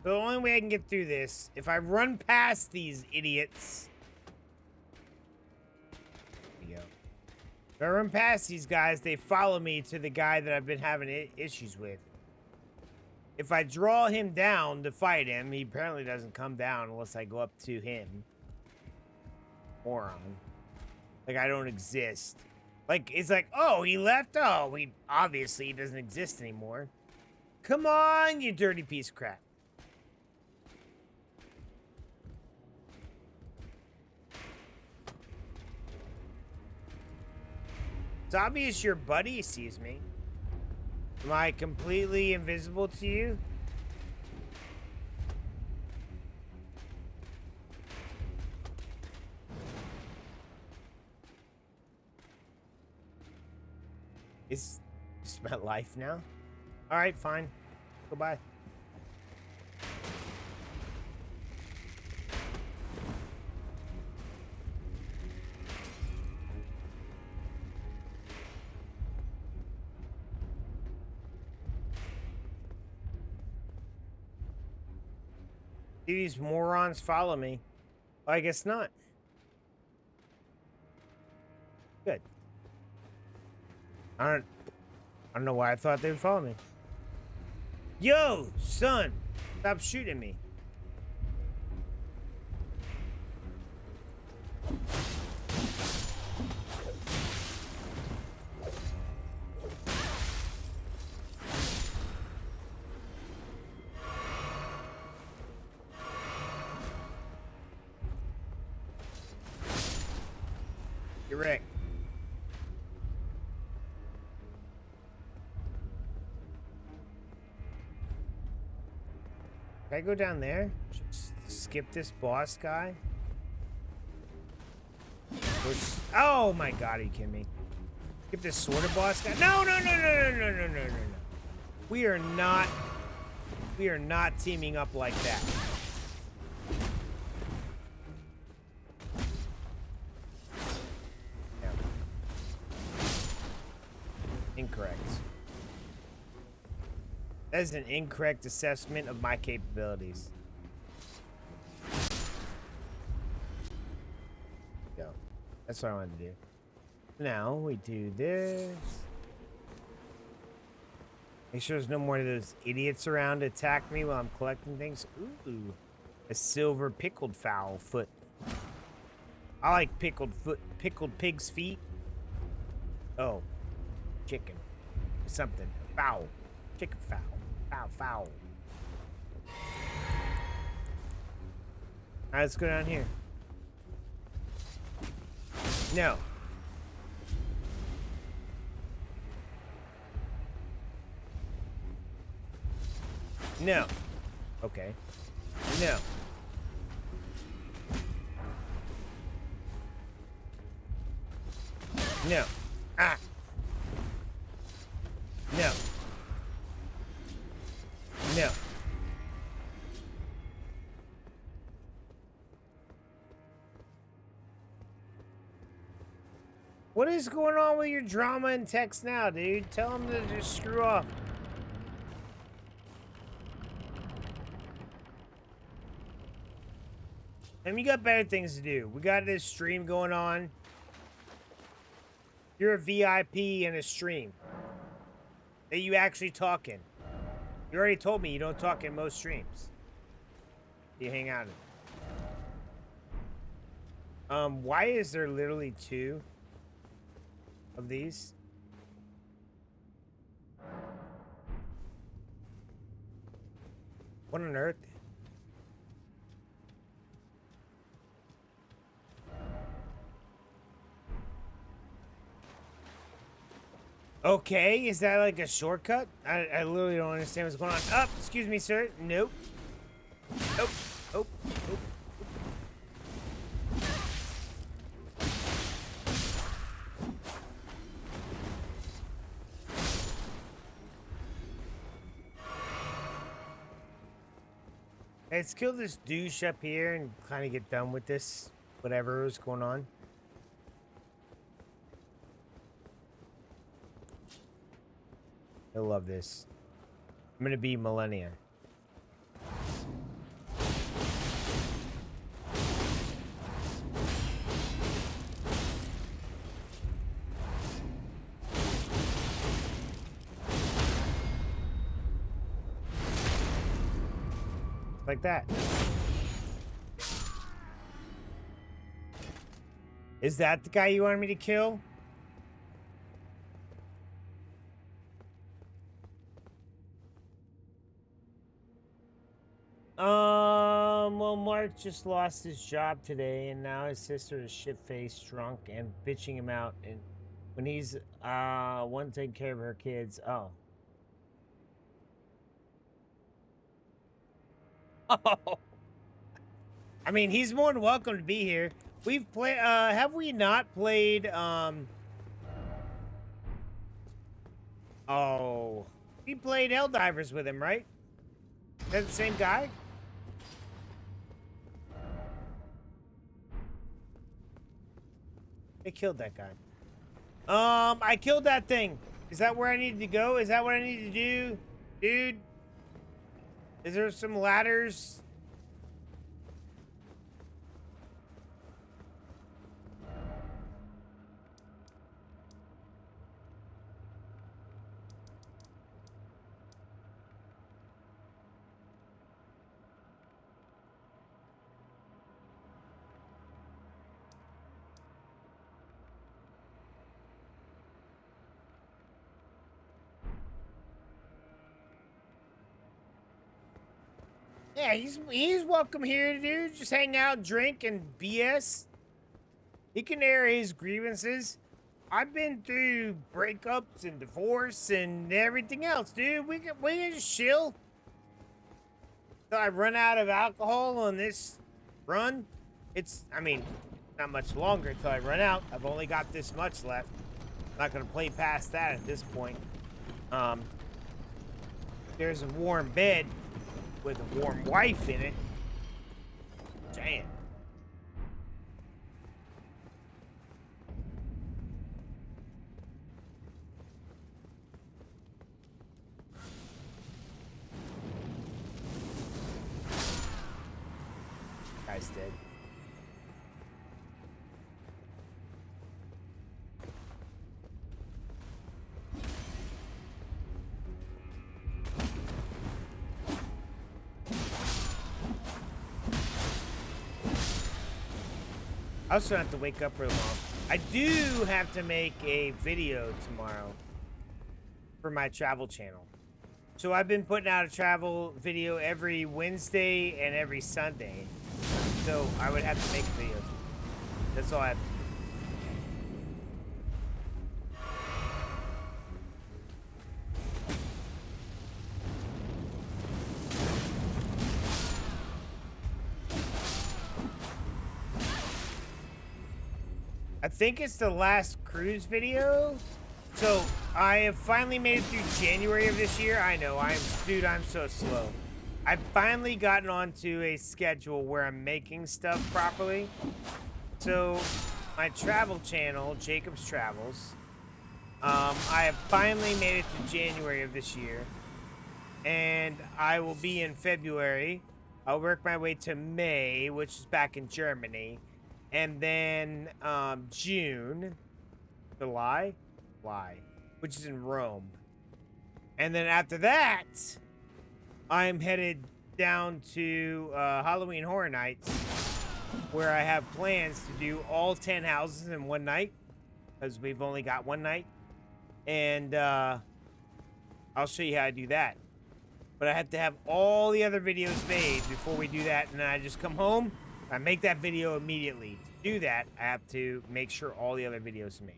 The only way I can get through this, if I run past these idiots. There we go. If I run past these guys, they follow me to the guy that I've been having issues with. If I draw him down to fight him, he apparently doesn't come down unless I go up to him. Moron. Like I don't exist. Like, it's like, oh, he left? Oh, obviously he doesn't exist anymore. Come on, you dirty piece of crap. It's obvious your buddy sees me. Am I completely invisible to you? Is this my life now? Alright, fine. Goodbye. Do these morons follow me? Well, I guess not. Good. I don't know why I thought they would follow me. Yo, son, stop shooting me. You're right. Can I go down there? Just skip this boss guy? Oh my god, are you kidding me? Skip this sort of boss guy? No, no, no, no, no, no, no, no, no, no. We are not teaming up like that. Yeah. Incorrect. That is an incorrect assessment of my capabilities. Go. That's what I wanted to do. Now we do this. Make sure there's no more of those idiots around to attack me while I'm collecting things. Ooh, a silver pickled fowl foot. I like pickled pig's feet. Oh, chicken. Something. Fowl. Chicken fowl. Fowl, fowl. Alright, let's go down here. No. No. Okay. No. No. Ah. No. No. What is going on with your drama and text now, dude? Tell them to just screw off. I mean, you got better things to do. We got this stream going on. You're a VIP in a stream. That you actually talk in. You already told me you don't talk in most streams. You hang out in. Why is there literally 2 of these? What on earth? Okay, is that like a shortcut? I literally don't understand what's going on. Oh, excuse me, sir. Nope. Nope. Oh, oh. Let's kill this douche up here and kind of get done with this, whatever is going on. I love this. I'm gonna be Millennia. Like that. Is that the guy you wanted me to kill? Well, Mark just lost his job today, and now his sister is shit-faced, drunk, and bitching him out. And when he's one taking care of her kids, oh. Oh. I mean, he's more than welcome to be here. We've played. Have we not played? Oh, we played Helldivers with him, right? Is that the same guy? They killed that guy. I killed that thing. Is that where I needed to go? Is that what I need to do? Dude? Is there some ladders? Yeah, he's welcome here, dude. Just hang out, drink, and BS. He can air his grievances. I've been through breakups and divorce and everything else, dude. We can just chill. So I run out of alcohol on this run. I mean, not much longer until I run out. I've only got this much left. I'm not gonna play past that at this point. There's a warm bed with a warm wife in it. Damn. Guy's dead. I also have to wake up real long. I do have to make a video tomorrow for my travel channel. So I've been putting out a travel video every Wednesday and every Sunday. So I would have to make a video. That's all I have to do. I think it's the last cruise video. So I have finally made it through January of this year. I know, dude, I'm so slow. I've finally gotten onto a schedule where I'm making stuff properly. So my travel channel, Jacob's Travels, I have finally made it to January of this year. And I will be in February. I'll work my way to May, which is back in Germany. And then June, July, which is in Rome. And then after that, I'm headed down to Halloween Horror Nights, where I have plans to do all 10 houses in one night, because we've only got one night. And I'll show you how I do that. But I have to have all the other videos made before we do that, and then I just come home. I make that video immediately. To do that, I have to make sure all the other videos are made.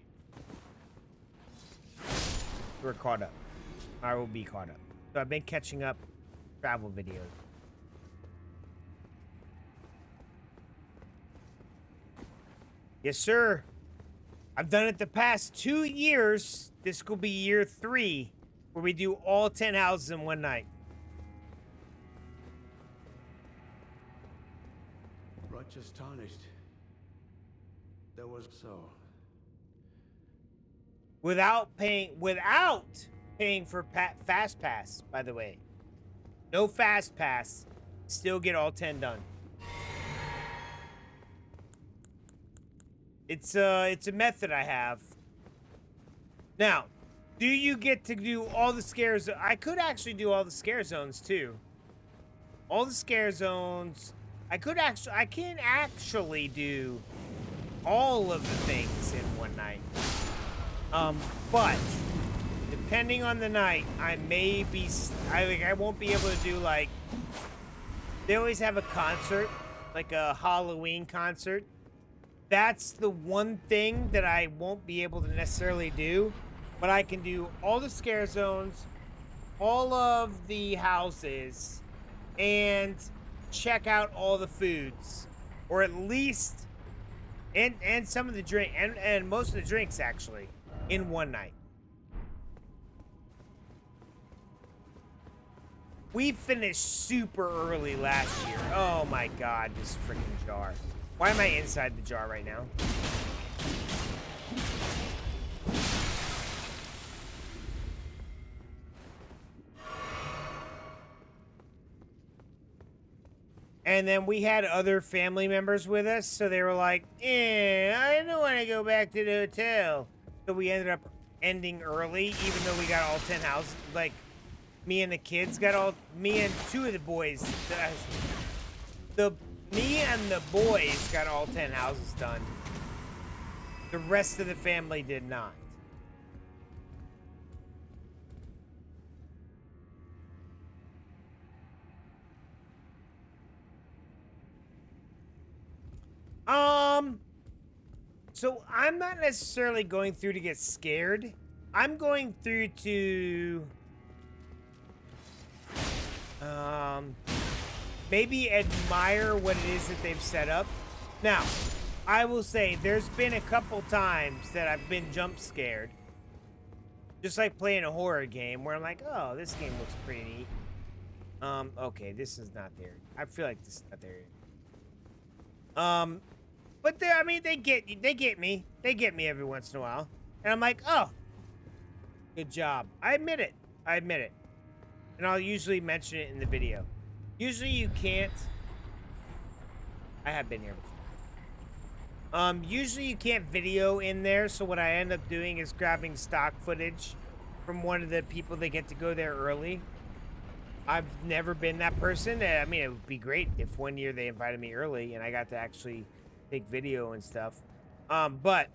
We're caught up. I will be caught up. So I've been catching up travel videos. Yes, sir. I've done it the past 2 years. This will be year 3, where we do all 10 houses in one night. Much astonished. There was so. Without paying for Fast Pass, by the way. No Fast Pass. Still get all 10 done. It's a method I have. Now, do you get to do all the scares? I could actually do all the scare zones too. All the scare zones. I can actually do all of the things in one night. But depending on the night, I won't be able to do, like, they always have a concert, like a Halloween concert. That's the one thing that I won't be able to necessarily do, but I can do all the scare zones, all of the houses, and check out all the foods, or at least and some of the drink and most of the drinks actually in one night. We finished super early last year. Oh my god, this freaking jar. Why am I inside the jar right now? And then we had other family members with us, so they were like, I don't want to go back to the hotel. So we ended up ending early, even though we got all 10 houses. Like, me and the kids me and 2 of the boys, me and the boys got all 10 houses done. The rest of the family did not. So I'm not necessarily going through to get scared. I'm going through to maybe admire what it is that they've set up. Now, I will say there's been a couple times that I've been jump scared. Just like playing a horror game where I'm like, oh, this game looks pretty neat. Okay, this is not there. I feel like this is not there. But they, I mean, they get me. They get me every once in a while. And I'm like, oh, good job. I admit it. I admit it. And I'll usually mention it in the video. Usually you can't. I have been here before. Usually you can't video in there, so what I end up doing is grabbing stock footage from one of the people that get to go there early. I've never been that person. I mean, it would be great if one year they invited me early and I got to actually take video and stuff. But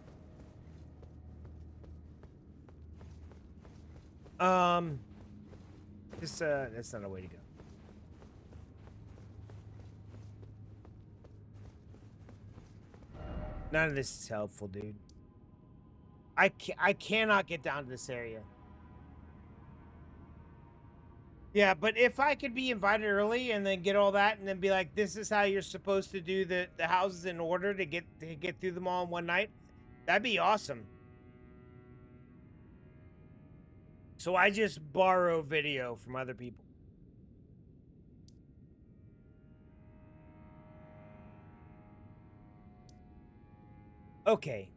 that's not a way to go. None of this is helpful, dude. I cannot get down to this area. Yeah, but if I could be invited early and then get all that and then be like, this is how you're supposed to do the houses in order to get through them all in one night, that'd be awesome. So I just borrow video from other people. Okay.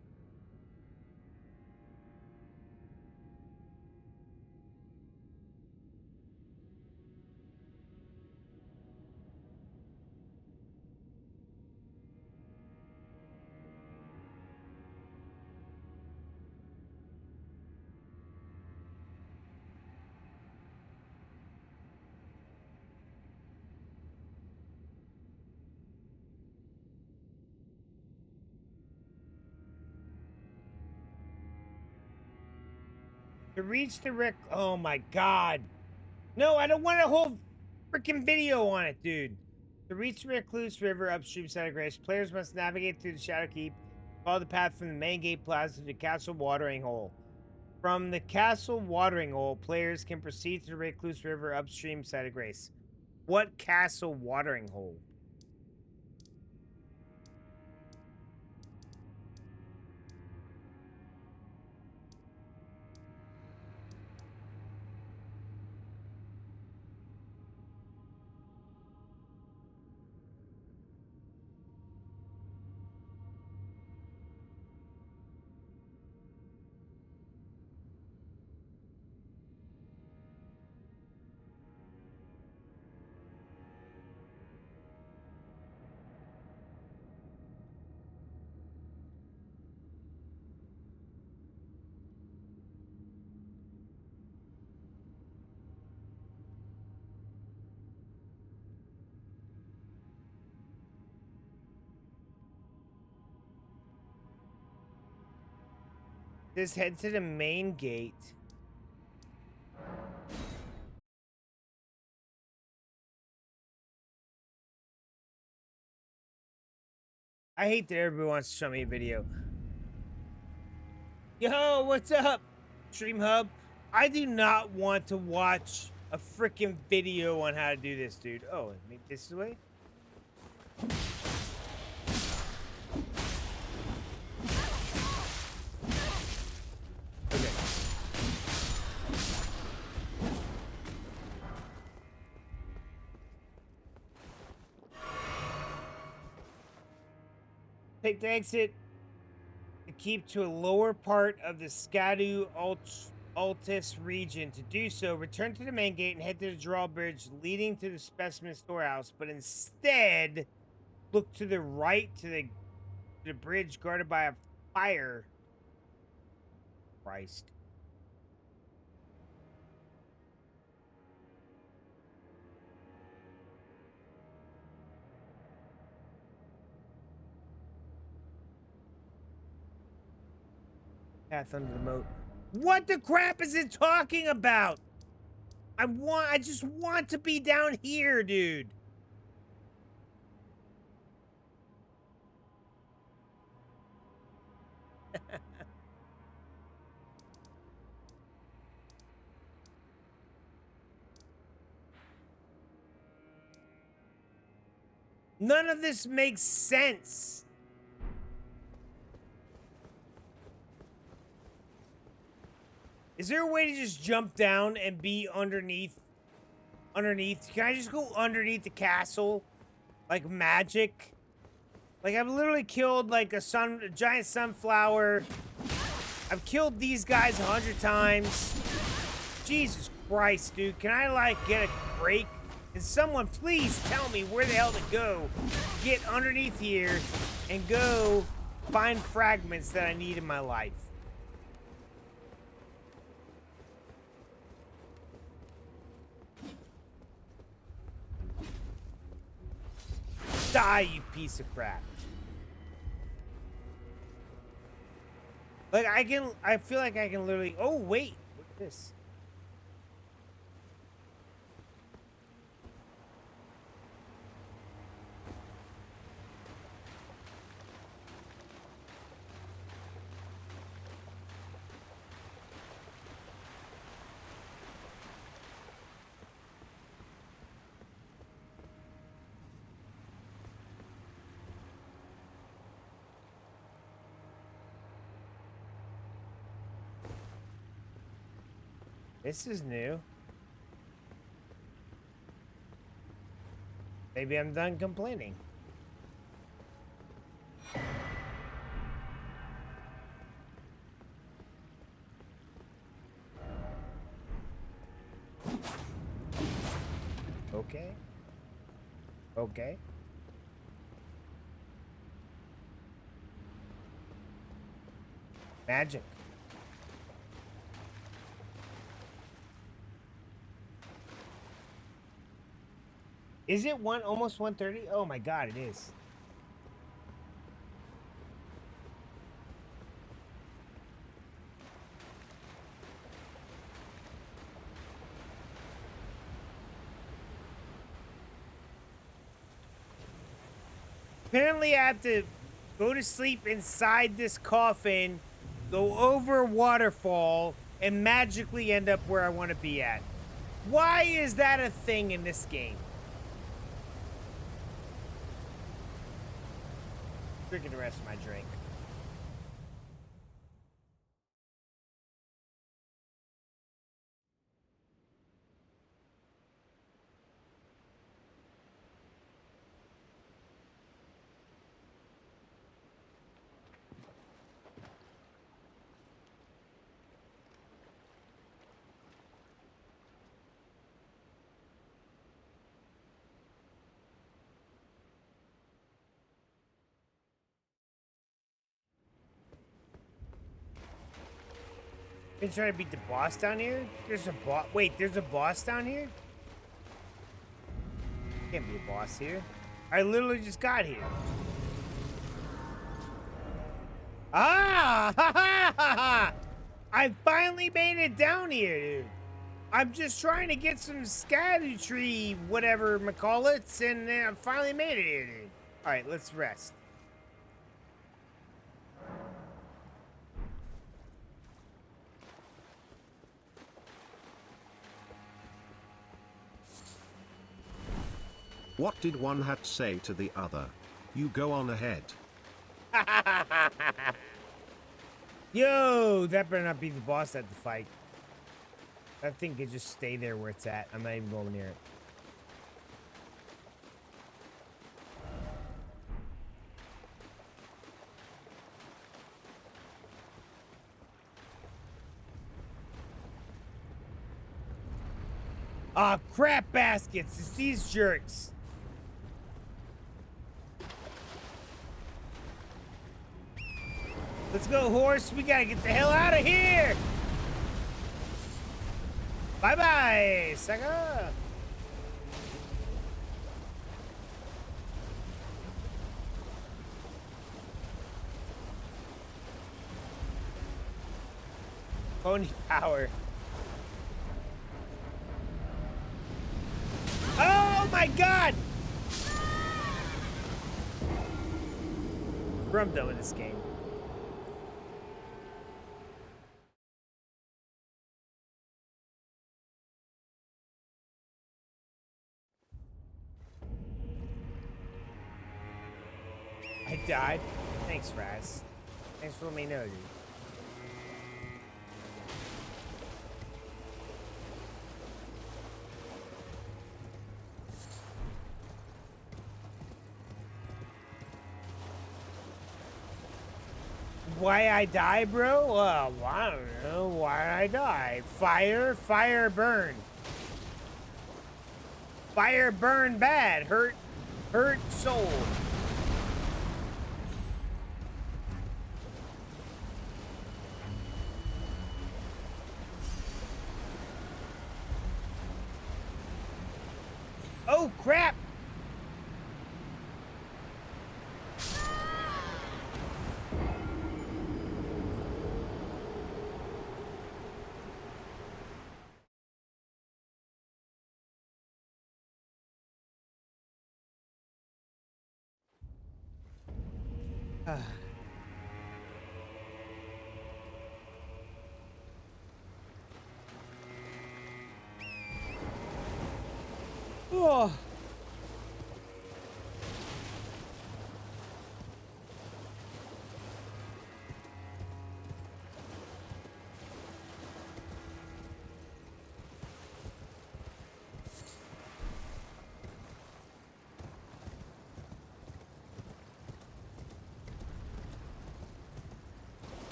To reach the oh my god. No, I don't want a whole freaking video on it, dude. To reach the Recluse River upstream side of Grace, players must navigate through the Shadow Keep, follow the path from the main gate plaza to the Castle Watering Hole. From the Castle Watering Hole, players can proceed to the Recluse River upstream side of Grace. What Castle Watering Hole? Just head to the main gate. I hate that everybody wants to show me a video. Yo, what's up, Stream Hub? I do not want to watch a freaking video on how to do this, dude. Oh, maybe this is the way? Okay. Take the exit to keep to a lower part of the Skadu Altus region. To do so, return to the main gate and head to the drawbridge leading to the specimen storehouse, but instead look to the right to the bridge guarded by a fire. Christ. Path under the moat. What the crap is it talking about? I just want to be down here, dude. None of this makes sense. Is there a way to just jump down and be underneath? Can I just go underneath the castle? Like magic? Like, I've literally killed, like, a giant sunflower. I've killed these guys 100 times. Jesus Christ, dude. Can I, like, get a break? Can someone please tell me where the hell to go? Get underneath here and go find fragments that I need in my life. Die, you piece of crap. Like, I feel like I can literally, oh, wait, what's this? This is new. Maybe I'm done complaining. Okay. Okay. Magic. Is it almost 1:30? Oh my god, it is. Apparently I have to go to sleep inside this coffin, go over a waterfall, and magically end up where I want to be at. Why is that a thing in this game? Drinking the rest of my drink. Been trying to beat the boss down here? There's a boss. Wait, there's a boss down here? Can't be a boss here. I literally just got here. Ah! Ha ha ha ha! I finally made it down here, dude. I'm just trying to get some tree, whatever McCallits, and I finally made it here, dude. Alright, let's rest. What did one hat say to the other? You go on ahead. Yo, that better not be the boss at the fight. That thing could just stay there where it's at. I'm not even going near it. Ah, crap baskets. It's these jerks. Let's go, horse. We gotta get the hell out of here. Bye-bye, sucker. Pony power. Oh my god! I'm done with this game. I died. Thanks, Raz. Thanks for letting me know, dude. Why I die, bro? Well, I don't know why I die. Fire, burn. Fire, burn bad. Hurt soul. Oh, crap. Oh.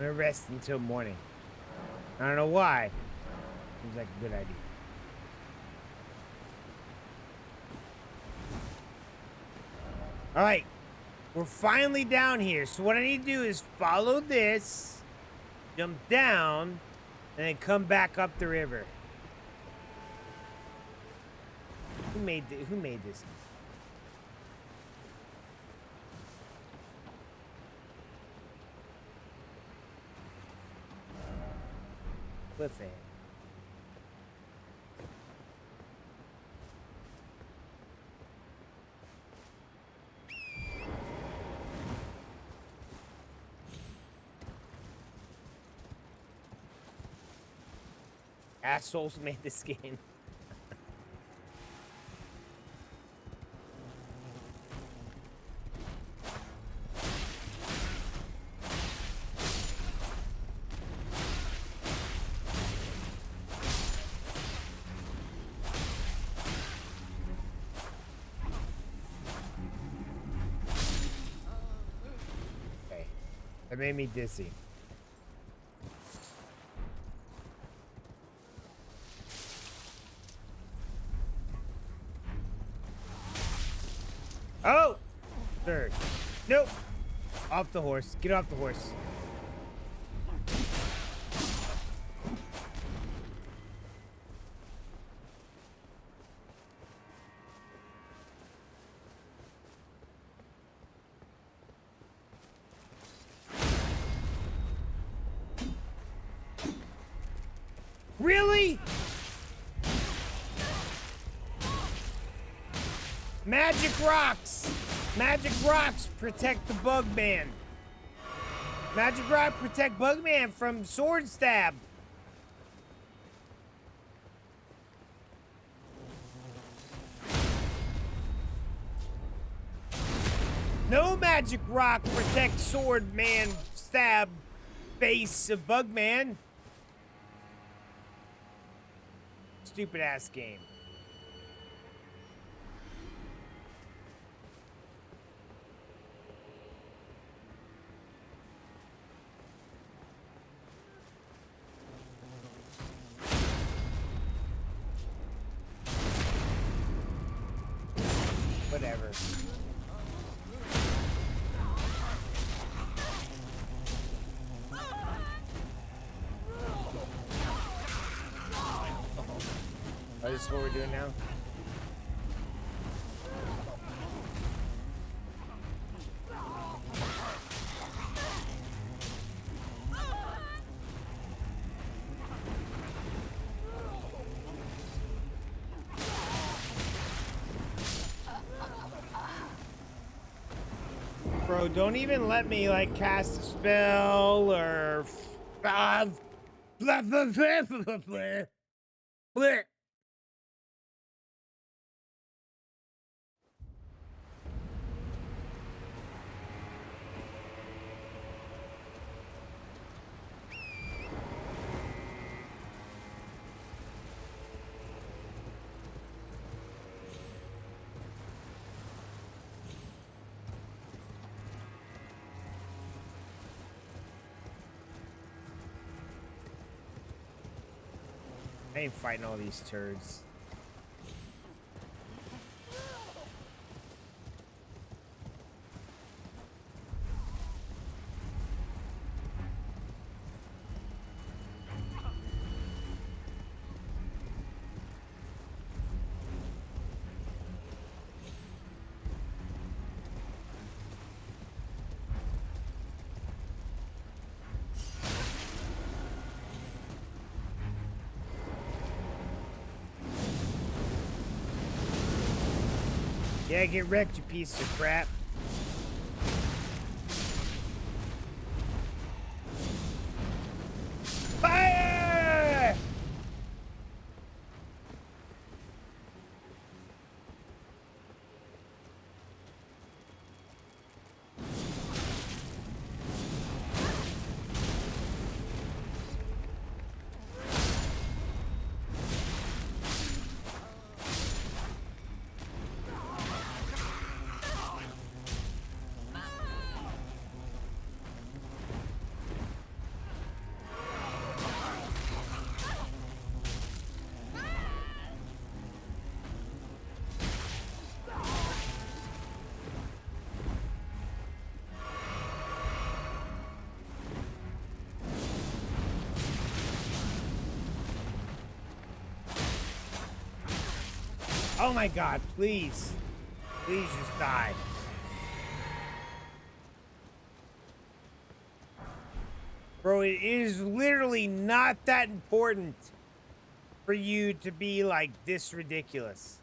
I'm gonna rest until morning. I don't know why. Seems like a good idea. All right, we're finally down here. So what I need to do is follow this, jump down, and then come back up the river. Who made this? Cliffhanger. Assholes made this game. Okay. That made me dizzy. Oh! Third. Nope. Off the horse. Get off the horse. Really? Magic rocks! Magic rocks protect the Bugman. Magic rock protect Bugman from sword stab. No magic rock protect sword man stab face of Bugman. Stupid ass game. Oh, this is what we're doing now? Bro, don't even let me like cast a spell or blah, blah, blah, blah, blah, blah, blah. I ain't fighting all these turds. Yeah, get wrecked, you piece of crap. Fire! Oh my god, please. Please just die. Bro, it is literally not that important for you to be like this ridiculous.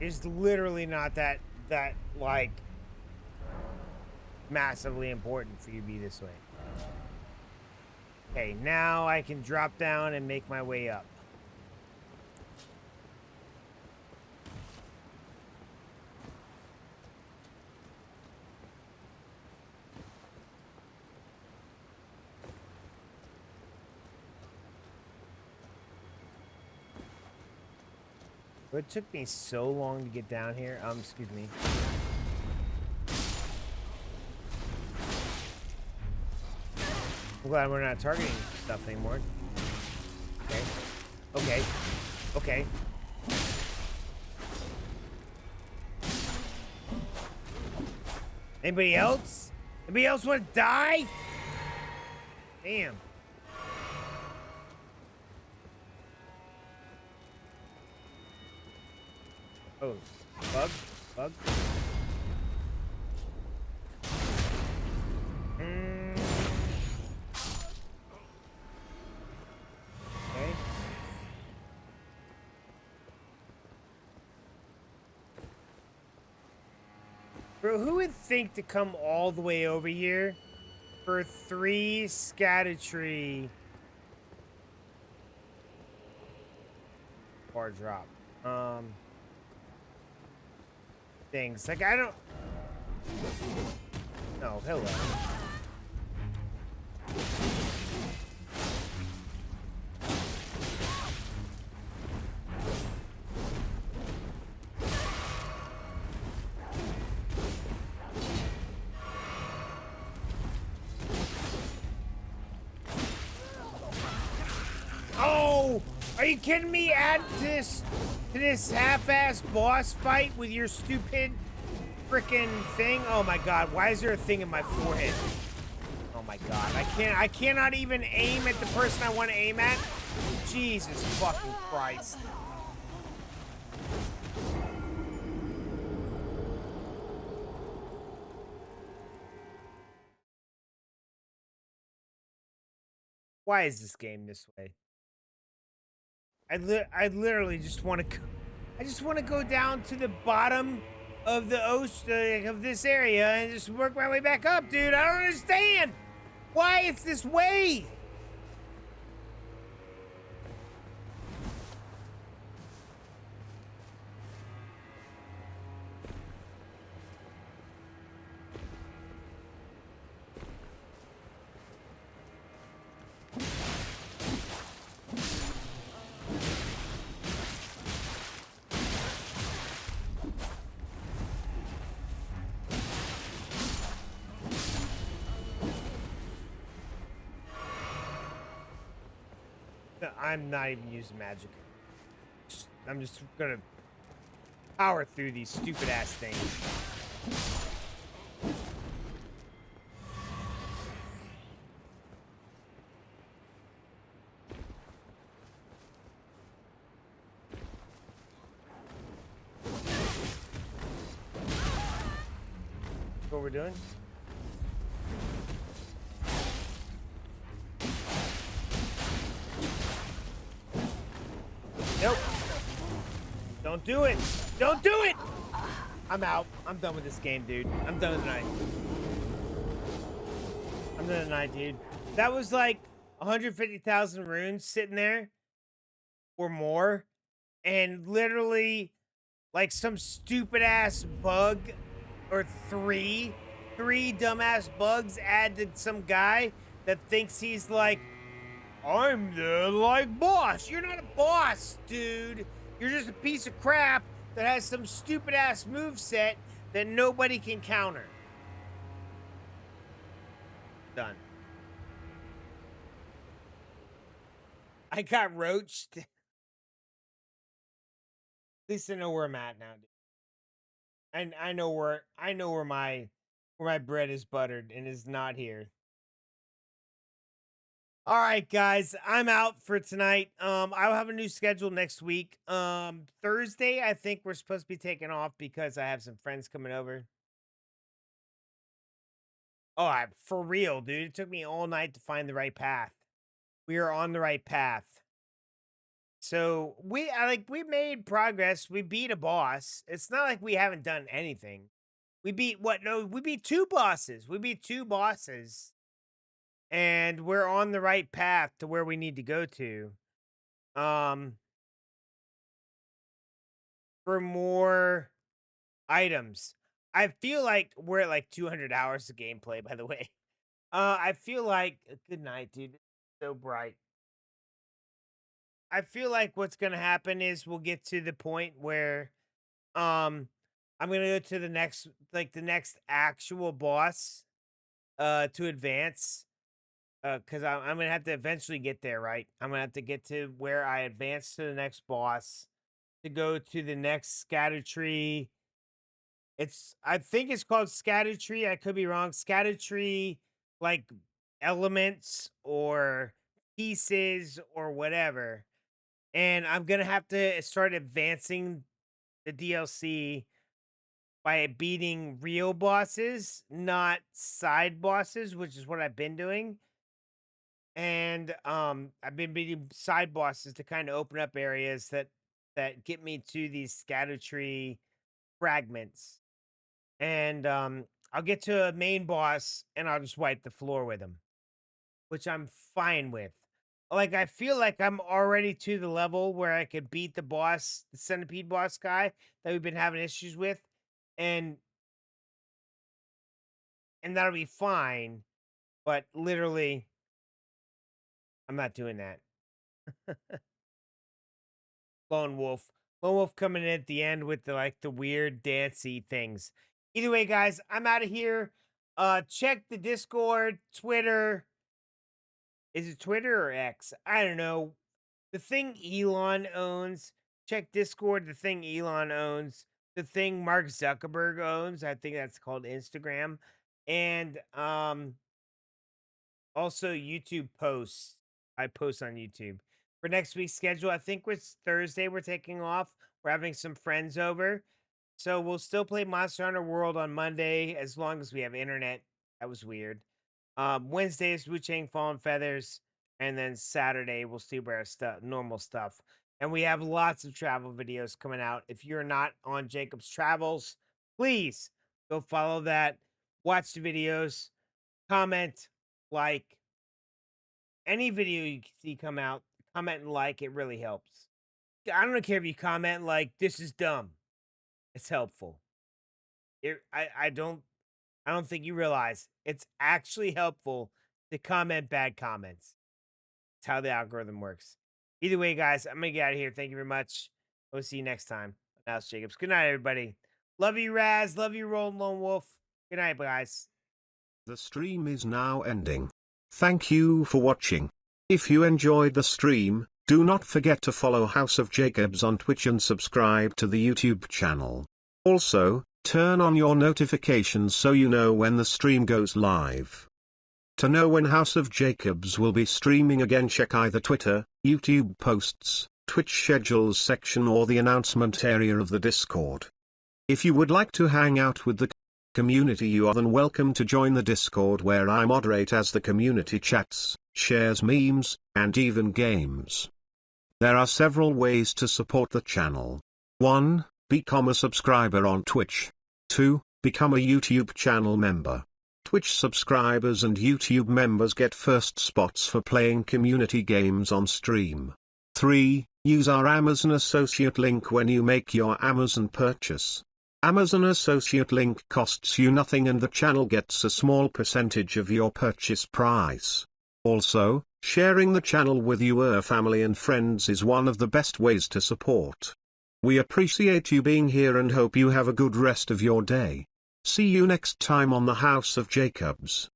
It's literally not that like massively important for you to be this way. Okay, now I can drop down and make my way up. It took me so long to get down here. Excuse me. I'm glad we're not targeting stuff anymore. Okay. Okay. Okay. Anybody else? Anybody else want to die? Damn. Oh, bug? Bug? Okay. Bro, who would think to come all the way over here for 3 scatter-tree bar drop? Things like I don't. No, hello. Are you kidding me? Add to this half-ass boss fight with your stupid freaking thing? Oh my god, why is there a thing in my forehead? Oh my god, I cannot even aim at the person I want to aim at. Jesus fucking Christ. Why is this game this way? I literally just want to I just want to go down to the bottom of the ocean of this area and just work my way back up, dude. I don't understand why it's this way. I'm not even using magic. I'm just gonna power through these stupid ass things. What we're doing? Nope. Don't do it. Don't do it. I'm out. I'm done with this game, dude. I'm done tonight. I'm done tonight, dude. That was like 150,000 runes sitting there or more. And literally like some stupid ass bug or three dumbass bugs added some guy that thinks he's like, I'm the, like, boss. You're not a boss, dude. You're just a piece of crap that has some stupid-ass moveset that nobody can counter. Done. I got roached. At least I know where I'm at now, dude. And I know where my bread is buttered and is not here. All right, guys, I'm out for tonight. I'll have a new schedule next week. Thursday, I think we're supposed to be taking off because I have some friends coming over. Oh, for real, dude. It took me all night to find the right path. We are on the right path. So we made progress. We beat a boss. It's not like we haven't done anything. We beat what? No, we beat two bosses. We beat two bosses. And we're on the right path to where we need to go to. For more items. I feel like we're at like 200 hours of gameplay, by the way. I feel like good night, dude. It's so bright. I feel like what's gonna happen is we'll get to the point where I'm gonna go to the next actual boss to advance. Because I'm gonna have to eventually get there, right? I'm gonna have to get to where I advance to the next boss to go to the next scatter tree. I think it's called scatter tree. I could be wrong. Scatter tree, like elements or pieces or whatever. And I'm gonna have to start advancing the DLC by beating real bosses, not side bosses, which is what I've been doing. And I've been beating side bosses to kind of open up areas that get me to these scatter tree fragments. And I'll get to a main boss and I'll just wipe the floor with him, which I'm fine with. Like I feel like I'm already to the level where I could beat the boss, the centipede boss guy that we've been having issues with, and that'll be fine. But literally, I'm not doing that. Lone Wolf. Lone Wolf coming in at the end with the weird dancey things. Either way, guys, I'm out of here. Check the Discord, Twitter. Is it Twitter or X? I don't know. the thing Elon owns. Check Discord, the thing Elon owns, the thing Mark Zuckerberg owns. I think that's called Instagram. And also YouTube posts. I post on YouTube. For next week's schedule, I think it's Thursday we're taking off. We're having some friends over. So we'll still play Monster Hunter World on Monday as long as we have internet. That was weird. Wednesday is Wu Chang Fallen Feathers. And then Saturday we'll see where stuff normal stuff. And we have lots of travel videos coming out. If you're not on Jacob's Travels, please go follow that. Watch the videos. Comment, like. Any video you see come out, comment and like. It really helps. I don't care if you comment like, this is dumb. It's helpful. I don't think you realize it's actually helpful to comment bad comments. It's how the algorithm works. Either way, guys, I'm gonna get out of here. Thank you very much. We'll see you next time. Now it's Jacobs. Good night, everybody. Love you, Raz. Love you, Rolling Lone Wolf. Good night, guys. The stream is now ending. Thank you for watching. If you enjoyed the stream, do not forget to follow House of Jacobs on Twitch and subscribe to the YouTube channel. Also, turn on your notifications so you know when the stream goes live. To know when House of Jacobs will be streaming again, check either Twitter, YouTube posts, Twitch schedules section or the announcement area of the Discord. If you would like to hang out with the community, you are then welcome to join the Discord, where I moderate as the community chats, shares memes, and even games. There are several ways to support the channel. 1. Become a subscriber on Twitch. 2. Become a YouTube channel member. Twitch subscribers and YouTube members get first spots for playing community games on stream. 3. Use our Amazon Associate link when you make your Amazon purchase. Amazon Associate link costs you nothing and the channel gets a small percentage of your purchase price. Also, sharing the channel with your family and friends is one of the best ways to support. We appreciate you being here and hope you have a good rest of your day. See you next time on the House of Jacobs.